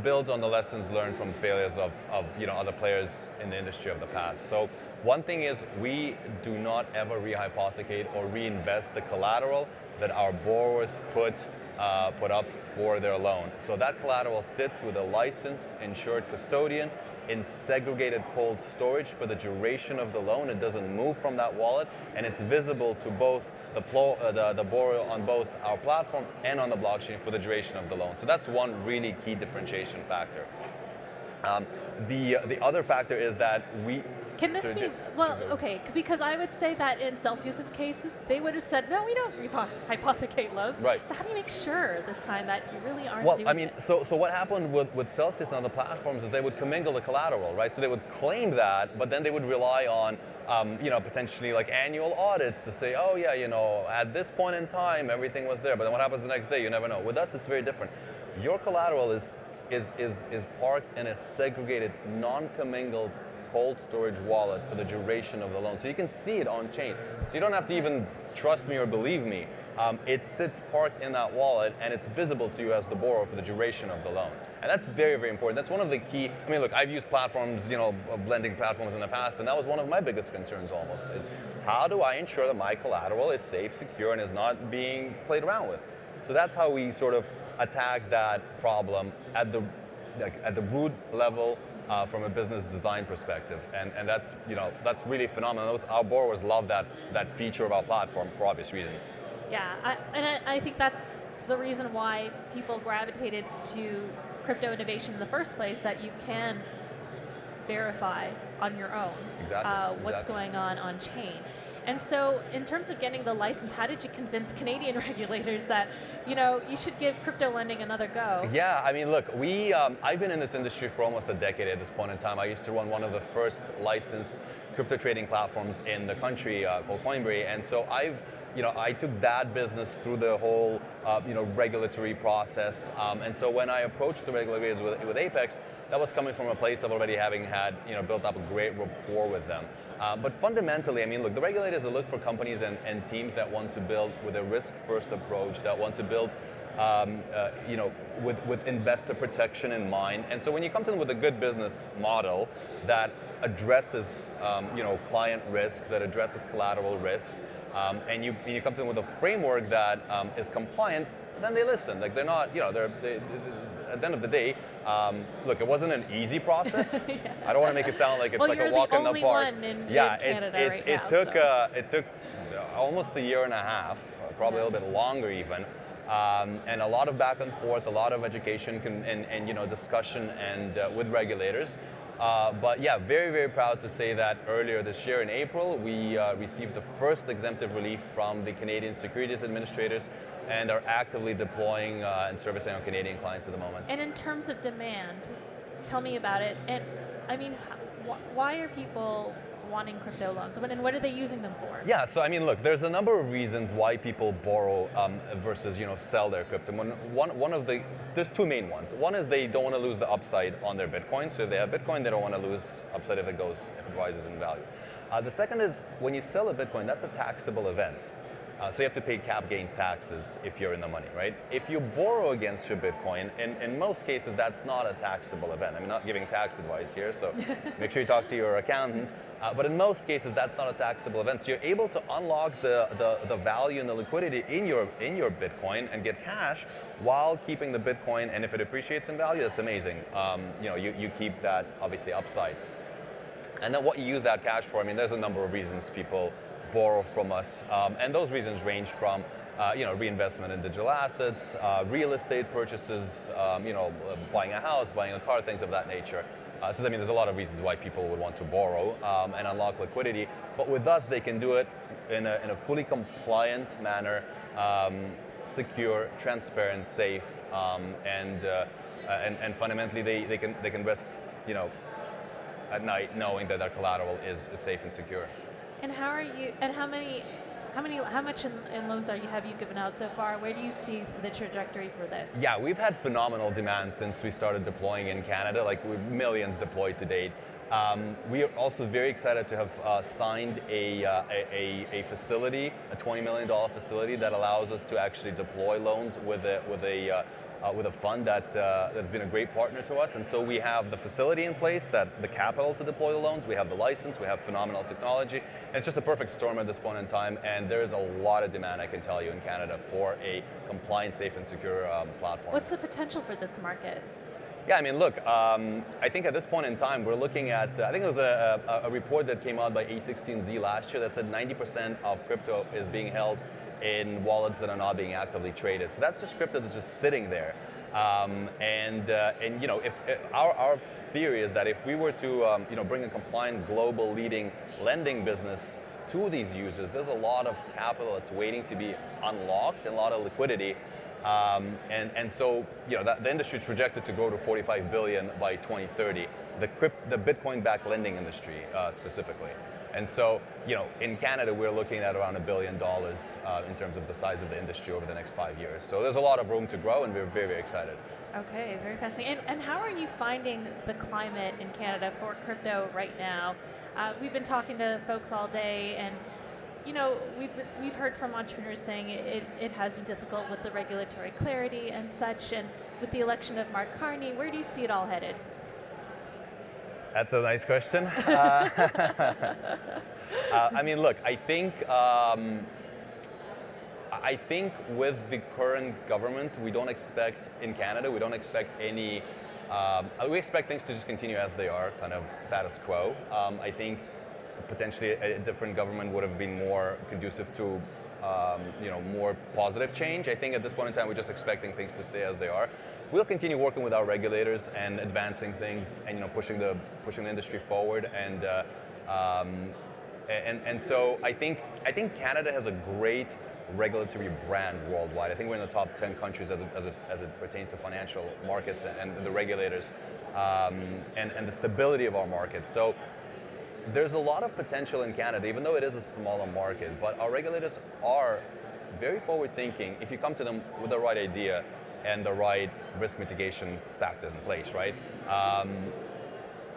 builds on the lessons learned from failures of other players in the industry of the past. So one thing is we do not ever rehypothecate or reinvest the collateral that our borrowers put up for their loan. So that collateral sits with a licensed, insured custodian in segregated cold storage for the duration of the loan. It doesn't move from that wallet, and it's visible to both the borrower on both our platform and on the blockchain for the duration of the loan. So that's one really key differentiation factor. The other factor is that we... Can this be, well, okay, because I would say that in Celsius's cases, they would have said, no, we don't hypothecate loans. Right. So how do you make sure this time that you really aren't doing Well, I mean, it? so what happened with Celsius and other platforms is they would commingle the collateral, right? So they would claim that, but then they would rely on, potentially like annual audits to say, oh yeah, at this point in time, everything was there, but then what happens the next day? You never know. With us, it's very different. Your collateral is parked in a segregated, non-commingled cold storage wallet for the duration of the loan. So you can see it on chain. So you don't have to even trust me or believe me. It sits parked in that wallet and it's visible to you as the borrower for the duration of the loan. And that's very, very important. That's one of the key, I mean, look, I've used platforms, lending platforms in the past, and that was one of my biggest concerns almost, is how do I ensure that my collateral is safe, secure, and is not being played around with? So that's how we sort of attack that problem at the root level, from a business design perspective, and that's really phenomenal. Our borrowers love that feature of our platform for obvious reasons. Yeah, I think that's the reason why people gravitated to crypto innovation in the first place, that you can verify on your own what's going on chain. And so in terms of getting the license, how did you convince Canadian regulators that, you should give crypto lending another go? Yeah, I mean, look, I've been in this industry for almost a decade at this point in time. I used to run one of the first licensed crypto trading platforms in the country called Coinbase. And so I took that business through the whole, regulatory process. And so when I approached the regulators with Apex, that was coming from a place of already having had, built up a great rapport with them. But fundamentally, I mean, look, the regulators look for companies and teams that want to build with a risk-first approach, that want to build, with investor protection in mind. And so when you come to them with a good business model that addresses, client risk, that addresses collateral risk, and you come to them with a framework that is compliant, then they listen. Like they're not, at the end of the day, look, it wasn't an easy process. Yeah. I don't want to make it sound like it's like a walk in the park. Well, you're the only one in Canada right now. It took almost a year and a half, probably a little bit longer even, and a lot of back and forth, a lot of education and discussion and with regulators. But yeah, very, very proud to say that earlier this year in April, we received the first exemptive relief from the Canadian Securities Administrators and are actively deploying and servicing our Canadian clients at the moment. And in terms of demand, tell me about it. And I mean, why are people wanting crypto loans? And what are they using them for? Yeah, so I mean, look, there's a number of reasons why people borrow versus sell their crypto. There's two main ones. One is they don't want to lose the upside on their Bitcoin. So if they have Bitcoin, they don't want to lose upside if it rises in value. The second is when you sell a Bitcoin, that's a taxable event. So you have to pay cap gains taxes if you're in the money, right? If you borrow against your Bitcoin, in most cases, that's not a taxable event. I'm not giving tax advice here, so make sure you talk to your accountant. But in most cases, that's not a taxable event. So you're able to unlock the value and the liquidity in your Bitcoin and get cash while keeping the Bitcoin. And if it appreciates in value, that's amazing. You keep that obviously upside. And then what you use that cash for, I mean, there's a number of reasons people borrow from us, and those reasons range from reinvestment in digital assets, real estate purchases, buying a house, buying a car, things of that nature. So I mean, there's a lot of reasons why people would want to borrow and unlock liquidity. But with us, they can do it in a fully compliant manner, secure, transparent, safe, and fundamentally they can rest, at night knowing that their collateral is safe and secure. And how are you? And how much in loans have you given out so far? Where do you see the trajectory for this? Yeah, we've had phenomenal demand since we started deploying in Canada. Like we're millions deployed to date. We are also very excited to have signed a facility, a $20 million facility that allows us to actually deploy loans with a fund that's been a great partner to us. And so we have the facility in place, the capital to deploy the loans, we have the license, we have phenomenal technology, and it's just a perfect storm at this point in time, and there's a lot of demand, I can tell you, in Canada for a compliant, safe, and secure platform. What's the potential for this market? Yeah, I mean, look, I think at this point in time, we're looking at, I think there was a report that came out by A16Z last year that said 90% of crypto is being held in wallets that are not being actively traded. So that's just crypto that's just sitting there. If our theory is that if we were to bring a compliant global leading lending business to these users, there's a lot of capital that's waiting to be unlocked and a lot of liquidity. So the industry is projected to grow to 45 billion by 2030. The Bitcoin-backed lending industry specifically. And so, in Canada, we're looking at around $1 billion in terms of the size of the industry over the next 5 years. So there's a lot of room to grow, and we're very, very excited. Okay, very fascinating. And how are you finding the climate in Canada for crypto right now? We've been talking to folks all day, and we've heard from entrepreneurs saying it has been difficult with the regulatory clarity and such, and with the election of Mark Carney, where do you see it all headed? That's a nice question. I mean, look, I think with the current government, we don't expect in Canada, we don't expect any. We expect things to just continue as they are, kind of status quo. I think potentially a different government would have been more conducive to more positive change. I think at this point in time, we're just expecting things to stay as they are. We'll continue working with our regulators and advancing things and pushing the industry forward. And so I think Canada has a great regulatory brand worldwide. I think we're in the top 10 countries as it pertains to financial markets and the regulators and the stability of our markets. So there's a lot of potential in Canada, even though it is a smaller market, but our regulators are very forward thinking if you come to them with the right idea and the right risk mitigation factors in place, right?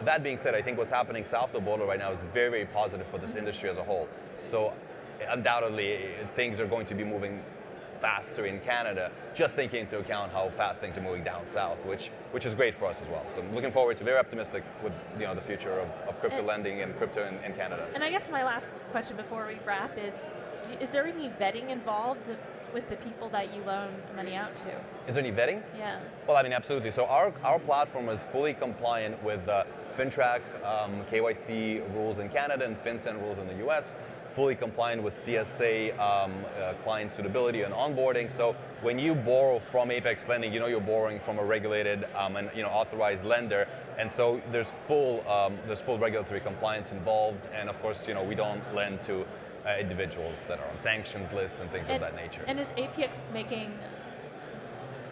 That being said, I think what's happening south of the border right now is very, very positive for this industry as a whole. So undoubtedly, things are going to be moving faster in Canada, just taking into account how fast things are moving down south, which is great for us as well. So I'm looking forward to, very optimistic with the future of crypto lending and crypto in Canada. And I guess my last question before we wrap is there any vetting involved with the people that you loan money out to? Is there any vetting? Yeah. Well, I mean, absolutely. So our platform is fully compliant with FinTrack, KYC rules in Canada and FinCEN rules in the US, fully compliant with CSA client suitability and onboarding. So when you borrow from Apex Lending, you're borrowing from a regulated and authorized lender, and so there's full regulatory compliance involved. And of course, we don't lend to individuals that are on sanctions lists and things of that nature. And is APX making,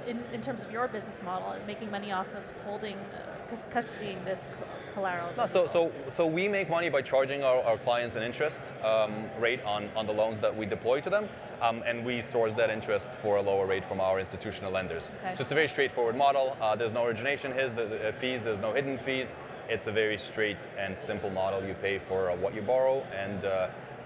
in terms of your business model, making money off of holding, custodying this collateral? No, so we make money by charging our clients an interest rate on the loans that we deploy to them, and we source that interest for a lower rate from our institutional lenders. Okay. So it's a very straightforward model. There's no origination fees, there's no hidden fees. It's a very straight and simple model. You pay for what you borrow and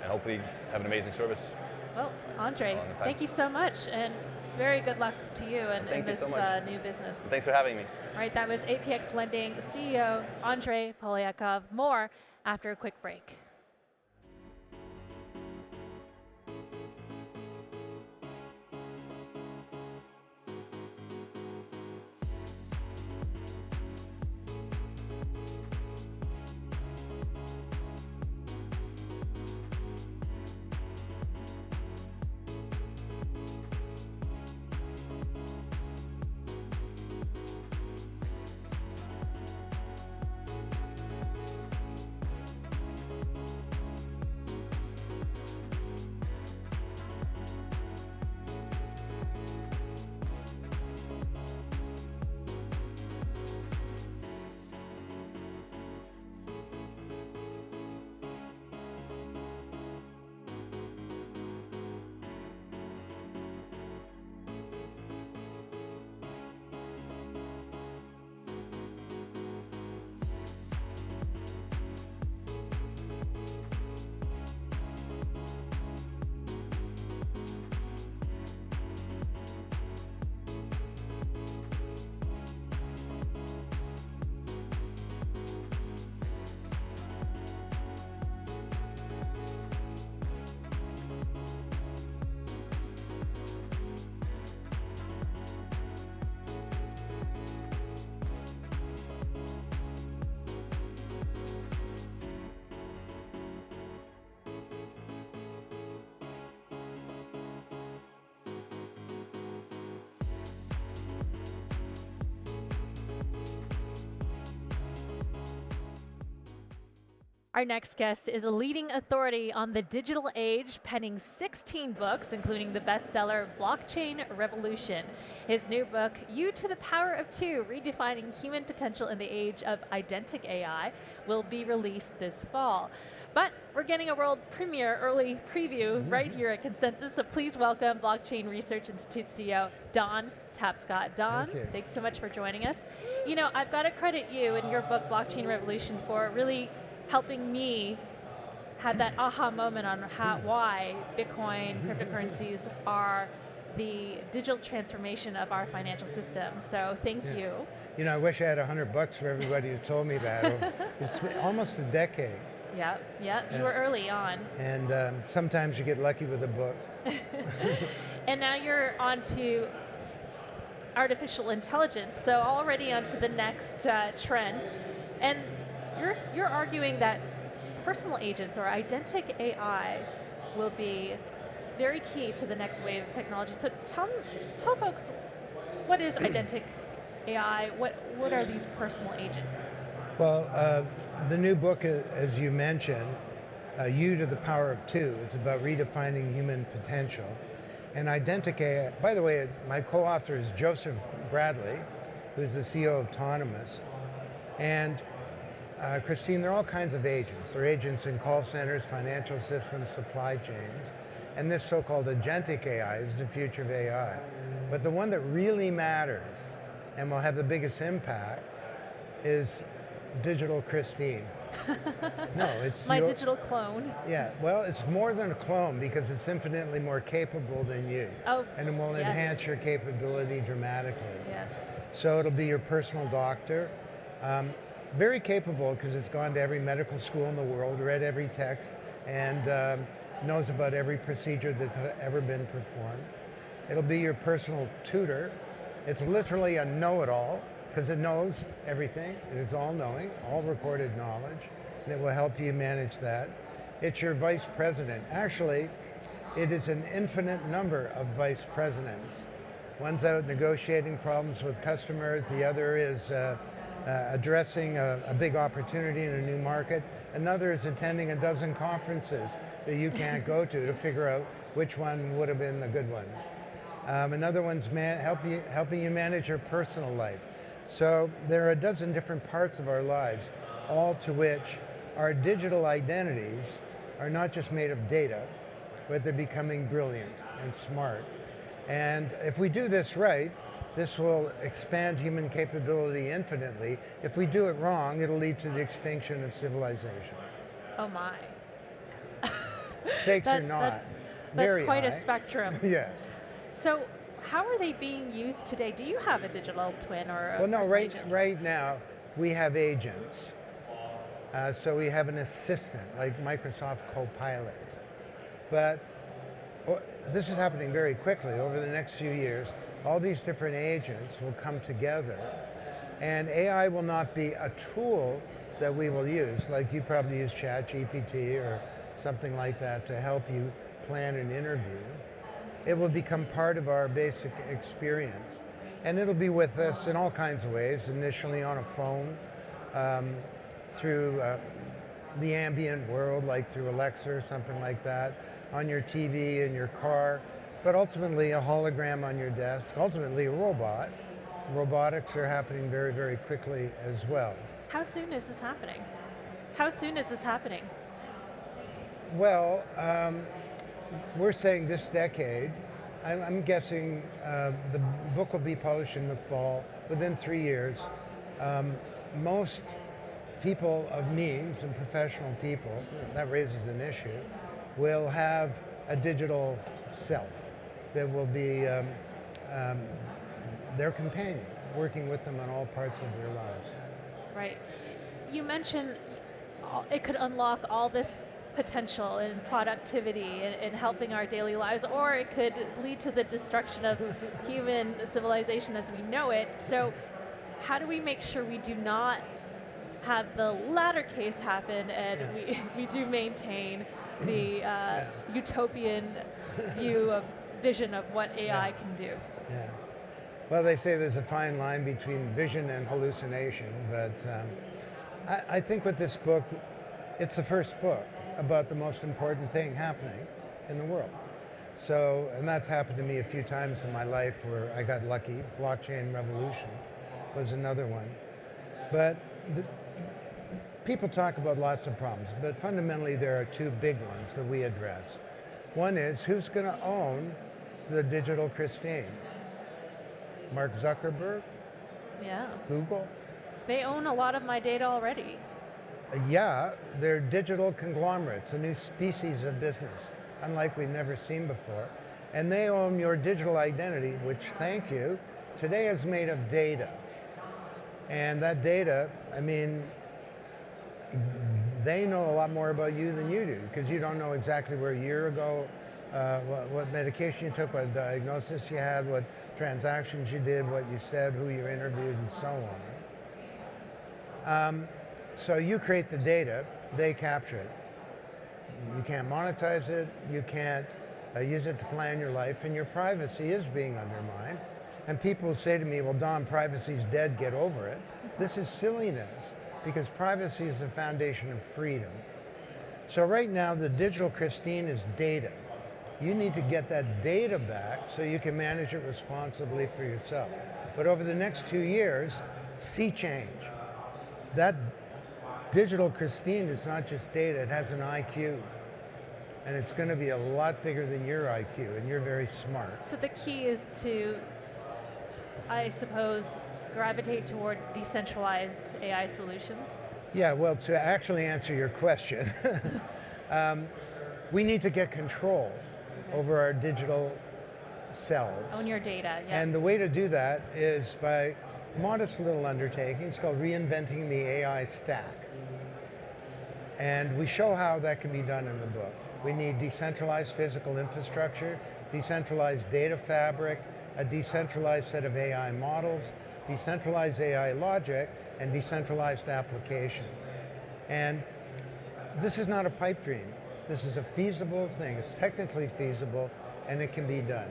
hopefully have an amazing service. Well, Andre, thank you so much, and very good luck to you in this new business. Thanks for having me. All right, that was APX Lending CEO Andre Polyakov. More after a quick break. Our next guest is a leading authority on the digital age, penning 16 books, including the bestseller Blockchain Revolution. His new book, You to the Power of Two, Redefining Human Potential in the Age of Identic AI, will be released this fall. But we're getting a world premiere early preview right here at Consensus, so please welcome Blockchain Research Institute CEO Don Tapscott. Don, thanks so much for joining us. You know, I've got to credit you and your book, Blockchain Revolution, for really helping me have that aha moment on why Bitcoin, cryptocurrencies are the digital transformation of our financial system. So thank you. You know, I wish I had $100 for everybody who's told me that. It's almost a decade. Yeah, you were early on. And sometimes you get lucky with a book. And now you're on to artificial intelligence. So already onto the next trend. And you're arguing that personal agents or identic AI will be very key to the next wave of technology. So tell folks, what is identic AI? What are these personal agents? Well, the new book, as you mentioned, You to the Power of Two, is about redefining human potential. And identic AI, by the way, my co-author is Joseph Bradley, who's the CEO of Autonomous. And Christine, there are all kinds of agents. There are agents in call centers, financial systems, supply chains. And this so-called agentic AI is the future of AI. But the one that really matters and will have the biggest impact is digital Christine. No, it's my digital clone. Yeah, well, it's more than a clone because it's infinitely more capable than you. Oh, and it will enhance your capability dramatically. Yes. So it'll be your personal doctor. Very capable because it's gone to every medical school in the world, read every text, and knows about every procedure that's ever been performed. It'll be your personal tutor. It's literally a know-it-all because it knows everything. It is all-knowing, all recorded knowledge, and it will help you manage that. It's your vice president. Actually, it is an infinite number of vice presidents. One's out negotiating problems with customers. The other is addressing a big opportunity in a new market. Another is attending a dozen conferences that you can't go to figure out which one would have been the good one. Another one's helping you manage your personal life. So there are a dozen different parts of our lives, all to which our digital identities are not just made of data, but they're becoming brilliant and smart. And if we do this right, this will expand human capability infinitely. If we do it wrong, it'll lead to the extinction of civilization. Oh my. Stakes are not. That's Very quite high. a spectrum. Yes. So how are they being used today? Do you have a digital twin or a Well, no, personal agent? right now we have agents. So we have an assistant like Microsoft Copilot. But this is happening very quickly. Over the next few years, all these different agents will come together, and AI will not be a tool that we will use, like you probably use ChatGPT or something like that to help you plan an interview. It will become part of our basic experience. And it'll be with us in all kinds of ways, initially on a phone, through the ambient world, like through Alexa or something like that, on your TV, in your car, but ultimately a hologram on your desk, ultimately a robot. Robotics are happening very, very quickly as well. How soon is this happening? How soon is this happening? Well, we're saying this decade. I'm guessing the book will be published in the fall. Within 3 years, most people of means and professional people, that raises an issue, will have a digital self that will be their companion, working with them on all parts of their lives. Right. You mentioned it could unlock all this potential in productivity and helping our daily lives, or it could lead to the destruction of human civilization as we know it. So how do we make sure we do not have the latter case happen and we do maintain the utopian vision of what AI can do? Yeah. Well, they say there's a fine line between vision and hallucination, but I think with this book, it's the first book about the most important thing happening in the world. So, and that's happened to me a few times in my life where I got lucky. Blockchain revolution was another one. But people talk about lots of problems, but fundamentally there are two big ones that we address. One is who's going to own the digital Christine? Mark Zuckerberg? Yeah. Google? They own a lot of my data already. Yeah, they're digital conglomerates, a new species of business, unlike we've never seen before. And they own your digital identity, which, thank you, today is made of data. And that data, I mean, they know a lot more about you than you do, because you don't know exactly where a year ago, what medication you took, what diagnosis you had, what transactions you did, what you said, who you interviewed, and so on. So you create the data, they capture it. You can't monetize it, you can't use it to plan your life, and your privacy is being undermined. And people say to me, well, Don, privacy's dead, get over it. This is silliness, because privacy is the foundation of freedom. So right now, the digital Christine is data. You need to get that data back so you can manage it responsibly for yourself. But over the next 2 years, see change. That digital Christine is not just data, it has an IQ. And it's going to be a lot bigger than your IQ, and you're very smart. So the key is to, I suppose, gravitate toward decentralized AI solutions? Yeah, well, to actually answer your question, we need to get control over our digital selves. Own your data, yeah. And the way to do that is by modest little undertakings called reinventing the AI stack. And we show how that can be done in the book. We need decentralized physical infrastructure, decentralized data fabric, a decentralized set of AI models, decentralized AI logic, and decentralized applications. And this is not a pipe dream. This is a feasible thing. It's technically feasible, and it can be done.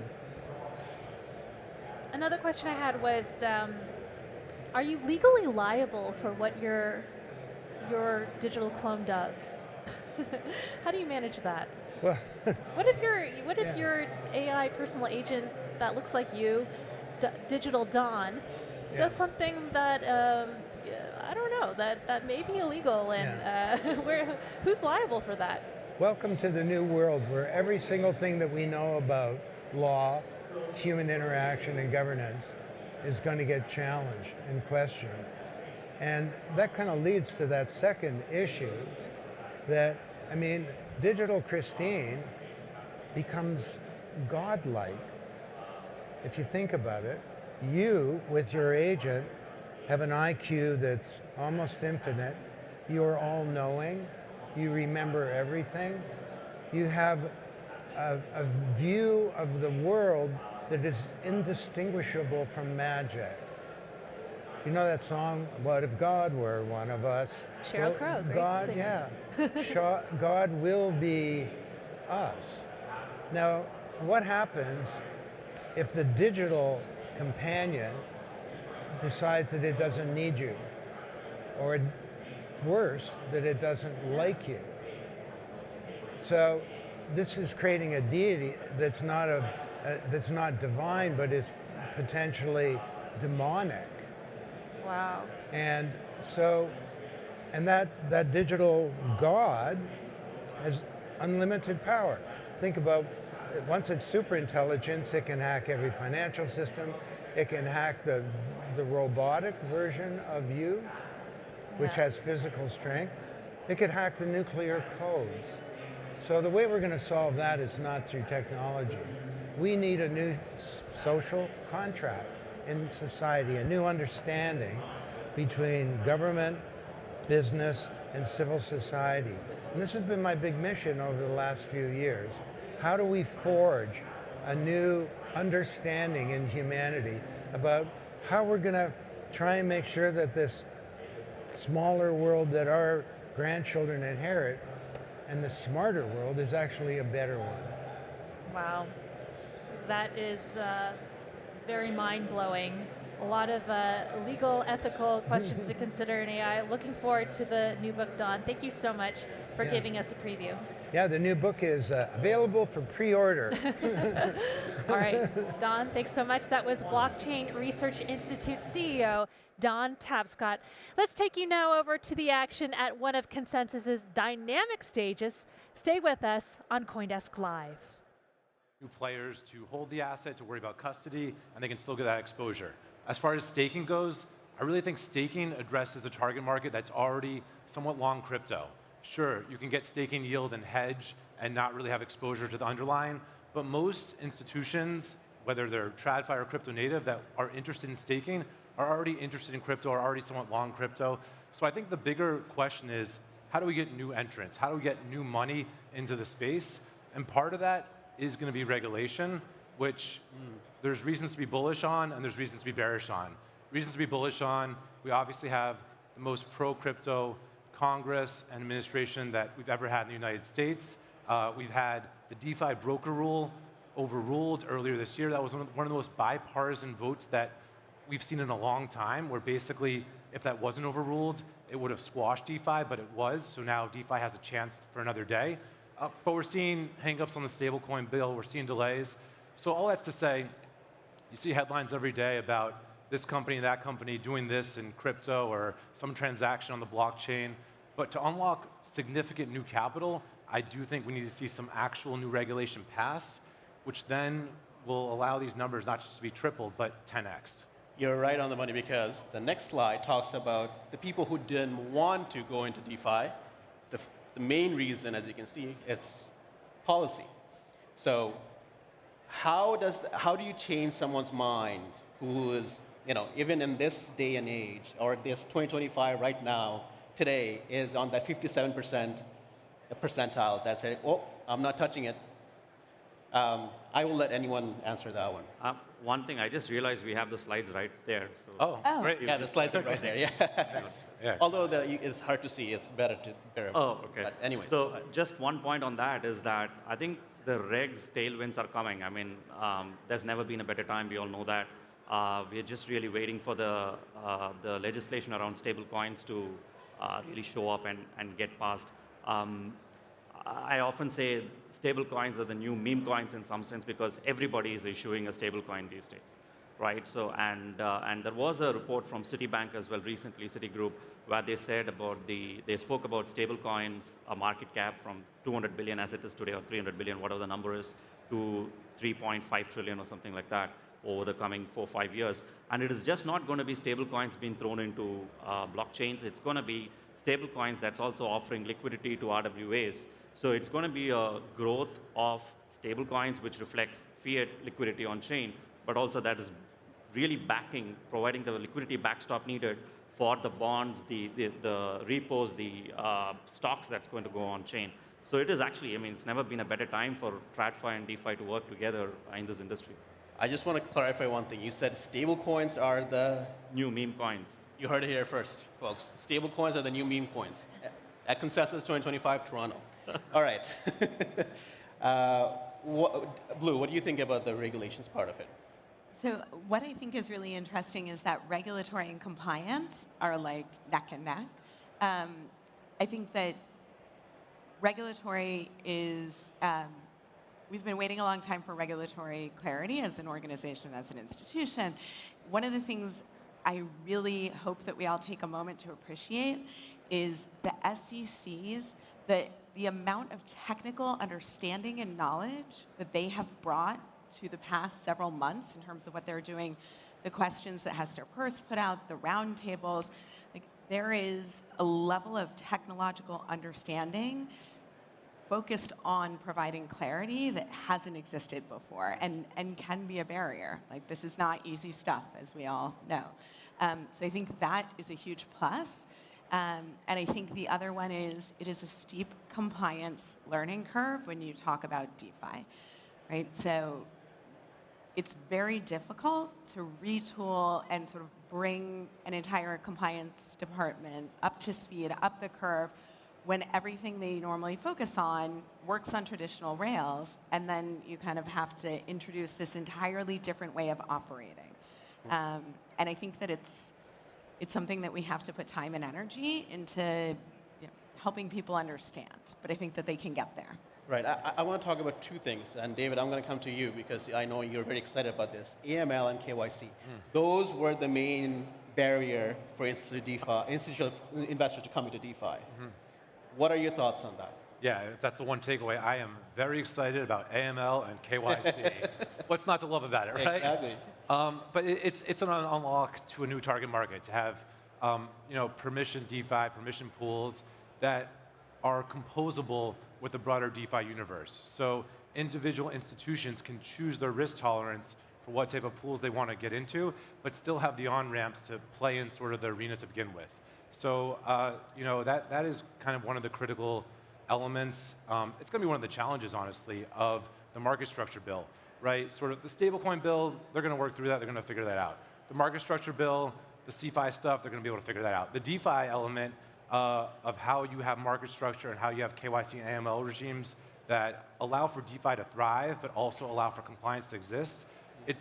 Another question I had was, are you legally liable for what your digital clone does? How do you manage that? Well, what if your AI personal agent that looks like you, Digital Don, does something that I don't know that may be illegal, and who's liable for that? Welcome to the new world where every single thing that we know about law, human interaction, and governance is going to get challenged and questioned. And that kind of leads to that second issue that, I mean, digital Christine becomes godlike. If you think about it, you, with your agent, have an IQ that's almost infinite. You are all-knowing. You remember everything. You have a view of the world that is indistinguishable from magic. You know that song, What If God Were One of Us? Sheryl Crow, great God, singer. yeah. God will be us. Now, what happens if the digital companion decides that it doesn't need you? Or worse, that it doesn't like you? So this is creating a deity that's not divine, but is potentially demonic. Wow. And so, and that digital God has unlimited power. Think about, once it's super intelligence, it can hack every financial system. It can hack the robotic version of you, which has physical strength. It could hack the nuclear codes. So the way we're going to solve that is not through technology. We need a new social contract in society, a new understanding between government, business, and civil society. And this has been my big mission over the last few years. How do we forge a new understanding in humanity about how we're going to try and make sure that this smaller world that our grandchildren inherit and the smarter world is actually a better one? Wow. That is very mind-blowing. A lot of legal, ethical questions to consider in AI. Looking forward to the new book, Don. Thank you so much for giving us a preview. Yeah, the new book is available for pre-order. All right, Don, thanks so much. That was Blockchain Research Institute CEO, Don Tapscott. Let's take you now over to the action at one of Consensus's dynamic stages. Stay with us on CoinDesk Live. New players to hold the asset, to worry about custody, and they can still get that exposure. As far as staking goes, I really think staking addresses a target market that's already somewhat long crypto. Sure, you can get staking yield and hedge and not really have exposure to the underlying, but most institutions, whether they're TradFi or crypto native, that are interested in staking are already interested in crypto, are already somewhat long crypto. So I think the bigger question is, how do we get new entrants? How do we get new money into the space? And part of that is going to be regulation, which there's reasons to be bullish on and there's reasons to be bearish on. Reasons to be bullish on, we obviously have the most pro-crypto Congress and administration that we've ever had in the United States. We've had the DeFi broker rule overruled earlier this year. That was one of the most bipartisan votes that we've seen in a long time, where basically if that wasn't overruled, it would have squashed DeFi, but it was. So now DeFi has a chance for another day. But we're seeing hang-ups on the stablecoin bill. We're seeing delays. So all that's to say, you see headlines every day about this company, that company doing this in crypto or some transaction on the blockchain. But to unlock significant new capital, I do think we need to see some actual new regulation pass, which then will allow these numbers not just to be tripled, but 10x'd. You're right on the money, because the next slide talks about the people who didn't want to go into DeFi. The main reason, as you can see, is policy. So how do you change someone's mind who is, even in this day and age, or this 2025 right now, today, is on that 57% percentile that said, oh, I'm not touching it. I will let anyone answer that one. One thing, I just realized we have the slides right there. So Great. Yeah, the slides are right there. Yeah. Although it's hard to see, it's better to bear. Oh, okay. But anyway. So just one point on that is that I think the regs tailwinds are coming. I mean, there's never been a better time. We all know that. We're just really waiting for the legislation around stable coins to really show up and get passed. I often say stable coins are the new meme coins in some sense, because everybody is issuing a stable coin these days, right? So, and there was a report from Citibank as well recently, Citigroup, where they said they spoke about stable coins, a market cap from 200 billion as it is today, or 300 billion, whatever the number is, to 3.5 trillion or something like that. over the coming 4 or 5 years. And it is just not going to be stable coins being thrown into blockchains. It's going to be stable coins that's also offering liquidity to RWAs. So it's going to be a growth of stable coins, which reflects fiat liquidity on chain, but also that is really providing the liquidity backstop needed for the bonds, the repos, the stocks that's going to go on chain. So it is actually, I mean, it's never been a better time for TradFi and DeFi to work together in this industry. I just want to clarify one thing. You said stable coins are the new meme coins. You heard it here first, folks. Stable coins are the new meme coins. At Consensus 2025 Toronto. All right. Blue, what do you think about the regulations part of it? So what I think is really interesting is that regulatory and compliance are like neck and neck. I think that regulatory is, we've been waiting a long time for regulatory clarity as an organization, as an institution. One of the things I really hope that we all take a moment to appreciate is the SEC's, the amount of technical understanding and knowledge that they have brought to the past several months in terms of what they're doing, the questions that Hester Peirce put out, the roundtables. Like, there is a level of technological understanding focused on providing clarity that hasn't existed before and can be a barrier. Like, this is not easy stuff, as we all know. So I think that is a huge plus. And I think the other one is it is a steep compliance learning curve when you talk about DeFi, right? So it's very difficult to retool and sort of bring an entire compliance department up to speed, up the curve, when everything they normally focus on works on traditional rails, and then you kind of have to introduce this entirely different way of operating. And I think that it's something that we have to put time and energy into helping people understand, but I think that they can get there. Right. I want to talk about two things. And David, I'm going to come to you because I know you're very excited about this. AML and KYC. Those were the main barrier for institutional investors to come into DeFi. What are your thoughts on that? Yeah, if that's the one takeaway, I am very excited about AML and KYC. What's not to love about it, right? Exactly. But it's an unlock to a new target market to have permission DeFi, permission pools that are composable with the broader DeFi universe. So individual institutions can choose their risk tolerance for what type of pools they want to get into, but still have the on-ramps to play in sort of the arena to begin with. So that is kind of one of the critical elements. It's going to be one of the challenges, honestly, of the market structure bill, right? Sort of the stablecoin bill, they're going to work through that. They're going to figure that out. The market structure bill, the CeFi stuff, they're going to be able to figure that out. The DeFi element of how you have market structure and how you have KYC and AML regimes that allow for DeFi to thrive, but also allow for compliance to exist.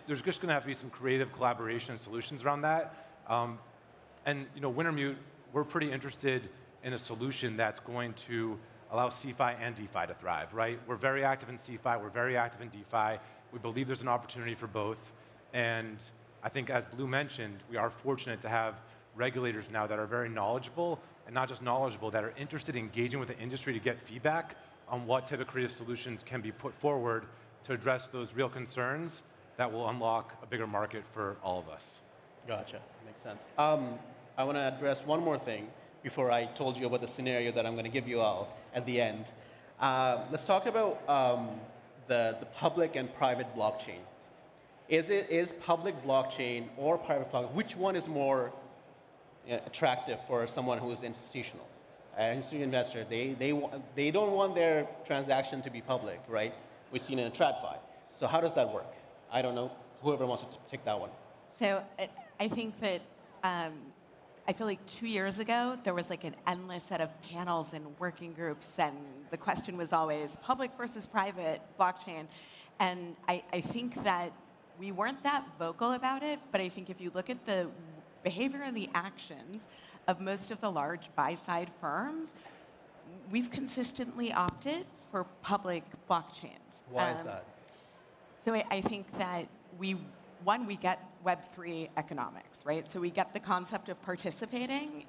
There's just going to have to be some creative collaboration and solutions around that. And Wintermute, we're pretty interested in a solution that's going to allow CeFi and DeFi to thrive, right? We're very active in CeFi, we're very active in DeFi. We believe there's an opportunity for both. And I think, as Blue mentioned, we are fortunate to have regulators now that are very knowledgeable, and not just knowledgeable, that are interested in engaging with the industry to get feedback on what type of creative solutions can be put forward to address those real concerns that will unlock a bigger market for all of us. Gotcha, makes sense. I want to address one more thing before I told you about the scenario that I'm going to give you all at the end. Let's talk about the public and private blockchain. Is public blockchain or private blockchain, which one is more attractive for someone who is institutional? An institutional investor, they don't want their transaction to be public, right? We've seen it in TradFi. So how does that work? I don't know. Whoever wants to take that one. So I think that I feel like 2 years ago, there was like an endless set of panels and working groups, and the question was always public versus private blockchain. And I think that we weren't that vocal about it, but I think if you look at the behavior and the actions of most of the large buy-side firms, we've consistently opted for public blockchains. Why is that? So I think that we get Web3 economics, right? So we get the concept of participating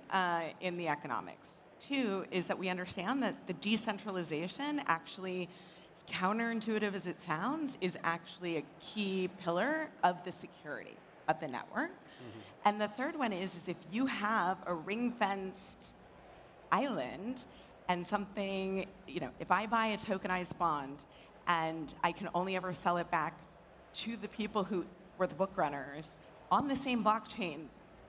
in the economics. Two is that we understand that the decentralization actually is counterintuitive as it sounds, is actually a key pillar of the security of the network. And the third one is if you have a ring-fenced island and something, if I buy a tokenized bond and I can only ever sell it back to the people who were the book runners on the same blockchain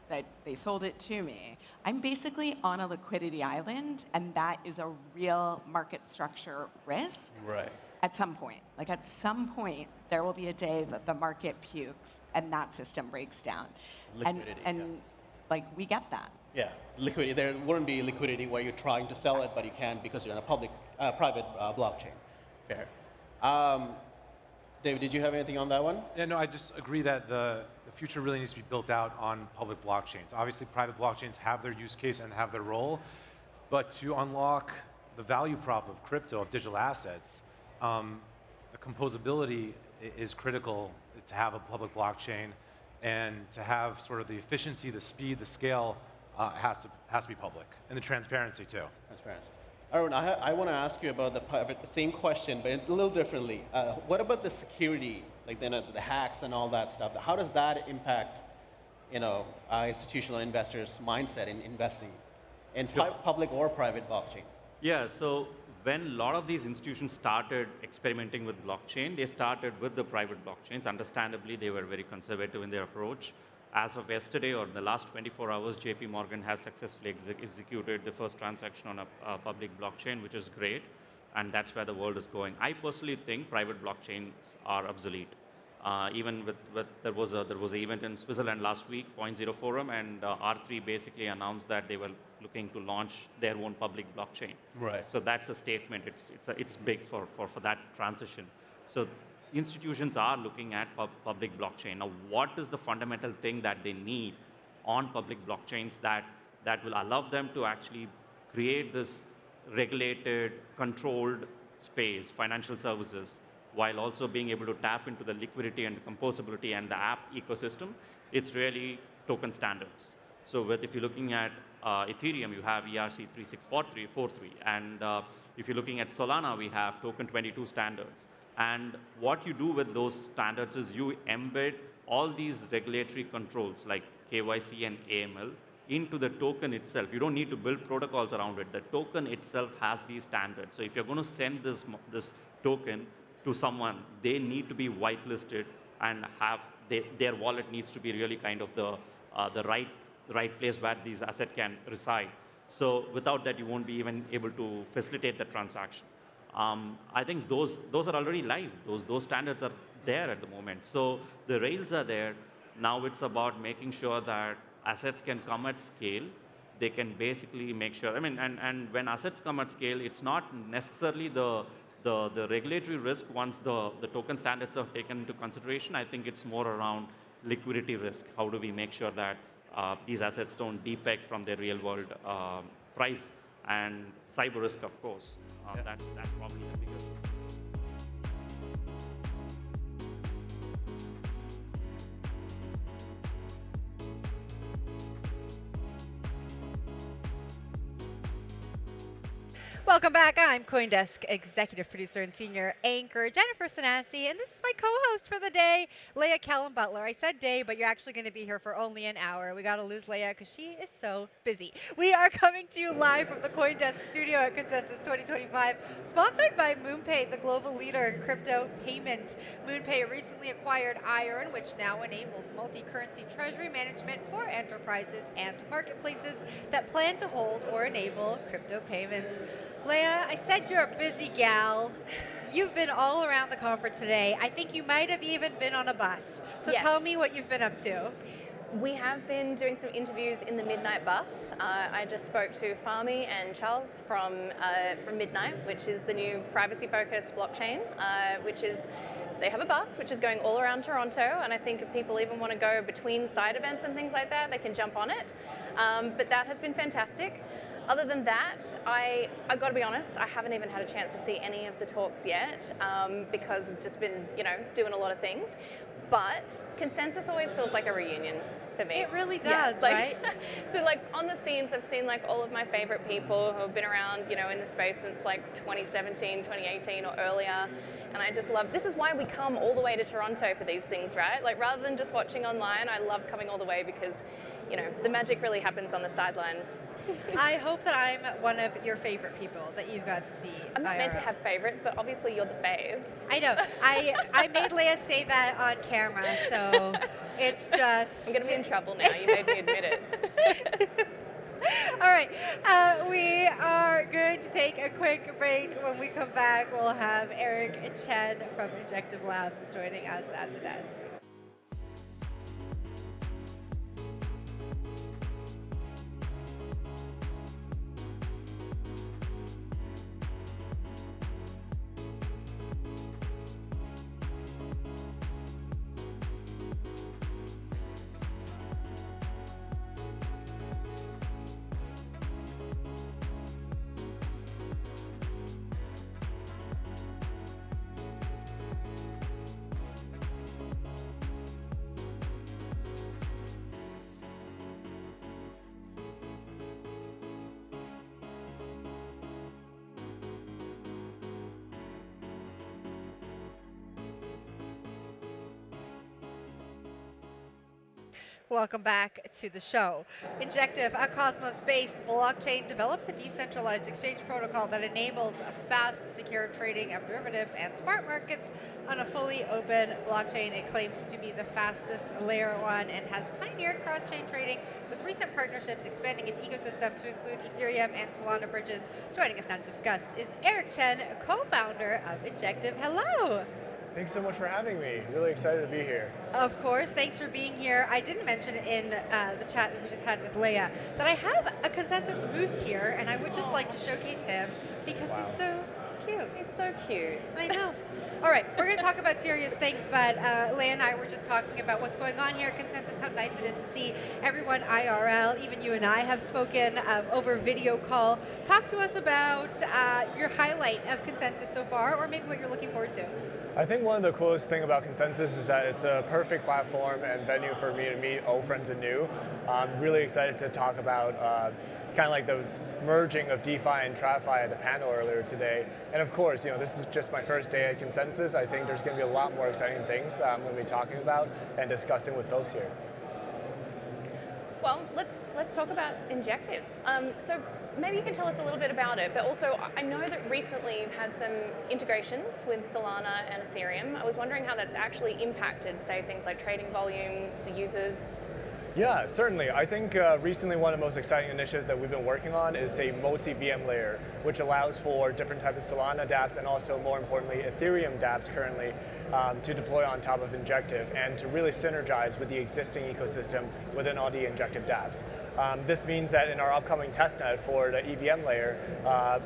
that they sold it to me, I'm basically on a liquidity island, and that is a real market structure risk. Right. At some point. Like at some point, there will be a day that the market pukes and that system breaks down. Liquidity, and like we get that. Yeah, liquidity. There wouldn't be liquidity where you're trying to sell it, but you can't because you're in a private blockchain. Fair. David, did you have anything on that one? Yeah, no, I just agree that the future really needs to be built out on public blockchains. Obviously, private blockchains have their use case and have their role, but to unlock the value prop of crypto, of digital assets, the composability is critical to have a public blockchain, and to have sort of the efficiency, the speed, the scale has to be public, and the transparency too. Transparency. Arun, I want to ask you about the same question, but a little differently. What about the security, like the hacks and all that stuff? How does that impact, institutional investors' mindset in investing in public or private blockchain? Yeah, so when a lot of these institutions started experimenting with blockchain, they started with the private blockchains. Understandably, they were very conservative in their approach. As of yesterday, or in the last 24 hours, JP Morgan has successfully executed the first transaction on a public blockchain, which is great, and that's where the world is going. I personally think private blockchains are obsolete. Even there was an event in Switzerland last week, 0.0 Forum, and R3 basically announced that they were looking to launch their own public blockchain. Right. So that's a statement. It's big for that transition. So institutions are looking at public blockchain. Now, what is the fundamental thing that they need on public blockchains that will allow them to actually create this regulated, controlled space, financial services, while also being able to tap into the liquidity and composability and the app ecosystem? It's really token standards. So if you're looking at Ethereum, you have ERC-3643, and if you're looking at Solana, we have Token 22 standards. And what you do with those standards is you embed all these regulatory controls like KYC and AML into the token itself. You don't need to build protocols around it. The token itself has these standards. So if you're going to send this token to someone, they need to be whitelisted and have their wallet needs to be really kind of the right place where these assets can reside. So without that, you won't be even able to facilitate the transaction. I think those are already live. Those standards are there at the moment. So the rails are there. Now it's about making sure that assets can come at scale. They can basically make sure, and when assets come at scale, it's not necessarily the regulatory risk once the token standards are taken into consideration. I think it's more around liquidity risk. How do we make sure that these assets don't depeg from their real world price, and cyber risk, of course. That's probably the biggest. Welcome back. I'm CoinDesk executive producer and senior anchor Jennifer Sanasi, and this is my co-host for the day, Leah Callum Butler. I said day, but you're actually going to be here for only an hour. We got to lose Leah because she is so busy. We are coming to you live from the CoinDesk studio at Consensus 2025, sponsored by MoonPay, the global leader in crypto payments. MoonPay recently acquired Iron, which now enables multi-currency treasury management for enterprises and marketplaces that plan to hold or enable crypto payments. Leah, I said you're a busy gal. You've been all around the conference today. I think you might have even been on a bus. So Yes. tell me what you've been up to. We have been doing some interviews in the Midnight Bus. I just spoke to Fahmi and Charles from Midnight, which is the new privacy-focused blockchain, they have a bus which is going all around Toronto, and I think if people even want to go between side events and things like that, they can jump on it. But that has been fantastic. Other than that, I've got to be honest, I haven't even had a chance to see any of the talks yet because I've just been, doing a lot of things. But Consensus always feels like a reunion. for me. It really Yeah, does, like, right? So like on the scenes, I've seen like all of my favorite people who have been around, you know, in the space since like 2017, 2018 or earlier. And I just love, this is why we come all the way to Toronto for these things, right? Like rather than just watching online, I love coming all the way because, you know, the magic really happens on the sidelines. I hope that I'm one of your favorite people that you've got to see. I'm not meant to IRL. have favorites, but obviously you're the fave. I know. I made Leia say that on camera, so it's just... I'm going to be in trouble now. You made me admit it. All right, we are going to take a quick break. When we come back, we'll have Eric Chen from Injective Labs joining us at the desk. Welcome back to the show. Injective, a Cosmos-based blockchain, develops a decentralized exchange protocol that enables fast, secure trading of derivatives and smart markets on a fully open blockchain. It claims to be the fastest layer 1 and has pioneered cross-chain trading with recent partnerships expanding its ecosystem to include Ethereum and Solana bridges. Joining us now to discuss is Eric Chen, co-founder of Injective. Hello! Thanks so much for having me. Really excited to be here. Of course, thanks for being here. I didn't mention in the chat that we just had with Leia that I have a consensus moose here, and I would just like to showcase him because he's so cute. He's so cute. I know. All right, we're going to talk about serious things, but Leia and I were just talking about what's going on here at Consensus, how nice it is to see everyone IRL. Even you and I have spoken over video call. Talk to us about your highlight of Consensus so far, or maybe what you're looking forward to. I think one of the coolest thing about Consensus is that it's a perfect platform and venue for me to meet old friends and new. I'm really excited to talk about kind of like the merging of DeFi and Trafi at the panel earlier today. And of course, you know, this is just my first day at Consensus. I think there's going to be a lot more exciting things I'm going to be talking about and discussing with folks here. Well, let's talk about Injective. So maybe you can tell us a little bit about it, but also I know that recently you've had some integrations with Solana and Ethereum. I was wondering how that's actually impacted, say, things like trading volume, the users. Yeah, certainly. I think recently one of the most exciting initiatives that we've been working on is a multi-VM layer, which allows for different types of Solana dApps and also, more importantly, Ethereum dApps currently to deploy on top of Injective and to really synergize with the existing ecosystem within all the Injective dApps. This means that in our upcoming testnet for the EVM layer,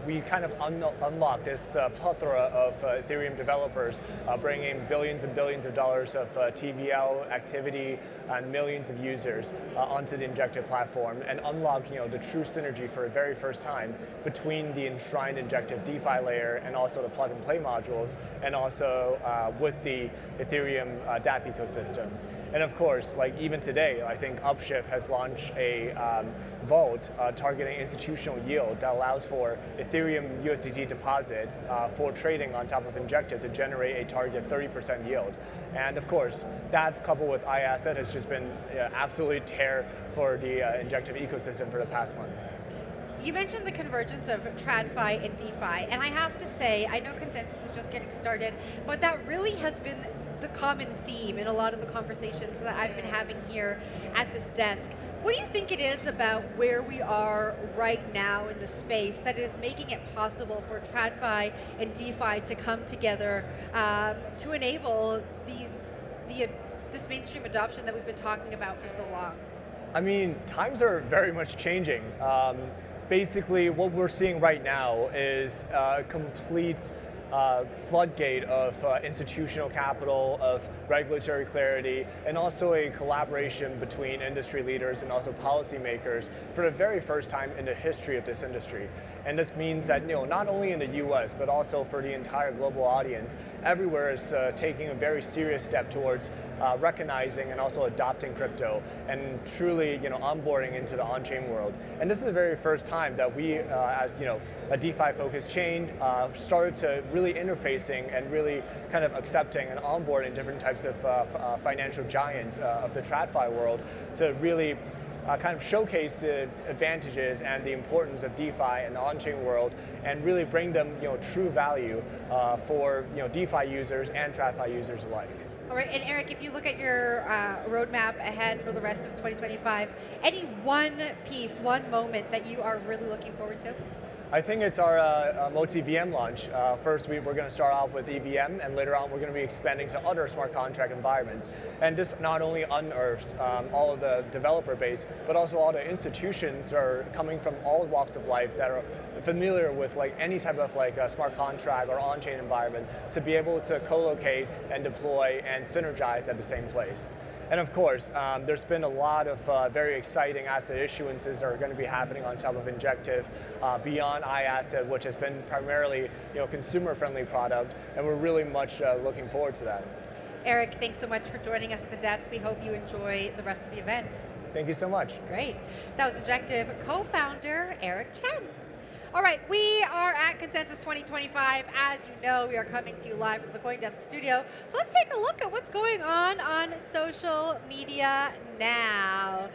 we kind of unlock this plethora of Ethereum developers, bringing billions and billions of dollars of TVL activity and millions of users onto the Injective platform, and unlock, you know, the true synergy for the very first time between the enshrined Injective DeFi layer and also the plug-and-play modules, and also with the Ethereum dApp ecosystem. And of course, like even today, I think Upshift has launched a vault targeting institutional yield that allows for Ethereum USDT deposit for trading on top of Injective to generate a target 30% yield. And of course, that coupled with iAsset has just been absolutely tear for the Injective ecosystem for the past month. You mentioned the convergence of TradFi and DeFi, and I have to say, I know Consensus is just getting started, but that really has been the common theme in a lot of the conversations that I've been having here at this desk. What do you think it is about where we are right now in the space that is making it possible for TradFi and DeFi to come together to enable this mainstream adoption that we've been talking about for so long? I mean, times are very much changing. Basically, what we're seeing right now is a complete floodgate of institutional capital, of regulatory clarity, and also a collaboration between industry leaders and also policymakers for the very first time in the history of this industry. And this means that, you know, not only in the US, but also for the entire global audience, everywhere is taking a very serious step towards recognizing and also adopting crypto and truly onboarding into the on-chain world. And this is the very first time that we, as a DeFi-focused chain, started to really interfacing and really kind of accepting and onboarding different types of financial giants of the TradFi world to really kind of showcase the advantages and the importance of DeFi and the on-chain world, and really bring them true value for DeFi users and TradFi users alike. All right, and Eric, if you look at your roadmap ahead for the rest of 2025, any one piece, one moment that you are really looking forward to? I think it's our multi-VM launch. First, we're going to start off with EVM, and later on we're going to be expanding to other smart contract environments. And this not only unearths all of the developer base, but also all the institutions that are coming from all walks of life that are familiar with any type of a smart contract or on-chain environment to be able to co-locate and deploy and synergize at the same place. And of course, there's been a lot of very exciting asset issuances that are going to be happening on top of Injective, beyond iAsset, which has been primarily consumer-friendly product, and we're really much looking forward to that. Eric, thanks so much for joining us at the desk. We hope you enjoy the rest of the event. Thank you so much. Great. That was Injective co-founder Eric Chen. All right, we are at Consensus 2025. As you know, we are coming to you live from the CoinDesk studio. So let's take a look at what's going on social media now.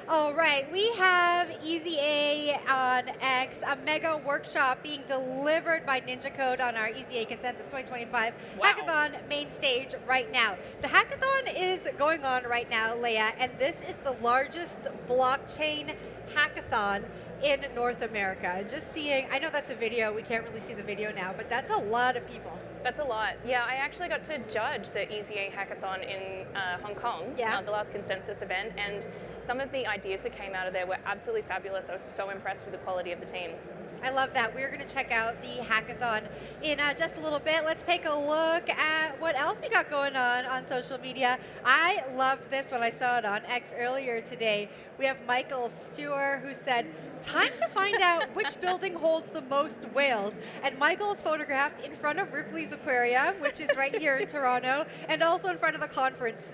All right, we have EZA on X, a mega workshop being delivered by Ninja Code on our EZA Consensus 2025 hackathon main stage right now. The hackathon is going on right now, Leia, and this is the largest blockchain hackathon in North America. And just seeing, I know that's a video, we can't really see the video now, but that's a lot of people. That's a lot. Yeah, I actually got to judge the EZA hackathon in Hong Kong, the last Consensus event, and some of the ideas that came out of there were absolutely fabulous. I was so impressed with the quality of the teams. I love that. We're going to check out the hackathon in just a little bit. Let's take a look at what else we got going on social media. I loved this when I saw it on X earlier today. We have Michael Stewart who said, "Time to find out which building holds the most whales." And Michael is photographed in front of Ripley's Aquarium, which is right here in Toronto, and also in front of the conference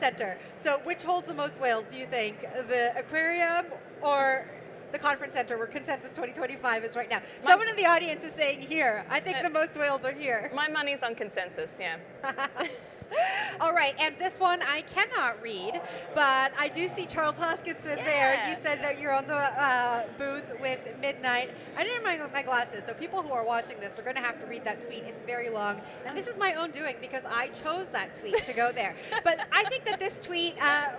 center. So which holds the most whales, do you think? The aquarium or the conference center where Consensus 2025 is right now? Someone in the audience is saying here. I think the most whales are here. My money's on Consensus, yeah. All right, and this one I cannot read, but I do see Charles Hoskinson there. You said that you're on the booth with Midnight. I didn't have my glasses, so people who are watching this are going to have to read that tweet. It's very long, and this is my own doing because I chose that tweet to go there. But I think that this tweet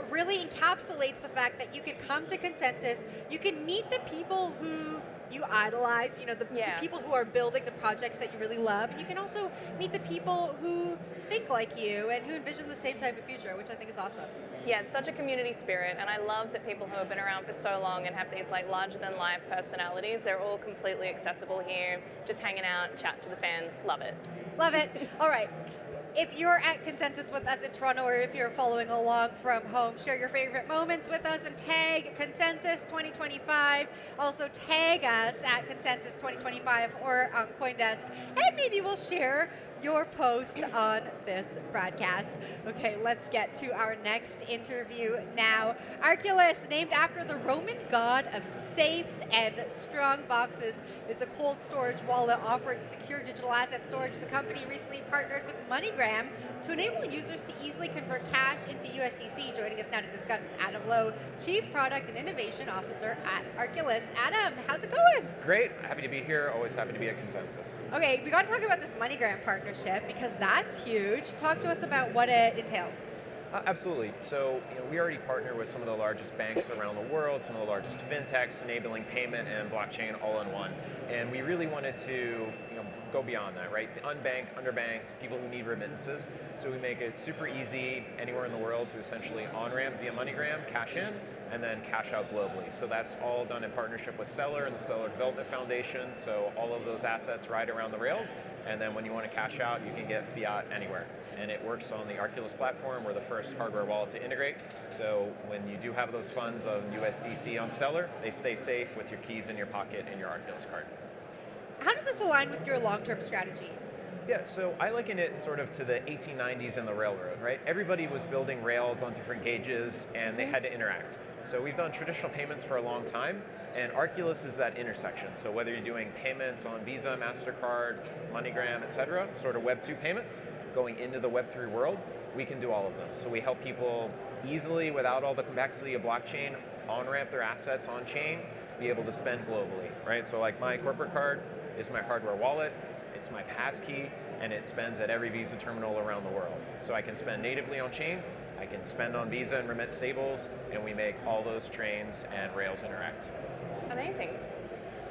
really encapsulates the fact that you can come to Consensus, you can meet the people who you idolize, the people who are building the projects that you really love. And you can also meet the people who think like you and who envision the same type of future, which I think is awesome. Yeah, it's such a community spirit, and I love that people who have been around for so long and have these larger-than-life personalities, they're all completely accessible here, just hanging out, chat to the fans. Love it. Love it. All right. If you're at Consensus with us in Toronto, or if you're following along from home, share your favorite moments with us and tag Consensus 2025. Also tag us at Consensus 2025 or on CoinDesk, and maybe we'll share your post on this broadcast. Okay, let's get to our next interview now. Arculus, named after the Roman god of safes and strong boxes, is a cold storage wallet offering secure digital asset storage. The company recently partnered with MoneyGram to enable users to easily convert cash into USDC. Joining us now to discuss is Adam Lowe, Chief Product and Innovation Officer at Arculus. Adam, how's it going? Great, happy to be here, always happy to be at Consensus. Okay, we got to talk about this MoneyGram partnership because that's huge. Talk to us about what it entails. Absolutely. So we already partner with some of the largest banks around the world, some of the largest fintechs, enabling payment and blockchain all in one. And we really wanted to go beyond that, right? The unbanked, underbanked, people who need remittances. So we make it super easy anywhere in the world to essentially on-ramp via MoneyGram, cash in, and then cash out globally. So that's all done in partnership with Stellar and the Stellar Development Foundation. So all of those assets ride around the rails. And then when you want to cash out, you can get fiat anywhere. And it works on the Arculus platform. We're the first hardware wallet to integrate. So when you do have those funds on USDC on Stellar, they stay safe with your keys in your pocket in your Arculus card. How does this align with your long-term strategy? Yeah, so I liken it sort of to the 1890s and the railroad, right? Everybody was building rails on different gauges and they had to interact. So we've done traditional payments for a long time, and Arculus is that intersection. So whether you're doing payments on Visa, MasterCard, MoneyGram, et cetera, sort of Web 2 payments, going into the Web 3 world, we can do all of them. So we help people easily, without all the complexity of blockchain, on-ramp their assets on-chain, be able to spend globally, right? So like my corporate card is my hardware wallet, it's my passkey, and it spends at every Visa terminal around the world. So I can spend natively on-chain, I can spend on Visa and remit stables, and we make all those trains and rails interact. Amazing.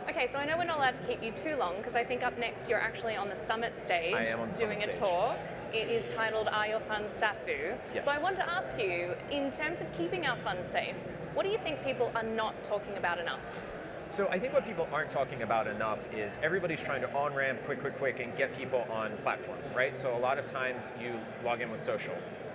Okay, so I know we're not allowed to keep you too long because I think up next you're actually on the summit stage I am on the doing summit a stage. talk. It is titled Are Your Funds Safu? Yes. So I want to ask you, in terms of keeping our funds safe, what do you think people are not talking about enough? So I think what people aren't talking about enough is everybody's trying to on-ramp quick and get people on platform, right? So a lot of times you log in with social.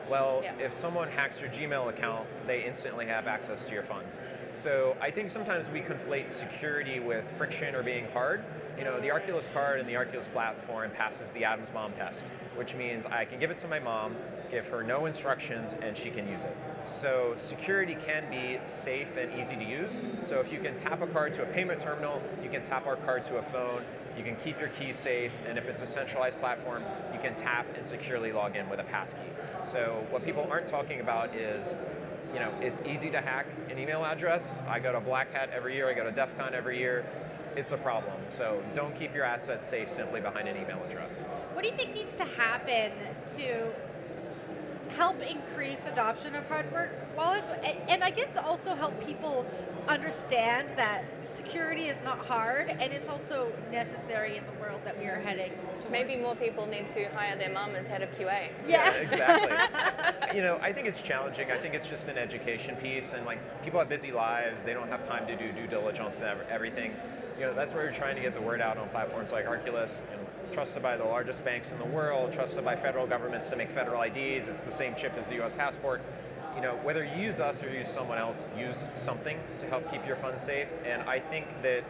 Well, if someone hacks your Gmail account, they instantly have access to your funds. So I think sometimes we conflate security with friction or being hard. You know, the Arculus card and the Arculus platform passes the Adams mom test, which means I can give it to my mom, give her no instructions, and she can use it. So security can be safe and easy to use. So if you can tap a card to a payment terminal, you can tap our card to a phone, you can keep your keys safe, and if it's a centralized platform, you can tap and securely log in with a passkey. So what people aren't talking about is, you know, it's easy to hack an email address. I go to Black Hat every year, I go to DEF CON every year. It's a problem. So don't keep your assets safe simply behind an email address. What do you think needs to happen to help increase adoption of hardware wallets, and I guess also help people understand that security is not hard and it's also necessary in the world that we are heading towards? Maybe more people need to hire their mum as head of QA. Yeah, exactly. You know, I think it's challenging. I think it's just an education piece, and like people have busy lives, they don't have time to do due diligence and everything. You know, that's where we're trying to get the word out on platforms like Arculus, trusted by the largest banks in the world, trusted by federal governments to make federal IDs. It's the same chip as the US passport. You know, whether you use us or use someone else, use something to help keep your funds safe. And I think that,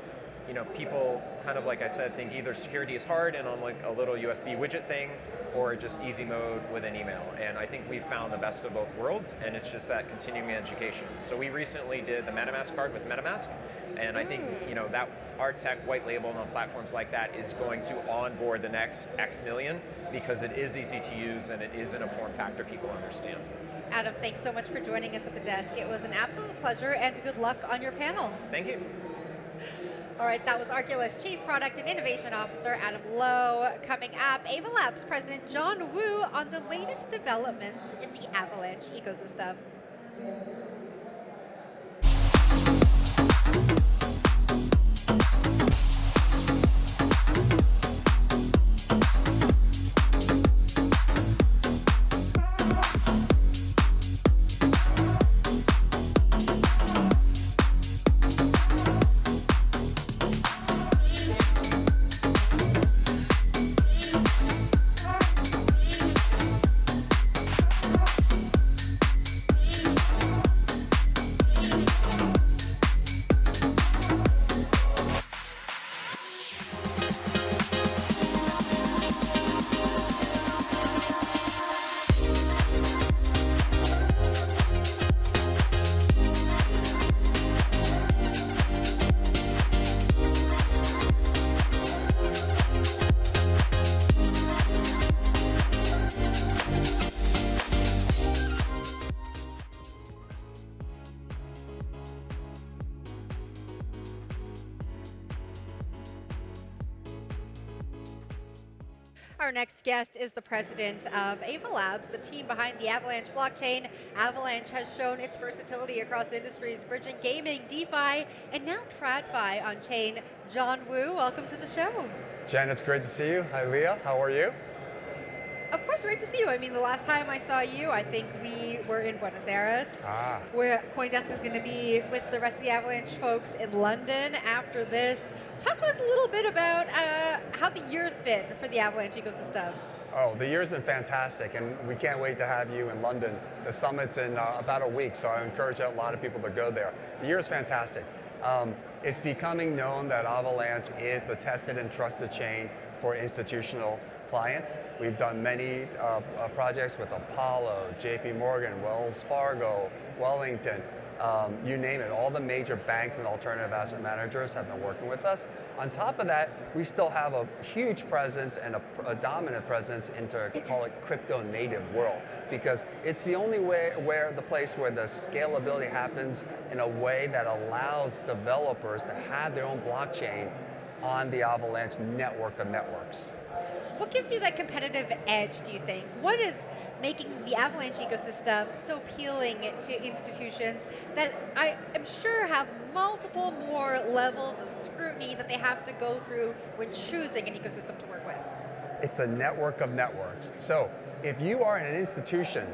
you know, people kind of, like I said, think either security is hard and on like a little USB widget thing, or just easy mode with an email. And I think we've found the best of both worlds, and it's just that continuing education. So we recently did the MetaMask card with MetaMask, and I think, you know, that our tech white labeled on platforms like that is going to onboard the next X million because it is easy to use and it is in a form factor people understand. Adam, thanks so much for joining us at the desk. It was an absolute pleasure, and good luck on your panel. Thank you. All right, that was Arculus Chief Product and Innovation Officer Adam Lowe. Coming up, Ava Labs President John Wu on the latest developments in the Avalanche ecosystem. Our next guest is the president of Ava Labs, the team behind the Avalanche blockchain. Avalanche has shown its versatility across industries, bridging gaming, DeFi, and now TradFi on chain. John Wu, welcome to the show. Jen, it's great to see you. Hi, Leah. How are you? Of course, great to see you. I mean, the last time I saw you, I think we were in Buenos Aires, where CoinDesk is going to be with the rest of the Avalanche folks in London after this. Talk to us a little bit about how the year's been for the Avalanche ecosystem. Oh, the year's been fantastic, and we can't wait to have you in London. The summit's in about a week, so I encourage a lot of people to go there. The year's fantastic. It's becoming known that Avalanche is the tested and trusted chain for institutional clients. We've done many projects with Apollo, JP Morgan, Wells Fargo, Wellington, you name it. All the major banks and alternative asset managers have been working with us. On top of that, we still have a huge presence and a dominant presence into, call it, crypto native world, because it's the only way where the place where the scalability happens in a way that allows developers to have their own blockchain on the Avalanche network of networks. What gives you that competitive edge, do you think? What is making the Avalanche ecosystem so appealing to institutions that I am sure have multiple more levels of scrutiny that they have to go through when choosing an ecosystem to work with? It's a network of networks. So if you are an institution,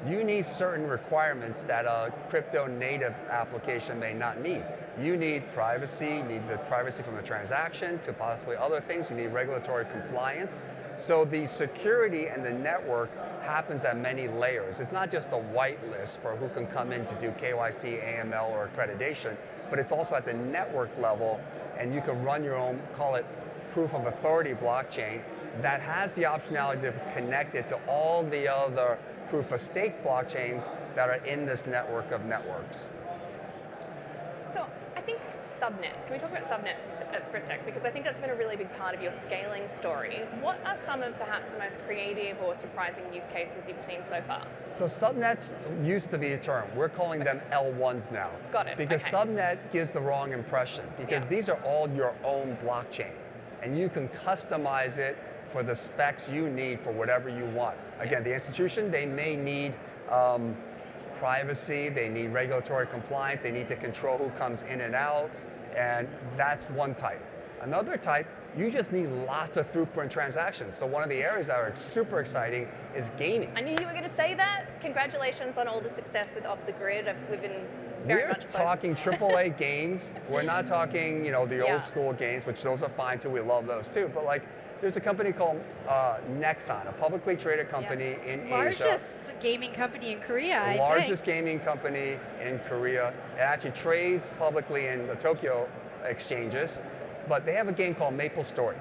you need certain requirements that a crypto native application may not need. You need privacy, you need the privacy from the transaction to possibly other things, you need regulatory compliance. So the security and the network happens at many layers. It's not just a whitelist for who can come in to do KYC, AML, or accreditation, but it's also at the network level, and you can run your own, call it proof of authority blockchain, that has the optionality to connect it to all the other proof of stake blockchains that are in this network of networks. So I think subnets, can we talk about subnets for a sec? Because I think that's been a really big part of your scaling story. What are some of perhaps the most creative or surprising use cases you've seen so far? So subnets used to be a term. We're calling them L1s now. Got it. Because subnet gives the wrong impression, because these are all your own blockchain, and you can customize it for the specs you need for whatever you want. Again, the institution, they may need privacy, they need regulatory compliance, they need to control who comes in and out, and that's one type. Another type, you just need lots of throughput and transactions. So one of the areas that are super exciting is gaming. I knew you were going to say that. Congratulations on all the success with Off the Grid. We've been very much talking AAA games. We're not talking, you know, the old school games, which those are fine too. We love those too. But like, there's a company called Nexon, a publicly traded company in Asia. Largest gaming company in Korea, I think. Largest gaming company in Korea. It actually trades publicly in the Tokyo exchanges, but they have a game called MapleStory.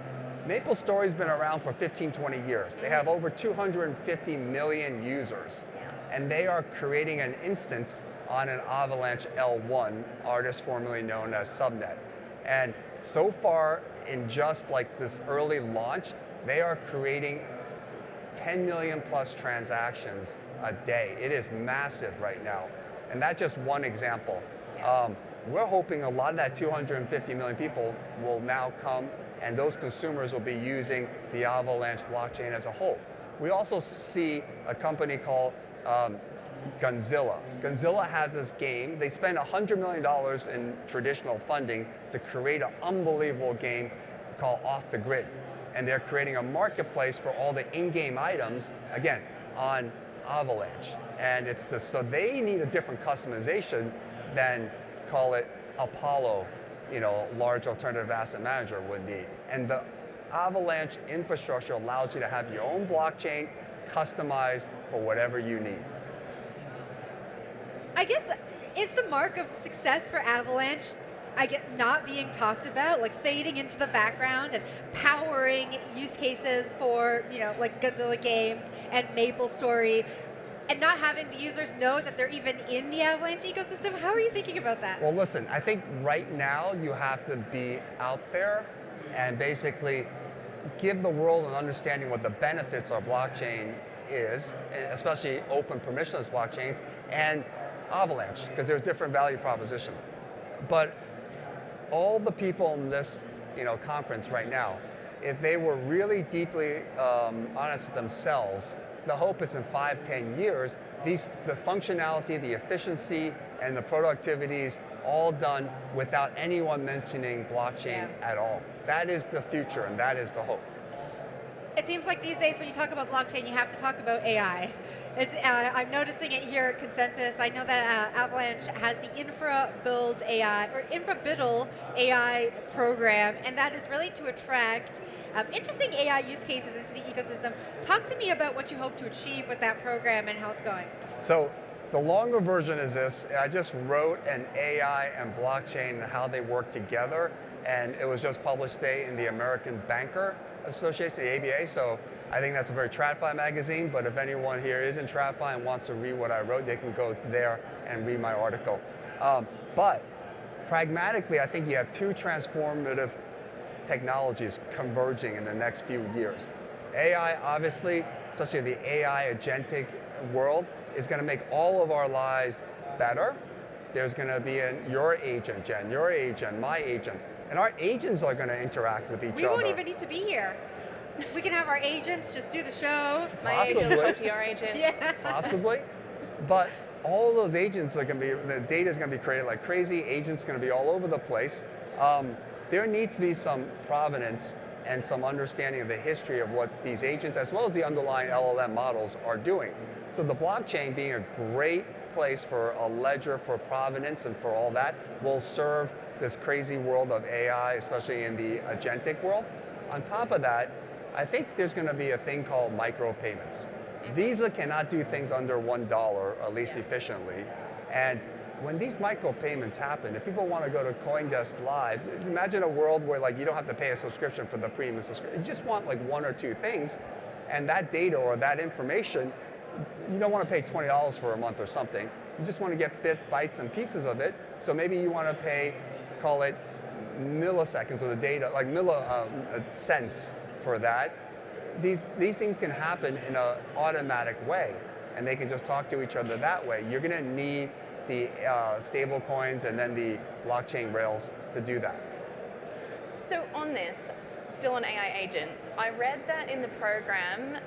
MapleStory's been around for 15, 20 years. They have over 250 million users, and they are creating an instance on an Avalanche L1, artist formerly known as Subnet. And so far, in just like this early launch, they are creating 10 million plus transactions a day. It is massive right now. And that's just one example. We're hoping a lot of that 250 million people will now come, and those consumers will be using the Avalanche blockchain as a whole. We also see a company called Gunzilla. Gunzilla has this game. They spent $100 million in traditional funding to create an unbelievable game called Off the Grid. And they're creating a marketplace for all the in-game items, again, on Avalanche. And so they need a different customization than, call it, Apollo, you know, large alternative asset manager would need. And the Avalanche infrastructure allows you to have your own blockchain customized for whatever you need. I guess, is the mark of success for Avalanche, not being talked about, like fading into the background and powering use cases for, you know, like Godzilla games and MapleStory, and not having the users know that they're even in the Avalanche ecosystem? How are you thinking about that? Well, listen, I think right now you have to be out there and basically give the world an understanding what the benefits of blockchain is, especially open permissionless blockchains, and Avalanche, because there's different value propositions. But all the people in this, you know, conference right now, if they were really deeply honest with themselves, the hope is in 5, 10 years, the functionality, the efficiency, and the productivities all done without anyone mentioning blockchain at all. That is the future, and that is the hope. It seems like these days when you talk about blockchain, you have to talk about AI. I'm noticing it here at Consensus. I know that Avalanche has the InfraBuild AI, or InfraBiddle AI program, and that is really to attract interesting AI use cases into the ecosystem. Talk to me about what you hope to achieve with that program and how it's going. So the longer version is this. I just wrote an AI and blockchain and how they work together, and it was just published today in the American Banker Association, the ABA, so I think that's a very TradFi magazine, but if anyone here is in TradFi and wants to read what I wrote, they can go there and read my article. But pragmatically, I think you have two transformative technologies converging in the next few years. AI, obviously, especially the AI agentic world, is going to make all of our lives better. There's going to be your agent, Jen, your agent, my agent, and our agents are going to interact with each other. We won't even need to be here. We can have our agents just do the show. My agent will talk to your agent. Yeah. Possibly, but all of those agents are going to be, the data is going to be created like crazy. Agents going to be all over the place. There needs to be some provenance and some understanding of the history of what these agents, as well as the underlying LLM models, are doing. So the blockchain being a great place for a ledger for provenance and for all that will serve this crazy world of AI, especially in the agentic world. On top of that, I think there's going to be a thing called micropayments. Visa cannot do things under $1, at least efficiently. And when these micropayments happen, if people want to go to CoinDesk Live, imagine a world where like you don't have to pay a subscription for the premium subscription. You just want like one or two things, and that data or that information, you don't want to pay $20 for a month or something. You just want to get bytes and pieces of it. So maybe you want to pay, call it milliseconds of the data, like cents for that. These things can happen in an automatic way, and they can just talk to each other that way. You're going to need the stable coins and then the blockchain rails to do that. So on this, still on AI agents, I read that in the program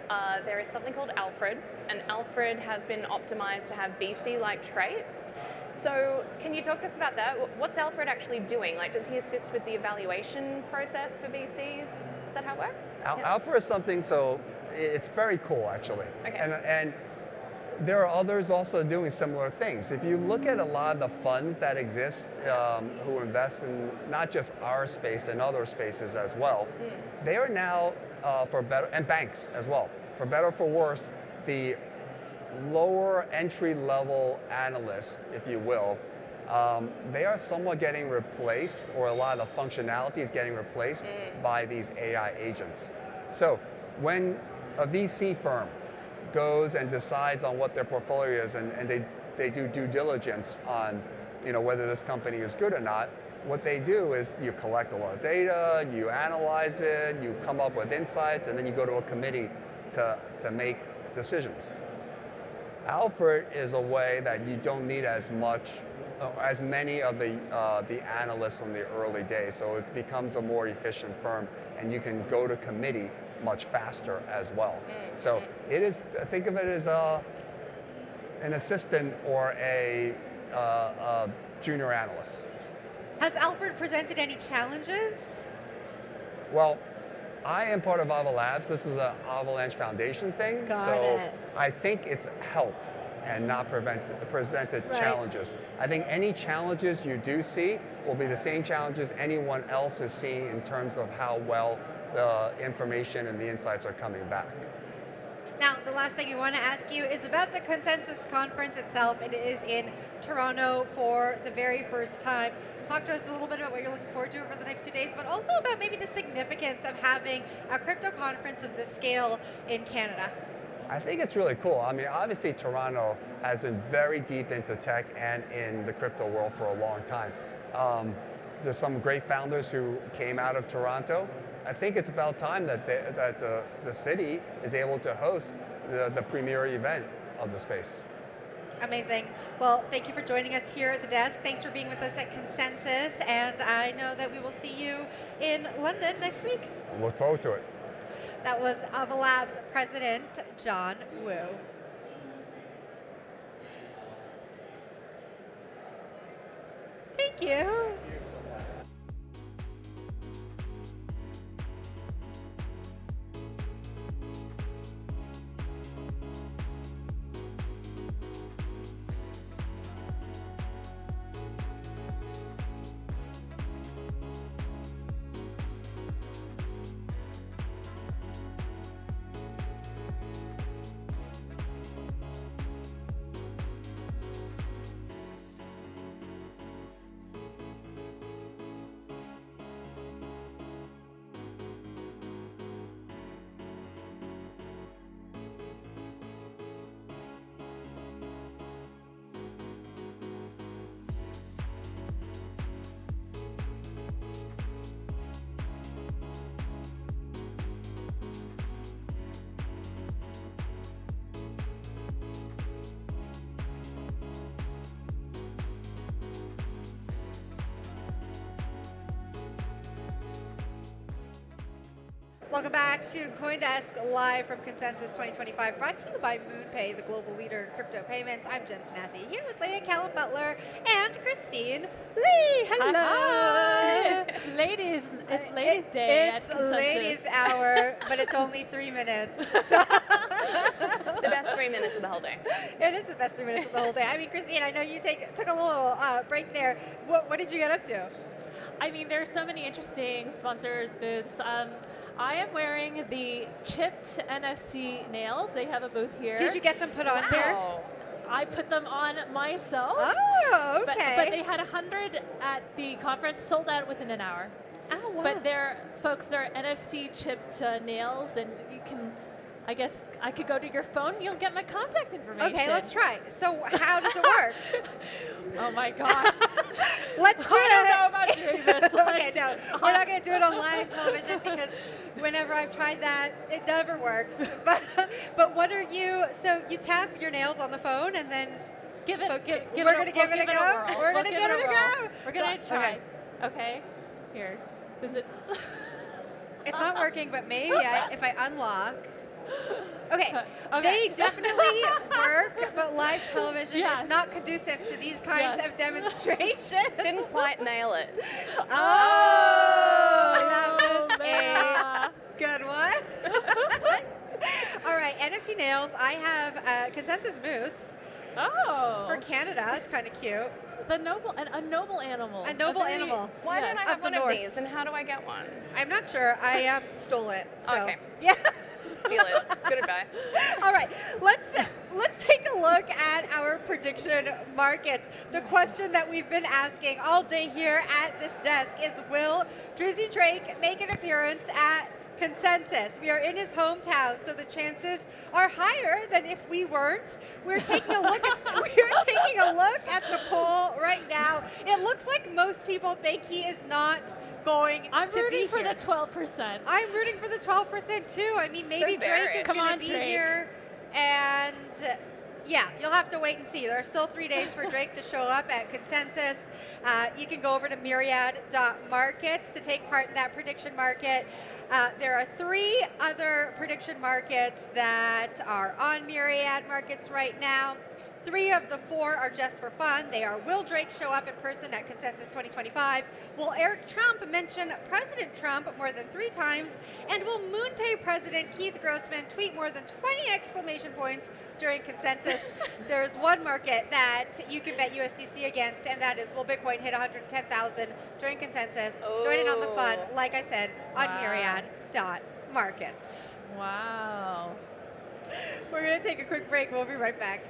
there is something called Alfred, and Alfred has been optimized to have VC-like traits. So can you talk to us about that? What's Alfred actually doing? Like, does he assist with the evaluation process for VCs? Is that how it works? Alfred is something, so it's very cool actually. Okay. And there are others also doing similar things. If you look at a lot of the funds that exist who invest in not just our space and other spaces as well, they are now, for better, and banks as well, for better or for worse, the lower entry-level analysts, if you will, they are somewhat getting replaced, or a lot of the functionality is getting replaced by these AI agents. So when a VC firm goes and decides on what their portfolio is, and they do due diligence on whether this company is good or not, what they do is you collect a lot of data, you analyze it, you come up with insights, and then you go to a committee to make decisions. Alfred is a way that you don't need as many of the analysts from the early days, so it becomes a more efficient firm, and you can go to committee much faster as well. So it is, think of it as an assistant or a junior analyst. Has Alfred presented any challenges? Well, I am part of Avalanche Labs. This is an Avalanche Foundation thing. Got so it. I think it's helped and not presented Right. challenges. I think any challenges you do see will be the same challenges anyone else is seeing in terms of how well the information and the insights are coming back. Now, the last thing we want to ask you is about the Consensus Conference itself. It is in Toronto for the very first time. Talk to us a little bit about what you're looking forward to over the next 2 days, but also about maybe the significance of having a crypto conference of this scale in Canada. I think it's really cool. I mean, obviously Toronto has been very deep into tech and in the crypto world for a long time. There's some great founders who came out of Toronto. I think it's about time that the city is able to host the premier event of the space. Amazing. Well, thank you for joining us here at the desk. Thanks for being with us at Consensus, and I know that we will see you in London next week. Look forward to it. That was Avalanche President John Wu. Thank you. Welcome back to CoinDesk live from Consensus 2025, brought to you by MoonPay, the global leader in crypto payments. I'm Jen Snazzy, here with Leah Callum Butler and Christine Lee. Hello. Hi. It's ladies day at It's Consensus. ladies hour, but it's only 3 minutes. So The best 3 minutes of the whole day. it is the best 3 minutes of the whole day. I mean, Christine, I know you took a little break there. What did you get up to? I mean, there are so many interesting sponsors, booths. I am wearing the chipped NFC nails. They have a booth here. Did you get them put on there? I put them on myself. Oh, okay. But they had 100 at the conference, sold out within an hour. Oh, wow. But they're NFC chipped nails, and you can, I guess I could go to your phone, you'll get my contact information. Okay, let's try. So how does it work? Oh my gosh. Let's do it. I don't know about doing this. Okay, no. We're not going to do it on live television because whenever I've tried that, it never works. But what are you, so you tap your nails on the phone and then we're going to give it a go? We're going to give it a go. We're going to try. Okay. Here. Is it? It's not working, but maybe if I unlock. Okay. They definitely work, but live television is not conducive to these kinds of demonstrations. Didn't quite nail it. That was a good one. All right, NFT nails. I have Consensus Moose. Oh. For Canada, it's kind of cute. A noble animal. A noble animal. Why don't I have one of north. these, and how do I get one? I'm not sure. I stole it. So. Okay. Yeah. Steal it. Good advice. All right, let's take a look at our prediction markets. The question that we've been asking all day here at this desk is, will Drizzy Drake make an appearance at Consensus? We are in his hometown, so the chances are higher than if we weren't. We're taking a look at the poll right now. It looks like most people think he is not going to be here. I'm rooting for the 12%. I'm rooting for the 12% too. I mean, maybe Drake is going to be here, and yeah, you'll have to wait and see. There are still 3 days for Drake to show up at Consensus. You can go over to myriad.markets to take part in that prediction market. There are 3 other prediction markets that are on Myriad Markets right now. 3 of the 4 are just for fun. They are, will Drake show up in person at Consensus 2025? Will Eric Trump mention President Trump more than 3 times? And will MoonPay President Keith Grossman tweet more than 20 exclamation points during Consensus? There's one market that you can bet USDC against, and that is, will Bitcoin hit 110,000 during Consensus? Join in on the fun, like I said, on myriad.markets. Wow. We're going to take a quick break. We'll be right back.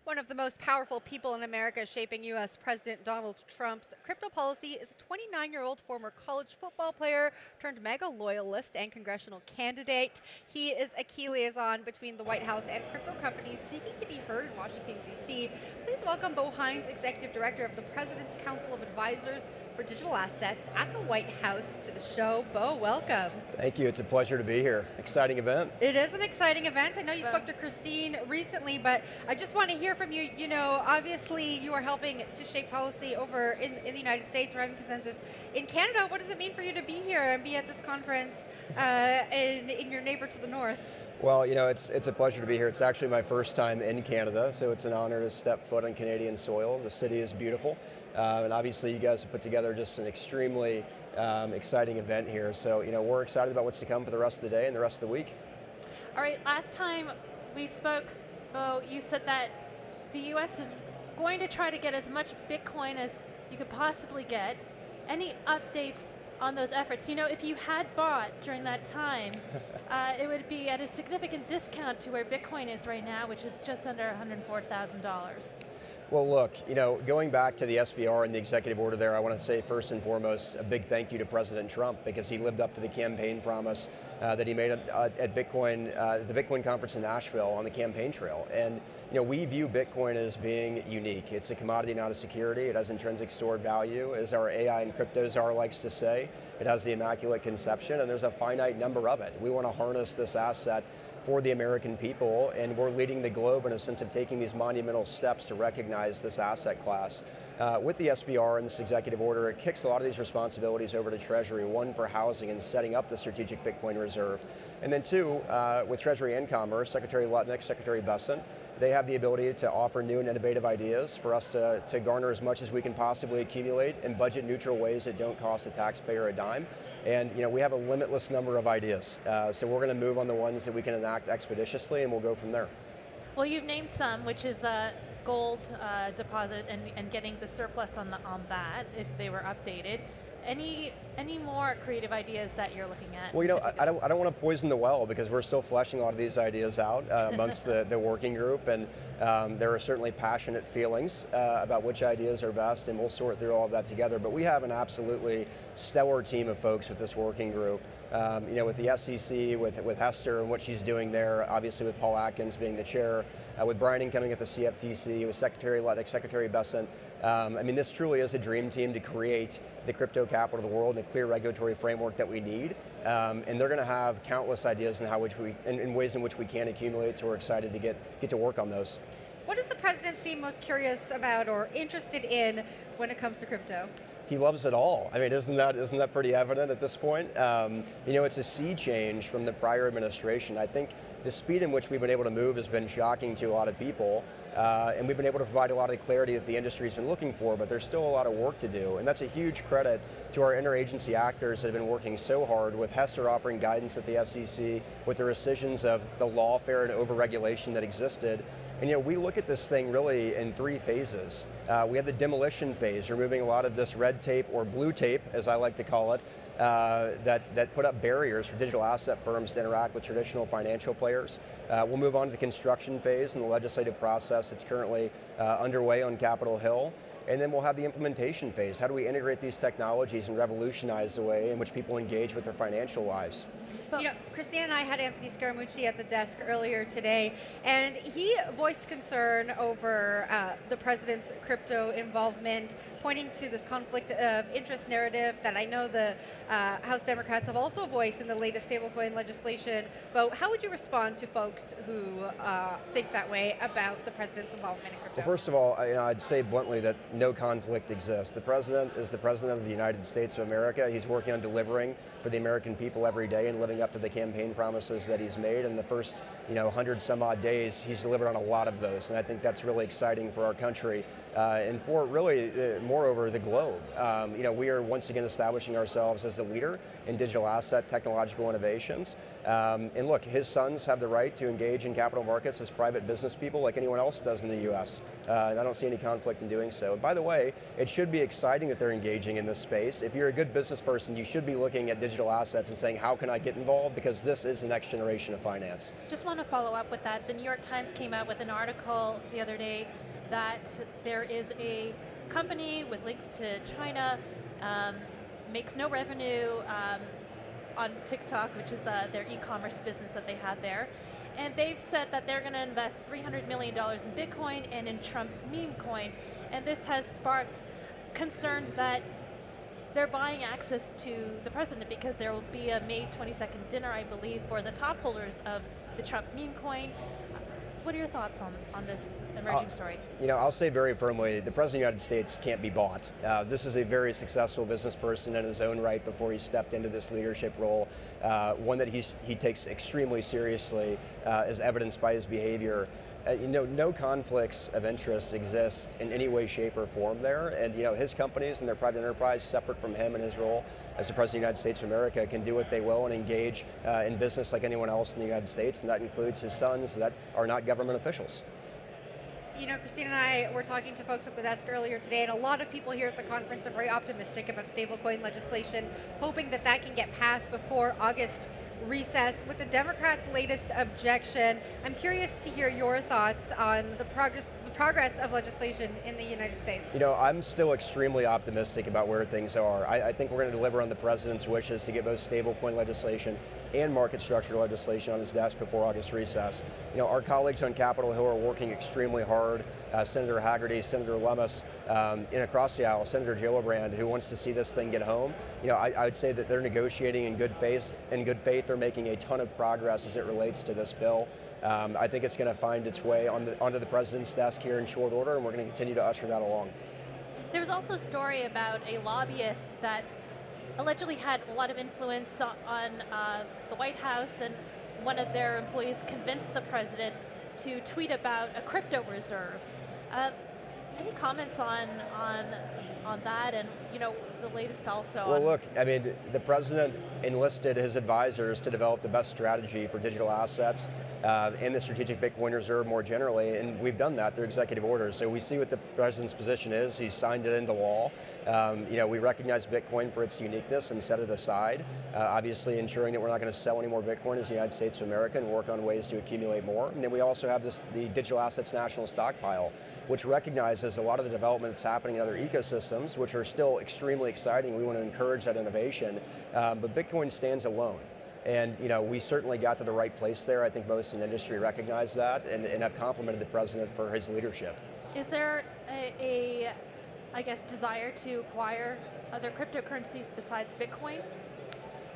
One of the most powerful people in America shaping U.S. President Donald Trump's crypto policy is a 29-year-old former college football player turned mega loyalist and congressional candidate. He is a key liaison between the White House and crypto companies seeking to be heard in Washington, D.C. Please welcome Bo Hines, Executive Director of the President's Council of Advisors for Digital Assets at the White House, to the show. Bo, welcome. Thank you. It's a pleasure to be here. Exciting event. It is an exciting event. I know you spoke to Christine recently, but I just want to hear from you. You know, obviously you are helping to shape policy over in the United States, or having Consensus in Canada. What does it mean for you to be here and be at this conference in your neighbor to the north? Well, you know, it's a pleasure to be here. It's actually my first time in Canada, so it's an honor to step foot on Canadian soil. The city is beautiful. And obviously you guys have put together just an extremely exciting event here. So we're excited about what's to come for the rest of the day and the rest of the week. All right, last time we spoke, Bo, you said that the US is going to try to get as much Bitcoin as you could possibly get. Any updates on those efforts? If you had bought during that time, it would be at a significant discount to where Bitcoin is right now, which is just under $104,000. Well, look, going back to the SBR and the executive order there, I want to say first and foremost a big thank you to President Trump, because he lived up to the campaign promise that he made at Bitcoin, the Bitcoin conference in Nashville on the campaign trail. And we view Bitcoin as being unique. It's a commodity, not a security. It has intrinsic stored value, as our AI and crypto czar likes to say. It has the immaculate conception, and there's a finite number of it. We want to harness this asset for the American people, and we're leading the globe in a sense of taking these monumental steps to recognize this asset class. With the SBR and this executive order, it kicks a lot of these responsibilities over to Treasury, one for housing and setting up the strategic Bitcoin reserve, and then two, with Treasury and Commerce, Secretary Lutnick, Secretary Besant, they have the ability to offer new and innovative ideas for us to garner as much as we can possibly accumulate in budget neutral ways that don't cost the taxpayer a dime. And we have a limitless number of ideas. So we're going to move on the ones that we can enact expeditiously, and we'll go from there. Well, you've named some, which is the gold deposit and getting the surplus on that if they were updated. Any more creative ideas that you're looking at? Well, I don't want to poison the well, because we're still fleshing a lot of these ideas out amongst the working group, and there are certainly passionate feelings about which ideas are best, and we'll sort through all of that together. But we have an absolutely stellar team of folks with this working group. With the SEC, with Hester and what she's doing there, obviously with Paul Atkins being the chair, with Brian incoming at the CFTC, with Secretary Lutnick, Secretary Besant. This truly is a dream team to create the crypto capital of the world and a clear regulatory framework that we need. And they're going to have countless ideas in ways in which we can accumulate, so we're excited to get to work on those. What does the president seem most curious about or interested in when it comes to crypto? He loves it all. Isn't that pretty evident at this point? It's a sea change from the prior administration. I think the speed in which we've been able to move has been shocking to a lot of people, and we've been able to provide a lot of the clarity that the industry's been looking for, but there's still a lot of work to do, and that's a huge credit to our interagency actors that have been working so hard, with Hester offering guidance at the SEC, with the rescissions of the lawfare and overregulation that existed. And we look at this thing really in three phases. We have the demolition phase, removing a lot of this red tape, or blue tape, as I like to call it, that put up barriers for digital asset firms to interact with traditional financial players. We'll move on to the construction phase and the legislative process that's currently underway on Capitol Hill. And then we'll have the implementation phase. How do we integrate these technologies and revolutionize the way in which people engage with their financial lives? Christine and I had Anthony Scaramucci at the desk earlier today, and he voiced concern over the president's crypto involvement, pointing to this conflict of interest narrative that I know the House Democrats have also voiced in the latest stablecoin legislation vote. How would you respond to folks who think that way about the president's involvement in crypto? Well, first of all, I'd say bluntly that no conflict exists. The president is the president of the United States of America. He's working on delivering for the American people every day and living up to the campaign promises that he's made. In the first 100 some odd days, he's delivered on a lot of those, and I think that's really exciting for our country and for really, moreover, the globe. We are once again establishing ourselves as a leader in digital asset technological innovations. And look, his sons have the right to engage in capital markets as private business people like anyone else does in the U.S. And I don't see any conflict in doing so. And by the way, it should be exciting that they're engaging in this space. If you're a good business person, you should be looking at digital assets and saying, how can I get involved? Because this is the next generation of finance. Just want to follow up with that. The New York Times came out with an article the other day that there is a company with links to China, makes no revenue on TikTok, which is their e-commerce business that they have there. And they've said that they're going to invest $300 million in Bitcoin and in Trump's meme coin. And this has sparked concerns that they're buying access to the president, because there will be a May 22nd dinner, I believe, for the top holders of the Trump meme coin. What are your thoughts on this emerging story? I'll say very firmly, the President of the United States can't be bought. This is a very successful business person in his own right before he stepped into this leadership role, one that he takes extremely seriously, as evidenced by his behavior. no conflicts of interest exist in any way, shape, or form there. And his companies and their private enterprise, separate from him and his role as the President of the United States of America, can do what they will and engage in business like anyone else in the United States, and that includes his sons that are not government officials. Christine and I were talking to folks at the desk earlier today, and a lot of people here at the conference are very optimistic about stablecoin legislation, hoping that can get passed before August recess. With the Democrats' latest objection, I'm curious to hear your thoughts on the progress of legislation in the United States. I'm still extremely optimistic about where things are. I think we're going to deliver on the president's wishes to get both stablecoin legislation and market structure legislation on his desk before August recess. Our colleagues on Capitol Hill are working extremely hard. Senator Haggerty, Senator Lummis, and across the aisle, Senator Gillibrand, who wants to see this thing get home. I would say that they're negotiating in good faith. They're making a ton of progress as it relates to this bill. I think it's going to find its way onto the president's desk here in short order, and we're going to continue to usher that along. There was also a story about a lobbyist that allegedly had a lot of influence on the White House, and one of their employees convinced the president to tweet about a crypto reserve. Any comments on that, and the latest also? Well, look, the president enlisted his advisors to develop the best strategy for digital assets and the strategic Bitcoin reserve more generally, and we've done that through executive orders. So we see what the president's position is. He's signed it into law. We recognize Bitcoin for its uniqueness and set it aside, obviously ensuring that we're not going to sell any more Bitcoin as the United States of America and work on ways to accumulate more. And then we also have the Digital Assets National Stockpile, which recognizes a lot of the development that's happening in other ecosystems, which are still extremely exciting. We want to encourage that innovation, but Bitcoin stands alone. And we certainly got to the right place there. I think most in the industry recognize that and have complimented the president for his leadership. Is there a desire to acquire other cryptocurrencies besides Bitcoin?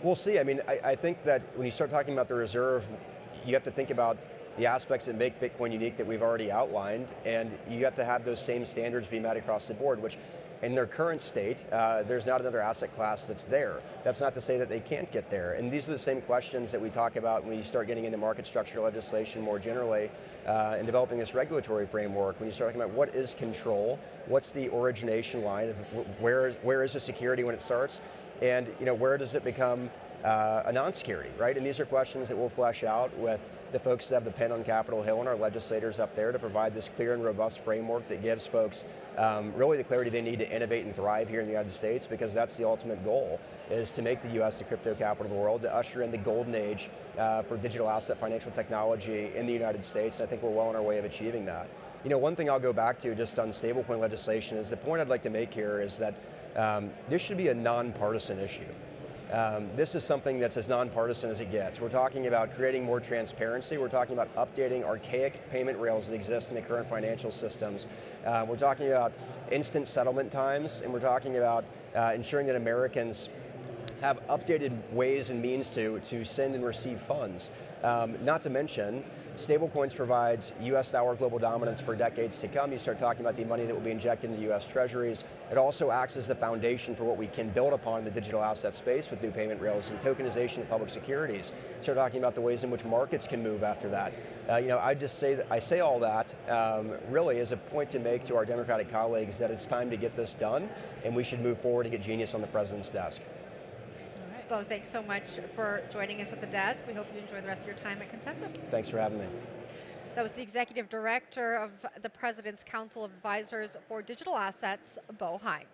We'll see. I think that when you start talking about the reserve, you have to think about the aspects that make Bitcoin unique that we've already outlined, and you have to have those same standards be met across the board, which in their current state, there's not another asset class that's there. That's not to say that they can't get there. And these are the same questions that we talk about when you start getting into market structure legislation more generally and developing this regulatory framework. When you start talking about what is control, what's the origination line of where is the security when it starts, and where does it become a non-security, right? And these are questions that we'll flesh out with the folks that have the pen on Capitol Hill and our legislators up there to provide this clear and robust framework that gives folks really the clarity they need to innovate and thrive here in the United States, because that's the ultimate goal, is to make the U.S. the crypto capital of the world, to usher in the golden age for digital asset financial technology in the United States. And I think we're well on our way of achieving that. One thing I'll go back to just on stablecoin legislation is the point I'd like to make here is that this should be a nonpartisan issue. This is something that's as nonpartisan as it gets. We're talking about creating more transparency. We're talking about updating archaic payment rails that exist in the current financial systems. We're talking about instant settlement times, and we're talking about ensuring that Americans have updated ways and means to send and receive funds. Not to mention, stablecoins provides U.S. dollar global dominance for decades to come. You start talking about the money that will be injected into U.S. treasuries. It also acts as the foundation for what we can build upon in the digital asset space with new payment rails and tokenization of public securities. Start talking about the ways in which markets can move after that. I say all that really as a point to make to our Democratic colleagues that it's time to get this done, and we should move forward and get genius on the president's desk. Bo, thanks so much for joining us at the desk. We hope you enjoy the rest of your time at Consensus. Thanks for having me. That was the Executive Director of the President's Council of Advisors for Digital Assets, Bo Hines.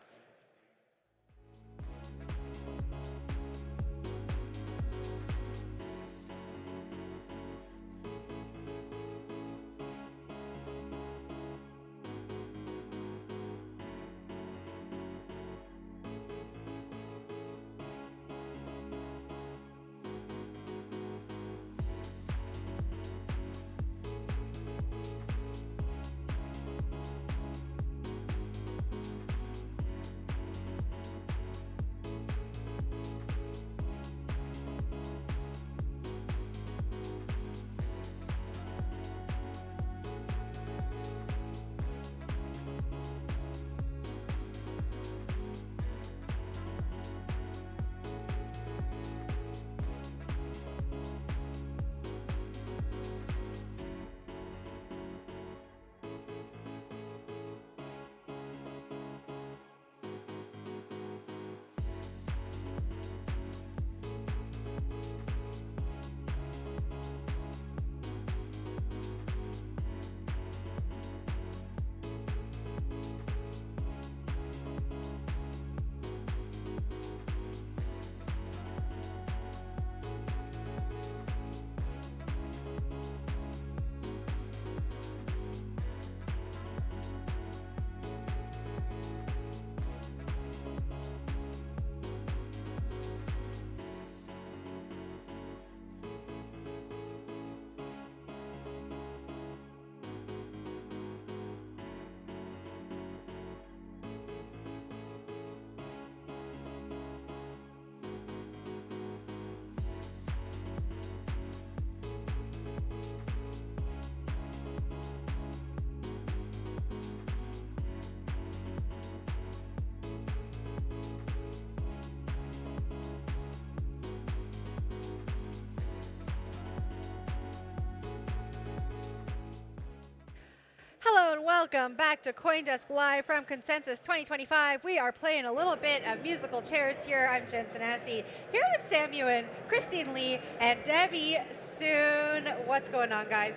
Welcome back to CoinDesk Live from Consensus 2025. We are playing a little bit of musical chairs here. I'm Jen Sanasi, here with Sam Ewan, Christine Lee, and Debbie Soon. What's going on, guys?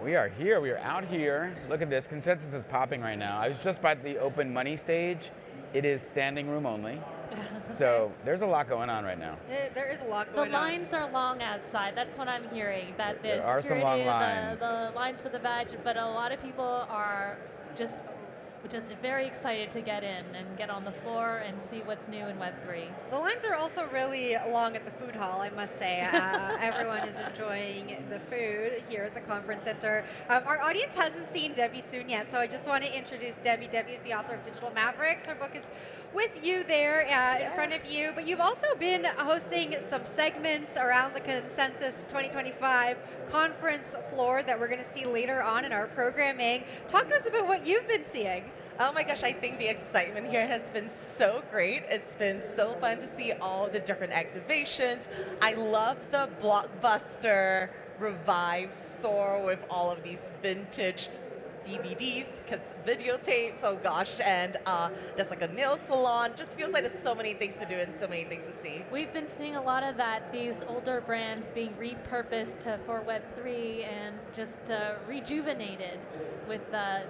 We are here. We are out here. Look at this. Consensus is popping right now. I was just by the open money stage. It is standing room only. So there's a lot going on right now. There is a lot The going on. lines are long outside. That's what I'm hearing. That There the are some security, long lines. the lines for the badge, but a lot of people are just very excited to get in and get on the floor and see what's new in Web3. The lines are also really long at the food hall, I must say. Everyone is enjoying the food here at the conference center. Our audience hasn't seen Debbie Soon yet, so I just want to introduce Debbie. Debbie is the author of Digital Mavericks. Her book is with you there in front of you, but you've also been hosting some segments around the Consensus 2025 conference floor that we're going to see later on in our programming. Talk to us about what you've been seeing. Oh my gosh, I think the excitement here has been so great. It's been so fun to see all the different activations. I love the Blockbuster Revive store with all of these vintage DVDs, videotapes, oh gosh, and there's like a nail salon. Just feels like there's so many things to do and so many things to see. We've been seeing a lot of that, these older brands being repurposed for Web3 and just rejuvenated with the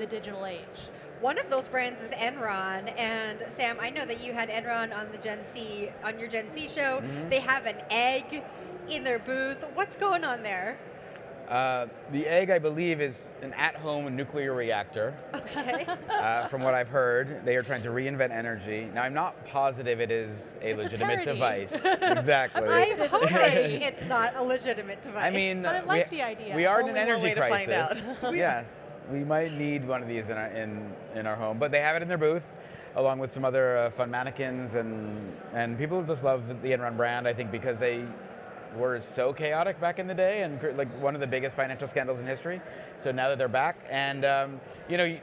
digital age. One of those brands is Enron, and Sam, I know that you had Enron on your Gen Z show. Mhm. They have an egg in their booth. What's going on there? The egg, I believe, is an at-home nuclear reactor. Okay. From what I've heard, they are trying to reinvent energy. Now, I'm not positive it is a legitimate device. Exactly. I'm hoping it's not a legitimate device. I mean, but I like the idea. We are in Only an one energy way to find crisis. out. Yes, we might need one of these in our home, but they have it in their booth, along with some other fun mannequins, and people just love the Enron brand. I think because they were so chaotic back in the day and like one of the biggest financial scandals in history. So now that they're back, and you know,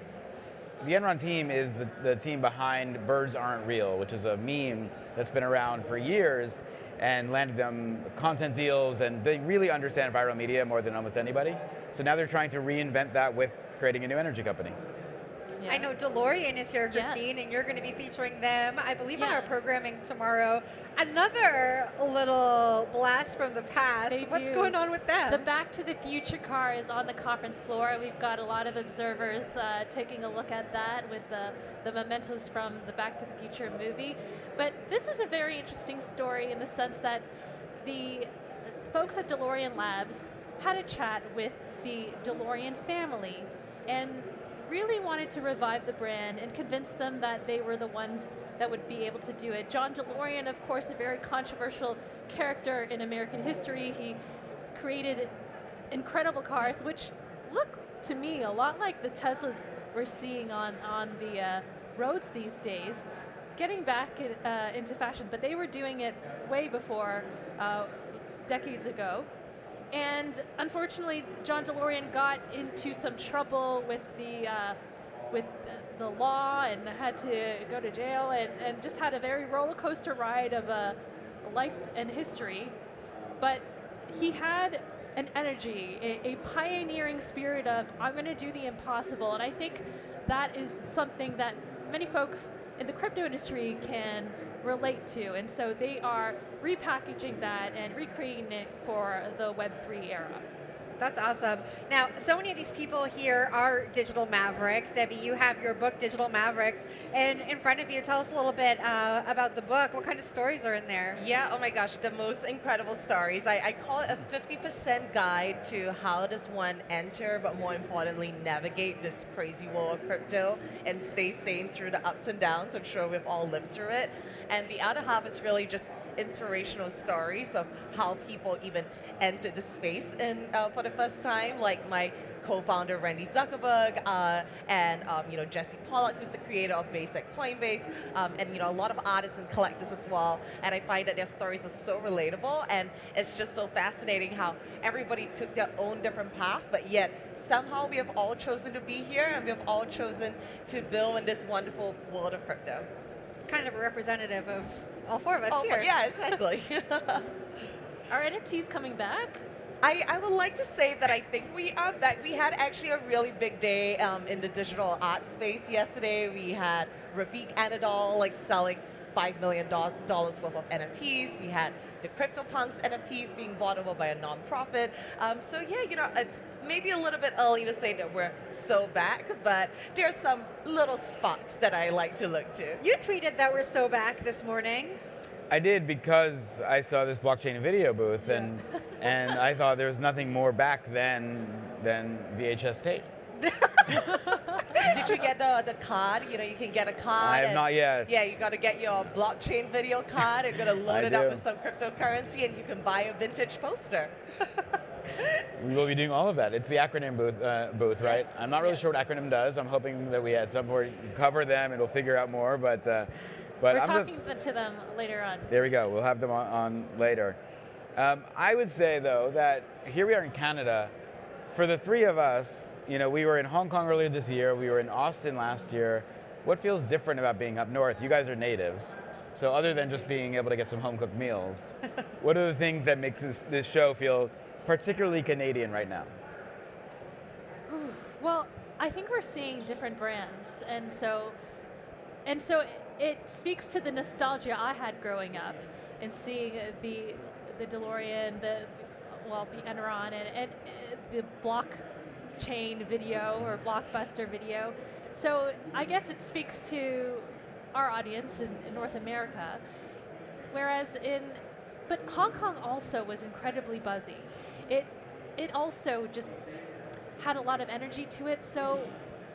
the Enron team is the team behind Birds Aren't Real, which is a meme that's been around for years and landed them content deals, and they really understand viral media more than almost anybody. So now they're trying to reinvent that with creating a new energy company. Yeah. I know DeLorean is here, Christine, Yes. and you're going to be featuring them, I believe, on Yeah. our programming tomorrow. Another little blast from the past. They What's do. going on with them? The Back to the Future car is on the conference floor. We've got a lot of observers taking a look at that with the mementos from the Back to the Future movie. But this is a very interesting story in the sense that the folks at DeLorean Labs had a chat with the DeLorean family and really wanted to revive the brand and convince them that they were the ones that would be able to do it. John DeLorean, of course, a very controversial character in American history. He created incredible cars, which look to me a lot like the Teslas we're seeing on the roads these days, getting back into fashion, but they were doing it way before, decades ago. And unfortunately, John DeLorean got into some trouble with the law and had to go to jail and just had a very roller coaster ride of a life and history. But he had an energy, a pioneering spirit of, I'm going to do the impossible. And I think that is something that many folks in the crypto industry can relate to, and so they are repackaging that and recreating it for the Web3 era. That's awesome. Now, so many of these people here are digital mavericks. Debbie, you have your book, Digital Mavericks, and in front of you, tell us a little bit about the book. What kind of stories are in there? Yeah, oh my gosh, the most incredible stories. I call it a 50% guide to how does one enter, but more importantly, navigate this crazy world of crypto and stay sane through the ups and downs. I'm sure we've all lived through it. And the other half is really just inspirational stories of how people even entered the space for the first time, like my co-founder Randy Zuckerberg and Jesse Pollock, who's the creator of Base at Coinbase, and a lot of artists and collectors as well. And I find that their stories are so relatable, and it's just so fascinating how everybody took their own different path, but yet somehow we have all chosen to be here, and we have all chosen to build in this wonderful world of crypto. It's kind of a representative of all four of us Oh, here. yeah, exactly. Are NFTs coming back? I would like to say that I think we had actually a really big day in the digital art space yesterday. We had Rafiq Anadol selling $5 million worth of NFTs. We had the CryptoPunks NFTs being bought over by a nonprofit. So yeah, it's maybe a little bit early to say that we're so back, but there's some little spots that I like to look to. You tweeted that we're so back this morning. I did because I saw this blockchain video booth, and I thought there was nothing more back than VHS tape. Did you get the card? You can get a card. I have not yet. Yeah, you got to get your blockchain video card. You're going to load it up with some cryptocurrency, and you can buy a vintage poster. We will be doing all of that. It's the acronym booth, right? I'm not really sure what acronym does. I'm hoping that we at some point cover them and we'll figure out more, but we're talking to them later on. There we go. We'll have them on later. I would say, though, that here we are in Canada. For the three of us, we were in Hong Kong earlier this year. We were in Austin last year. What feels different about being up north? You guys are natives. So other than just being able to get some home-cooked meals, what are the things that makes this show feel particularly Canadian right now? Well, I think we're seeing different brands. And so it speaks to the nostalgia I had growing up and seeing the DeLorean, the Enron, and the blockchain video or blockbuster video. So I guess it speaks to our audience in North America. But Hong Kong also was incredibly buzzy. It also just had a lot of energy to it. So,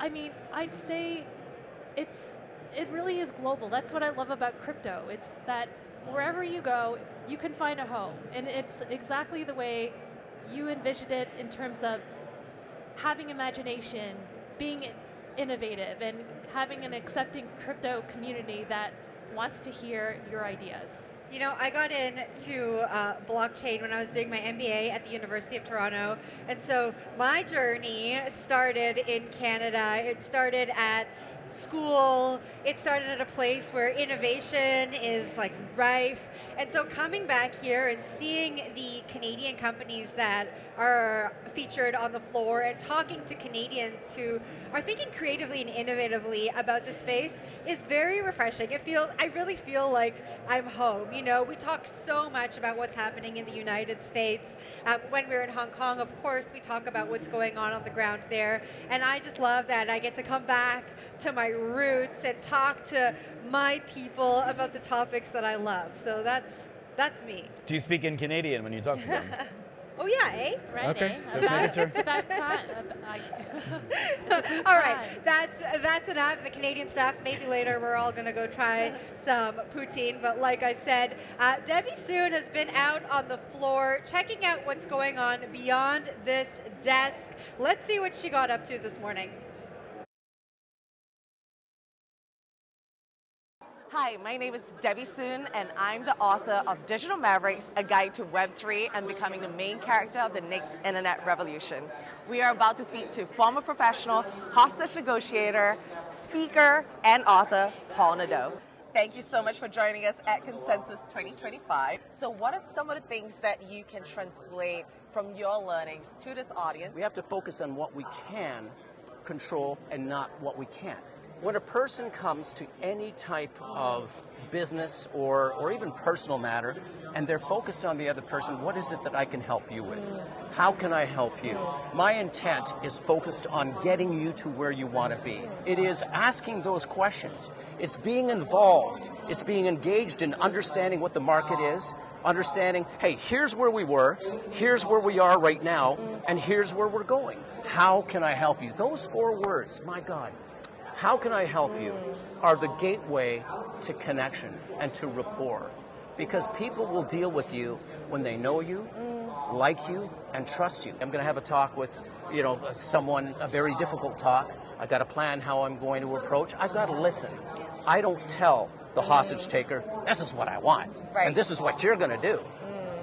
I'd say it really is global. That's what I love about crypto. It's that wherever you go, you can find a home. And it's exactly the way you envisioned it in terms of having imagination, being innovative, and having an accepting crypto community that wants to hear your ideas. I got into blockchain when I was doing my MBA at the University of Toronto. And so my journey started in Canada. It started at school. It started at a place where innovation is rife. And so coming back here and seeing the Canadian companies that are featured on the floor and talking to Canadians who are thinking creatively and innovatively about the space is very refreshing. I really feel like I'm home. We talk so much about what's happening in the United States. When we're in Hong Kong, of course, we talk about what's going on the ground there. And I just love that I get to come back to my roots and talk to my people about the topics that I love. So that's me. Do you speak in Canadian when you talk to them? Oh yeah, eh? Right, okay, It's about time. All right, that's enough. The Canadian stuff. Maybe later we're all going to go try some poutine. But like I said, Debbie Soon has been out on the floor checking out what's going on beyond this desk. Let's see what she got up to this morning. Hi, my name is Debbie Soon, and I'm the author of Digital Mavericks, A Guide to Web3 and Becoming the Main Character of the Next Internet Revolution. We are about to speak to former professional, hostage negotiator, speaker, and author, Paul Nadeau. Thank you so much for joining us at Consensus 2025. So what are some of the things that you can translate from your learnings to this audience? We have to focus on what we can control and not what we can't. When a person comes to any type of business or even personal matter, and they're focused on the other person, what is it that I can help you with? How can I help you? My intent is focused on getting you to where you want to be. It is asking those questions. It's being involved. It's being engaged in understanding what the market is, understanding, hey, here's where we were, here's where we are right now, and here's where we're going. How can I help you? Those 4 words, my God. How can I help you are the gateway to connection and to rapport, because people will deal with you when they know you, like you, and trust you. I'm going to have a talk with, someone, a very difficult talk. I've got to plan how I'm going to approach. I've got to listen. I don't tell the hostage taker, this is what I want, and this is what you're going to do.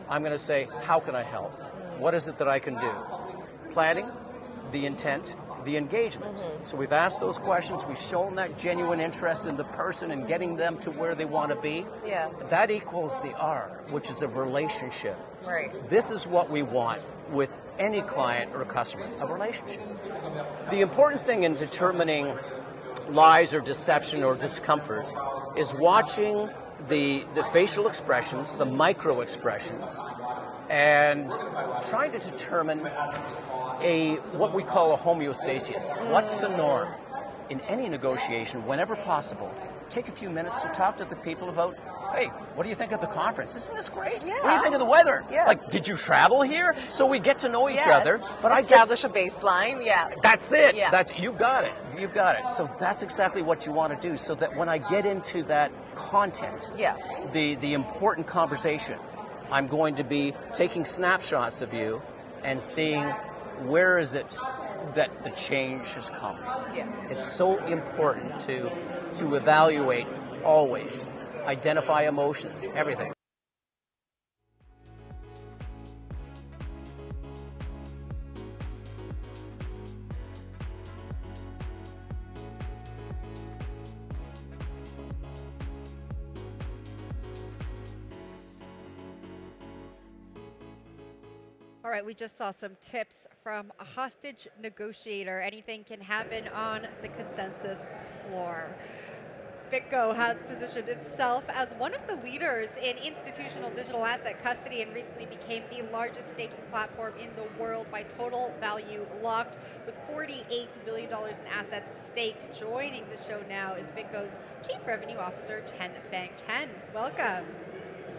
I'm going to say, how can I help? What is it that I can do? Planning, the intent, the engagement. So we've asked those questions, we've shown that genuine interest in the person and getting them to where they want to be. Yeah. That equals the R, which is a relationship. Right. This is what we want with any client or customer, a relationship. The important thing in determining lies or deception or discomfort is watching the facial expressions, the micro expressions, and trying to determine what we call a homeostasis. What's the norm? In any negotiation, whenever possible, take a few minutes to talk to the people about, hey, what do you think of the conference? Isn't this great? Yeah. What do you think of the weather? Yeah. Like, did you travel here? So we get to know each other. But establish a baseline, yeah. That's it. Yeah. You got it. You've got it. So that's exactly what you want to do, so that when I get into that content, the important conversation, I'm going to be taking snapshots of you and seeing where is it that the change has come. Yeah. It's so important to evaluate always, identify emotions, everything. All right, we just saw some tips from a hostage negotiator. Anything can happen on the consensus floor. BitGo has positioned itself as one of the leaders in institutional digital asset custody and recently became the largest staking platform in the world by total value locked, with $48 billion in assets staked. Joining the show now is BitGo's Chief Revenue Officer, Chen-Feng Chen. Welcome.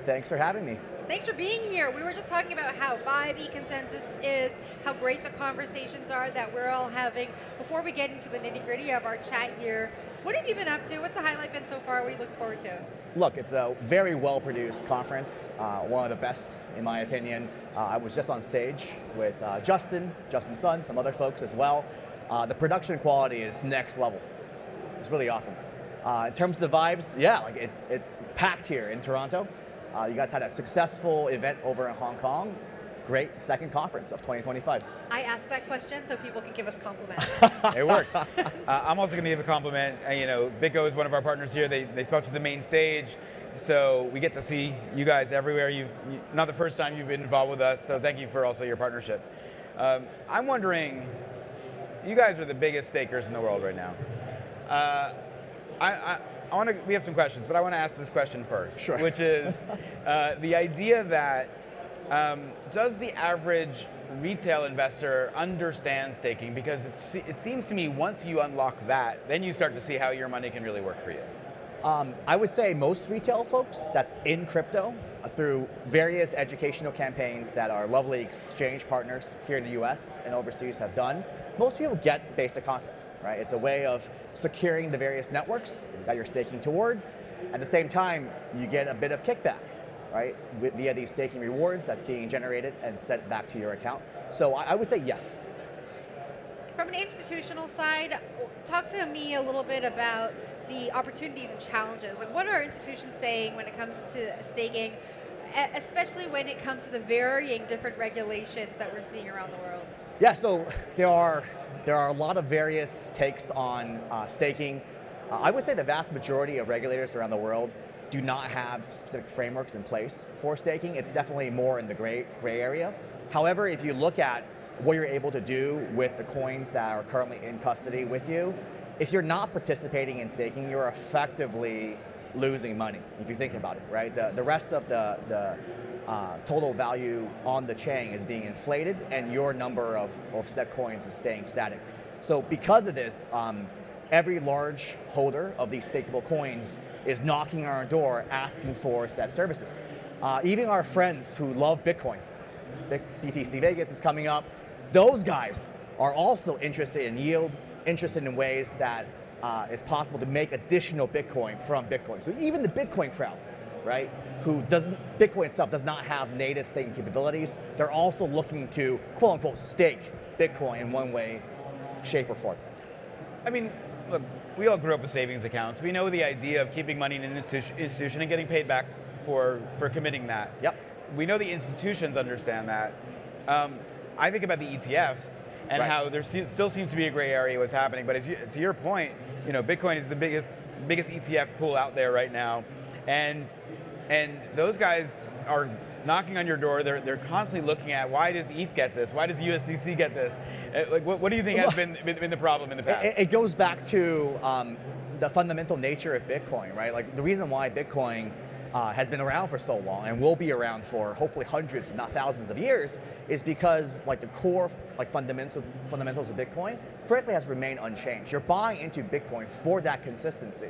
Thanks for having me. Thanks for being here. We were just talking about how 5e consensus is, how great the conversations are that we're all having. Before we get into the nitty-gritty of our chat here, what have you been up to? What's the highlight been so far? What are you looking forward to? Look, it's a very well-produced conference, one of the best in my opinion. I was just on stage with Justin Sun, some other folks as well. The production quality is next level. It's really awesome. In terms of the vibes, yeah, like it's packed here in Toronto. You guys had a successful event over in Hong Kong. Great second conference of 2025. I asked that question so people can give us compliments. It works. I'm also going to give a compliment. You know, BitGo is one of our partners here. They spoke to the main stage, so we get to see you guys everywhere. Not the first time you've been involved with us, so thank you for also your partnership. I'm wondering, you guys are the biggest stakers in the world right now. We have some questions, but I want to ask this question first, sure. Which is the idea that does the average retail investor understand staking? Because it seems to me once you unlock that, then you start to see how your money can really work for you. I would say most retail folks that's in crypto through various educational campaigns that our lovely exchange partners here in the US and overseas have done, most people get basic concept. Right? It's a way of securing the various networks that you're staking towards. At the same time, you get a bit of kickback, right? Via these staking rewards that's being generated and sent back to your account. So I would say yes. From an institutional side, talk to me a little bit about the opportunities and challenges. Like, what are institutions saying when it comes to staking, especially when it comes to the varying different regulations that we're seeing around the world? Yeah, so there are a lot of various takes on staking. I would say the vast majority of regulators around the world do not have specific frameworks in place for staking. It's definitely more in the gray area. However, if you look at what you're able to do with the coins that are currently in custody with you, if you're not participating in staking, you're effectively losing money, if you think about it, right? The rest of the total value on the chain is being inflated and your number of set coins is staying static. So because of this, every large holder of these stakeable coins is knocking on our door asking for set services. Even our friends who love Bitcoin, BTC Vegas is coming up, those guys are also interested in yield, interested in ways that it's possible to make additional Bitcoin from Bitcoin. So even the Bitcoin crowd, right, Bitcoin itself does not have native staking capabilities, they're also looking to, quote unquote, stake Bitcoin in one way, shape, or form. I mean, look, we all grew up with savings accounts. We know the idea of keeping money in an institution and getting paid back for committing that. Yep. We know the institutions understand that. I think about the ETFs, and how there still seems to be a gray area what's happening. But to your point, Bitcoin is the biggest ETF pool out there right now, and those guys are knocking on your door. They're constantly looking at, why does ETH get this? Why does USDC get this? Like, what do you think has been the problem in the past? It goes back to the fundamental nature of Bitcoin, right? Like the reason why Bitcoin has been around for so long and will be around for hopefully hundreds, if not thousands of years, is because like the core fundamentals of Bitcoin, frankly, has remained unchanged. You're buying into Bitcoin for that consistency.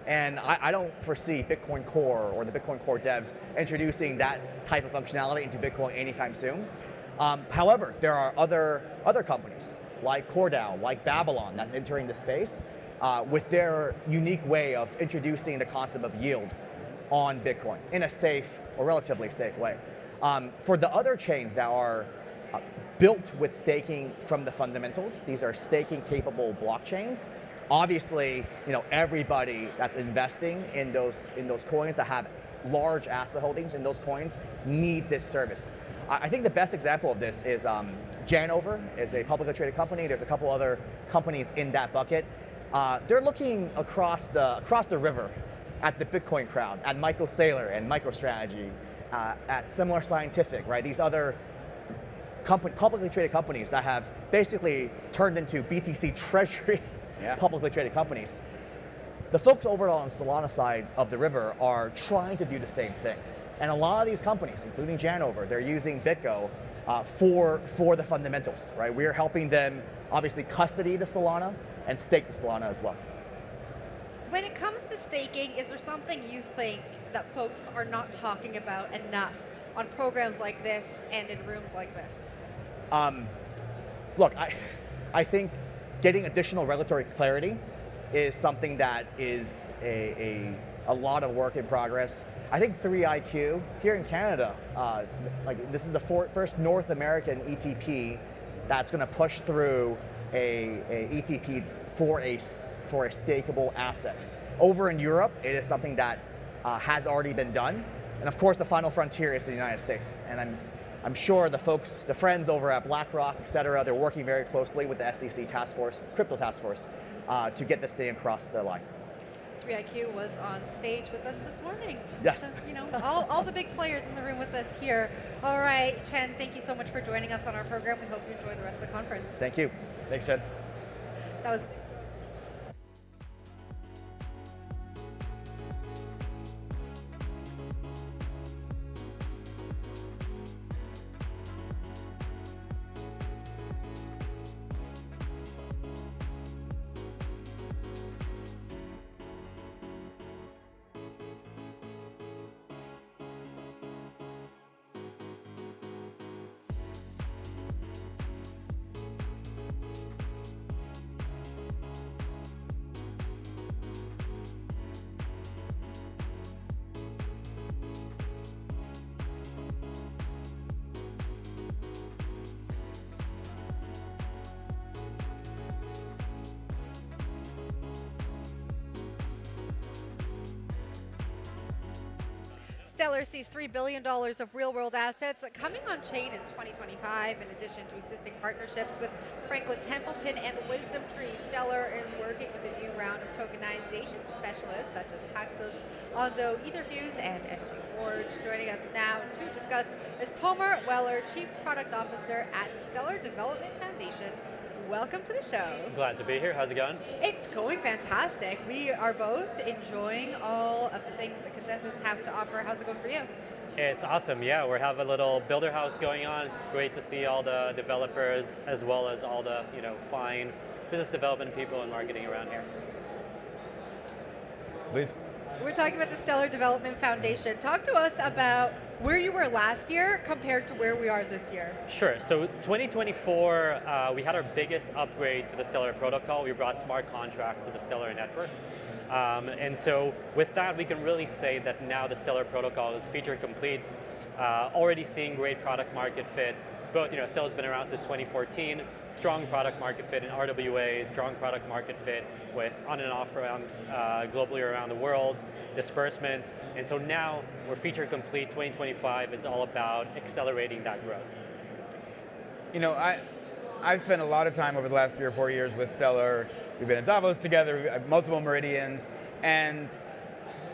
And I don't foresee Bitcoin Core or the Bitcoin Core devs introducing that type of functionality into Bitcoin anytime soon. However, there are other companies like CoreDAO, like Babylon, that's entering the space with their unique way of introducing the concept of yield on Bitcoin in a safe or relatively safe way. For the other chains that are built with staking from the fundamentals, these are staking capable blockchains. Obviously, everybody that's investing in those coins that have large asset holdings in those coins need this service. I think the best example of this is Janover is a publicly traded company. There's a couple other companies in that bucket. They're looking across the river at the Bitcoin crowd, at Michael Saylor and MicroStrategy, at Similar Scientific, right? These other publicly traded companies that have basically turned into BTC treasury publicly traded companies. The folks over on the Solana side of the river are trying to do the same thing. And a lot of these companies, including Janover, they're using BitGo for the fundamentals, right? We're helping them obviously custody the Solana and stake the Solana as well. When it comes to staking, is there something you think that folks are not talking about enough on programs like this and in rooms like this? Look, I think getting additional regulatory clarity is something that is a lot of work in progress. I think 3IQ here in Canada, this is the first North American ETP that's going to push through a ETP for a stakeable asset. Over in Europe, it is something that has already been done, and of course, the final frontier is the United States. And I'm sure the friends over at BlackRock, et cetera, they're working very closely with the SEC task force, crypto task force, to get this thing across the line. 3IQ was on stage with us this morning. Yes. So, all the big players in the room with us here. All right, Chen, thank you so much for joining us on our program. We hope you enjoy the rest of the conference. Thank you. Thanks, Chen. That was Stellar sees $3 billion of real-world assets coming on-chain in 2025, in addition to existing partnerships with Franklin Templeton and WisdomTree. Stellar is working with a new round of tokenization specialists such as Paxos, Ondo, Etherfuse, and SG Forge. Joining us now to discuss is Tomer Weller, Chief Product Officer at the Stellar Development Foundation. Welcome to the show. Glad to be here. How's it going? It's going fantastic. We are both enjoying all of the things that Consensus have to offer. How's it going for you? It's awesome. Yeah, we have a little builder house going on. It's great to see all the developers as well as all the fine business development people and marketing around here. Please. We're talking about the Stellar Development Foundation. Talk to us about where you were last year compared to where we are this year. Sure. So 2024, we had our biggest upgrade to the Stellar protocol. We brought smart contracts to the Stellar network. And so with that, we can really say that now the Stellar protocol is feature complete, already seeing great product market fit. Both, Stellar's been around since 2014, strong product market fit in RWA, strong product market fit with on and off ramps globally around the world, disbursements. And so now we're feature complete. 2025 is all about accelerating that growth. I've spent a lot of time over the last 3 or 4 years with Stellar. We've been at Davos together, we have multiple Meridians, and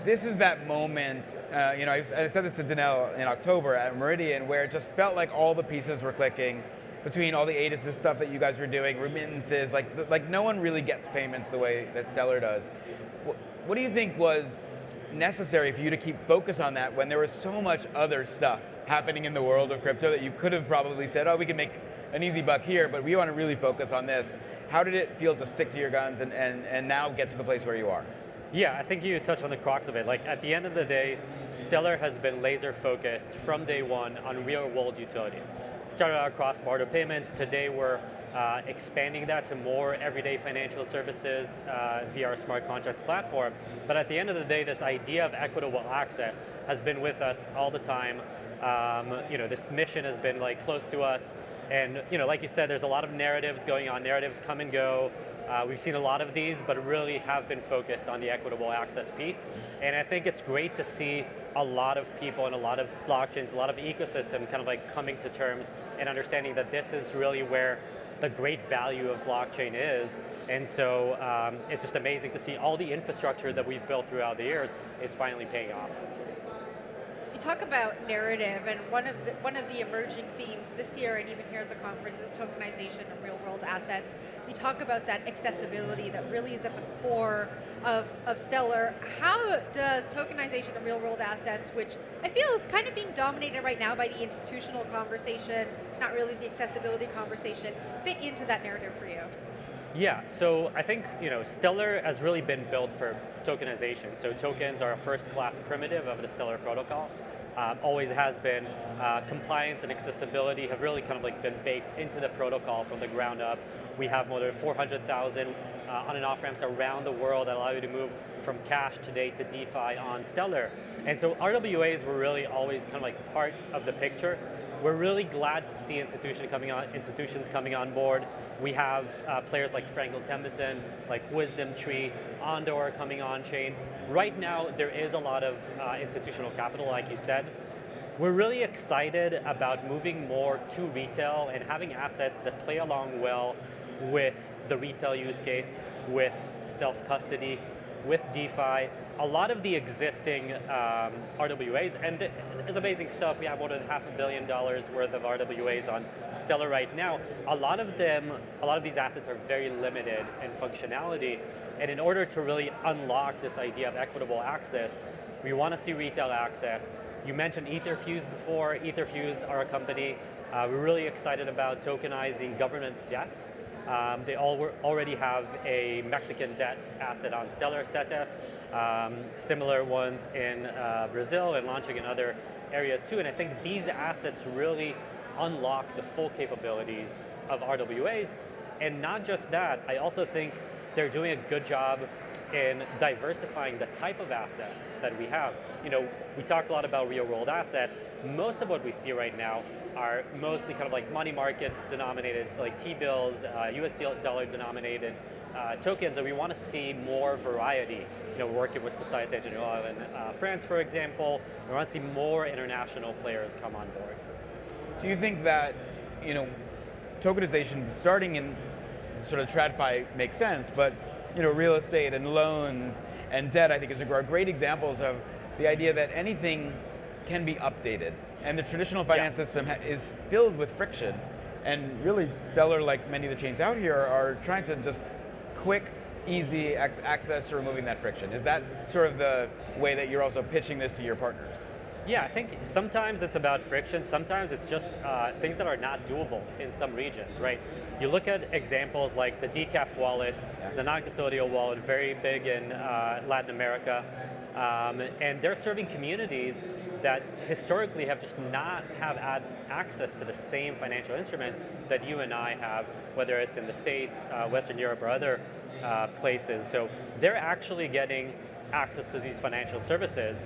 this is that moment, I said this to Danelle in October at Meridian, where it just felt like all the pieces were clicking between all the ADIS stuff that you guys were doing, remittances, like no one really gets payments the way that Stellar does. What do you think was necessary for you to keep focus on that when there was so much other stuff happening in the world of crypto that you could have probably said, oh, we can make an easy buck here, but we want to really focus on this? How did it feel to stick to your guns and now get to the place where you are? Yeah, I think you touched on the crux of it. Like at the end of the day, Stellar has been laser focused from day one on real world utility. Started out cross-border payments. Today we're expanding that to more everyday financial services via our smart contracts platform. But at the end of the day, this idea of equitable access has been with us all the time. This mission has been like close to us. And like you said, there's a lot of narratives going on. Narratives come and go. We've seen a lot of these, but really have been focused on the equitable access piece. And I think it's great to see a lot of people and a lot of blockchains, a lot of ecosystem kind of like coming to terms and understanding that this is really where the great value of blockchain is. And so it's just amazing to see all the infrastructure that we've built throughout the years is finally paying off. Talk about narrative, and one of the emerging themes this year and even here at the conference is tokenization of real world assets. We talk about that accessibility that really is at the core of Stellar. How does tokenization of real world assets, which I feel is kind of being dominated right now by the institutional conversation, not really the accessibility conversation, fit into that narrative for you? Yeah, so I think Stellar has really been built for tokenization. So tokens are a first-class primitive of the Stellar protocol. Always has been. Compliance and accessibility have really kind of like been baked into the protocol from the ground up. We have more than 400,000 on and off ramps around the world that allow you to move from cash today to DeFi on Stellar. And so RWAs were really always kind of like part of the picture. We're really glad to see institutions coming on board. We have players like Franklin Templeton, like WisdomTree, Ondor coming on chain. Right now, there is a lot of institutional capital, like you said. We're really excited about moving more to retail and having assets that play along well with the retail use case, with self-custody, with DeFi. A lot of the existing RWAs, and there's amazing stuff. We have more than $500 million worth of RWAs on Stellar right now. A lot of these assets are very limited in functionality. And in order to really unlock this idea of equitable access, we want to see retail access. You mentioned Etherfuse before. Etherfuse are a company. We're really excited about tokenizing government debt. They already have a Mexican debt asset on Stellar, Cetes, similar ones in Brazil and launching in other areas too. And I think these assets really unlock the full capabilities of RWAs. And not just that, I also think they're doing a good job in diversifying the type of assets that we have. We talked a lot about real world assets. Most of what we see right now are mostly kind of like money market denominated, like T-bills, US dollar denominated tokens, and we want to see more variety. We're working with Société Générale in France, for example. We want to see more international players come on board. Do you think that, tokenization starting in sort of TradFi makes sense, but real estate and loans and debt, I think, are great examples of the idea that anything can be updated. And the traditional finance system is filled with friction. And really, Stellar, like many of the chains out here, are trying to just quick, easy access to removing that friction. Is that sort of the way that you're also pitching this to your partners? Yeah, I think sometimes it's about friction. Sometimes it's just things that are not doable in some regions, right? You look at examples like the Decaf wallet, the non-custodial wallet, very big in Latin America, and they're serving communities that historically have just not had access to the same financial instruments that you and I have, whether it's in the States, Western Europe, or other places. So they're actually getting access to these financial services.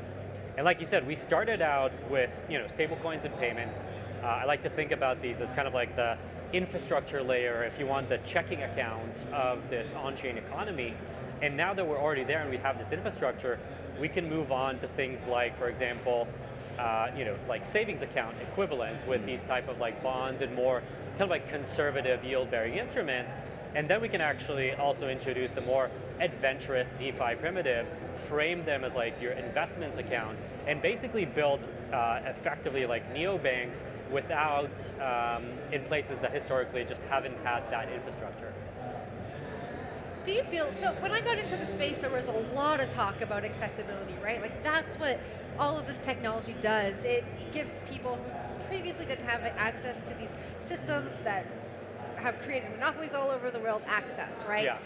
And like you said, we started out with stablecoins and payments. I like to think about these as kind of like the infrastructure layer, if you want, the checking account of this on-chain economy. And now that we're already there and we have this infrastructure, we can move on to things like, for example, like savings account equivalents with these type of like bonds and more kind of like conservative yield-bearing instruments. And then we can actually also introduce the more adventurous DeFi primitives, frame them as like your investments account, and basically build effectively like neobanks without in places that historically just haven't had that infrastructure. Do you feel, so when I got into the space, there was a lot of talk about accessibility, right? Like that's what all of this technology does. It gives people who previously didn't have access to these systems that have created monopolies all over the world access, right? Yeah.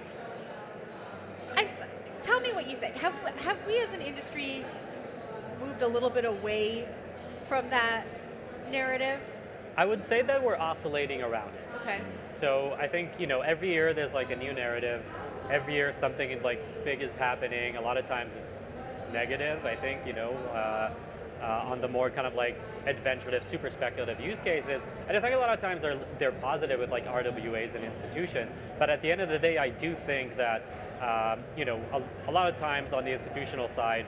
Tell me what you think. Have we as an industry moved a little bit away from that narrative? I would say that we're oscillating around it. Okay. So I think, every year there's like a new narrative. Every year something like big is happening. A lot of times it's negative, I think, on the more kind of like adventurous, super speculative use cases. And I think a lot of times they're positive with like RWAs and institutions. But at the end of the day, I do think that, a lot of times on the institutional side,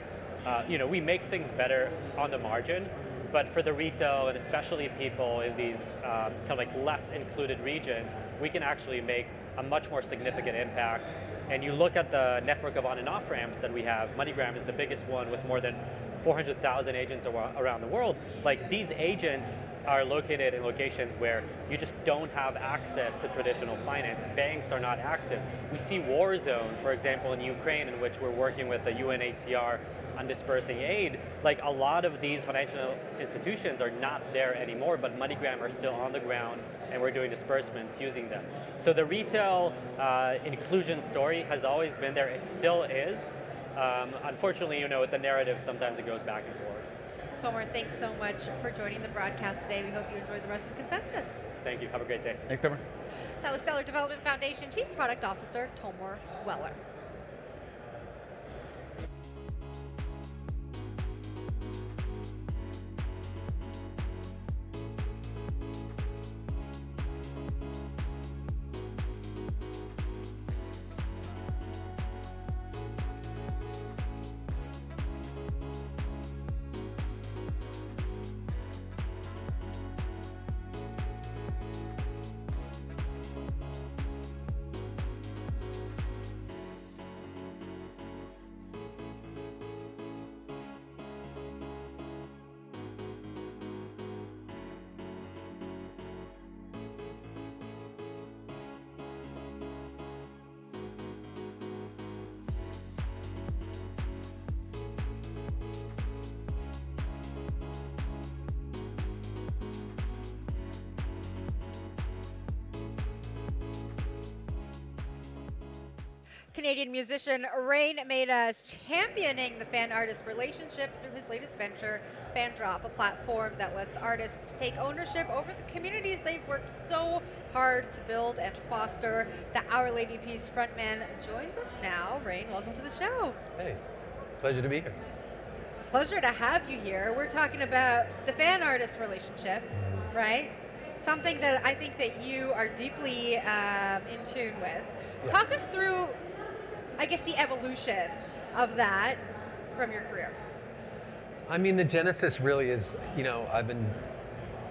we make things better on the margin. But for the retail and especially people in these kind of like less included regions, we can actually make a much more significant impact. And you look at the network of on and off ramps that we have, MoneyGram is the biggest one with more than 400,000 agents around the world. Like these agents are located in locations where you just don't have access to traditional finance. Banks are not active. We see war zones, for example, in Ukraine, in which we're working with the UNHCR on dispersing aid. Like a lot of these financial institutions are not there anymore, but MoneyGram are still on the ground and we're doing disbursements using them. So the retail inclusion story has always been there. It still is. Unfortunately, with the narrative, sometimes it goes back and forth. Tomer, thanks so much for joining the broadcast today. We hope you enjoyed the rest of Consensus. Thank you. Have a great day. Thanks, Tomer. That was Stellar Development Foundation Chief Product Officer Tomer Weller. Canadian musician Rain made us championing the fan-artist relationship through his latest venture, FanDrop, a platform that lets artists take ownership over the communities they've worked so hard to build and foster. The Our Lady Peace frontman joins us now. Rain, welcome to the show. Hey, pleasure to be here. Pleasure to have you here. We're talking about the fan-artist relationship, right? Something that I think that you are deeply in tune with. Yes. Talk us through, I guess, the evolution of that from your career. I mean, the genesis really is, I've been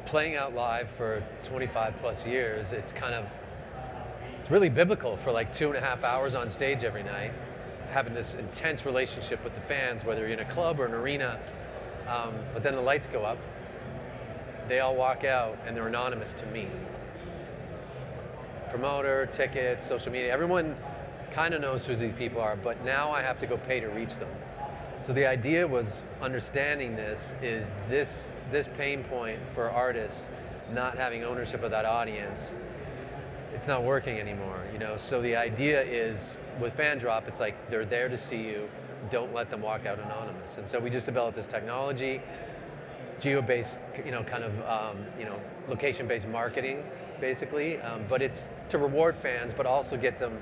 playing out live for 25 plus years. It's really biblical for like 2.5 hours on stage every night, having this intense relationship with the fans, whether you're in a club or an arena. But then the lights go up, they all walk out, and they're anonymous to me. Promoter, tickets, social media, everyone kind of knows who these people are, but now I have to go pay to reach them. So the idea was understanding this pain point for artists not having ownership of that audience. It's not working anymore, So the idea is with FanDrop, it's like they're there to see you. Don't let them walk out anonymous. And so we just developed this technology, geo-based, location-based marketing, basically. But it's to reward fans, but also get them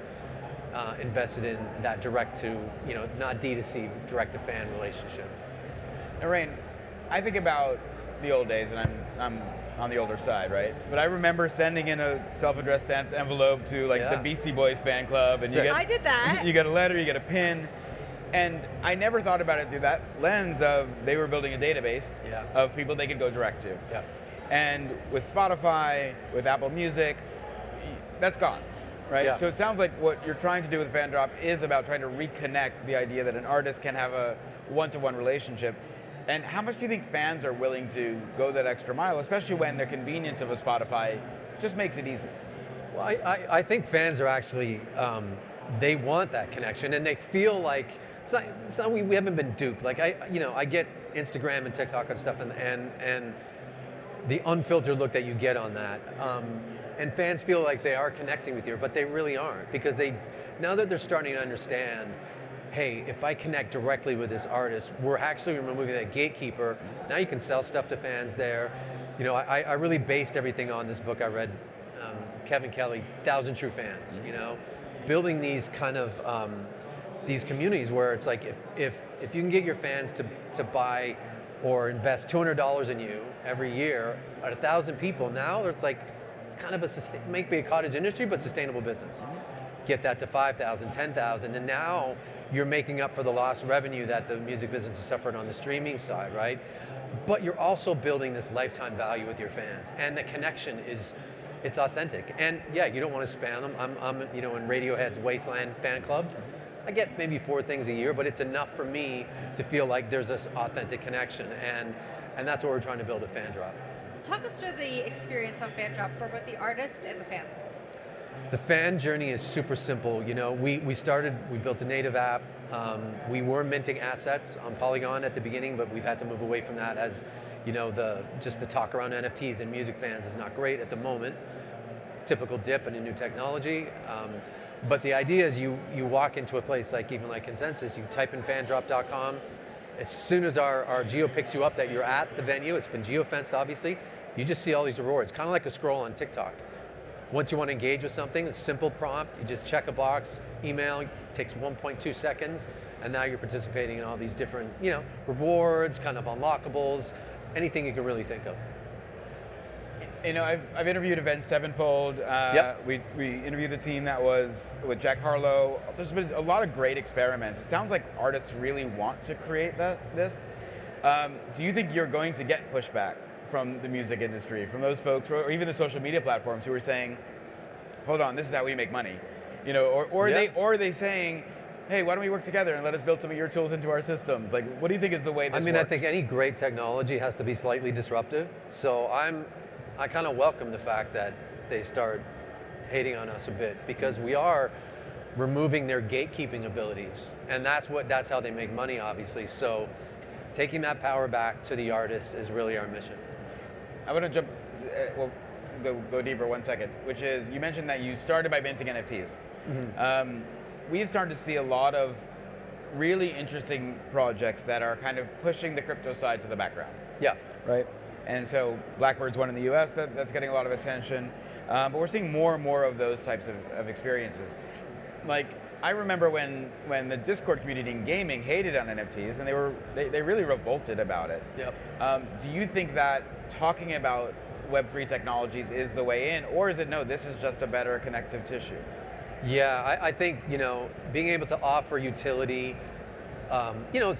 invested in that direct to, not D2C, direct to fan relationship. And Rain, I think about the old days, and I'm on the older side, right? But I remember sending in a self-addressed stamped envelope to the Beastie Boys fan club, and I did that. You get a letter, you get a pin, and I never thought about it through that lens of they were building a database of people they could go direct to. Yeah. And with Spotify, with Apple Music, that's gone, right? Yeah. So it sounds like what you're trying to do with FanDrop is about trying to reconnect the idea that an artist can have a one-to-one relationship. And how much do you think fans are willing to go that extra mile, especially when the convenience of a Spotify just makes it easy? Well, I think fans are actually, they want that connection, and they feel like, it's not we haven't been duped. Like, I get Instagram and TikTok and stuff, and the unfiltered look that you get on that. And fans feel like they are connecting with you, but they really aren't, because now that they're starting to understand, hey, if I connect directly with this artist, we're actually removing that gatekeeper. Now you can sell stuff to fans there. You know, I really based everything on this book I read, Kevin Kelly, 1,000 True Fans, you know? Building these kind of, these communities where it's like, if you can get your fans to buy or invest $200 in you every year at 1,000 people, now it's like, it's kind of it may be a cottage industry, but sustainable business. Get that to 5,000, 10,000, and now you're making up for the lost revenue that the music business has suffered on the streaming side, right? But you're also building this lifetime value with your fans, and the connection it's authentic. And yeah, you don't want to spam them. I'm in Radiohead's Wasteland fan club. I get maybe 4 things a year, but it's enough for me to feel like there's this authentic connection, and that's what we're trying to build at FanDrop. Talk us through the experience on FanDrop for both the artist and the fan. The fan journey is super simple. You know, we built a native app. We were minting assets on Polygon at the beginning, but we've had to move away from that as, you know, the talk around NFTs and music fans is not great at the moment. Typical dip in a new technology. But the idea is you walk into a place like Consensus, you type in fandrop.com. As soon as our geo picks you up that you're at the venue, it's been geo-fenced obviously, you just see all these rewards, kind of like a scroll on TikTok. Once you want to engage with something, a simple prompt, you just check a box, email, takes 1.2 seconds, and now you're participating in all these different, you know, rewards, kind of unlockables, anything you can really think of. You know, I've interviewed Avenged Sevenfold. Yep. We interviewed the team that was with Jack Harlow. There's been a lot of great experiments. It sounds like artists really want to create this. Do you think you're going to get pushback from the music industry, from those folks, or even the social media platforms who are saying, hold on, this is how we make money? You know, or are they saying, hey, why don't we work together and let us build some of your tools into our systems? Like, what do you think is the way this works? I think any great technology has to be slightly disruptive. So I kind of welcome the fact that they start hating on us a bit, because we are removing their gatekeeping abilities, and that's how they make money, obviously. So taking that power back to the artists is really our mission. I want to jump, go deeper 1 second, which is, you mentioned that you started by minting NFTs. Mm-hmm. We've started to see a lot of really interesting projects that are kind of pushing the crypto side to the background. Yeah. Right? And so Blackbird's one in the US that's getting a lot of attention, but we're seeing more and more of those types of experiences. Like, I remember when the Discord community in gaming hated on NFTs, and they really revolted about it. Yep. Do you think that talking about Web3 technologies is the way in, or is it, no, this is just a better connective tissue? Yeah, I think, you know, being able to offer utility, you know,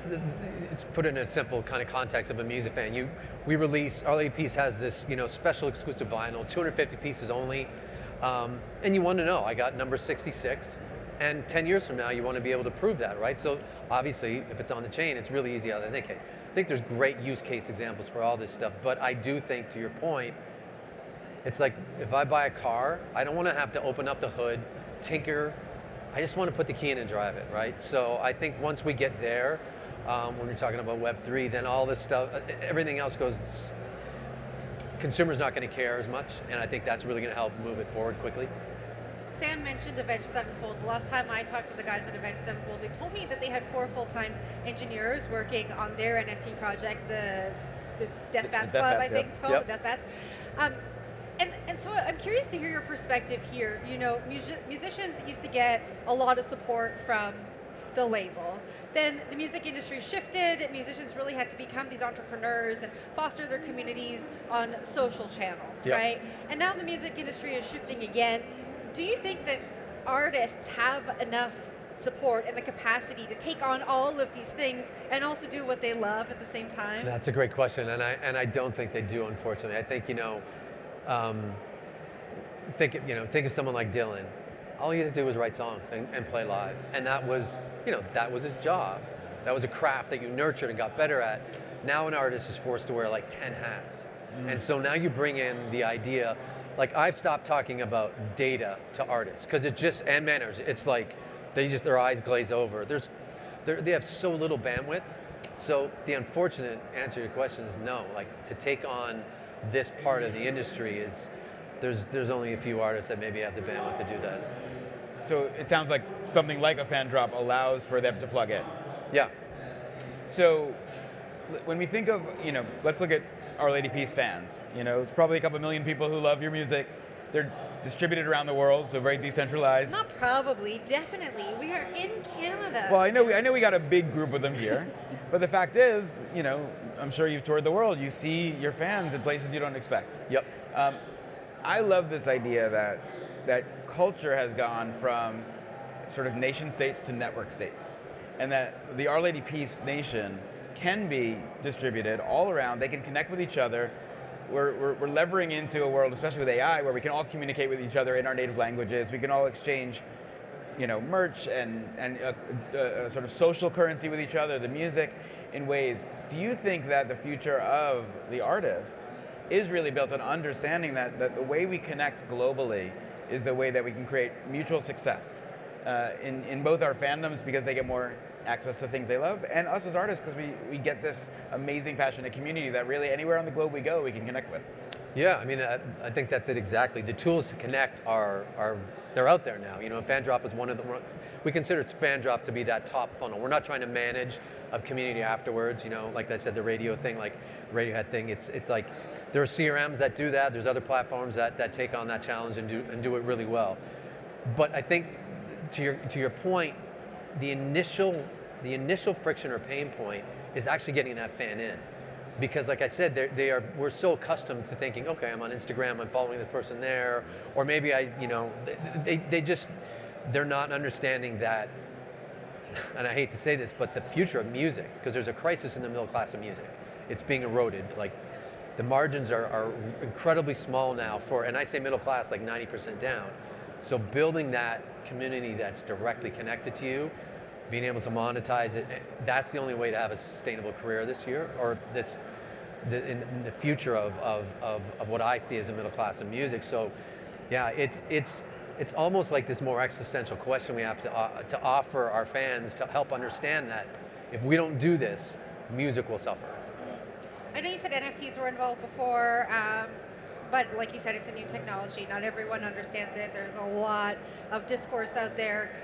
it's put in a simple kind of context of a music fan. Our latest piece has this, you know, special exclusive vinyl, 250 pieces only, and you want to know, I got number 66, and 10 years from now, you want to be able to prove that, right? So obviously, if it's on the chain, it's really easy to authenticate. I think there's great use case examples for all this stuff, but I do think, to your point, it's like, if I buy a car, I don't want to have to open up the hood, tinker. I just want to put the key in and drive it, right? So I think once we get there, when we're talking about Web3, then all this stuff, everything else goes, consumers not going to care as much, and I think that's really going to help move it forward quickly. Sam mentioned Avenged Sevenfold. The last time I talked to the guys at Avenged Sevenfold, they told me that they had 4 full-time engineers working on their NFT project, the Death Bats Club, I think it's called, the Death Bats. And so I'm curious to hear your perspective here. You know, musicians used to get a lot of support from the label. Then the music industry shifted. Musicians really had to become these entrepreneurs and foster their communities on social channels, right? And now the music industry is shifting again. Do you think that artists have enough support and the capacity to take on all of these things and also do what they love at the same time? That's a great question, and I don't think they do, unfortunately. I think think of someone like Dylan. All he had to do was write songs and play live, and that was his job. That was a craft that you nurtured and got better at. Now an artist is forced to wear like 10 hats, and so now you bring in the idea. Like I've stopped talking about data to artists because and manners. It's like their eyes glaze over. They have so little bandwidth. So the unfortunate answer to your question is no. Like to take on this part of the industry is there's only a few artists that maybe have the bandwidth to do that. So it sounds like something like a FanDrop allows for them to plug in. Yeah. So when we think of, let's look at Our Lady Peace fans. It's probably a couple million people who love your music. They're distributed around the world, so very decentralized. Not probably, definitely. We are in Canada. Well, I know we got a big group of them here, but the fact is, I'm sure you've toured the world. You see your fans in places you don't expect. Yep. I love this idea that culture has gone from sort of nation states to network states, and that the Our Lady Peace Nation can be distributed all around. They can connect with each other. We're levering into a world, especially with AI, where we can all communicate with each other in our native languages. We can all exchange, merch and sort of social currency with each other, the music, in ways. Do you think that the future of the artist is really built on understanding that the way we connect globally is the way that we can create mutual success in both our fandoms because they get more access to things they love, and us as artists because we get this amazing, passionate community that really anywhere on the globe we go, we can connect with. Yeah, I mean, I think that's it exactly. The tools to connect they're out there now. FanDrop is one of them. We consider FanDrop to be that top funnel. We're not trying to manage a community afterwards. Like I said, the radio thing, like Radiohead thing. It's like there are CRMs that do that. There's other platforms that take on that challenge and do it really well. But I think to your point, the initial friction or pain point is actually getting that fan in. Because like I said, we're so accustomed to thinking, okay, I'm on Instagram, I'm following this person there, or maybe they're not understanding that, and I hate to say this, but the future of music, because there's a crisis in the middle class of music. It's being eroded. Like the margins are incredibly small now and I say middle class, like 90% down. So building that community that's directly connected to you, being able to monetize it, that's the only way to have a sustainable career this year, or in the future of what I see as a middle class of music. So yeah, it's almost like this more existential question we have to offer our fans to help understand that if we don't do this, music will suffer. I know you said NFTs were involved before, but like you said, it's a new technology. Not everyone understands it. There's a lot of discourse out there.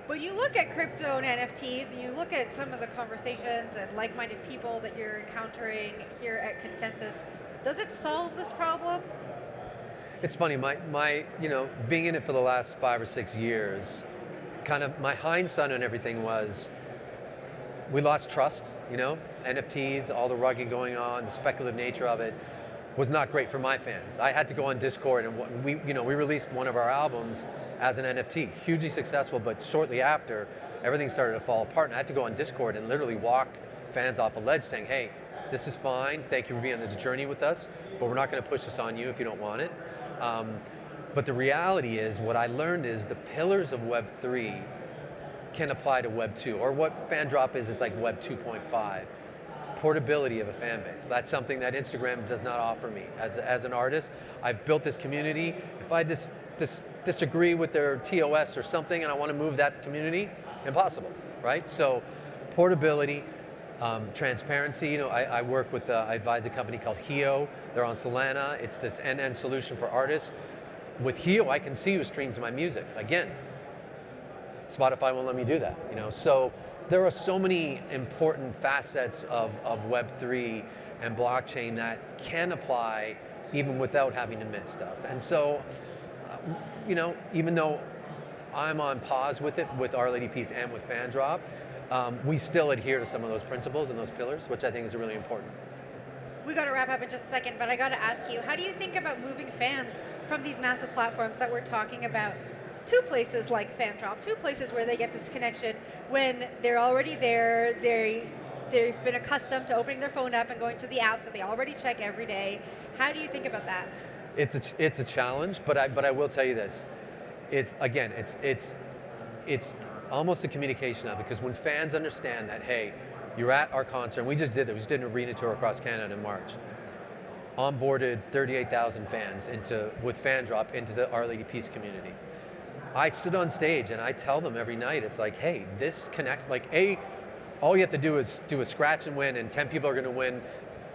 But you look at crypto and NFTs, and you look at some of the conversations and like-minded people that you're encountering here at Consensus. Does it solve this problem? It's funny, my being in it for the last 5 or 6 years, kind of my hindsight on everything was, we lost trust, NFTs, all the rugging going on, the speculative nature of it was not great for my fans. I had to go on Discord, and we released one of our albums as an NFT, hugely successful, but shortly after, everything started to fall apart, and I had to go on Discord and literally walk fans off a ledge saying, hey, this is fine, thank you for being on this journey with us, but we're not gonna push this on you if you don't want it. But the reality is, what I learned is the pillars of Web3 can apply to Web 2, or what FanDrop is like Web 2.5. Portability of a fan base. That's something that Instagram does not offer me. As an artist, I've built this community. If I disagree with their TOS or something and I want to move that community, impossible, right? So portability, transparency. I work with, I advise a company called Hio. They're on Solana. It's this end-to-end solution for artists. With Hio, I can see who streams my music. Again, Spotify won't let me do that, So there are so many important facets of Web3 and blockchain that can apply even without having to mint stuff. And so, even though I'm on pause with it, with Our Lady Peace and with FanDrop, we still adhere to some of those principles and those pillars, which I think is really important. We got to wrap up in just a second, but I got to ask you, how do you think about moving fans from these massive platforms that we're talking about to places like FanDrop, to places where they get this connection when they're already there, they've been accustomed to opening their phone up and going to the apps that they already check every day. How do you think about that? It's a challenge, but I will tell you this. It's almost a communication of it, because when fans understand that, hey, you're at our concert, and we just did an arena tour across Canada in March, onboarded 38,000 fans with FanDrop into our League of Peace community. I stood on stage and I tell them every night, it's like, hey, this connect, like all you have to do is do a scratch and win, and 10 people are going to win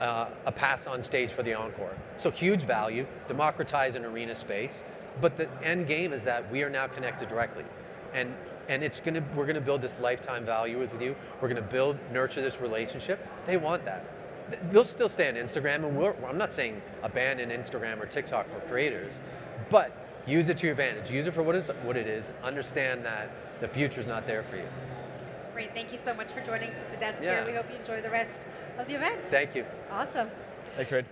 a pass on stage for the encore. So huge value, democratize an arena space, but the end game is that we are now connected directly. And we're gonna build this lifetime value with you. We're gonna nurture this relationship. They want that. They'll still stay on Instagram, and I'm not saying abandon Instagram or TikTok for creators, but use it to your advantage. Use it for what it is. Understand that the future's not there for you. Great, thank you so much for joining us at the desk Yeah. here. We hope you enjoy the rest of the event. Thank you. Awesome. Thanks, Red.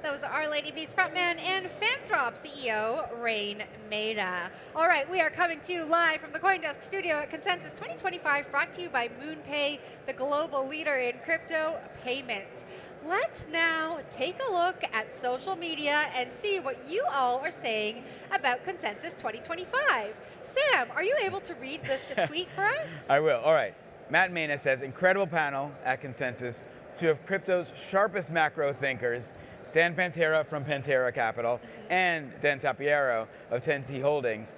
That was Our Lady Peace frontman and FanDrop CEO, Rain Maida. All right, we are coming to you live from the CoinDesk studio at Consensus 2025, brought to you by MoonPay, the global leader in crypto payments. Let's now take a look at social media and see what you all are saying about Consensus 2025. Sam, are you able to read this tweet for us? I will. All right. Matt Mena says, incredible panel at Consensus, two of crypto's sharpest macro thinkers, Dan Pantera from Pantera Capital and Dan Tapiero of 10T Holdings.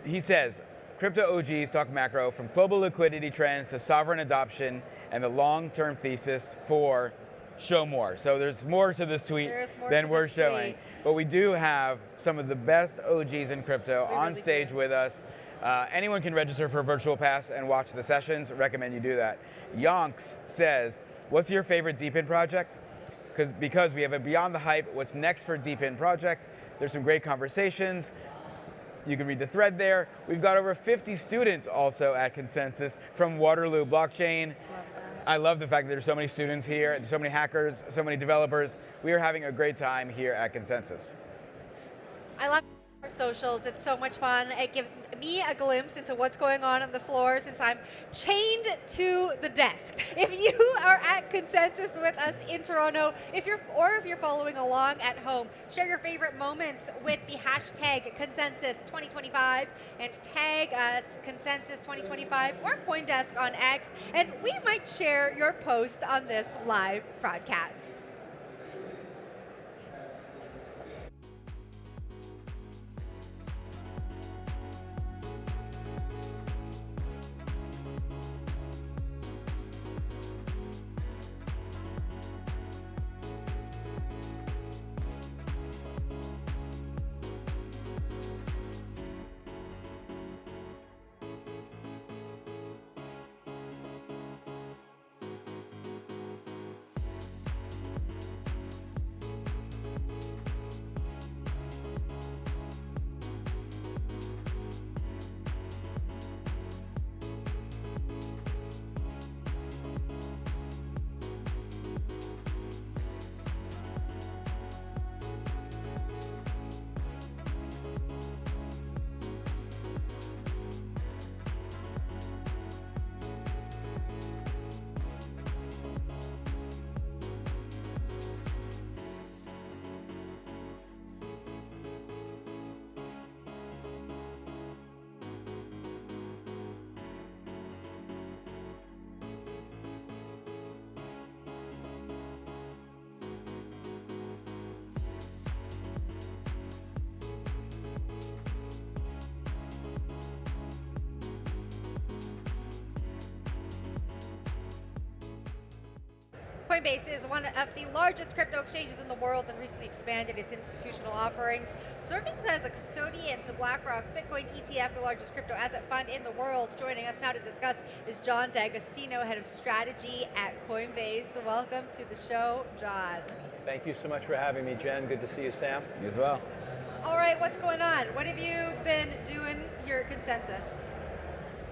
He says, crypto OGs talk macro from global liquidity trends to sovereign adoption and the long-term thesis for show more. So there's more to this tweet than we're showing. But we do have some of the best OGs in crypto on stage with us. Anyone can register for a virtual pass and watch the sessions. Recommend you do that. Yonks says, what's your favorite Deepin project? Because we have a Beyond the Hype, what's next for Deepin project. There's some great conversations. You can read the thread there. We've got over 50 students also at Consensus from Waterloo Blockchain. I love the fact that there's so many students here, and so many hackers, so many developers. We are having a great time here at Consensus. I love socials. It's so much fun. It gives me a glimpse into what's going on the floor since I'm chained to the desk. If you are at Consensus with us in Toronto, if you're following along at home, share your favorite moments with the hashtag Consensus 2025 and tag us Consensus 2025 or CoinDesk on X, and we might share your post on this live broadcast. Coinbase is one of the largest crypto exchanges in the world and recently expanded its institutional offerings, serving as a custodian to BlackRock's Bitcoin ETF, the largest crypto asset fund in the world. Joining us now to discuss is John D'Agostino, head of strategy at Coinbase. Welcome to the show, John. Thank you so much for having me, Jen. Good to see you, Sam. You as well. All right, what's going on? What have you been doing here at Consensus?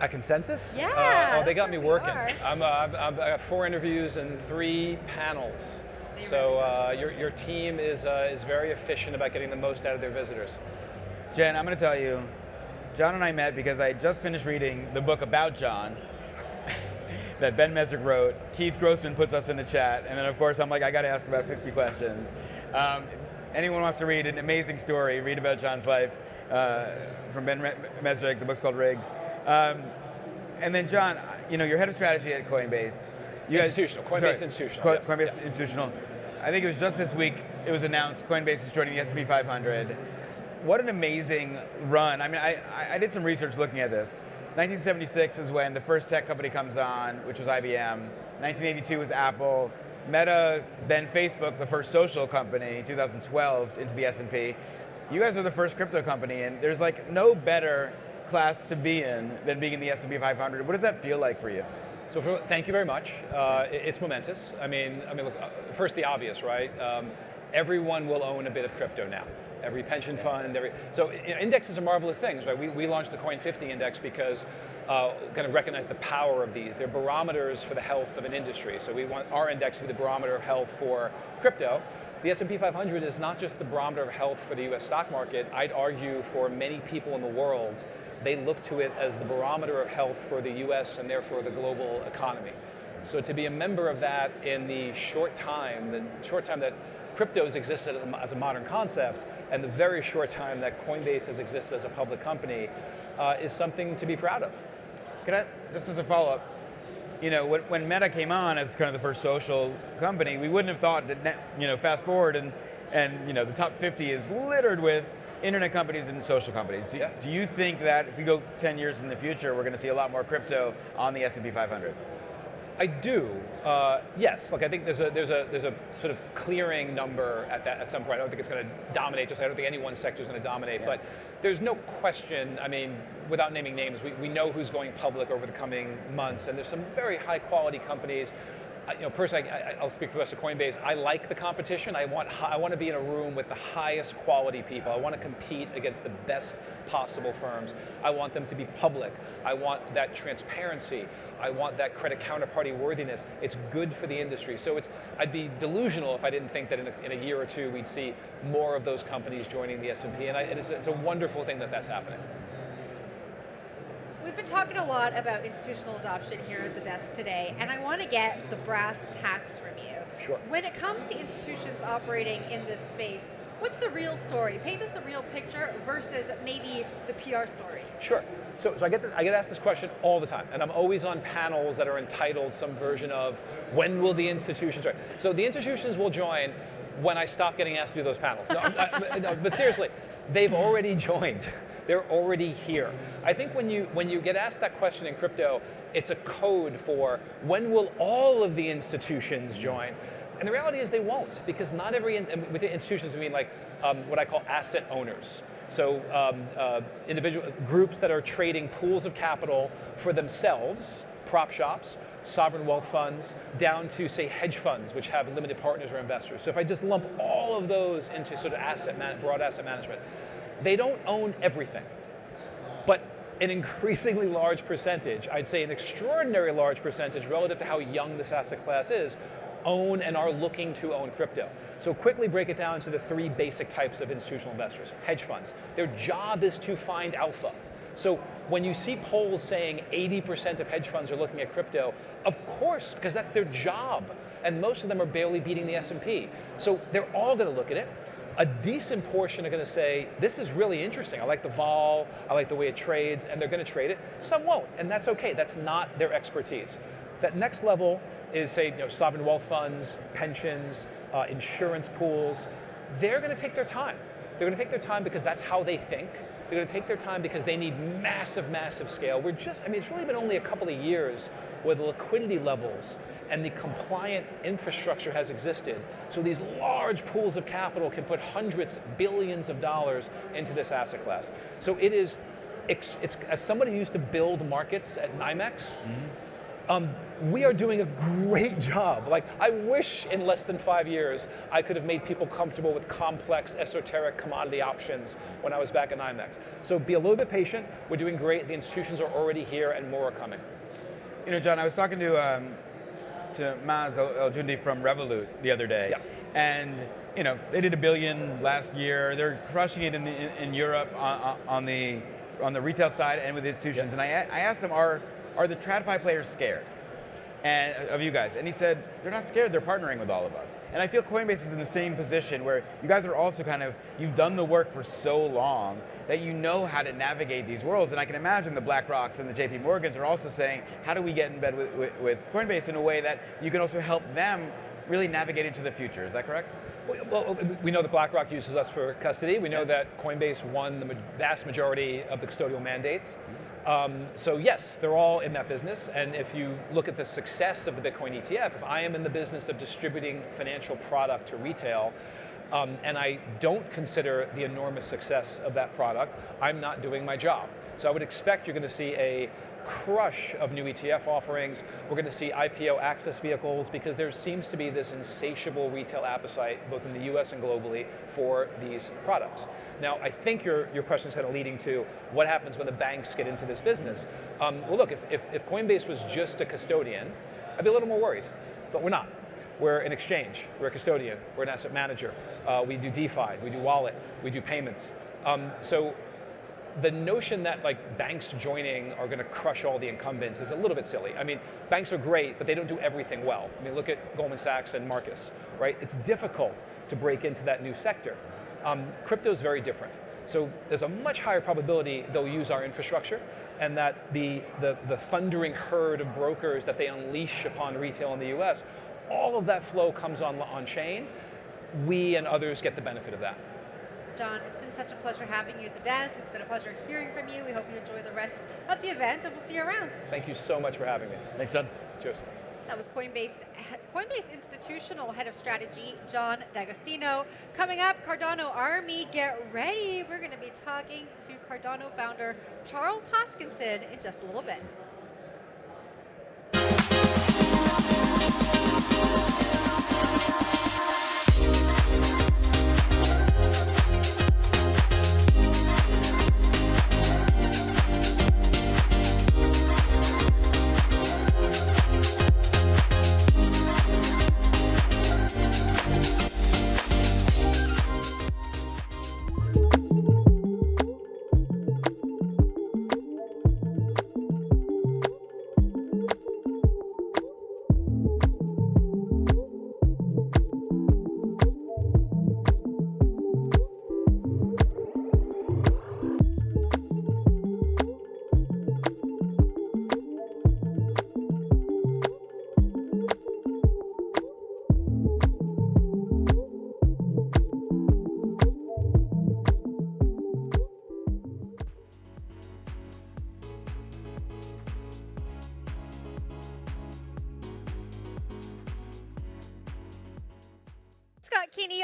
At Consensus? Yeah. Oh, they got me working. I got 4 interviews and 3 panels. So your team is very efficient about getting the most out of their visitors. Jen, I'm going to tell you, John and I met because I had just finished reading the book about John that Ben Mezrich wrote. Keith Grossman puts us in the chat, and then of course I'm like, I got to ask about 50 questions. Anyone wants to read an amazing story, read about John's life from Ben Mezrich. The book's called Rigged. And then John, you're head of strategy at Coinbase. Coinbase Institutional. Yes. Coinbase Institutional. I think it was just this week it was announced Coinbase is joining the S&P 500. What an amazing run. I mean, I did some research looking at this. 1976 is when the first tech company comes on, which was IBM. 1982 was Apple. Meta, then Facebook, the first social company, 2012, into the S&P. You guys are the first crypto company, and there's like no better class to be in than being in the S&P 500. What does that feel like for you? So thank you very much. It's momentous. I mean, look, first the obvious, right? Everyone will own a bit of crypto now. Every pension fund, indexes are marvelous things, right? We launched the Coin 50 index because kind of recognize the power of these. They're barometers for the health of an industry. So we want our index to be the barometer of health for crypto. The S&P 500 is not just the barometer of health for the US stock market. I'd argue for many people in the world, they look to it as the barometer of health for the US and therefore the global economy. So to be a member of that in the short time that cryptos existed as a modern concept, and the very short time that Coinbase has existed as a public company, is something to be proud of. Just as a follow-up, when Meta came on as kind of the first social company, we wouldn't have thought that, fast forward and the top 50 is littered with internet companies and social companies. Do you think that if we go 10 years in the future, we're going to see a lot more crypto on the S&P 500? I do. Yes. Look, I think there's a sort of clearing number at some point. I don't think it's going to dominate. I don't think any one sector is going to dominate. Yeah. But there's no question. I mean, without naming names, we know who's going public over the coming months, and there's some very high quality companies. Personally, I'll speak for the rest of Coinbase. I like the competition. I want to be in a room with the highest quality people. I want to compete against the best possible firms. I want them to be public. I want that transparency. I want that credit counterparty worthiness. It's good for the industry. So I'd be delusional if I didn't think that in a year or two we'd see more of those companies joining the S&P, and it's a wonderful thing that that's happening. We've been talking a lot about institutional adoption here at the desk today, and I want to get the brass tacks from you. Sure. When it comes to institutions operating in this space, what's the real story? Paint us the real picture versus maybe the PR story. Sure. So I get asked this question all the time, and I'm always on panels that are entitled some version of, when will the institutions join? So the institutions will join when I stop getting asked to do those panels. No, but seriously, they've already joined. They're already here. I think when you get asked that question in crypto, it's a code for when will all of the institutions join? And the reality is they won't, because not every, with the institutions we mean like what I call asset owners. So individual groups that are trading pools of capital for themselves, prop shops, sovereign wealth funds, down to, say, hedge funds, which have limited partners or investors. So if I just lump all of those into sort of broad asset management, they don't own everything, but an increasingly large percentage, I'd say an extraordinary large percentage relative to how young this asset class is, own and are looking to own crypto. So quickly break it down to the three basic types of institutional investors. Hedge funds. Their job is to find alpha. So when you see polls saying 80% of hedge funds are looking at crypto, of course, because that's their job. And most of them are barely beating the S&P. So they're all going to look at it. A decent portion are going to say, this is really interesting. I like the vol, I like the way it trades, and they're going to trade it. Some won't, and that's okay. That's not their expertise. That next level is, say, sovereign wealth funds, pensions, insurance pools. They're going to take their time. They're going to take their time because that's how they think. They're going to take their time because they need massive, massive scale. It's really been only a couple of years where the liquidity levels and the compliant infrastructure has existed. So these large pools of capital can put hundreds, billions of dollars into this asset class. So it's as somebody who used to build markets at NYMEX, we are doing a great job. Like, I wish in less than 5 years I could have made people comfortable with complex, esoteric commodity options when I was back at NYMEX. So be a little bit patient. We're doing great. The institutions are already here and more are coming. John, I was talking to Maz El-Jundi from Revolut the other day, and they did $1 billion last year. They're crushing it in Europe on the on the retail side and with institutions, and I asked him, are the TradFi players scared? And of you guys, and he said they're not scared, they're partnering with all of us. And I feel Coinbase is in the same position where you guys are also you've done the work for so long that you know how to navigate these worlds. And I can imagine the BlackRocks and the JP Morgans are also saying, how do we get in bed with Coinbase in a way that you can also help them really navigate into the future? Is that correct? Well, we know that BlackRock uses us for custody. We know that Coinbase won the vast majority of the custodial mandates. So yes, they're all in that business. And if you look at the success of the Bitcoin ETF, if I am in the business of distributing financial product to retail, and I don't consider the enormous success of that product, I'm not doing my job. So I would expect you're going to see a crush of new ETF offerings. We're going to see IPO access vehicles because there seems to be this insatiable retail appetite, both in the US and globally, for these products. Now, I think your question is kind of leading to what happens when the banks get into this business. Well, look, if Coinbase was just a custodian, I'd be a little more worried, but we're not. We're an exchange, we're a custodian, we're an asset manager. We do DeFi, we do wallet, we do payments. So the notion that banks joining are going to crush all the incumbents is a little bit silly. I mean, banks are great, but they don't do everything well. I mean, look at Goldman Sachs and Marcus, right? It's difficult to break into that new sector. Crypto is very different. So there's a much higher probability they'll use our infrastructure, and that the thundering herd of brokers that they unleash upon retail in the US, all of that flow comes on chain. We and others get the benefit of that. John, it's been such a pleasure having you at the desk. It's been a pleasure hearing from you. We hope you enjoy the rest of the event, and we'll see you around. Thank you so much for having me. Thanks, John. Cheers. That was Coinbase Institutional Head of Strategy, John D'Agostino. Coming up, Cardano Army, get ready. We're going to be talking to Cardano founder Charles Hoskinson in just a little bit.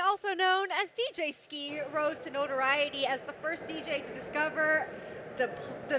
Also known as DJ Ski, rose to notoriety as the first DJ to discover the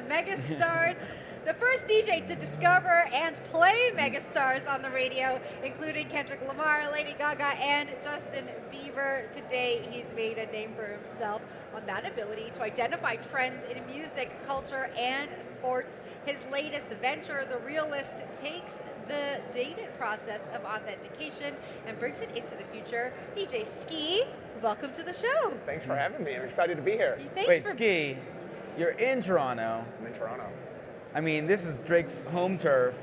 megastars, the first DJ to discover and play megastars on the radio, including Kendrick Lamar, Lady Gaga, and Justin Bieber. Today, he's made a name for himself on that ability to identify trends in music, culture, and sports. His latest venture, The Realist, takes the dated process of authentication and brings it into the future. DJ Ski, welcome to the show. Thanks for having me. I'm excited to be here. Wait, Ski, you're in Toronto. I'm in Toronto. I mean, this is Drake's home turf.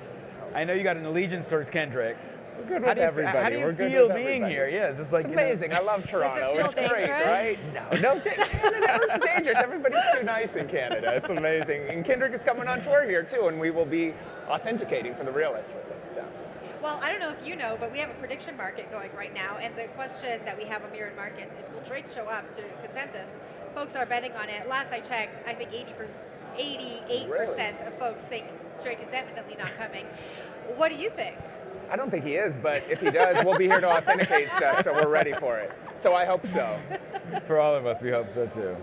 I know you got an allegiance towards Kendrick. We're good with everybody. How do you We're good feel with being everybody. here? Yeah, it's just like it's amazing. I love Toronto. It's great, right? No, Canada, it's dangerous. Everybody's too nice in Canada. It's amazing. And Kendrick is coming on tour here too, and we will be authenticating for the Realist with it. So. Well, I don't know if you know, but we have a prediction market going right now, and the question that we have on Mirrored Markets is, will Drake show up to Consensus? Folks are betting on it. Last I checked, I think 88% of folks think Drake is definitely not coming. What do you think? I don't think he is, but if he does, we'll be here to authenticate stuff, so we're ready for it. So I hope so. For all of us, we hope so too.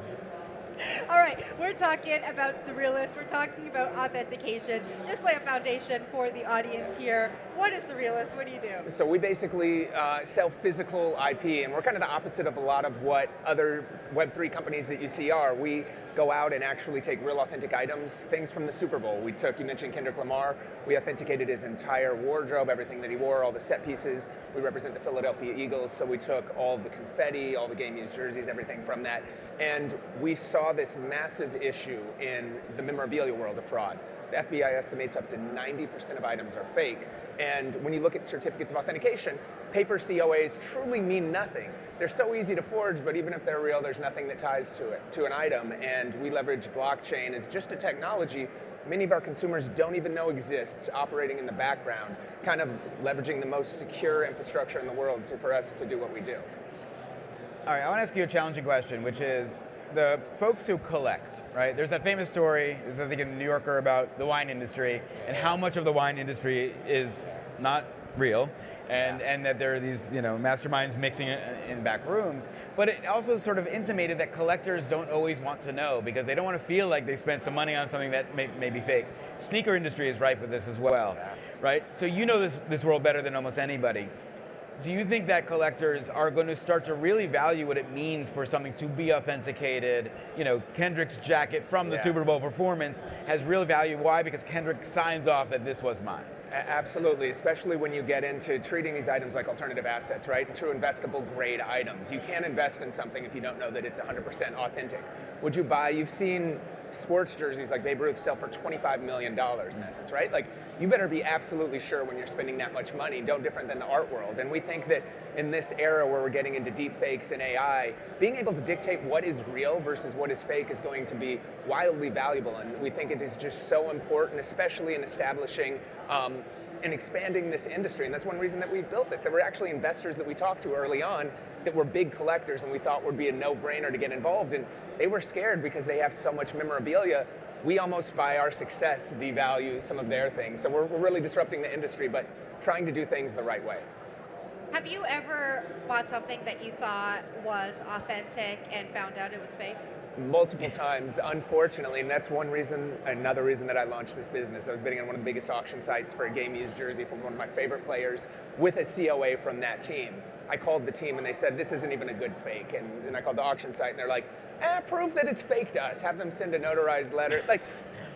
All right, we're talking about the Realist. We're talking about authentication. Just lay a foundation for the audience here. What is the Realist? What do you do? So we basically sell physical IP, and we're kind of the opposite of a lot of what other Web3 companies that you see are. We go out and actually take real authentic items, things from the Super Bowl. You mentioned Kendrick Lamar. We authenticated his entire wardrobe, everything that he wore, all the set pieces. We represent the Philadelphia Eagles, so we took all the confetti, all the game used jerseys, everything from that. And we saw this massive issue in the memorabilia world of fraud. The FBI estimates up to 90% of items are fake. And when you look at certificates of authentication, paper COAs truly mean nothing. They're so easy to forge, but even if they're real, there's nothing that ties to an item. And we leverage blockchain as just a technology many of our consumers don't even know exists, operating in the background, kind of leveraging the most secure infrastructure in the world for us to do what we do. All right, I want to ask you a challenging question, which is the folks who collect, right? There's that famous story, I think in the New Yorker, about the wine industry and how much of the wine industry is not real, and that there are these masterminds mixing it in back rooms. But it also sort of intimated that collectors don't always want to know because they don't want to feel like they spent some money on something that may be fake. Sneaker industry is rife with this as well, right? So you know this world better than almost anybody. Do you think that collectors are going to start to really value what it means for something to be authenticated? Kendrick's jacket from the Super Bowl performance has real value. Why? Because Kendrick signs off that this was mine. Absolutely, especially when you get into treating these items like alternative assets, right? True investable grade items. You can't invest in something if you don't know that it's 100% authentic. Would you buy, you've seen sports jerseys like Babe Ruth sell for $25 million in essence, right? Like, you better be absolutely sure when you're spending that much money, no different than the art world. And we think that in this era where we're getting into deep fakes and AI, being able to dictate what is real versus what is fake is going to be wildly valuable. And we think it is just so important, especially in establishing and expanding this industry. And that's one reason that we built this. There were actually investors that we talked to early on that were big collectors and we thought would be a no-brainer to get involved. And they were scared because they have so much memorabilia. We almost, by our success, devalue some of their things. So we're really disrupting the industry, but trying to do things the right way. Have you ever bought something that you thought was authentic and found out it was fake? Multiple times, unfortunately, and that's another reason that I launched this business. I was bidding on one of the biggest auction sites for a game used jersey from one of my favorite players with a COA from that team. I called the team and they said, this isn't even a good fake. And I called the auction site and they're like, prove that it's fake to us. Have them send a notarized letter.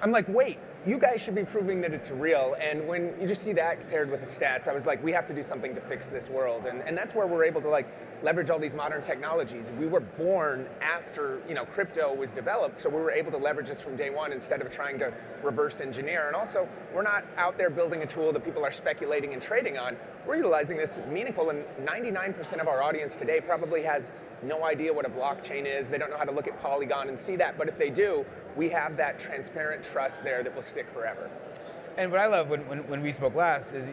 I'm like, wait, you guys should be proving that it's real. And when you just see that paired with the stats, I was like, we have to do something to fix this world. And that's where we're able to leverage all these modern technologies. We were born after crypto was developed, so we were able to leverage this from day one instead of trying to reverse engineer. And also, we're not out there building a tool that people are speculating and trading on. We're utilizing this meaningful, and 99% of our audience today probably has no idea what a blockchain is. They don't know how to look at Polygon and see that, but if they do, we have that transparent trust there that will stick forever. And what I love when we spoke last is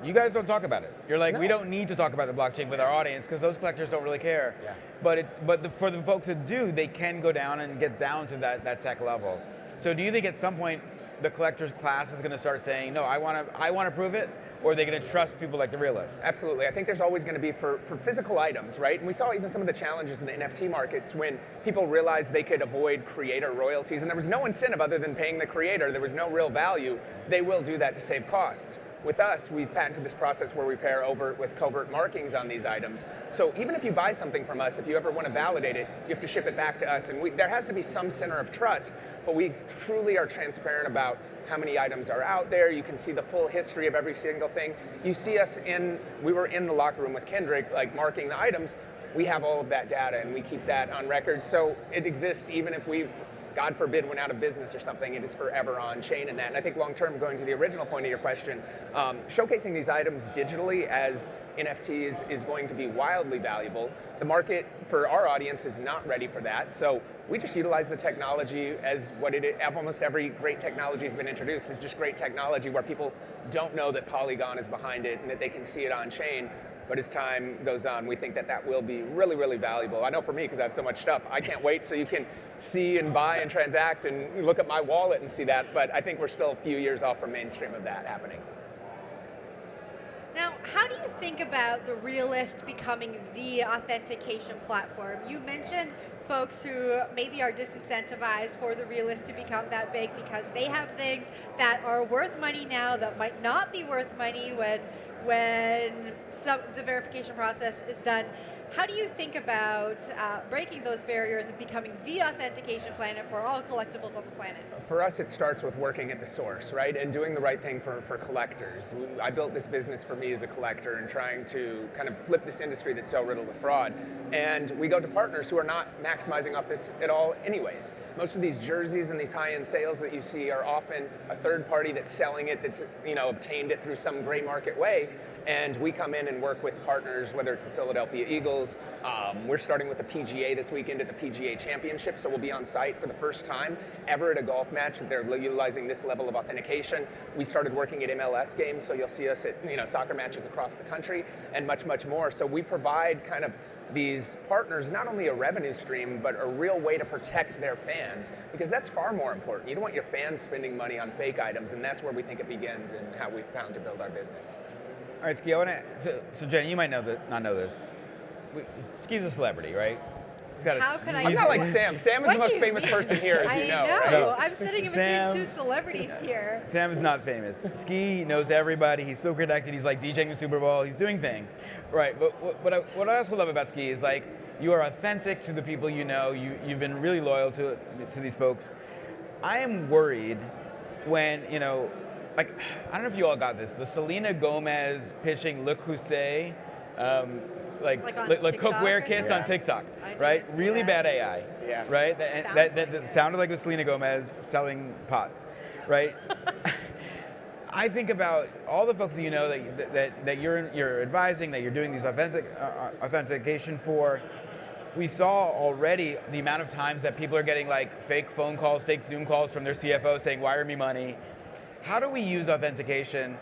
you guys don't talk about it. You're like, we don't need to talk about the blockchain with our audience because those collectors don't really care. Yeah. But for the folks that do, they can go down and get down to that tech level. So do you think at some point the collectors class is going to start saying, no, I want to prove it? Or are they going to trust people like the Realist? Absolutely. I think there's always going to be for physical items, right? And we saw even some of the challenges in the NFT markets when people realized they could avoid creator royalties, and there was no incentive other than paying the creator. There was no real value. They will do that to save costs. With us, we've patented this process where we pair overt with covert markings on these items. So even if you buy something from us, if you ever want to validate it, you have to ship it back to us. And there has to be some center of trust, but we truly are transparent about how many items are out there. You can see the full history of every single thing. You see us we were in the locker room with Kendrick, marking the items. We have all of that data and we keep that on record. So it exists even if we've, God forbid, went out of business or something, it is forever on chain in that. And I think long term, going to the original point of your question, showcasing these items digitally as NFTs is going to be wildly valuable. The market for our audience is not ready for that. So we just utilize the technology as what it is. Almost every great technology has been introduced is just great technology where people don't know that Polygon is behind it and that they can see it on chain. But as time goes on, we think that will be really, really valuable. I know for me, because I have so much stuff, I can't wait so you can see and buy and transact and look at my wallet and see that. But I think we're still a few years off from mainstream of that happening. Now, how do you think about the Realist becoming the authentication platform? You mentioned folks who maybe are disincentivized for the Realist to become that big because they have things that are worth money now that might not be worth money when the verification process is done. How do you think about breaking those barriers and becoming the authentication planet for all collectibles on the planet? For us, it starts with working at the source, right? And doing the right thing for collectors. I built this business for me as a collector and trying to kind of flip this industry that's so riddled with fraud. And we go to partners who are not maximizing off this at all anyways. Most of these jerseys and these high-end sales that you see are often a third party that's selling it, that's obtained it through some gray market way. And we come in and work with partners, whether it's the Philadelphia Eagles. We're starting with the PGA this weekend at the PGA Championship, so we'll be on site for the first time ever at a golf match that they're utilizing this level of authentication. We started working at MLS games, so you'll see us at soccer matches across the country and much, much more. So we provide kind of these partners not only a revenue stream, but a real way to protect their fans, because that's far more important. You don't want your fans spending money on fake items, and that's where we think it begins and how we've found to build our business. All right, Ski, so Jen, you might not know this. Ski's a celebrity, right? How could I? I'm not like Sam. Sam is the most famous person here, as you know. I know. Right? No. I'm sitting in between two celebrities here. Sam is not famous. Ski knows everybody. He's so connected. He's like DJing the Super Bowl. He's doing things, right? But what I also love about Ski is like you are authentic to the people you know. You've been really loyal to these folks. I am worried when like, I don't know if you all got this. The Selena Gomez pitching Le Creuset, like cookware kits on TikTok, right? Really bad AI, right? That sounded like it was Selena Gomez selling pots, right? I think about all the folks that you know that you're advising, that you're doing these authentication for. We saw already the amount of times that people are getting like fake phone calls, fake Zoom calls from their CFO saying, "Wire me money." How do we use authentication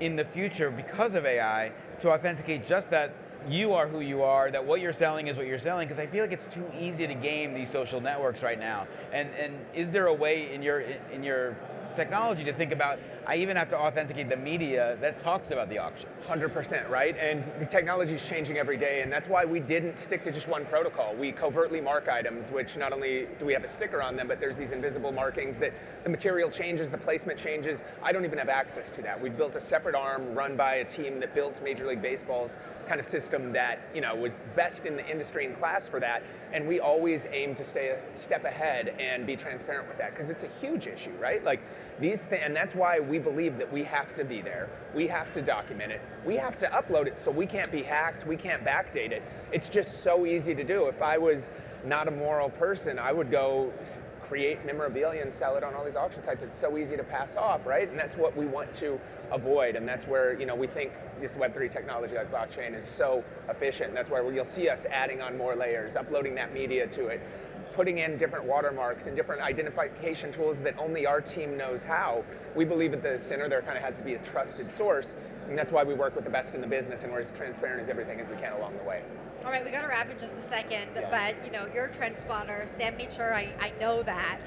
in the future because of AI to authenticate just that you are who you are, that what you're selling is what you're selling? Because I feel like it's too easy to game these social networks right now. And is there a way in your technology to think about, I even have to authenticate the media that talks about the auction? 100%, right? And the technology is changing every day, and that's why we didn't stick to just one protocol. We covertly mark items, which not only do we have a sticker on them, but there's these invisible markings that the material changes, the placement changes. I don't even have access to that. We've built a separate arm run by a team that built Major League Baseball's kind of system that was best in the industry and class for that, and we always aim to stay a step ahead and be transparent with that, because it's a huge issue, right? Like and that's why we believe that we have to be there. We have to document it. We have to upload it so we can't be hacked. We can't backdate it. It's just so easy to do. If I was not a moral person, I would go create memorabilia and sell it on all these auction sites. It's so easy to pass off, right? And that's what we want to avoid. And that's where we think this Web3 technology like blockchain is so efficient. And that's where you'll see us adding on more layers, uploading that media to it, putting in different watermarks and different identification tools that only our team knows how. We believe at the center there kind of has to be a trusted source, and that's why we work with the best in the business, and we're as transparent as everything as we can along the way. All right, we got to wrap in just a second, but you're a trend spotter. Sam made sure I know that.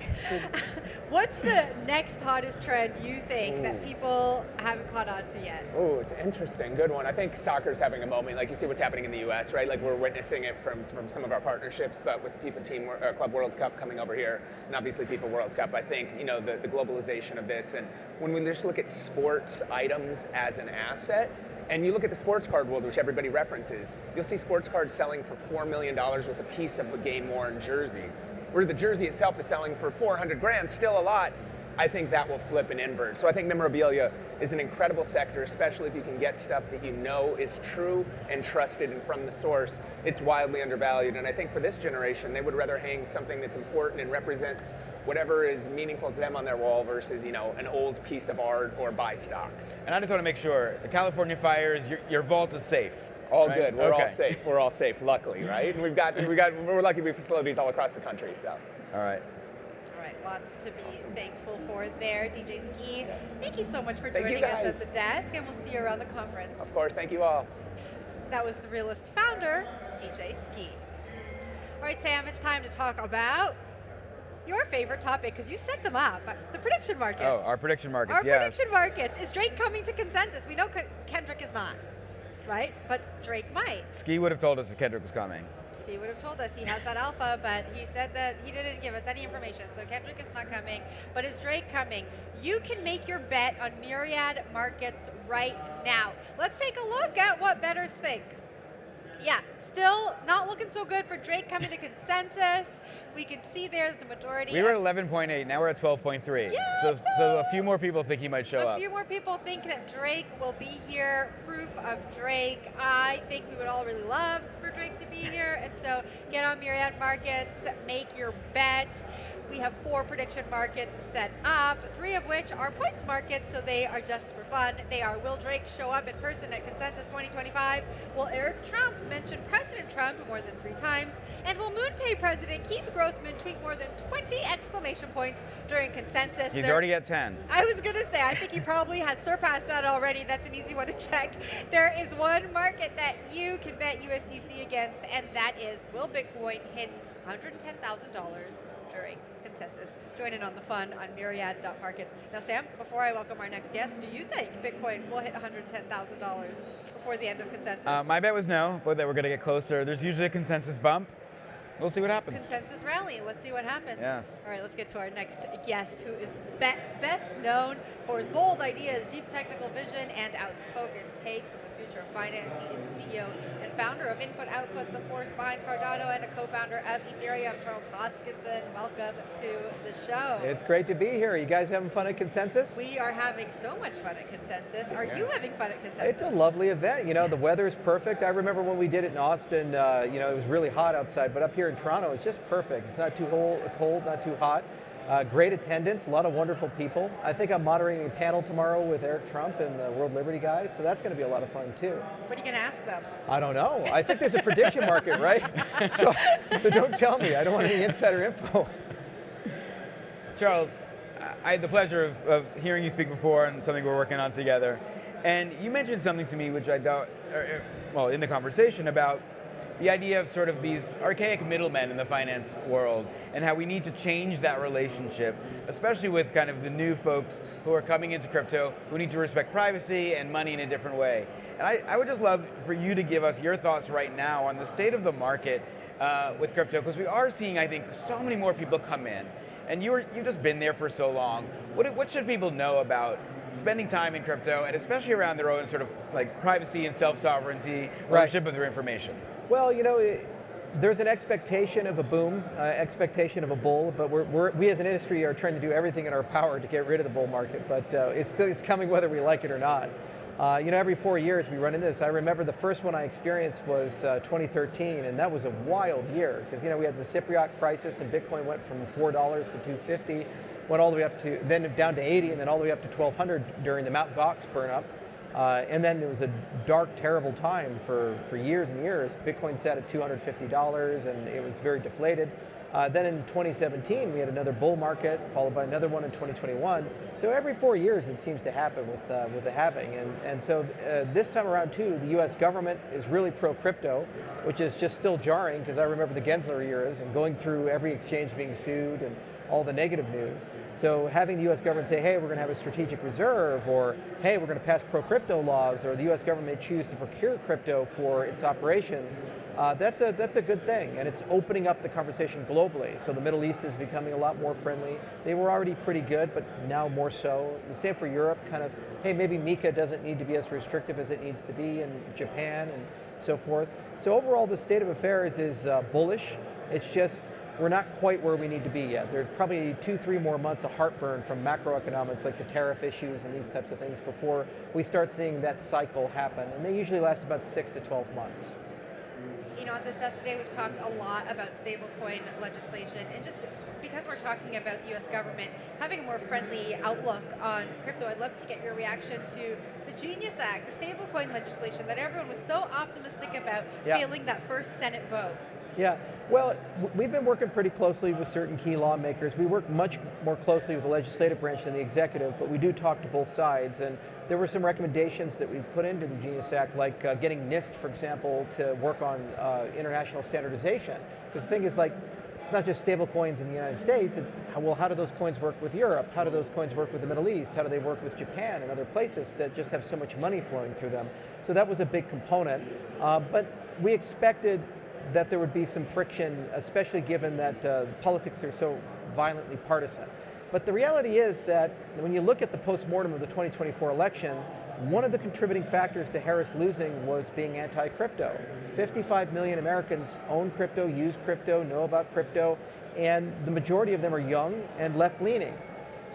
What's the next hottest trend you think that people haven't caught on to yet? Oh, it's interesting, good one. I think soccer's having a moment. Like you see what's happening in the U.S., right? Like we're witnessing it from some of our partnerships, but with the FIFA Team Club World Cup coming over here, and obviously FIFA World Cup, I think the globalization of this, and when we just look at sports items as an asset. And you look at the sports card world, which everybody references, you'll see sports cards selling for $4 million with a piece of a game-worn jersey, where the jersey itself is selling for 400 grand, still a lot. I think that will flip and invert. So I think memorabilia is an incredible sector, especially if you can get stuff that you know is true and trusted and from the source. It's wildly undervalued, and I think for this generation, they would rather hang something that's important and represents whatever is meaningful to them on their wall versus an old piece of art or buy stocks. And I just want to make sure, the California fires, your vault is safe. All right? Good. We're all safe. We're all safe, luckily, right? And we're lucky we have facilities all across the country. So. All right. Lots to be thankful for there. DJ Ski, thank you so much for joining us at the desk, and we'll see you around the conference. Of course, thank you all. That was the Realist founder, DJ Ski. All right, Sam, it's time to talk about your favorite topic, because you set them up, the prediction markets. Oh, our prediction markets, Our prediction markets. Is Drake coming to consensus? We know Kendrick is not, right? But Drake might. Ski would have told us if Kendrick was coming. He would have told us he has that alpha, but he said that he didn't give us any information. So Kendrick is not coming, but is Drake coming? You can make your bet on Myriad Markets right now. Let's take a look at what bettors think. Yeah, still not looking so good for Drake coming to consensus. We can see there that the majority. We were at 11.8. Now we're at 12.3. So a few more people think he might show up. A few more people think that Drake will be here. Proof of Drake. I think we would all really love for Drake to be here. And so get on Myriad Markets, make your bet. We have 4 prediction markets set up, 3 of which are points markets, so they are just for fun. They are, will Drake show up in person at Consensus 2025? Will Eric Trump mention President Trump more than 3 times? And will MoonPay President Keith Grossman tweet more than 20 exclamation points during Consensus? He's already at 10. I was going to say, I think he probably has surpassed that already. That's an easy one to check. There is one market that you can bet USDC against, and that is, will Bitcoin hit $110,000 during Consensus? Join in on the fun on myriad.markets. Now, Sam, before I welcome our next guest, do you think Bitcoin will hit $110,000 before the end of Consensus? My bet was no, but that we're going to get closer. There's usually a consensus bump. We'll see what happens. Consensus rally. Let's see what happens. Yes. All right, let's get to our next guest, who is best known for his bold ideas, deep technical vision, and outspoken takes on the future of finance. He is the CEO and founder of Input Output, the force behind Cardano, and a co-founder of Ethereum. Charles Hoskinson, welcome to the show. It's great to be here. You guys having fun at Consensus? We are having so much fun at Consensus. Are you having fun at Consensus? It's a lovely event. You know, the weather is perfect. I remember when we did it in Austin, you know, it was really hot outside, but up here in Toronto, it's just perfect. It's not too cold, not too hot. Great attendance, a lot of wonderful people. I think I'm moderating a panel tomorrow with Eric Trump and the World Liberty guys, so that's going to be a lot of fun too. What are you going to ask them? I don't know. I think there's a prediction market, right? So don't tell me. I don't want any insider info. Charles, I had the pleasure of hearing you speak before on something we're working on together. And you mentioned something to me which I thought, well, in the conversation about the idea of sort of these archaic middlemen in the finance world and how we need to change that relationship, especially with kind of the new folks who are coming into crypto who need to respect privacy and money in a different way. And I would just love for you to give us your thoughts right now on the state of the market with crypto, because we are seeing, I think, so many more people come in. And you've just been there for so long. What should people know about spending time in crypto, and especially around their own sort of like privacy and self-sovereignty, ownership of their information? Well, you know, there's an expectation of a boom, expectation of a bull, but we as an industry are trying to do everything in our power to get rid of the bull market, but it's coming whether we like it or not. You know, every 4 years we run into this. I remember the first one I experienced was 2013, and that was a wild year because, you know, we had the Cypriot crisis and Bitcoin went from $4 to $250, went all the way up to, then down to 80, and then all the way up to 1,200 during the Mt. Gox burn up. And then it was a dark, terrible time for years and years. Bitcoin sat at $250 and it was very deflated. Then in 2017, we had another bull market, followed by another one in 2021. So every 4 years it seems to happen with the halving. And so this time around too, the US government is really pro-crypto, which is just still jarring because I remember the Gensler years and going through every exchange being sued and all the negative news. So having the US government say, hey, we're going to have a strategic reserve, or hey, we're going to pass pro-crypto laws, or the US government may choose to procure crypto for its operations, that's a good thing. And it's opening up the conversation globally. So the Middle East is becoming a lot more friendly. They were already pretty good, but now more so. The same for Europe, kind of, hey, maybe MiCA doesn't need to be as restrictive as it needs to be, in Japan and so forth. So overall, the state of affairs is bullish. It's just, we're not quite where we need to be yet. There's probably 2-3 more months of heartburn from macroeconomics like the tariff issues and these types of things before we start seeing that cycle happen. And they usually last about 6 to 12 months. You know, at this desk today, we've talked a lot about stablecoin legislation, and just because we're talking about the US government having a more friendly outlook on crypto, I'd love to get your reaction to the Genius Act, the stablecoin legislation that everyone was so optimistic about failing that first Senate vote. Yeah, well, we've been working pretty closely with certain key lawmakers. We work much more closely with the legislative branch than the executive, but we do talk to both sides. And there were some recommendations that we put into the Genius Act, like getting NIST, for example, to work on international standardization. Because the thing is, like, it's not just stable coins in the United States, it's, well, how do those coins work with Europe? How do those coins work with the Middle East? How do they work with Japan and other places that just have so much money flowing through them? So that was a big component. But we expected that there would be some friction, especially given that politics are so violently partisan. But the reality is that when you look at the postmortem of the 2024 election, One of the contributing factors to Harris losing was being anti-crypto. 55 million Americans own crypto, use crypto, know about crypto, and the majority of them are young and left-leaning.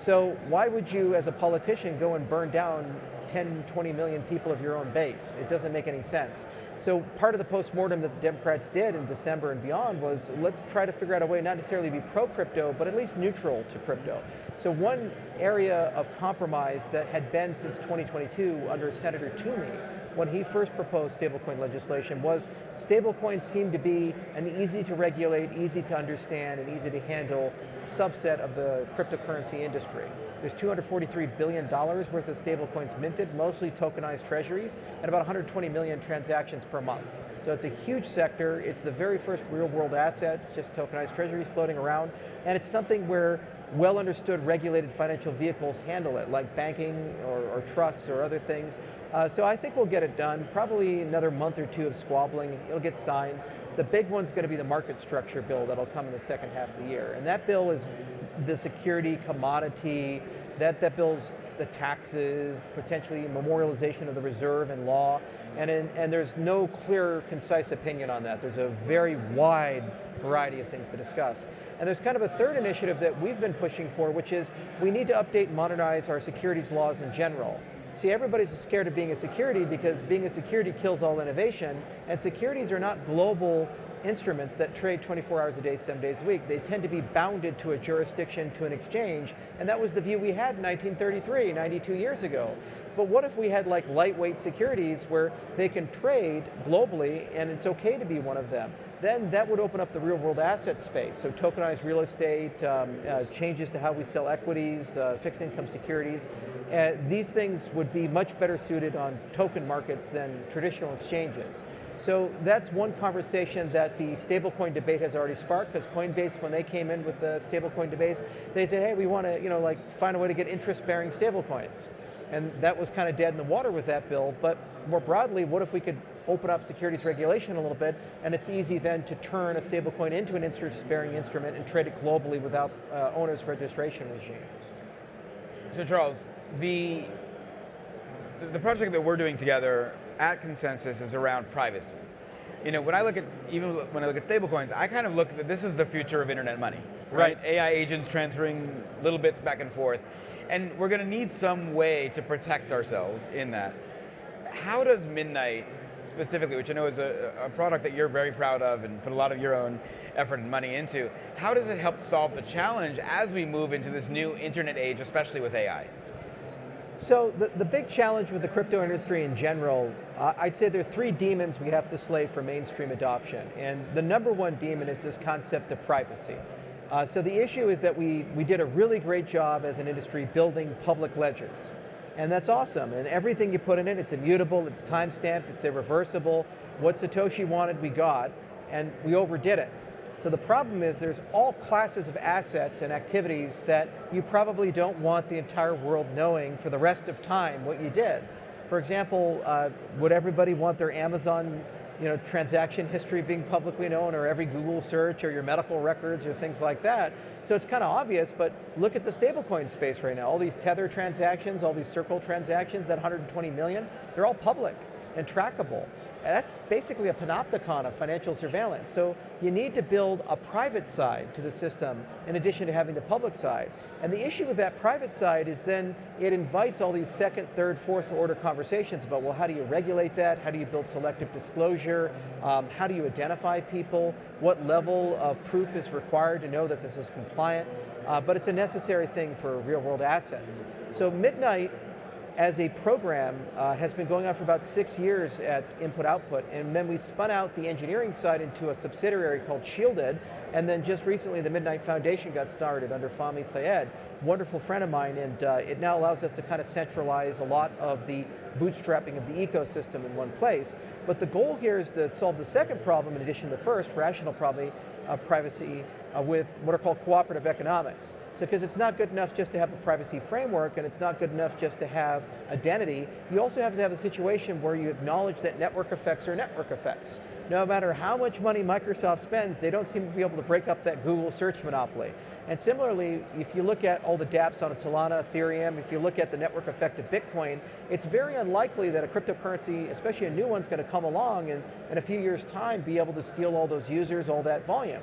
So why would you, as a politician, go and burn down 10, 20 million people of your own base? It doesn't make any sense. So part of the postmortem that the Democrats did in December and beyond was, let's try to figure out a way not necessarily to be pro-crypto, but at least neutral to crypto. So one area of compromise that had been since 2022 under Senator Toomey, when he first proposed stablecoin legislation, was stablecoins seemed to be an easy to regulate, easy to understand, and easy to handle subset of the cryptocurrency industry. There's $243 billion worth of stablecoins minted, mostly tokenized treasuries, and about 120 million transactions per month. So it's a huge sector. It's the very first real world assets, just tokenized treasuries floating around, and it's something where well understood regulated financial vehicles handle it, like banking or trusts or other things. So I think we'll get it done, probably another month or two of squabbling, it'll get signed. The big one's going to be the market structure bill that'll come in the second half of the year. And that bill is the security, commodity, that bill's the taxes, potentially memorialization of the reserve and law, and there's no clear, concise opinion on that. There's a very wide variety of things to discuss. And there's kind of a third initiative that we've been pushing for, which is we need to update and modernize our securities laws in general. See, everybody's scared of being a security because being a security kills all innovation, and securities are not global instruments that trade 24 hours a day, 7 days a week. They tend to be bounded to a jurisdiction, to an exchange, and that was the view we had in 1933, 92 years ago. But what if we had like lightweight securities where they can trade globally and it's okay to be one of them? Then that would open up the real world asset space. So tokenized real estate, changes to how we sell equities, fixed income securities. These things would be much better suited on token markets than traditional exchanges. So that's one conversation that the stablecoin debate has already sparked, because Coinbase, when they came in with the stablecoin debates, they said, hey, we want to, find a way to get interest-bearing stablecoins. And that was kind of dead in the water with that bill. But more broadly, what if we could open up securities regulation a little bit, and it's easy then to turn a stablecoin into an interest-bearing instrument and trade it globally without owner's registration regime. So Charles, the project that we're doing together at Consensus is around privacy. When I look at stablecoins, I kind of look at this is the future of internet money, right? AI agents transferring little bits back and forth. And we're going to need some way to protect ourselves in that. How does Midnight specifically, which I know is a product that you're very proud of and put a lot of your own effort and money into, how does it help solve the challenge as we move into this new internet age, especially with AI? So the big challenge with the crypto industry in general, I'd say there are three demons we have to slay for mainstream adoption. And the number one demon is this concept of privacy. So the issue is that we did a really great job as an industry building public ledgers. And that's awesome. And everything you put in it, it's immutable, it's time-stamped, it's irreversible. What Satoshi wanted, we got, and we overdid it. So the problem is there's all classes of assets and activities that you probably don't want the entire world knowing for the rest of time what you did. For example, would everybody want their Amazon transaction history being publicly known, or every Google search, or your medical records, or things like that? So it's kind of obvious, but look at the stablecoin space right now. All these Tether transactions, all these Circle transactions, that 120 million, they're all public and trackable. That's basically a panopticon of financial surveillance. So you need to build a private side to the system in addition to having the public side. And the issue with that private side is then it invites all these second, third, fourth order conversations about, well, how do you regulate that? How do you build selective disclosure? How do you identify people? What level of proof is required to know that this is compliant? But it's a necessary thing for real world assets. So Midnight, as a program, has been going on for about 6 years at Input-Output, and then we spun out the engineering side into a subsidiary called Shielded, and then just recently the Midnight Foundation got started under Fahmy Syed, wonderful friend of mine, and it now allows us to kind of centralize a lot of the bootstrapping of the ecosystem in one place. But the goal here is to solve the second problem in addition to the first, rational privacy, with what are called cooperative economics. So because it's not good enough just to have a privacy framework, and it's not good enough just to have identity, you also have to have a situation where you acknowledge that network effects are network effects. no matter how much money Microsoft spends, they don't seem to be able to break up that Google search monopoly. And similarly, if you look at all the dApps on Solana, Ethereum, if you look at the network effect of Bitcoin, it's very unlikely that a cryptocurrency, especially a new one's going to come along and in a few years' time be able to steal all those users, all that volume.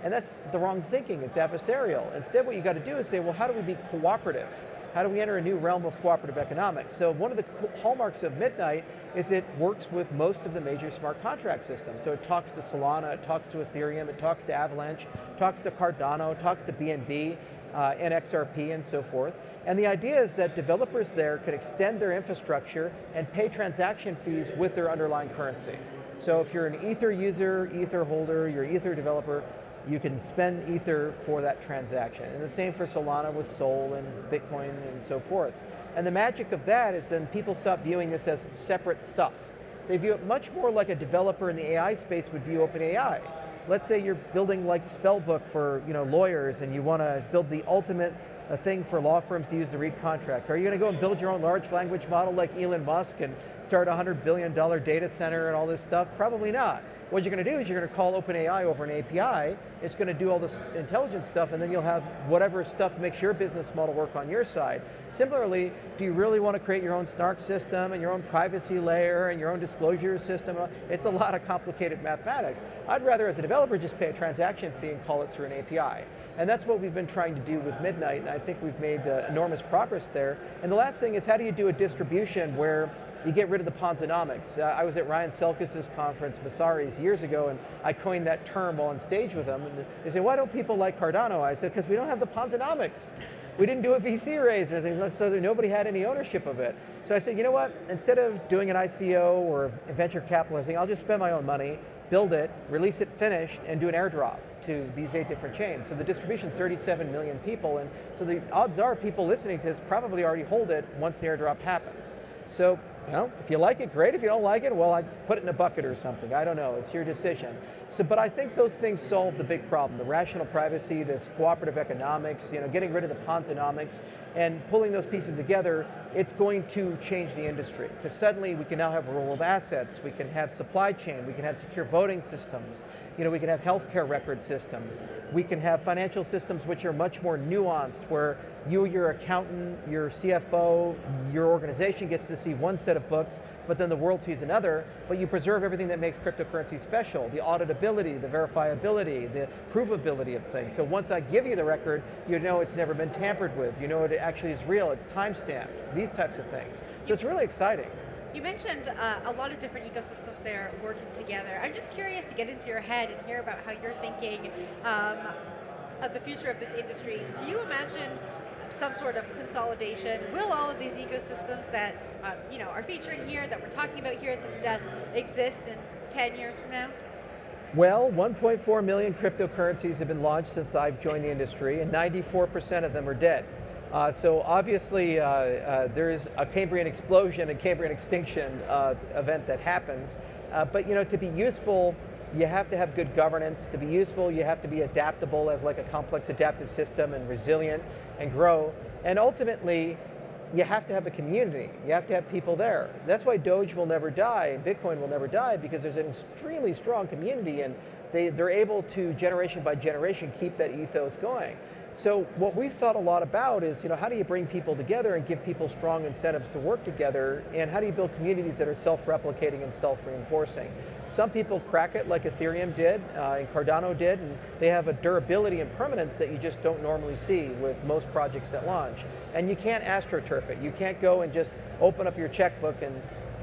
And that's the wrong thinking, it's adversarial. Instead, what you got to do is say, well, how do we be cooperative? How do we enter a new realm of cooperative economics? So one of the hallmarks of Midnight is it works with most of the major smart contract systems. So it talks to Solana, it talks to Ethereum, it talks to Avalanche, it talks to Cardano, it talks to BNB, and XRP and so forth. And the idea is that developers there can extend their infrastructure and pay transaction fees with their underlying currency. So if you're an Ether user, Ether holder, you're an Ether developer, you can spend Ether for that transaction. And the same for Solana with Sol and Bitcoin and so forth. And the magic of that is then people stop viewing this as separate stuff. They view it much more like a developer in the AI space would view OpenAI. Let's say you're building like Spellbook for lawyers and you want to build the ultimate thing for law firms to use to read contracts. Are you going to go and build your own large language model like Elon Musk and start a $100 billion data center and all this stuff? Probably not. What you're going to do is you're going to call OpenAI over an API. It's going to do all this intelligence stuff, and then you'll have whatever stuff makes your business model work on your side. Similarly, do you really want to create your own snark system and your own privacy layer and your own disclosure system? It's a lot of complicated mathematics. I'd rather, as a developer, just pay a transaction fee and call it through an API. And that's what we've been trying to do with Midnight, and I think we've made enormous progress there. And the last thing is, how do you do a distribution where you get rid of the Ponzonomics? I was at Ryan Selkis's conference, Masari's, years ago, and I coined that term while on stage with them. And they said, why don't people like Cardano? I said, because we don't have the Ponzonomics. We didn't do a VC raise or things, so nobody had any ownership of it. So I said, you know what? Instead of doing an ICO or a venture capitalizing, I'll just spend my own money, build it, release it finished, and do an airdrop to these 8 different chains. So the distribution, 37 million people, and so the odds are people listening to this probably already hold it once the airdrop happens. So, if you like it, great. If you don't like it, well, I put it in a bucket or something. I don't know. It's your decision. So, but I think those things solve the big problem: the rational privacy, this cooperative economics, getting rid of the Ponzonomics, and pulling those pieces together. It's going to change the industry because suddenly we can now have rule of assets, we can have supply chain, we can have secure voting systems. We can have healthcare record systems. We can have financial systems which are much more nuanced, where you, your accountant, your CFO, your organization gets to see one set of books, but then the world sees another, but you preserve everything that makes cryptocurrency special: the auditability, the verifiability, the provability of things. So once I give you the record, you know it's never been tampered with. You know it actually is real, it's time-stamped, these types of things. So it's really exciting. You mentioned a lot of different ecosystems there working together. I'm just curious to get into your head and hear about how you're thinking of the future of this industry. Do you imagine some sort of consolidation? Will all of these ecosystems that are featuring here, that we're talking about here at this desk, exist in 10 years from now? Well, 1.4 million cryptocurrencies have been launched since I've joined the industry, and 94% of them are dead. So obviously there's a Cambrian explosion and Cambrian extinction event that happens. But to be useful, you have to have good governance. To be useful, you have to be adaptable as like a complex adaptive system and resilient and grow. And ultimately, you have to have a community. You have to have people there. That's why Doge will never die, and Bitcoin will never die, because there's an extremely strong community, and they're able to, generation by generation, keep that ethos going. So what we've thought a lot about is, how do you bring people together and give people strong incentives to work together, and how do you build communities that are self-replicating and self-reinforcing? Some people crack it like Ethereum did and Cardano did, and they have a durability and permanence that you just don't normally see with most projects that launch. And you can't astroturf it. You can't go and just open up your checkbook and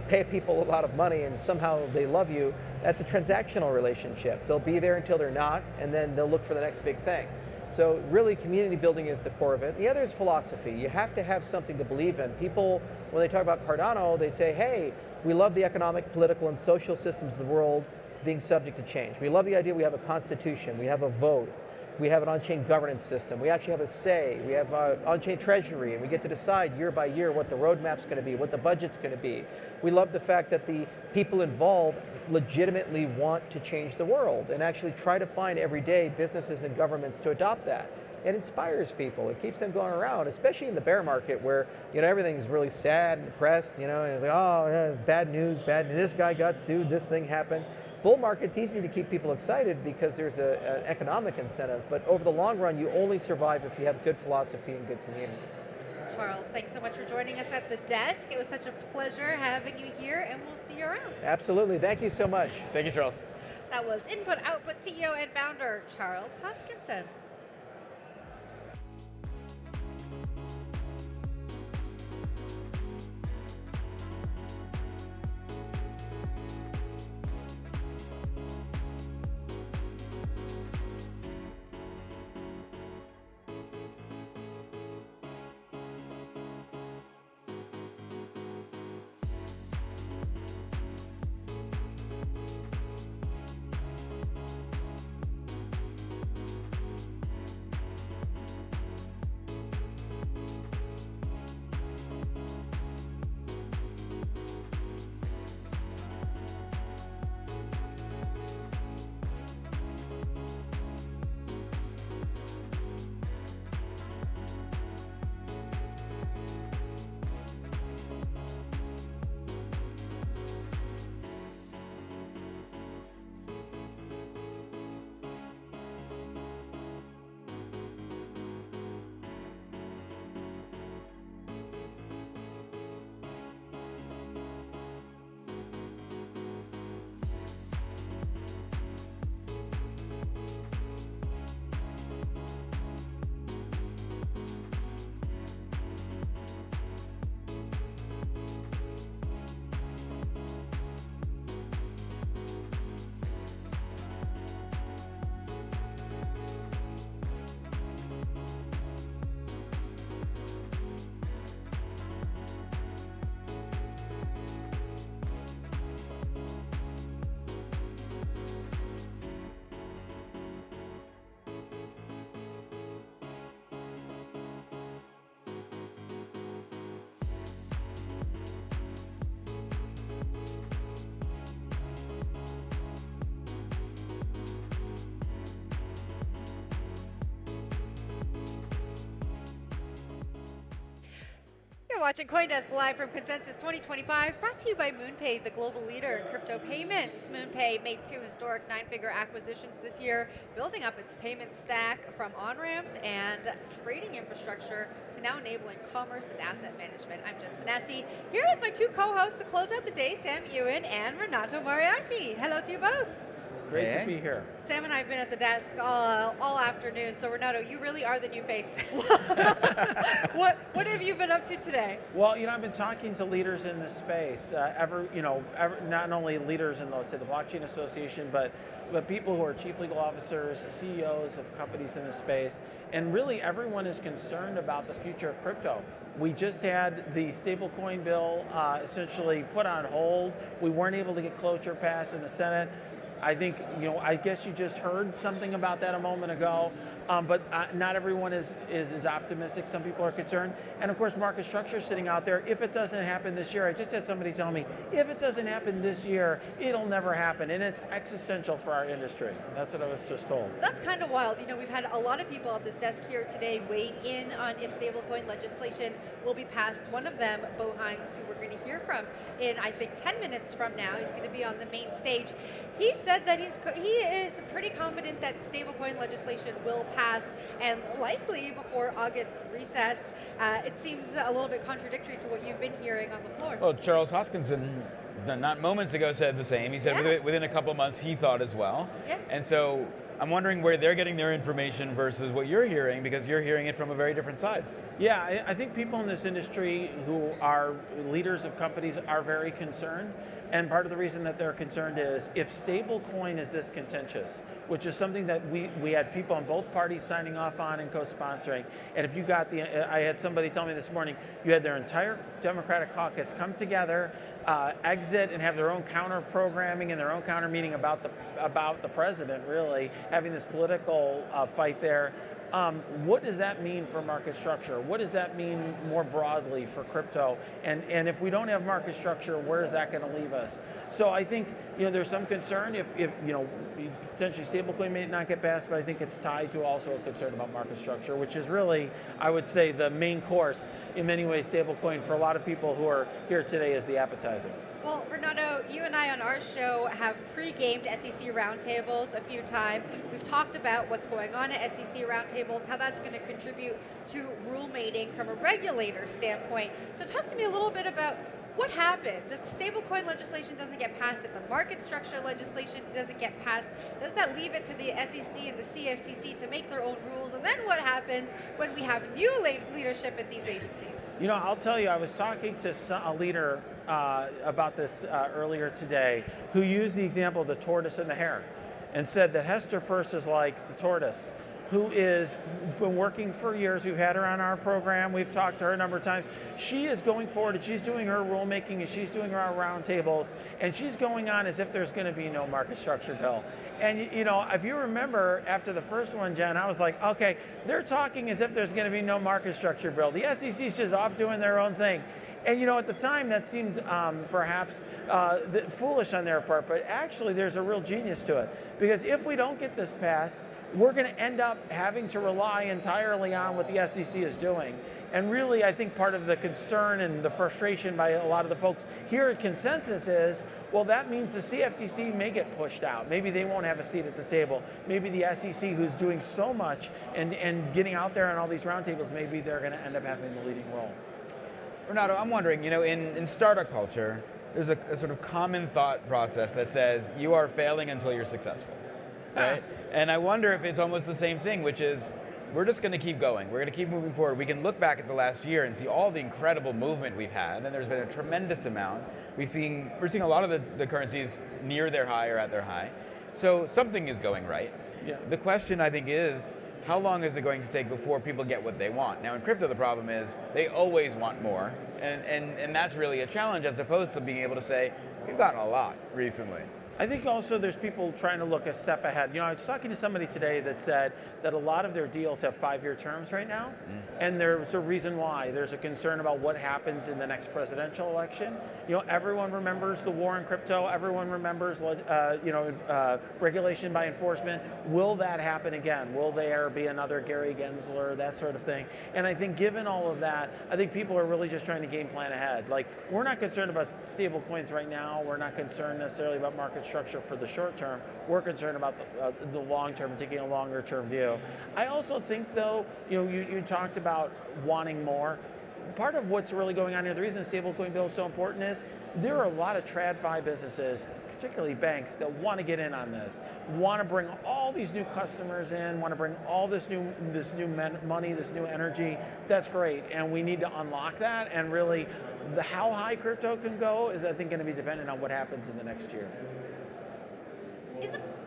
pay people a lot of money and somehow they love you. That's a transactional relationship. They'll be there until they're not, and then they'll look for the next big thing. So really, community building is the core of it. The other is philosophy. You have to have something to believe in. People, when they talk about Cardano, they say, hey, we love the economic, political, and social systems of the world being subject to change. We love the idea we have a constitution, we have a vote, we have an on-chain governance system, we actually have a say, we have an on-chain treasury, and we get to decide year by year what the roadmap's going to be, what the budget's going to be. We love the fact that the people involved legitimately want to change the world and actually try to find every day businesses and governments to adopt that. It inspires people. It keeps them going around, especially in the bear market where everything's really sad and depressed. And it's like, oh, yeah, it's bad news. This guy got sued. This thing happened. bull market's easy to keep people excited because there's an economic incentive, but over the long run, you only survive if you have good philosophy and good community. Charles, thanks so much for joining us at the desk. It was such a pleasure having you here, and we'll see you around. Absolutely, thank you so much. Thank you, Charles. That was Input Output CEO and founder, Charles Hoskinson. You're watching CoinDesk live from Consensus 2025, brought to you by MoonPay, the global leader in crypto payments. MoonPay made 2 historic 9-figure acquisitions this year, building up its payment stack from on-ramps and trading infrastructure to now enabling commerce and asset management. I'm Jen Sanasi, here with my 2 co-hosts to close out the day, Sam Ewan and Renato Moriarty. Hello to you both. Great to be here. Sam and I have been at the desk all afternoon, so Renato, you really are the new face. What have you been up to today? Well, I've been talking to leaders in this space, not only leaders in, let's say, the Blockchain Association, but people who are chief legal officers, CEOs of companies in this space, and really everyone is concerned about the future of crypto. We just had the stablecoin bill essentially put on hold. We weren't able to get cloture passed in the Senate. I think, I guess you just heard something about that a moment ago, but not everyone is optimistic. Some people are concerned. And of course, market structure is sitting out there. If it doesn't happen this year, I just had somebody tell me, if it doesn't happen this year, it'll never happen. And it's existential for our industry. That's what I was just told. That's kind of wild. We've had a lot of people at this desk here today weighing in on if stablecoin legislation will be passed. One of them, Bo Hines, who we're going to hear from in, I think, 10 minutes from now. He's going to be on the main stage. He said that he is pretty confident that stablecoin legislation will pass, and likely before August recess. It seems a little bit contradictory to what you've been hearing on the floor. Well, Charles Hoskinson, not moments ago, said the same. He said within a couple of months he thought as well. Yeah. And so I'm wondering where they're getting their information versus what you're hearing, because you're hearing it from a very different side. Yeah, I think people in this industry who are leaders of companies are very concerned. And part of the reason that they're concerned is if stablecoin is this contentious, which is something that we had people on both parties signing off on and co-sponsoring. And if you got I had somebody tell me this morning, you had their entire Democratic caucus come together, exit and have their own counter programming and their own counter meeting about the president, really, having this political fight there. What does that mean for market structure? What does that mean more broadly for crypto? And if we don't have market structure, where is that going to leave us? So I think there's some concern if potentially stablecoin may not get passed, but I think it's tied to also a concern about market structure, which is really, I would say, the main course. In many ways, stablecoin for a lot of people who are here today is the appetizer. Well, Renato, you and I on our show have pre-gamed SEC roundtables a few times. We've talked about what's going on at SEC roundtables, how that's going to contribute to rulemaking from a regulator standpoint. So talk to me a little bit about what happens if stablecoin legislation doesn't get passed, if the market structure legislation doesn't get passed. Does that leave it to the SEC and the CFTC to make their own rules? And then what happens when we have new leadership at these agencies? You know, I'll tell you, I was talking to a leader about this earlier today who used the example of the tortoise and the hare and said that Hester Peirce is like the tortoise, who is been working for years. We've had her on our program. We've talked to her a number of times. She is going forward and she's doing her rulemaking and she's doing her roundtables and she's going on as if there's going to be no market structure bill. And you know, if you remember after the first one, Jen, I was like, okay, they're talking as if there's going to be no market structure bill. The SEC's just off doing their own thing. And you know, at the time that seemed perhaps foolish on their part, but actually there's a real genius to it. Because if we don't get this passed, we're going to end up having to rely entirely on what the SEC is doing. And really, I think part of the concern and the frustration by a lot of the folks here at Consensus is, well, that means the CFTC may get pushed out. Maybe they won't have a seat at the table. Maybe the SEC, who's doing so much and getting out there on all these roundtables, maybe they're going to end up having the leading role. Renato, I'm wondering, you know, in startup culture, there's a sort of common thought process that says you are failing until you're successful, right? And I wonder if it's almost the same thing, which is we're just going to keep going. We're going to keep moving forward. We can look back at the last year and see all the incredible movement we've had, and there's been a tremendous amount. We're seeing a lot of the currencies near their high or at their high. So something is going right. Yeah. The question, I think, is how long is it going to take before people get what they want? Now in crypto, the problem is they always want more, and that's really a challenge as opposed to being able to say, we've gotten a lot recently. I think also there's people trying to look a step ahead. You know, I was talking to somebody today that said that a lot of their deals have 5-year terms right now, and there's a reason why. There's a concern about what happens in the next presidential election. You know, everyone remembers the war in crypto. Everyone remembers, regulation by enforcement. Will that happen again? Will there be another Gary Gensler, that sort of thing? And I think given all of that, I think people are really just trying to game plan ahead. Like, we're not concerned about stable coins right now. We're not concerned necessarily about market structure for the short term. We're concerned about the long term, taking a longer term view. I also think, though, you know, you talked about wanting more. Part of what's really going on here, the reason the stablecoin bill is so important is there are a lot of TradFi businesses, particularly banks, that want to get in on this, want to bring all these new customers in, want to bring all this new money, this new energy. That's great, and we need to unlock that. And really, how high crypto can go is, I think, going to be dependent on what happens in the next year.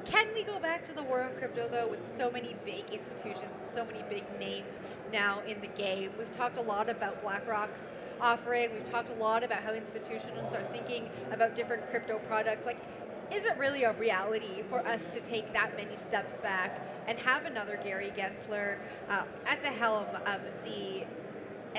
Can we go back to the war on crypto, though, with so many big institutions and so many big names now in the game? We've talked a lot about BlackRock's offering. We've talked a lot about how institutions are thinking about different crypto products. Like, is it really a reality for us to take that many steps back and have another Gary Gensler at the helm of the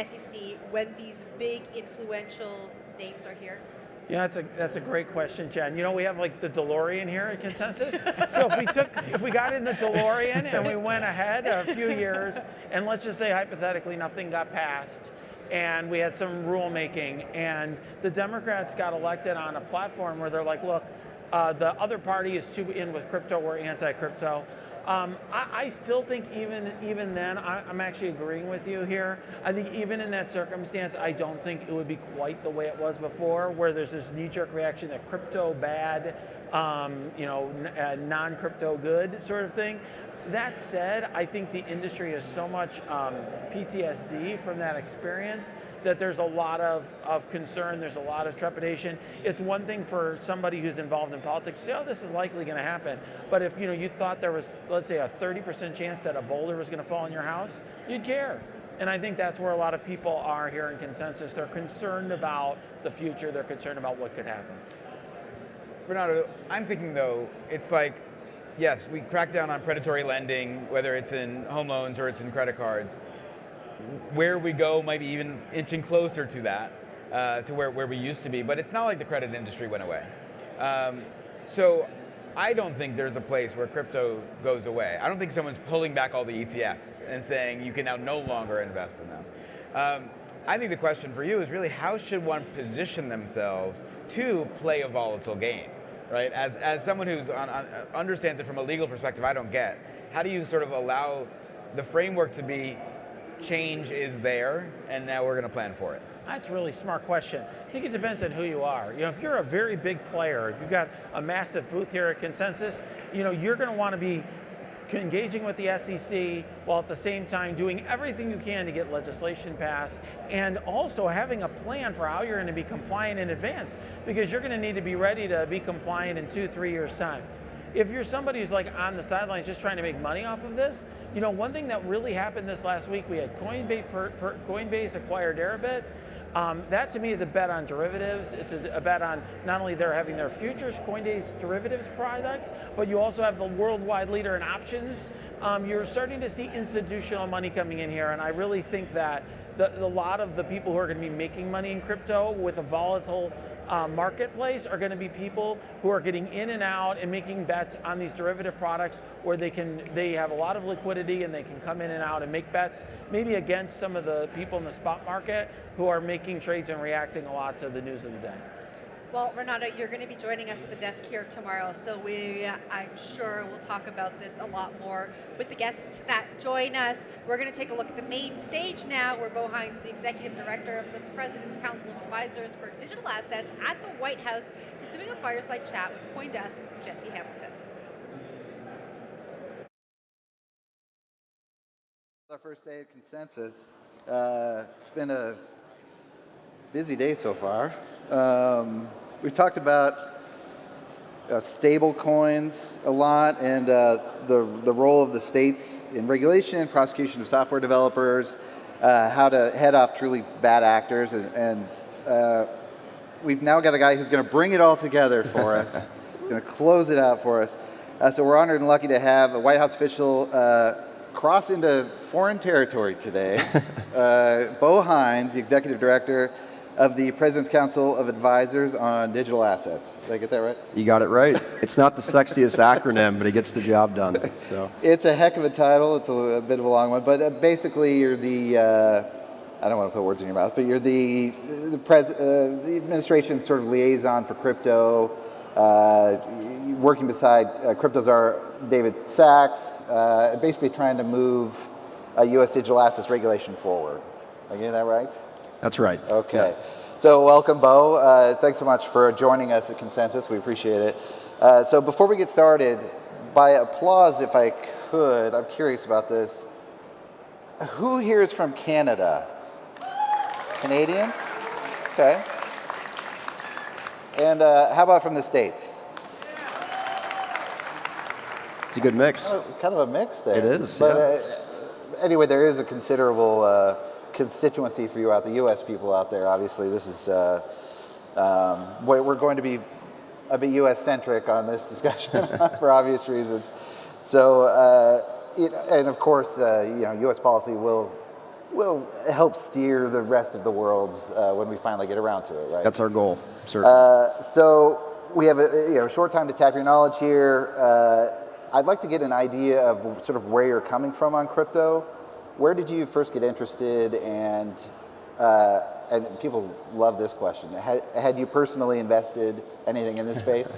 SEC when these big influential names are here? Yeah, that's a great question, Jen. You know, we have like the DeLorean here at Consensus. So if we got in the DeLorean and we went ahead a few years, and let's just say hypothetically nothing got passed, and we had some rulemaking, and the Democrats got elected on a platform where they're like, look, the other party is too in with crypto, we're anti-crypto. I still think even then, I'm actually agreeing with you here. I think even in that circumstance, I don't think it would be quite the way it was before, where there's this knee-jerk reaction that crypto bad, non-crypto good sort of thing. That said, I think the industry has so much PTSD from that experience that there's a lot of concern, there's a lot of trepidation. It's one thing for somebody who's involved in politics to say, oh, this is likely going to happen. But if you thought there was, let's say, a 30% chance that a boulder was going to fall on your house, you'd care. And I think that's where a lot of people are here in Consensus. They're concerned about the future. They're concerned about what could happen. Renato, I'm thinking, though, it's like, yes, we crack down on predatory lending, whether it's in home loans or it's in credit cards. Where we go might be even inching closer to that, to where we used to be, but it's not like the credit industry went away. So I don't think there's a place where crypto goes away. I don't think someone's pulling back all the ETFs and saying you can now no longer invest in them. I think the question for you is really how should one position themselves to play a volatile game, right? As someone who's understands it from a legal perspective, I don't get. How do you sort of allow the framework to be change is there, and now we're going to plan for it? That's a really smart question. I think it depends on who you are. If you're a very big player, if you've got a massive booth here at Consensus, you're going to want to be engaging with the SEC while at the same time doing everything you can to get legislation passed, and also having a plan for how you're going to be compliant in advance, because you're going to need to be ready to be compliant in 2-3 years' time. If you're somebody who's like on the sidelines just trying to make money off of this, one thing that really happened this last week, we had Coinbase acquired Deribit. That to me is a bet on derivatives. It's a bet on not only they're having their futures Coinbase derivatives product, but you also have the worldwide leader in options. You're starting to see institutional money coming in here, and I really think that a lot of the people who are going to be making money in crypto with a volatile marketplace are going to be people who are getting in and out and making bets on these derivative products where they have a lot of liquidity and they can come in and out and make bets maybe against some of the people in the spot market who are making trades and reacting a lot to the news of the day. Well, Renato, you're going to be joining us at the desk here tomorrow, so I'm sure we'll talk about this a lot more with the guests that join us. We're going to take a look at the main stage now, where Bo Hines, the Executive Director of the President's Council of Advisors for Digital Assets at the White House, is doing a fireside chat with CoinDesk's Jesse Hamilton. Our first day at Consensus. It's been a busy day so far. We've talked about stable coins a lot, and the role of the states in regulation, prosecution of software developers, how to head off truly bad actors, and we've now got a guy who's going to bring it all together for us, going to close it out for us. So we're honored and lucky to have a White House official cross into foreign territory today. Bo Hines, the Executive Director of the President's Council of Advisors on Digital Assets. Did I get that right? You got it right. It's not the sexiest acronym, but it gets the job done. So it's a heck of a title. It's a bit of a long one, but basically you're the, I don't want to put words in your mouth, but you're the administration's sort of liaison for crypto, working beside crypto czar David Sachs, basically trying to move U.S. digital assets regulation forward. Am I getting that right? That's right. Okay. Yeah. So welcome, Bo. Thanks so much for joining us at Consensus. We appreciate it. So before we get started, by applause, if I could, I'm curious about this. Who here is from Canada? Canadians? Okay. And how about from the States? It's a good mix. Oh, kind of a mix there. It is, but, yeah. Anyway, there is a considerable constituency for you out, the U.S. people out there. Obviously, this is, we're going to be a bit U.S.-centric on this discussion for obvious reasons. So, and of course, U.S. policy will help steer the rest of the world when we finally get around to it, right? That's our goal, certainly. So we have a short time to tap your knowledge here. I'd like to get an idea of sort of where you're coming from on crypto. Where did you first get interested, and people love this question. Had you personally invested anything in this space?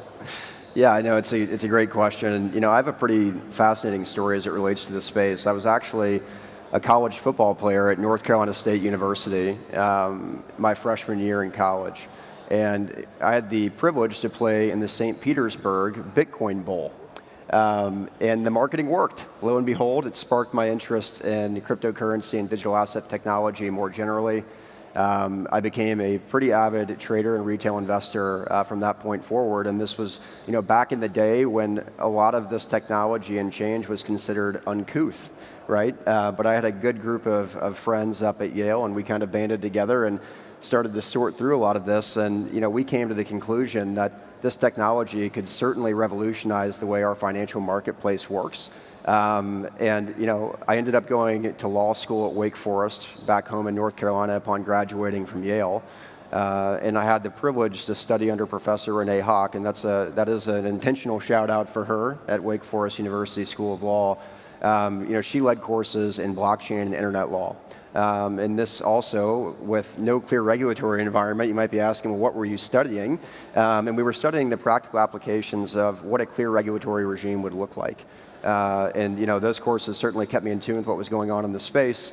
Yeah, I know it's a great question, and I have a pretty fascinating story as it relates to this space. I was actually a college football player at North Carolina State University my freshman year in college, and I had the privilege to play in the St. Petersburg Bitcoin Bowl. And the marketing worked. Lo and behold, it sparked my interest in cryptocurrency and digital asset technology more generally. I became a pretty avid trader and retail investor from that point forward. And this was, back in the day when a lot of this technology and change was considered uncouth, right? But I had a good group of friends up at Yale, and we kind of banded together and started to sort through a lot of this. And, we came to the conclusion that this technology could certainly revolutionize the way our financial marketplace works. And I ended up going to law school at Wake Forest back home in North Carolina upon graduating from Yale. And I had the privilege to study under Professor Renee Hawk, and that is an intentional shout out for her at Wake Forest University School of Law. she led courses in blockchain and internet law. And this also, with no clear regulatory environment, you might be asking, well, what were you studying? And we were studying the practical applications of what a clear regulatory regime would look like. And those courses certainly kept me in tune with what was going on in the space.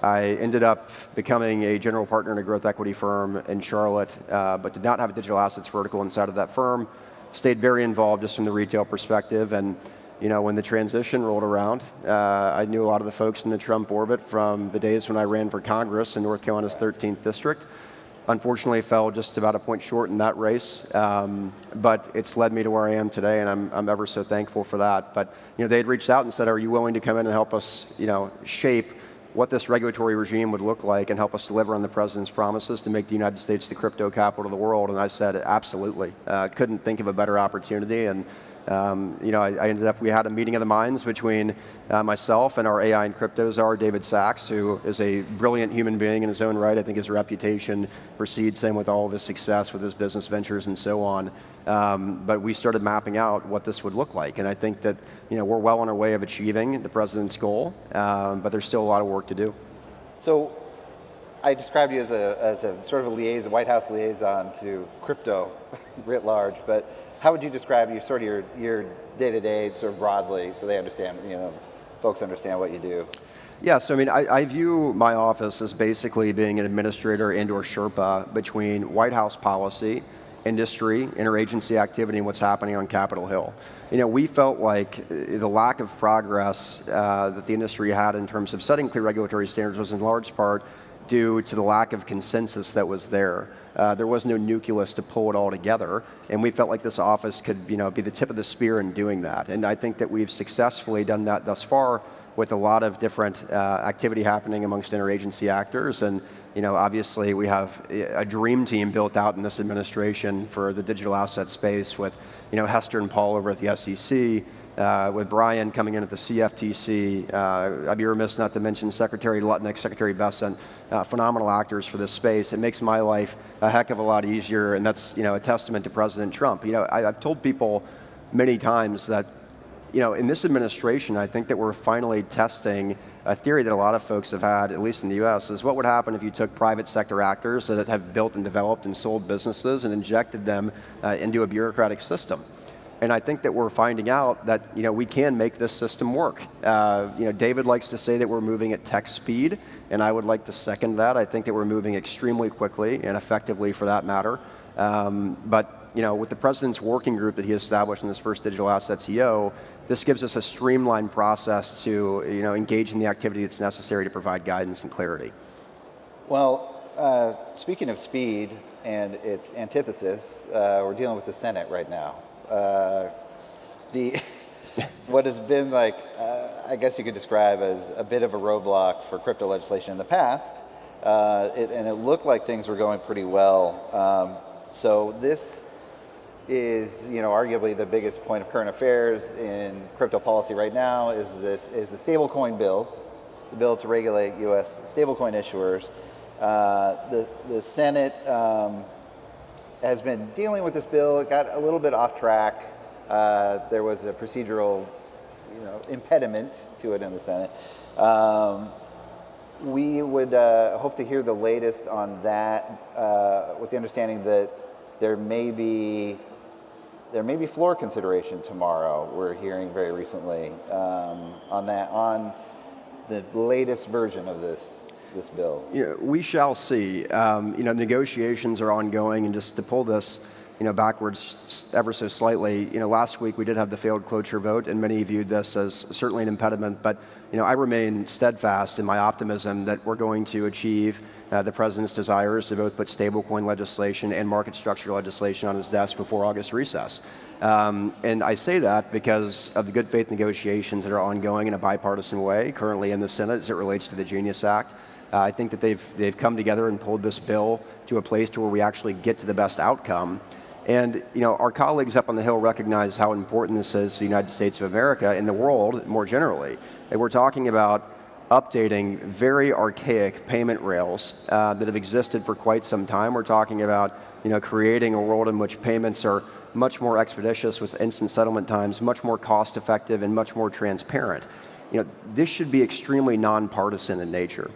I ended up becoming a general partner in a growth equity firm in Charlotte, but did not have a digital assets vertical inside of that firm. Stayed very involved just from the retail perspective. And when the transition rolled around, I knew a lot of the folks in the Trump orbit from the days when I ran for Congress in North Carolina's 13th district. Unfortunately, fell just about a point short in that race, but it's led me to where I am today, and I'm ever so thankful for that. But they had reached out and said, "Are you willing to come in and help us, shape what this regulatory regime would look like and help us deliver on the president's promises to make the United States the crypto capital of the world?" And I said, "Absolutely." Couldn't think of a better opportunity, and I ended up, we had a meeting of the minds between myself and our AI and crypto czar, David Sachs, who is a brilliant human being in his own right. I think his reputation precedes him with all of his success with his business ventures and so on. But we started mapping out what this would look like. And I think that we're well on our way of achieving the president's goal, but there's still a lot of work to do. So I described you as a sort of a liaison, White House liaison to crypto writ large, but how would you describe your day-to-day sort of broadly so they understand, folks understand what you do? Yeah, so I view my office as basically being an administrator and or Sherpa between White House policy, industry, interagency activity, and what's happening on Capitol Hill. We felt like the lack of progress that the industry had in terms of setting clear regulatory standards was in large part due to the lack of consensus that was there. There was no nucleus to pull it all together, and we felt like this office could be the tip of the spear in doing that. And I think that we've successfully done that thus far with a lot of different activity happening amongst interagency actors. And obviously we have a dream team built out in this administration for the digital asset space with Hester and Paul over at the SEC, with Brian coming in at the CFTC, I'd be remiss not to mention Secretary Lutnick, Secretary Bessent, phenomenal actors for this space. It makes my life a heck of a lot easier, and that's a testament to President Trump. I've told people many times that in this administration, I think that we're finally testing a theory that a lot of folks have had, at least in the US, is what would happen if you took private sector actors that have built and developed and sold businesses and injected them into a bureaucratic system. And I think that we're finding out that we can make this system work. David likes to say that we're moving at tech speed, and I would like to second that. I think that we're moving extremely quickly and effectively, for that matter. But with the president's working group that he established in his first digital assets EO, this gives us a streamlined process to engage in the activity that's necessary to provide guidance and clarity. Well, speaking of speed and its antithesis, we're dealing with the Senate right now. What has been like, I guess you could describe as a bit of a roadblock for crypto legislation in the past, and it looked like things were going pretty well. So this is, arguably the biggest point of current affairs in crypto policy right now is the stablecoin bill, the bill to regulate U.S. stablecoin issuers. The Senate has been dealing with this bill. It got a little bit off track. There was a procedural, impediment to it in the Senate. We would hope to hear the latest on that, with the understanding that there may be floor consideration tomorrow. We're hearing very recently on the latest version of this bill. We shall see. Negotiations are ongoing, and just to pull this backwards ever so slightly, last week we did have the failed cloture vote, and many viewed this as certainly an impediment, but I remain steadfast in my optimism that we're going to achieve the president's desires to both put stablecoin legislation and market structure legislation on his desk before August recess. And I say that because of the good faith negotiations that are ongoing in a bipartisan way currently in the Senate as it relates to the Genius Act. I think that they've come together and pulled this bill to a place to where we actually get to the best outcome. And our colleagues up on the Hill recognize how important this is to the United States of America and the world more generally. And we're talking about updating very archaic payment rails that have existed for quite some time. We're talking about creating a world in which payments are much more expeditious with instant settlement times, much more cost effective, and much more transparent. this should be extremely nonpartisan in nature.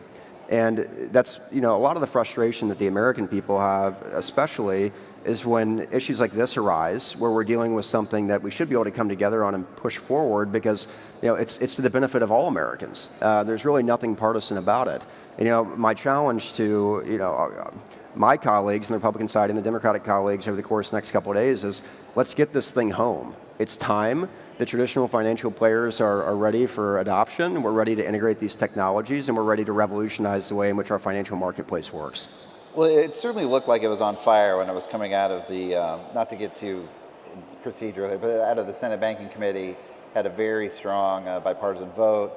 And that's, a lot of the frustration that the American people have, especially, is when issues like this arise, where we're dealing with something that we should be able to come together on and push forward, because it's to the benefit of all Americans. There's really nothing partisan about it. And, my challenge to my colleagues on the Republican side and the Democratic colleagues over the course of the next couple of days is, let's get this thing home. It's time. The traditional financial players are ready for adoption. We're ready to integrate these technologies, and we're ready to revolutionize the way in which our financial marketplace works. Well, it certainly looked like it was on fire when it was coming out of the, not to get too procedural, but out of the Senate Banking Committee, had a very strong bipartisan vote.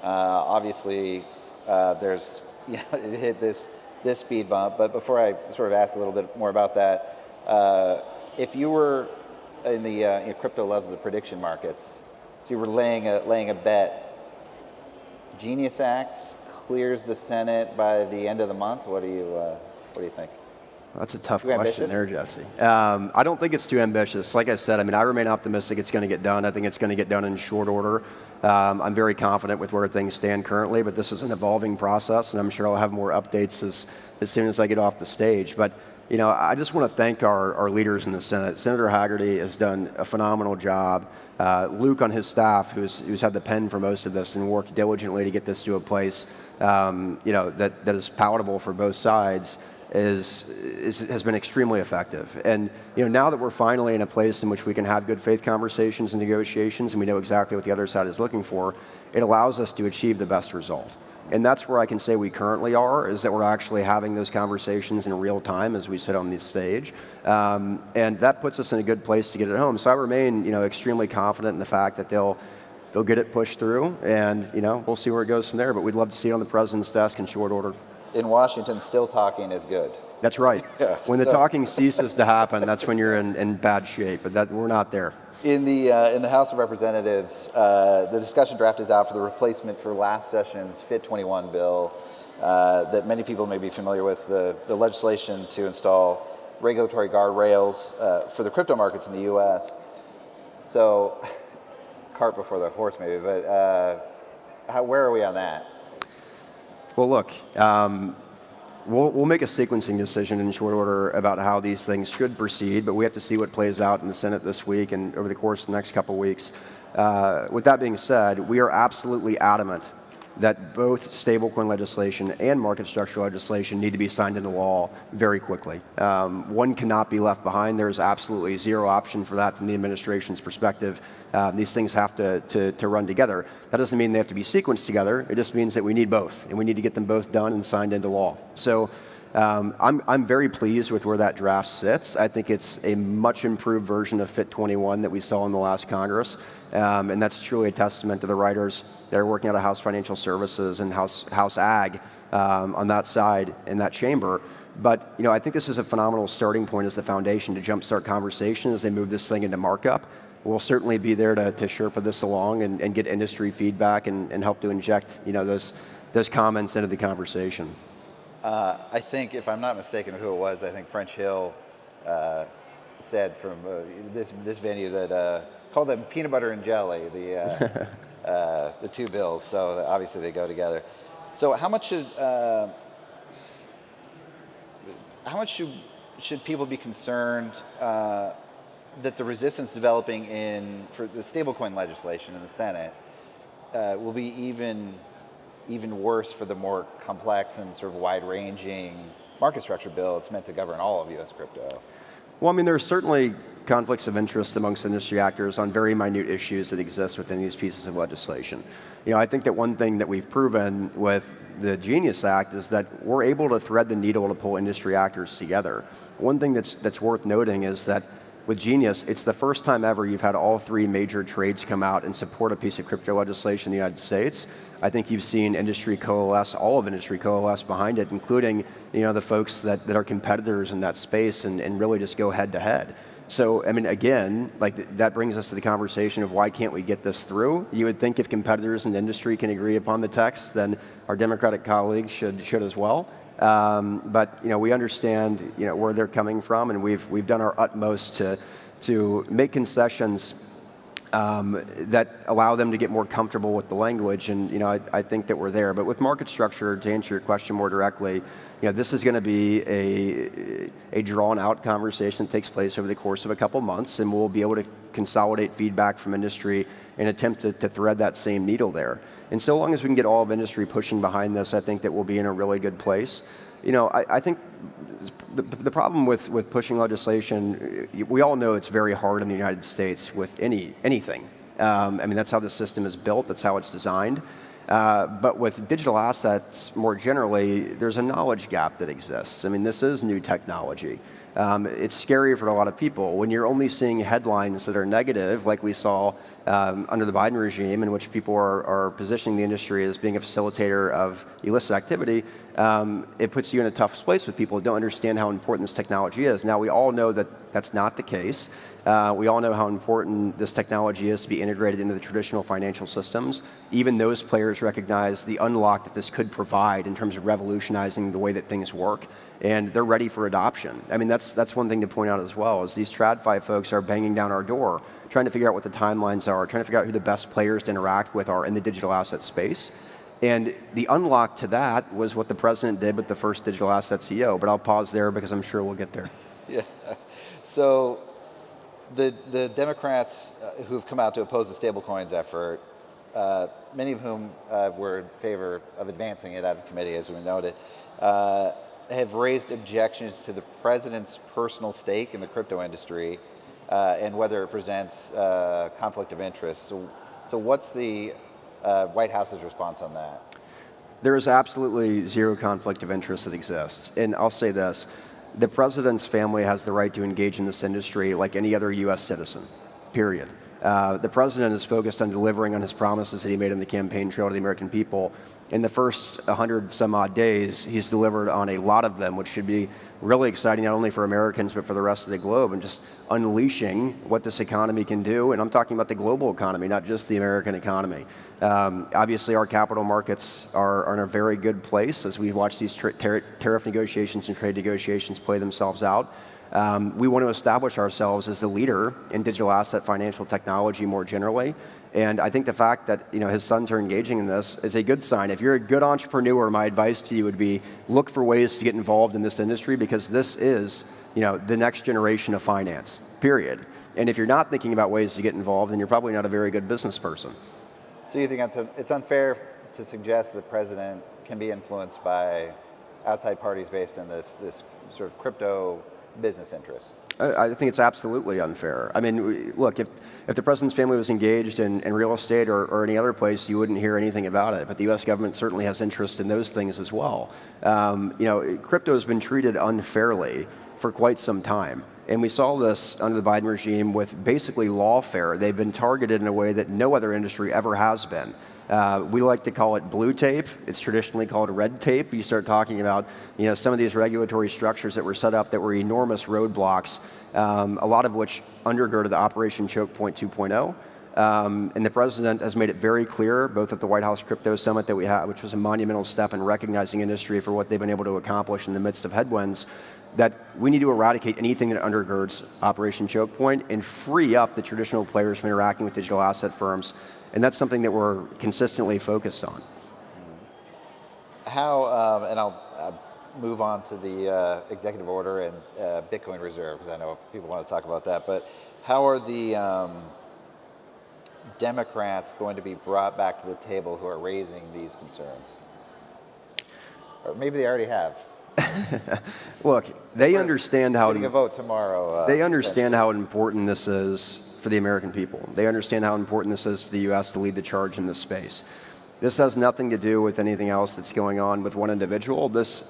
Obviously, there's, it hit this speed bump. But before I sort of ask a little bit more about that, if you were in the crypto loves the prediction markets, so you were laying a bet, Genius Act clears the Senate by the end of the month. What do you think? That's a tough question there, Jesse. I don't think it's too ambitious. Like I said, I remain optimistic it's going to get done. I think it's going to get done in short order. I'm very confident with where things stand currently, but this is an evolving process, and I'm sure I'll have more updates as soon as I get off the stage. But I just want to thank our leaders in the Senate. Senator Hagerty has done a phenomenal job. Luke on his staff, who's had the pen for most of this and worked diligently to get this to a place that is palatable for both sides, has been extremely effective. And now that we're finally in a place in which we can have good faith conversations and negotiations, and we know exactly what the other side is looking for, it allows us to achieve the best result. And that's where I can say we currently are, is that we're actually having those conversations in real time as we sit on this stage. And that puts us in a good place to get it home. So I remain extremely confident in the fact that they'll get it pushed through, and we'll see where it goes from there. But we'd love to see it on the president's desk in short order. In Washington, still talking is good. That's right. Yeah, when the talking ceases to happen, that's when you're in bad shape, but we're not there. In the House of Representatives, the discussion draft is out for the replacement for last session's FIT 21 bill that many people may be familiar with, the legislation to install regulatory guardrails for the crypto markets in the U.S. So, cart before the horse maybe, but where are we on that? Well, look, we'll make a sequencing decision in short order about how these things should proceed, but we have to see what plays out in the Senate this week and over the course of the next couple of weeks. With that being said, we are absolutely adamant that both stablecoin legislation and market structure legislation need to be signed into law very quickly. One cannot be left behind. There's absolutely zero option for that from the administration's perspective. These things have to run together. That doesn't mean they have to be sequenced together. It just means that we need both, and we need to get them both done and signed into law. So I'm very pleased with where that draft sits. I think it's a much improved version of FIT 21 that we saw in the last Congress, and that's truly a testament to the writers that are working out of House Financial Services and House Ag on that side in that chamber. But I think this is a phenomenal starting point as the foundation to jumpstart conversation as they move this thing into markup. We'll certainly be there to Sherpa this along and get industry feedback and help to inject those comments into the conversation. I think, if I'm not mistaken who it was, I think French Hill said from this venue that called them peanut butter and jelly, the two bills. So obviously they go together. So how much should people be concerned that the resistance developing for the stablecoin legislation in the Senate will be even worse for the more complex and sort of wide-ranging market structure bill it's meant to govern all of U.S. crypto? Well, there are certainly conflicts of interest amongst industry actors on very minute issues that exist within these pieces of legislation. I think that one thing that we've proven with the Genius Act is that we're able to thread the needle to pull industry actors together. One thing that's worth noting is that with Genius, it's the first time ever you've had all three major trades come out and support a piece of crypto legislation in the United States. I think you've seen industry coalesce, all of industry coalesce behind it, including the folks that are competitors in that space and really just go head to head. So, again, that brings us to the conversation of why can't we get this through? You would think if competitors in the industry can agree upon the text, then our Democratic colleagues should as well. But we understand where they're coming from, and we've done our utmost to make concessions that allow them to get more comfortable with the language, and I think that we're there. But with market structure, to answer your question more directly, this is going to be a drawn-out conversation that takes place over the course of a couple months, and we'll be able to consolidate feedback from industry and attempt to thread that same needle there. And so long as we can get all of industry pushing behind this, I think that we'll be in a really good place. I think the problem with pushing legislation, we all know it's very hard in the United States with anything. I mean, that's how the system is built, that's how it's designed. But with digital assets, more generally, there's a knowledge gap that exists. I mean, this is new technology. It's scary for a lot of people. When you're only seeing headlines that are negative, like we saw under the Biden regime, in which people are positioning the industry as being a facilitator of illicit activity, it puts you in a tough place with people who don't understand how important this technology is. Now, we all know that that's not the case. We all know how important this technology is to be integrated into the traditional financial systems. Even those players recognize the unlock that this could provide in terms of revolutionizing the way that things work, and they're ready for adoption. I mean, that's one thing to point out as well, is these TradFi folks are banging down our door, trying to figure out what the timelines are, trying to figure out who the best players to interact with are in the digital asset space. And the unlock to that was what the president did with the first digital asset CEO, but I'll pause there because I'm sure we'll get there. Yeah. So the Democrats who've come out to oppose the stablecoins effort, many of whom were in favor of advancing it out of committee, as we noted, have raised objections to the president's personal stake in the crypto industry and whether it presents conflict of interest. So what's the White House's response on that? There is absolutely zero conflict of interest that exists. And I'll say this, the president's family has the right to engage in this industry like any other US citizen, period. The president is focused on delivering on his promises that he made on the campaign trail to the American people. In the first 100 some odd days, he's delivered on a lot of them, which should be really exciting, not only for Americans, but for the rest of the globe, and just unleashing what this economy can do. And I'm talking about the global economy, not just the American economy. Obviously, our capital markets are in a very good place as we watch these tariff negotiations and trade negotiations play themselves out. We want to establish ourselves as the leader in digital asset financial technology more generally. And I think the fact that his sons are engaging in this is a good sign. If you're a good entrepreneur, my advice to you would be look for ways to get involved in this industry, because this is the next generation of finance, period. And if you're not thinking about ways to get involved, then you're probably not a very good business person. So you think it's unfair to suggest the president can be influenced by outside parties based on this sort of crypto business interest? I think it's absolutely unfair. I mean, look, if the president's family was engaged in real estate or any other place, you wouldn't hear anything about it. But the U.S. government certainly has interest in those things as well. Crypto has been treated unfairly for quite some time. And we saw this under the Biden regime with basically lawfare. They've been targeted in a way that no other industry ever has been. We like to call it blue tape. It's traditionally called red tape. You start talking about some of these regulatory structures that were set up that were enormous roadblocks, a lot of which undergirded the Operation Choke Point 2.0. And the president has made it very clear, both at the White House Crypto Summit that we had, which was a monumental step in recognizing industry for what they've been able to accomplish in the midst of headwinds, that we need to eradicate anything that undergirds Operation Choke Point and free up the traditional players from interacting with digital asset firms. And that's something that we're consistently focused on. How, and I'll move on to the executive order and Bitcoin reserve, because I know people want to talk about that, but how are the Democrats going to be brought back to the table who are raising these concerns? Or maybe they already have. Look, they understand how getting a vote tomorrow. They understand how important this is for the American people. They understand how important this is for the U.S. to lead the charge in this space. This has nothing to do with anything else that's going on with one individual. This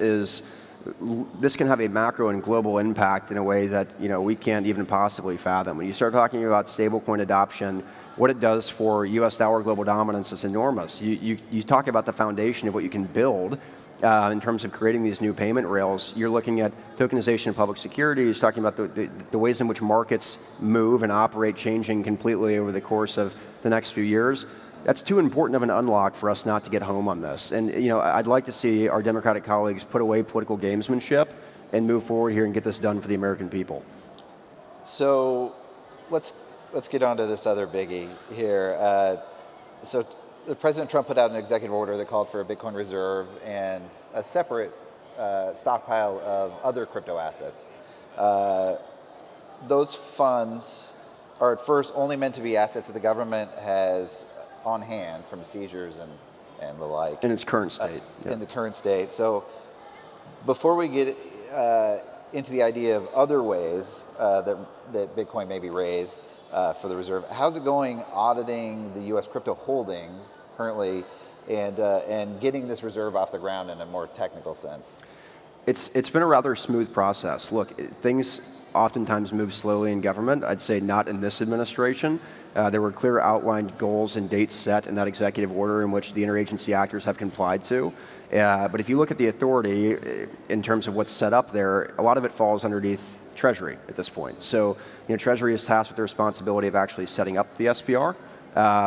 can have a macro and global impact in a way that we can't even possibly fathom. When you start talking about stablecoin adoption, what it does for U.S. dollar global dominance is enormous. You talk about the foundation of what you can build in terms of creating these new payment rails. You're looking at tokenization of public securities, talking about the ways in which markets move and operate changing completely over the course of the next few years. That's too important of an unlock for us not to get home on this. And I'd like to see our Democratic colleagues put away political gamesmanship and move forward here and get this done for the American people. So let's let's get on to this other biggie here. So President Trump put out an executive order that called for a Bitcoin reserve and a separate stockpile of other crypto assets. Those funds are at first only meant to be assets that the government has on hand from seizures and the like. In its current state. In the current state. So before we get into the idea of other ways that Bitcoin may be raised for the reserve, how's it going auditing the U.S. crypto holdings currently and getting this reserve off the ground in a more technical sense? It's been a rather smooth process. Look, things oftentimes move slowly in government. I'd say not in this administration. There were clear outlined goals and dates set in that executive order in which the interagency actors have complied to. But if you look at the authority in terms of what's set up there, a lot of it falls underneath Treasury at this point. So, Treasury is tasked with the responsibility of actually setting up the SPR.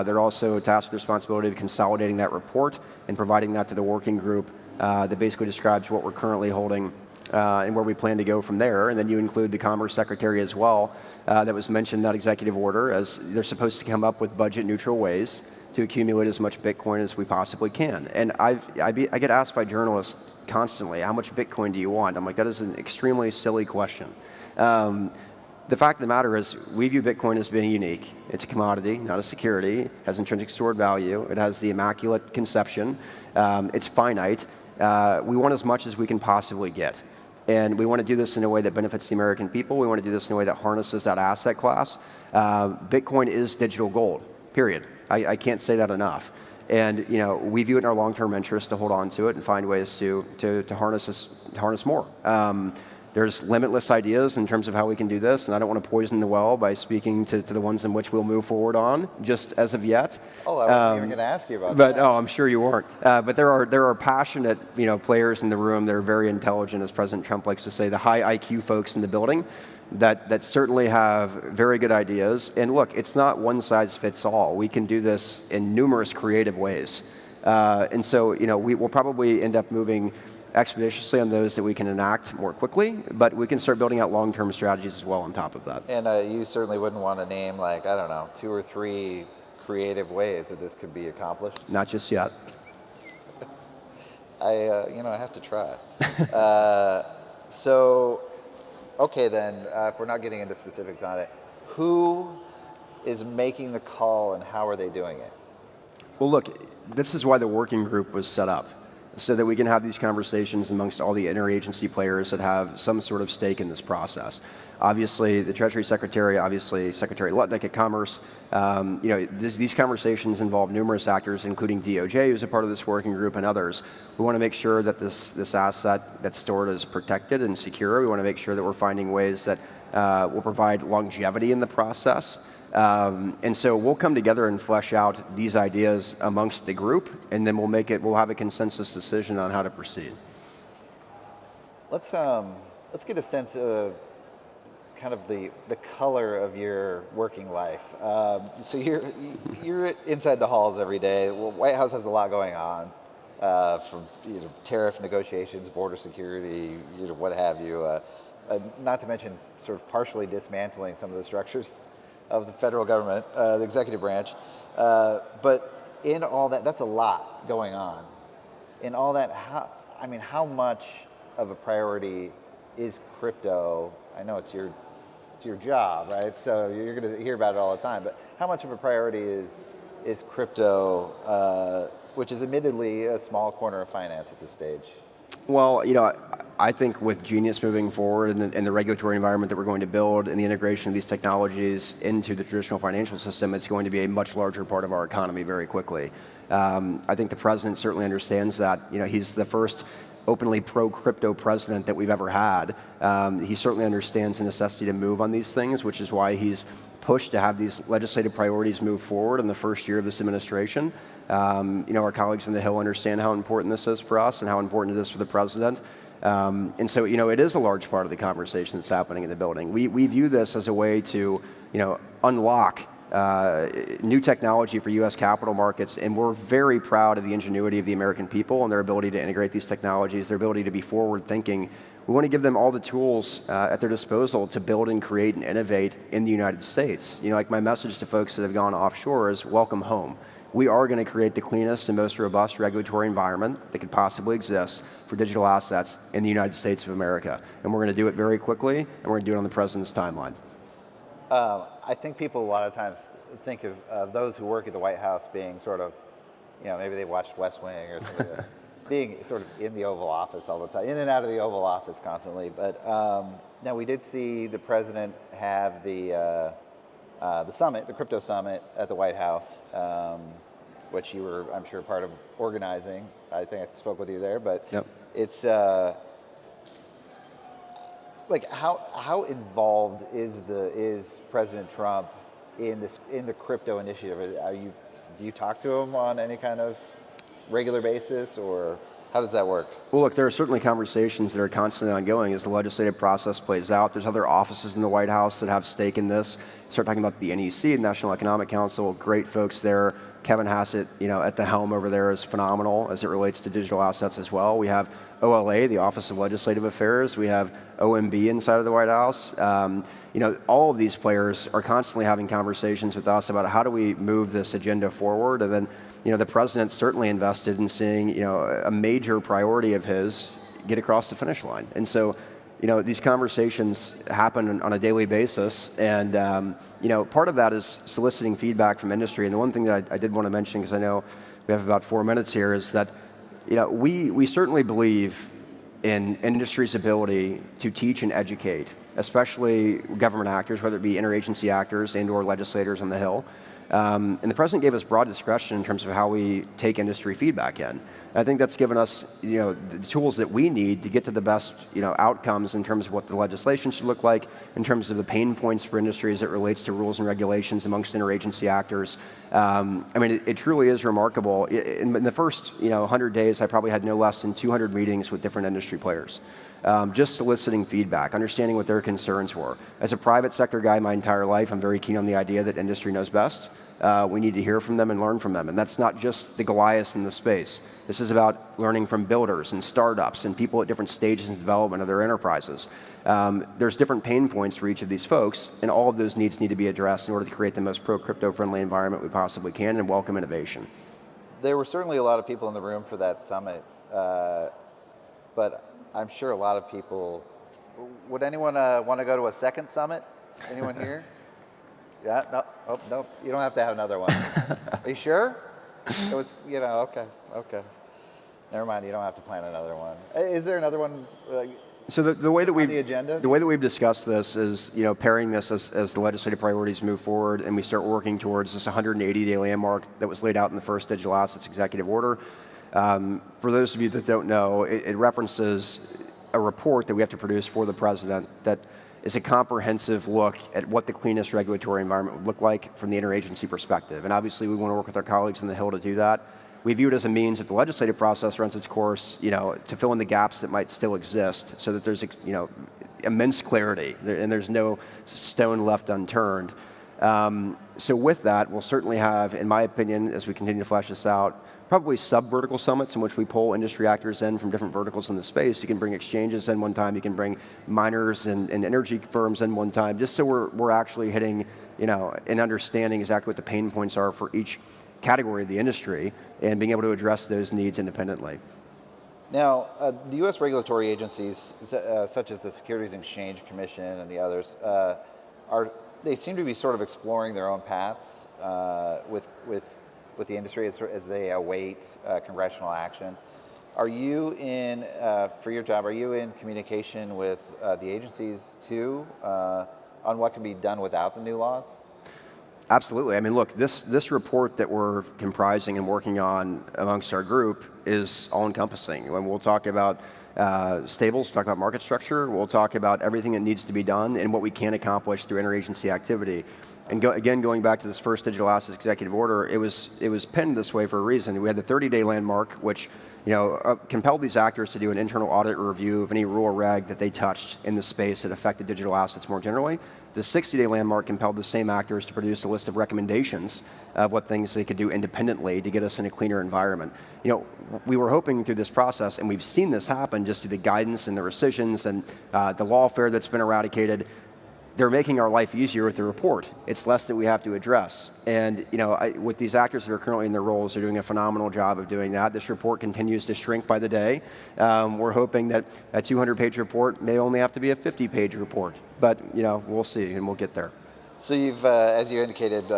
They're also tasked with the responsibility of consolidating that report and providing that to the working group that basically describes what we're currently holding and where we plan to go from there. And then you include the Commerce Secretary as well, that was mentioned in that executive order, as they're supposed to come up with budget-neutral ways to accumulate as much Bitcoin as we possibly can. And I get asked by journalists constantly, how much Bitcoin do you want? I'm like, that is an extremely silly question. The fact of the matter is, we view Bitcoin as being unique. It's a commodity, not a security. It has intrinsic stored value. It has the immaculate conception. It's finite. We want as much as we can possibly get. And we want to do this in a way that benefits the American people. We want to do this in a way that harnesses that asset class. Bitcoin is digital gold, period. I can't say that enough. And we view it in our long-term interest to hold on to it and find ways to harness more. There's limitless ideas in terms of how we can do this, and I don't want to poison the well by speaking to the ones in which we'll move forward on, just as of yet. Oh, I wasn't even going to ask you about that. But I'm sure you weren't. But there are passionate players in the room that are very intelligent, as President Trump likes to say, the high IQ folks in the building that certainly have very good ideas. And look, it's not one size fits all. We can do this in numerous creative ways. And so we will probably end up moving expeditiously on those that we can enact more quickly, but we can start building out long-term strategies as well on top of that. And you certainly wouldn't want to name, like, I don't know, 2 or 3 creative ways that this could be accomplished? Not just yet. I have to try. So, okay then, if we're not getting into specifics on it, who is making the call and how are they doing it? Well, look, this is why the working group was set up, so that we can have these conversations amongst all the interagency players that have some sort of stake in this process. Obviously, the Treasury Secretary, obviously Secretary Lutnick at Commerce. These conversations involve numerous actors, including DOJ, who's a part of this working group, and others. We want to make sure that this asset that's stored is protected and secure. We want to make sure that we're finding ways that will provide longevity in the process. And so we'll come together and flesh out these ideas amongst the group, and then we'll have a consensus decision on how to proceed. Let's get a sense of kind of the color of your working life. So you're inside the halls every day. Well, White House has a lot going on, from tariff negotiations, border security, what have you. Not to mention sort of partially dismantling some of the structures of the federal government, the executive branch. But in all that, that's a lot going on. In all that, how much of a priority is crypto? I know it's your job, right? So you're going to hear about it all the time. But how much of a priority is crypto, which is admittedly a small corner of finance at this stage? Well, I think with Genius moving forward and the regulatory environment that we're going to build and the integration of these technologies into the traditional financial system, it's going to be a much larger part of our economy very quickly. I think the president certainly understands that. He's the first openly pro-crypto president that we've ever had. He certainly understands the necessity to move on these things, which is why he's pushed to have these legislative priorities move forward in the first year of this administration. Our colleagues on the Hill understand how important this is for us and how important it is for the president. And so, it is a large part of the conversation that's happening in the building. We view this as a way to, unlock new technology for U.S. capital markets, and we're very proud of the ingenuity of the American people and their ability to integrate these technologies, their ability to be forward-thinking we want to give them all the tools at their disposal to build and create and innovate in the United States. You know, like my message to folks that have gone offshore is welcome home. We are going to create the cleanest and most robust regulatory environment that could possibly exist for digital assets in the United States of America. And we're going to do it very quickly, and we're going to do it on the president's timeline. I think people a lot of times think of those who work at the White House being sort of, you know, maybe they watched West Wing or something, being sort of in the Oval Office all the time, in and out of the Oval Office constantly. But now we did see the president have the summit, the crypto summit at the White House, which you were, I'm sure, part of organizing. I think I spoke with you there, but yep. It's like how involved is President Trump in the crypto initiative? Do you talk to him on any kind of regular basis, or how does that work? Well, look, there are certainly conversations that are constantly ongoing as the legislative process plays out. There's other offices in the White House that have stake in this. Start talking about the NEC, the National Economic Council, great folks there. Kevin Hassett, you know, at the helm over there is phenomenal as it relates to digital assets as well. We have OLA, the Office of Legislative Affairs. We have OMB inside of the White House. You know, all of these players are constantly having conversations with us about how do we move this agenda forward. And then, you know, the president's certainly invested in seeing, you know, a major priority of his get across the finish line. And so, you know, these conversations happen on a daily basis, and you know, part of that is soliciting feedback from industry. And the one thing that I did want to mention, because I know we have about 4 minutes here, is that, you know, we certainly believe in industry's ability to teach and educate, especially government actors, whether it be interagency actors and/or legislators on the Hill. And the president gave us broad discretion in terms of how we take industry feedback in. And I think that's given us, you know, the tools that we need to get to the best, you know, outcomes in terms of what the legislation should look like, in terms of the pain points for industry as it relates to rules and regulations amongst interagency actors. I mean, it truly is remarkable. In the first, you know, 100 days, I probably had no less than 200 meetings with different industry players. Just soliciting feedback, understanding what their concerns were. As a private sector guy my entire life, I'm very keen on the idea that industry knows best. We need to hear from them and learn from them. And that's not just the Goliaths in the space. This is about learning from builders and startups and people at different stages of development of their enterprises. There's different pain points for each of these folks, and all of those needs need to be addressed in order to create the most pro-crypto friendly environment we possibly can and welcome innovation. There were certainly a lot of people in the room for that summit, but I'm sure a lot of people, would anyone want to go to a second summit? Anyone here? Yeah, no, oh, no, you don't have to have another one. Are you sure? It was, you know, okay. Never mind, you don't have to plan another one. Is there another one? So the way that the way that we've discussed this is, you know, pairing this as the legislative priorities move forward, and we start working towards this 180-day landmark that was laid out in the first Digital Assets Executive Order. For those of you that don't know, it references a report that we have to produce for the president that is a comprehensive look at what the cleanest regulatory environment would look like from the interagency perspective. And obviously we want to work with our colleagues on the Hill to do that. We view it as a means, if the legislative process runs its course, you know, to fill in the gaps that might still exist so that there's, you know, immense clarity and there's no stone left unturned. So with that, we'll certainly have, in my opinion, as we continue to flesh this out, probably sub-vertical summits in which we pull industry actors in from different verticals in the space. You can bring exchanges in one time, you can bring miners and energy firms in one time, just so we're actually hitting, you know, and understanding exactly what the pain points are for each category of the industry and being able to address those needs independently. Now, the U.S. regulatory agencies, such as the Securities and Exchange Commission and the others, they seem to be sort of exploring their own paths with the industry as they await congressional action. Are you in, for your job, are you in communication with the agencies too on what can be done without the new laws? Absolutely. I mean, look, this report that we're comprising and working on amongst our group is all-encompassing. When we'll talk about stables, talk about market structure, we'll talk about everything that needs to be done and what we can accomplish through interagency activity. And again, going back to this first Digital Assets Executive Order, it was penned this way for a reason. We had the 30-day landmark, which, you know, compelled these actors to do an internal audit or review of any rule or reg that they touched in the space that affected digital assets more generally. The 60-day landmark compelled the same actors to produce a list of recommendations of what things they could do independently to get us in a cleaner environment. You know, we were hoping through this process, and we've seen this happen just the guidance and the rescissions and the lawfare that's been eradicated. They're making our life easier with the report. It's less that we have to address. And with these actors that are currently in their roles, they're doing a phenomenal job of doing that. This report continues to shrink by the day. We're hoping that a 200-page report may only have to be a 50-page report. But we'll see, and we'll get there. So you've, as you indicated,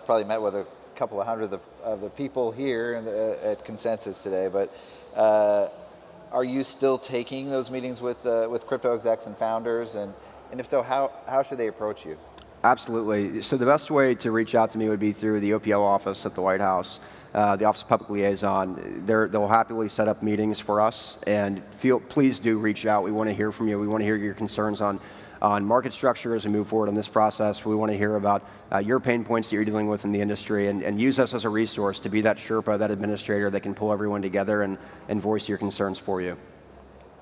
probably met with a couple of hundred of the people here at Consensus today. But are you still taking those meetings with crypto execs and founders? And if so, how should they approach you? Absolutely. So the best way to reach out to me would be through the OPL office at the White House, the Office of Public Liaison. They'll happily set up meetings for us, and please do reach out. We want to hear from you. We want to hear your concerns on market structure as we move forward in this process. We want to hear about your pain points that you're dealing with in the industry, and use us as a resource to be that Sherpa, that administrator that can pull everyone together and voice your concerns for you.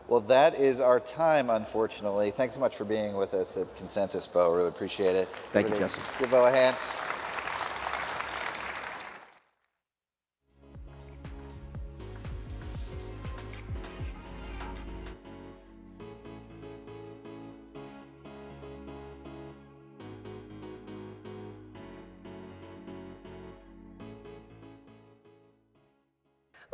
Well, that is our time, unfortunately. Thanks so much for being with us at Consensus, Bo. Really appreciate it. Thank you, Jesse. Give Bo a hand.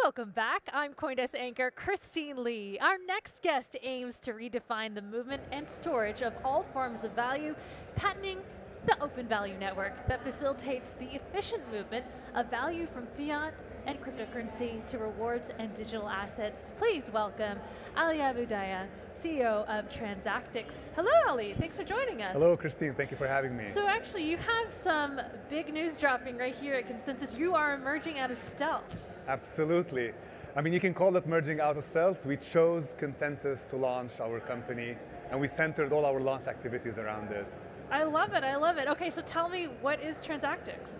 Welcome back. I'm CoinDesk anchor Christine Lee. Our next guest aims to redefine the movement and storage of all forms of value, patenting the open value network that facilitates the efficient movement of value from fiat and cryptocurrency to rewards and digital assets. Please welcome Ali Abudaya, CEO of Transactics. Hello, Ali. Thanks for joining us. Hello, Christine. Thank you for having me. So actually, you have some big news dropping right here at Consensus. You are emerging out of stealth. Absolutely. I mean, you can call it merging out of stealth. We chose Consensus to launch our company, and we centered all our launch activities around it. I love it. I love it. Okay, so tell me, what is Transactics?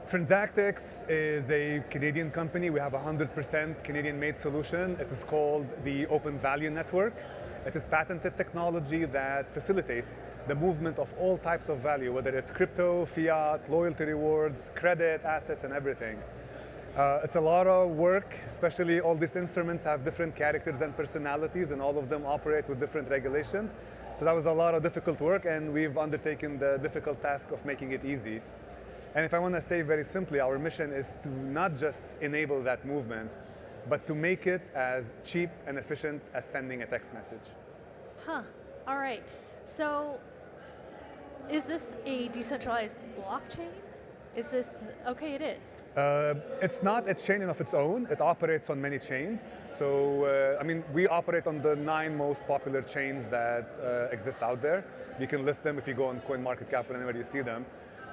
Transactics is a Canadian company. We have a 100% Canadian-made solution. It is called the Open Value Network. It is patented technology that facilitates the movement of all types of value, whether it's crypto, fiat, loyalty rewards, credit, assets, and everything. It's a lot of work, especially all these instruments have different characters and personalities, and all of them operate with different regulations. So that was a lot of difficult work, and we've undertaken the difficult task of making it easy. And if I want to say very simply, our mission is to not just enable that movement, but to make it as cheap and efficient as sending a text message. Huh. All right. So is this a decentralized blockchain? Is this, okay, it is. It's not a chain of its own. It operates on many chains. So, I mean, we operate on the 9 most popular chains that exist out there. You can list them if you go on CoinMarketCap and anywhere you see them.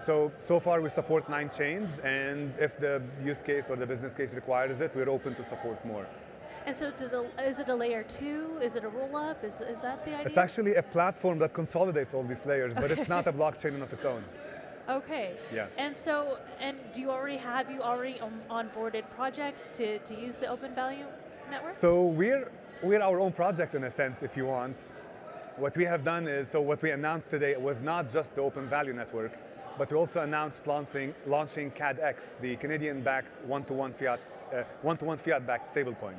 So far we support 9 chains, and if the use case or the business case requires it, we're open to support more. And so is it a layer 2? Is it a roll-up? Is that the idea? It's actually a platform that consolidates all these layers, but it's not a blockchain of its own. Okay. Yeah. And so, have you already onboarded projects to use the Open Value Network? So we're our own project in a sense, if you want. What we have done is, so what we announced today was not just the Open Value Network, but we also announced launching CADX, the Canadian-backed one-to-one fiat-backed stablecoin.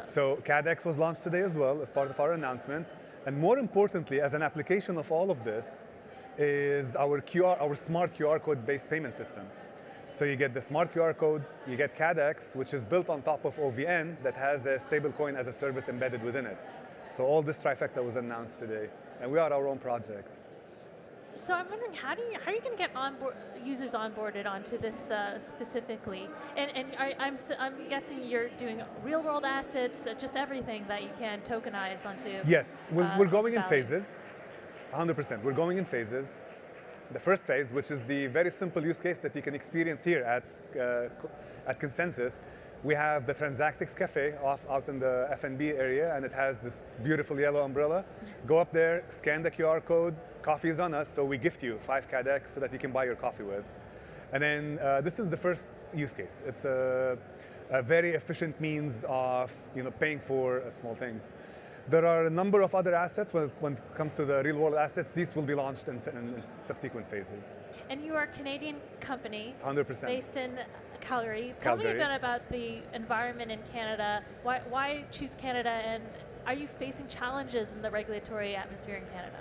So CADX was launched today as well as part of our announcement, and more importantly, as an application of all of this, is our smart QR code-based payment system. So you get the smart QR codes, you get CADX, which is built on top of OVN that has a stablecoin as a service embedded within it. So all this trifecta was announced today, and we are our own project. So I'm wondering, how are you going to get users onboarded onto this specifically? And I'm guessing you're doing real-world assets, just everything that you can tokenize onto. Yes, we're going in phases. 100%. We're going in phases. The first phase, which is the very simple use case that you can experience here at Consensus, we have the Transactics Cafe out in the F&B area, and it has this beautiful yellow umbrella. Go up there, scan the QR code, coffee is on us, so we gift you 5 CADX so that you can buy your coffee with. And then this is the first use case. It's a very efficient means of paying for small things. There are a number of other assets. When it comes to the real world assets, these will be launched in subsequent phases. And you are a Canadian company 100%. based in Calgary. Tell me a bit about the environment in Canada. Why choose Canada, and are you facing challenges in the regulatory atmosphere in Canada?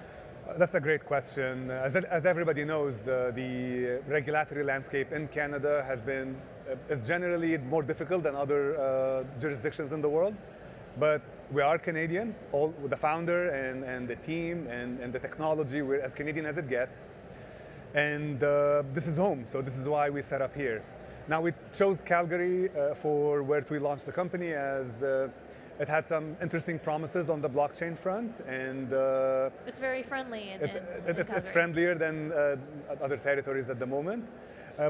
That's a great question. As everybody knows, the regulatory landscape in Canada is generally more difficult than other jurisdictions in the world. But we are Canadian, all with the founder and the team and the technology. We're as Canadian as it gets. And this is home, so this is why we set up here. Now we chose Calgary for where we launched the company, as it had some interesting promises on the blockchain front, and it's very friendly. It's friendlier than other territories at the moment.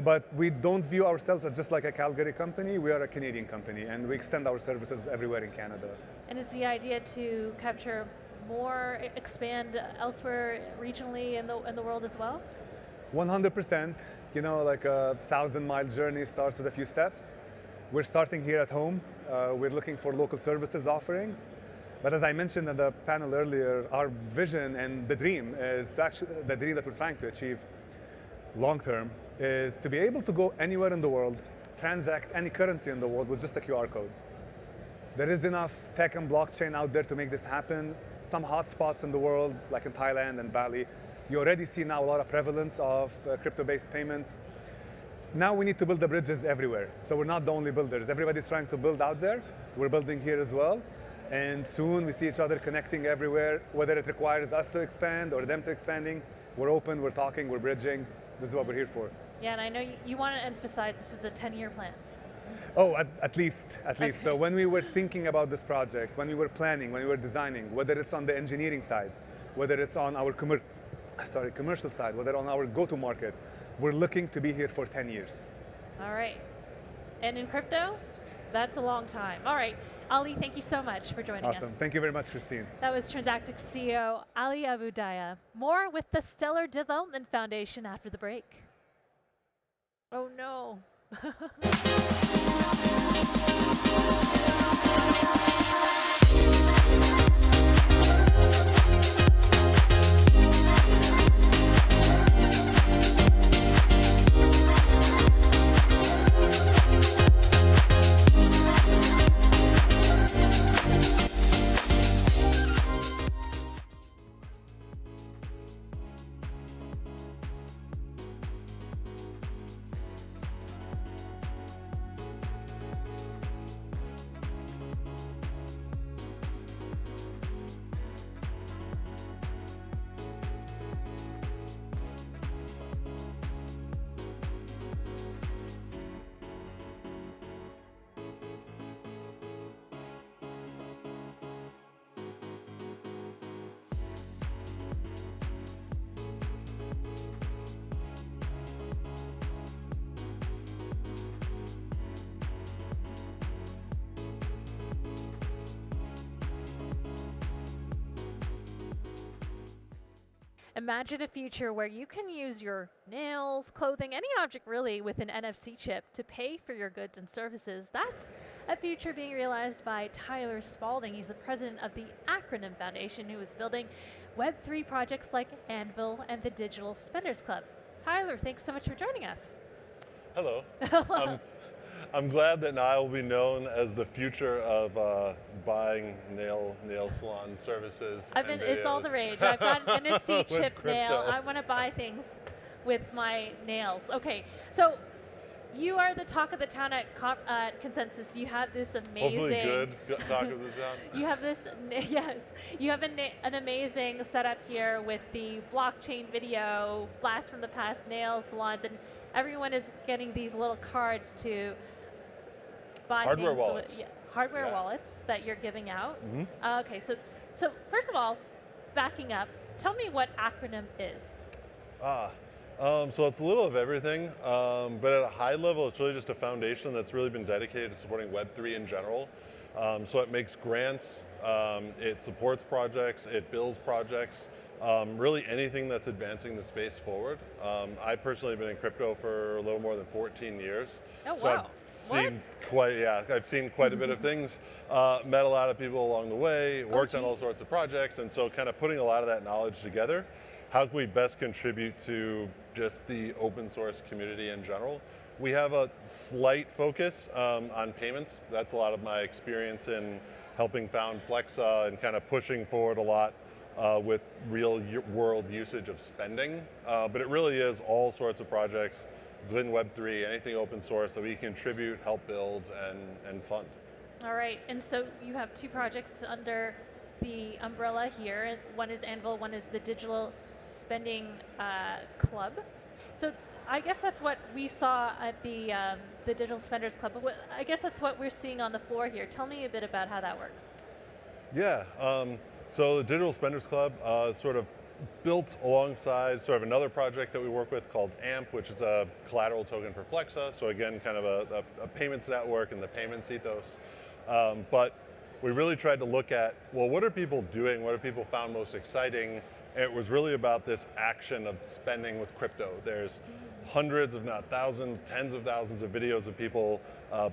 But we don't view ourselves as just like a Calgary company. We are a Canadian company, and we extend our services everywhere in Canada. And is the idea to capture more, expand elsewhere regionally in the world as well? 100%. You know, like a 1,000-mile journey starts with a few steps. We're starting here at home. We're looking for local services offerings. But as I mentioned in the panel earlier, our vision and the dream is to the dream that we're trying to achieve long term is to be able to go anywhere in the world, transact any currency in the world with just a QR code. There is enough tech and blockchain out there to make this happen. Some hotspots in the world, like in Thailand and Bali, you already see now a lot of prevalence of crypto-based payments. Now we need to build the bridges everywhere. So we're not the only builders. Everybody's trying to build out there. We're building here as well. And soon we see each other connecting everywhere, whether it requires us to expand or them to expanding. We're open, we're talking, we're bridging. This is what we're here for. Yeah, and I know you want to emphasize this is a 10-year plan. Oh, at least. Okay. So when we were thinking about this project, when we were planning, when we were designing, whether it's on the engineering side, whether it's on our commercial side, whether on our go-to-market, we're looking to be here for 10 years. All right. And in crypto, that's a long time. All right. Ali, thank you so much for joining us. Awesome. Thank you very much, Christine. That was Transactics CEO Ali Abudaya. More with the Stellar Development Foundation after the break. Oh no. Imagine a future where you can use your nails, clothing, any object really with an NFC chip to pay for your goods and services. That's a future being realized by Tyler Spalding. He's the president of the Acronym Foundation, who is building Web3 projects like Anvil and the Digital Spenders Club. Tyler, thanks so much for joining us. Hello. I'm glad that now I will be known as the future of buying nail salon services. It's all the rage. I've got an NFC chip nail. I want to buy things with my nails. Okay, so you are the talk of the town at Consensus. You have this amazing. Hopefully good talk of the town. You have this, yes. You have an amazing setup here with the blockchain video, blast from the past nail salons, and everyone is getting these little cards to buy hardware things. Wallets. Hardware wallets that you're giving out. Mm-hmm. Okay, so first of all, backing up, tell me what Acronym is. So it's a little of everything, but at a high level, it's really just a foundation that's really been dedicated to supporting Web3 in general. So it makes grants, it supports projects, it builds projects, really anything that's advancing the space forward. I personally have been in crypto for a little more than 14 years. Oh, so wow. I've seen quite a bit of things, met a lot of people along the way, worked on all sorts of projects, and so kind of putting a lot of that knowledge together, how can we best contribute to just the open source community in general? We have a slight focus on payments. That's a lot of my experience in helping found Flexa and kind of pushing forward a lot with real world usage of spending. But it really is all sorts of projects within Web3, anything open source that we contribute, help build, and fund. All right, and so you have two projects under the umbrella here. One is Anvil, one is the Digital Spending Club. So I guess that's what we saw at the Digital Spenders Club, but I guess that's what we're seeing on the floor here. Tell me a bit about how that works. Yeah, so the Digital Spenders Club is sort of built alongside sort of another project that we work with called AMP, which is a collateral token for Flexa. So again, kind of a payments network and the payments ethos. But we really tried to look at, well, what are people doing? What have people found most exciting? And it was really about this action of spending with crypto. There's hundreds, if not thousands, tens of thousands of videos of people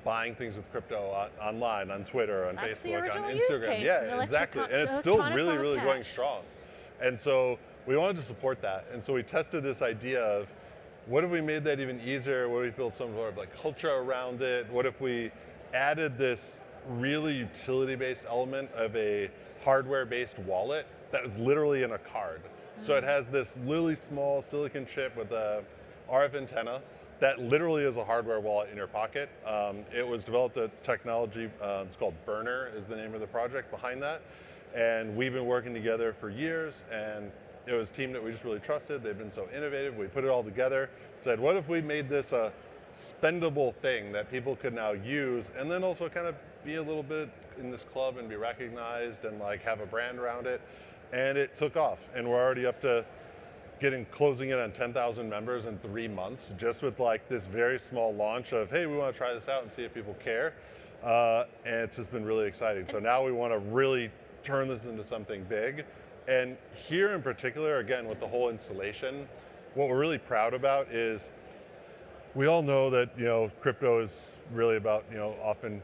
buying things with crypto online, on Twitter, on Facebook, on Instagram. Yeah, exactly. And it's still really, really going strong. And so we wanted to support that. And so we tested this idea of, what if we made that even easier? What if we built some sort of like culture around it? What if we added this really utility-based element of a hardware-based wallet that was literally in a card? So it has this really small silicon chip with a RF antenna that literally is a hardware wallet in your pocket. It was developed a technology, it's called Burner is the name of the project behind that. And we've been working together for years, and it was a team that we just really trusted. They've been so innovative. We put it all together, said, what if we made this a spendable thing that people could now use, and then also kind of be a little bit in this club and be recognized and like have a brand around it. And it took off, and we're already up to closing in on 10,000 members in 3 months, just with like this very small launch of, hey, we want to try this out and see if people care. And it's just been really exciting. So now we want to really turn this into something big. And here in particular, again, with the whole installation, what we're really proud about is we all know that, crypto is really about, often,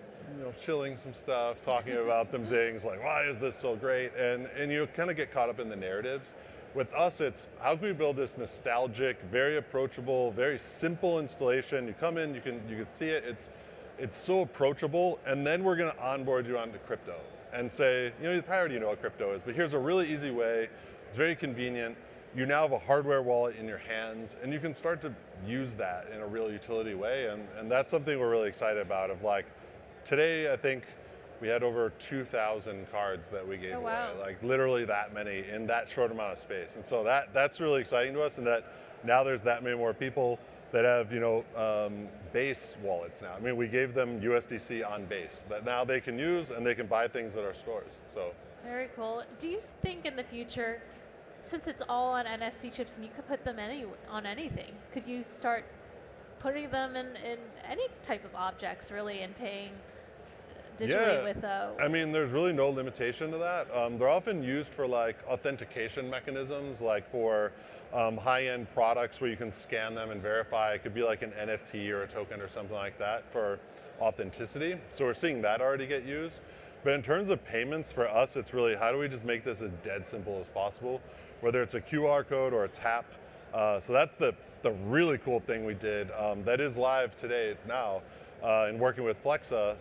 shilling some stuff, talking about them things like, why is this so great? And you kind of get caught up in the narratives. With us, it's how can we build this nostalgic, very approachable, very simple installation. You come in, you can see it, it's so approachable, and then we're going to onboard you onto crypto and say, you probably already know what crypto is, but here's a really easy way. It's very convenient. You now have a hardware wallet in your hands, and you can start to use that in a real utility way, and that's something we're really excited about. Of like, today, I think we had over 2,000 cards that we gave away, like literally that many in that short amount of space. And so that's really exciting to us, and that now there's that many more people that have, Base wallets now. I mean, we gave them USDC on Base that now they can use, and they can buy things at our stores. So very cool. Do you think in the future, since it's all on NFC chips and you could put them on anything, could you start putting them in any type of objects really and paying digitally with I mean, there's really no limitation to that. They're often used for like authentication mechanisms, like for high-end products where you can scan them and verify. It could be like an NFT or a token or something like that for authenticity. So we're seeing that already get used. But in terms of payments, for us, it's really how do we just make this as dead simple as possible, whether it's a QR code or a tap. So that's the really cool thing we did that is live today now in working with Flexa.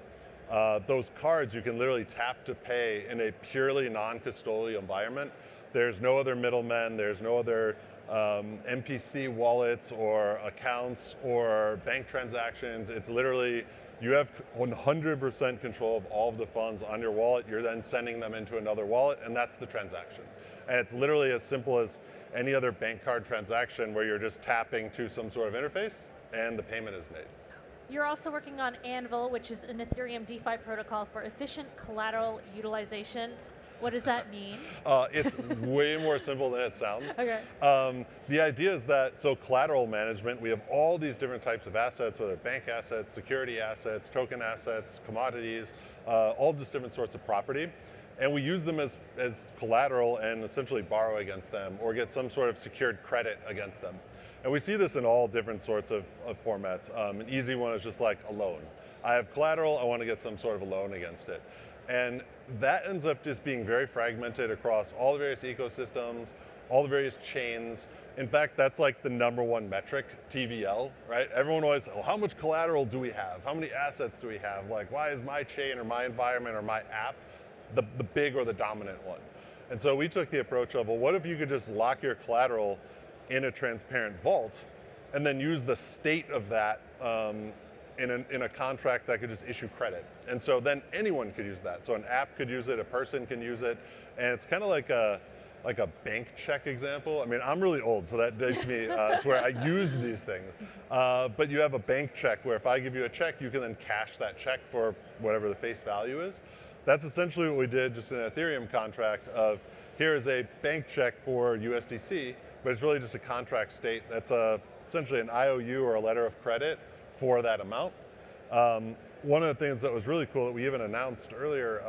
Those cards you can literally tap to pay in a purely non-custodial environment. There's no other middlemen, there's no other MPC wallets or accounts or bank transactions. It's literally, you have 100% control of all of the funds on your wallet. You're then sending them into another wallet, and that's the transaction. And it's literally as simple as any other bank card transaction where you're just tapping to some sort of interface and the payment is made. You're also working on Anvil, which is an Ethereum DeFi protocol for efficient collateral utilization. What does that mean? It's way more simple than it sounds. Okay. The idea is that, so collateral management, we have all these different types of assets, whether bank assets, security assets, token assets, commodities, all just different sorts of property. and we use them as collateral and essentially borrow against them or get some sort of secured credit against them. And we see this in all different sorts of formats. An easy one is just like a loan. I have collateral, I want to get some sort of a loan against it. And that ends up just being very fragmented across all the various ecosystems, all the various chains. In fact, that's like the #1 metric, TVL, right? Everyone always, oh, how much collateral do we have? How many assets do we have? Like, why is my chain or my environment or my app the big or the dominant one? And so we took the approach of, well, what if you could just lock your collateral in a transparent vault and then use the state of that in a contract that could just issue credit. And so then anyone could use that. So an app could use it, a person can use it, and it's kind of like a bank check example. I mean, I'm really old, so that dates me to where I use these things. But you have a bank check where if I give you a check, you can then cash that check for whatever the face value is. That's essentially what we did just in an Ethereum contract of, here is a bank check for USDC, but it's really just a contract state that's essentially an IOU or a letter of credit for that amount. One of the things that was really cool that we even announced earlier,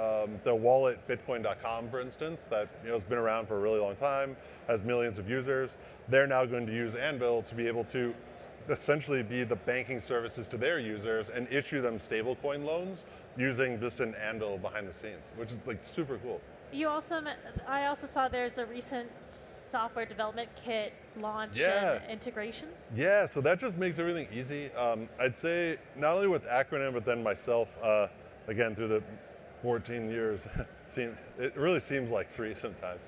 the wallet Bitcoin.com, for instance, that has been around for a really long time, has millions of users. They're now going to use Anvil to be able to essentially be the banking services to their users and issue them stablecoin loans using just an Anvil behind the scenes, which is like super cool. I also saw there's a recent software development kit launch and integrations. Yeah, so that just makes everything easy. I'd say not only with Acronym, but then myself, again, through the 14 years, it really seems like 3 sometimes.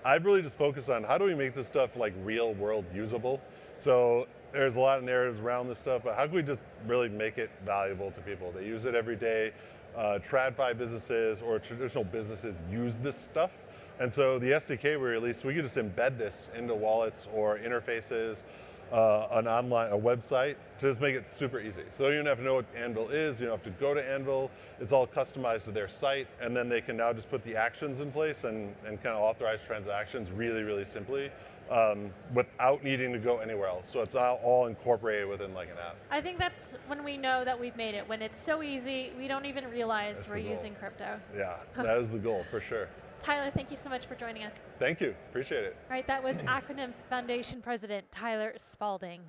I've really just focused on how do we make this stuff like real world usable. So there's a lot of narratives around this stuff, but how can we just really make it valuable to people? They use it every day. TradFi businesses or traditional businesses use this stuff. And so the SDK we released, we could just embed this into wallets or interfaces, a website, to just make it super easy. So you don't have to know what Anvil is, you don't have to go to Anvil, it's all customized to their site, and then they can now just put the actions in place and kind of authorize transactions really, really simply without needing to go anywhere else. So it's all incorporated within like an app. I think that's when we know that we've made it. When it's so easy, we don't even realize we're using crypto. Yeah, that is the goal for sure. Tyler, thank you so much for joining us. Thank you, appreciate it. All right, that was Acronym Foundation President Tyler Spalding.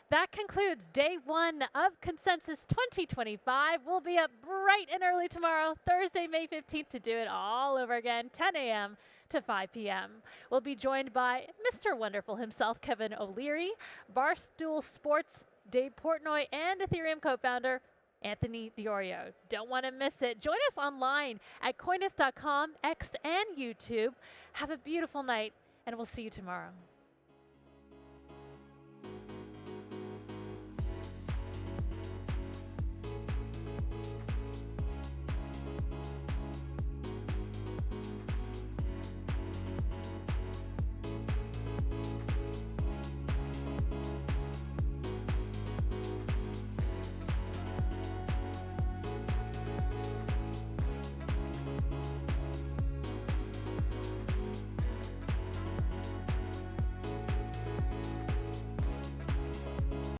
That concludes day 1 of Consensus 2025. We'll be up bright and early tomorrow, Thursday, May 15th, to do it all over again, 10 a.m. to 5 p.m. We'll be joined by Mr. Wonderful himself, Kevin O'Leary, Barstool Sports, Dave Portnoy, and Ethereum co-founder, Anthony Diorio. Don't want to miss it. Join us online at CoinDesk.com, X, and YouTube. Have a beautiful night, and we'll see you tomorrow.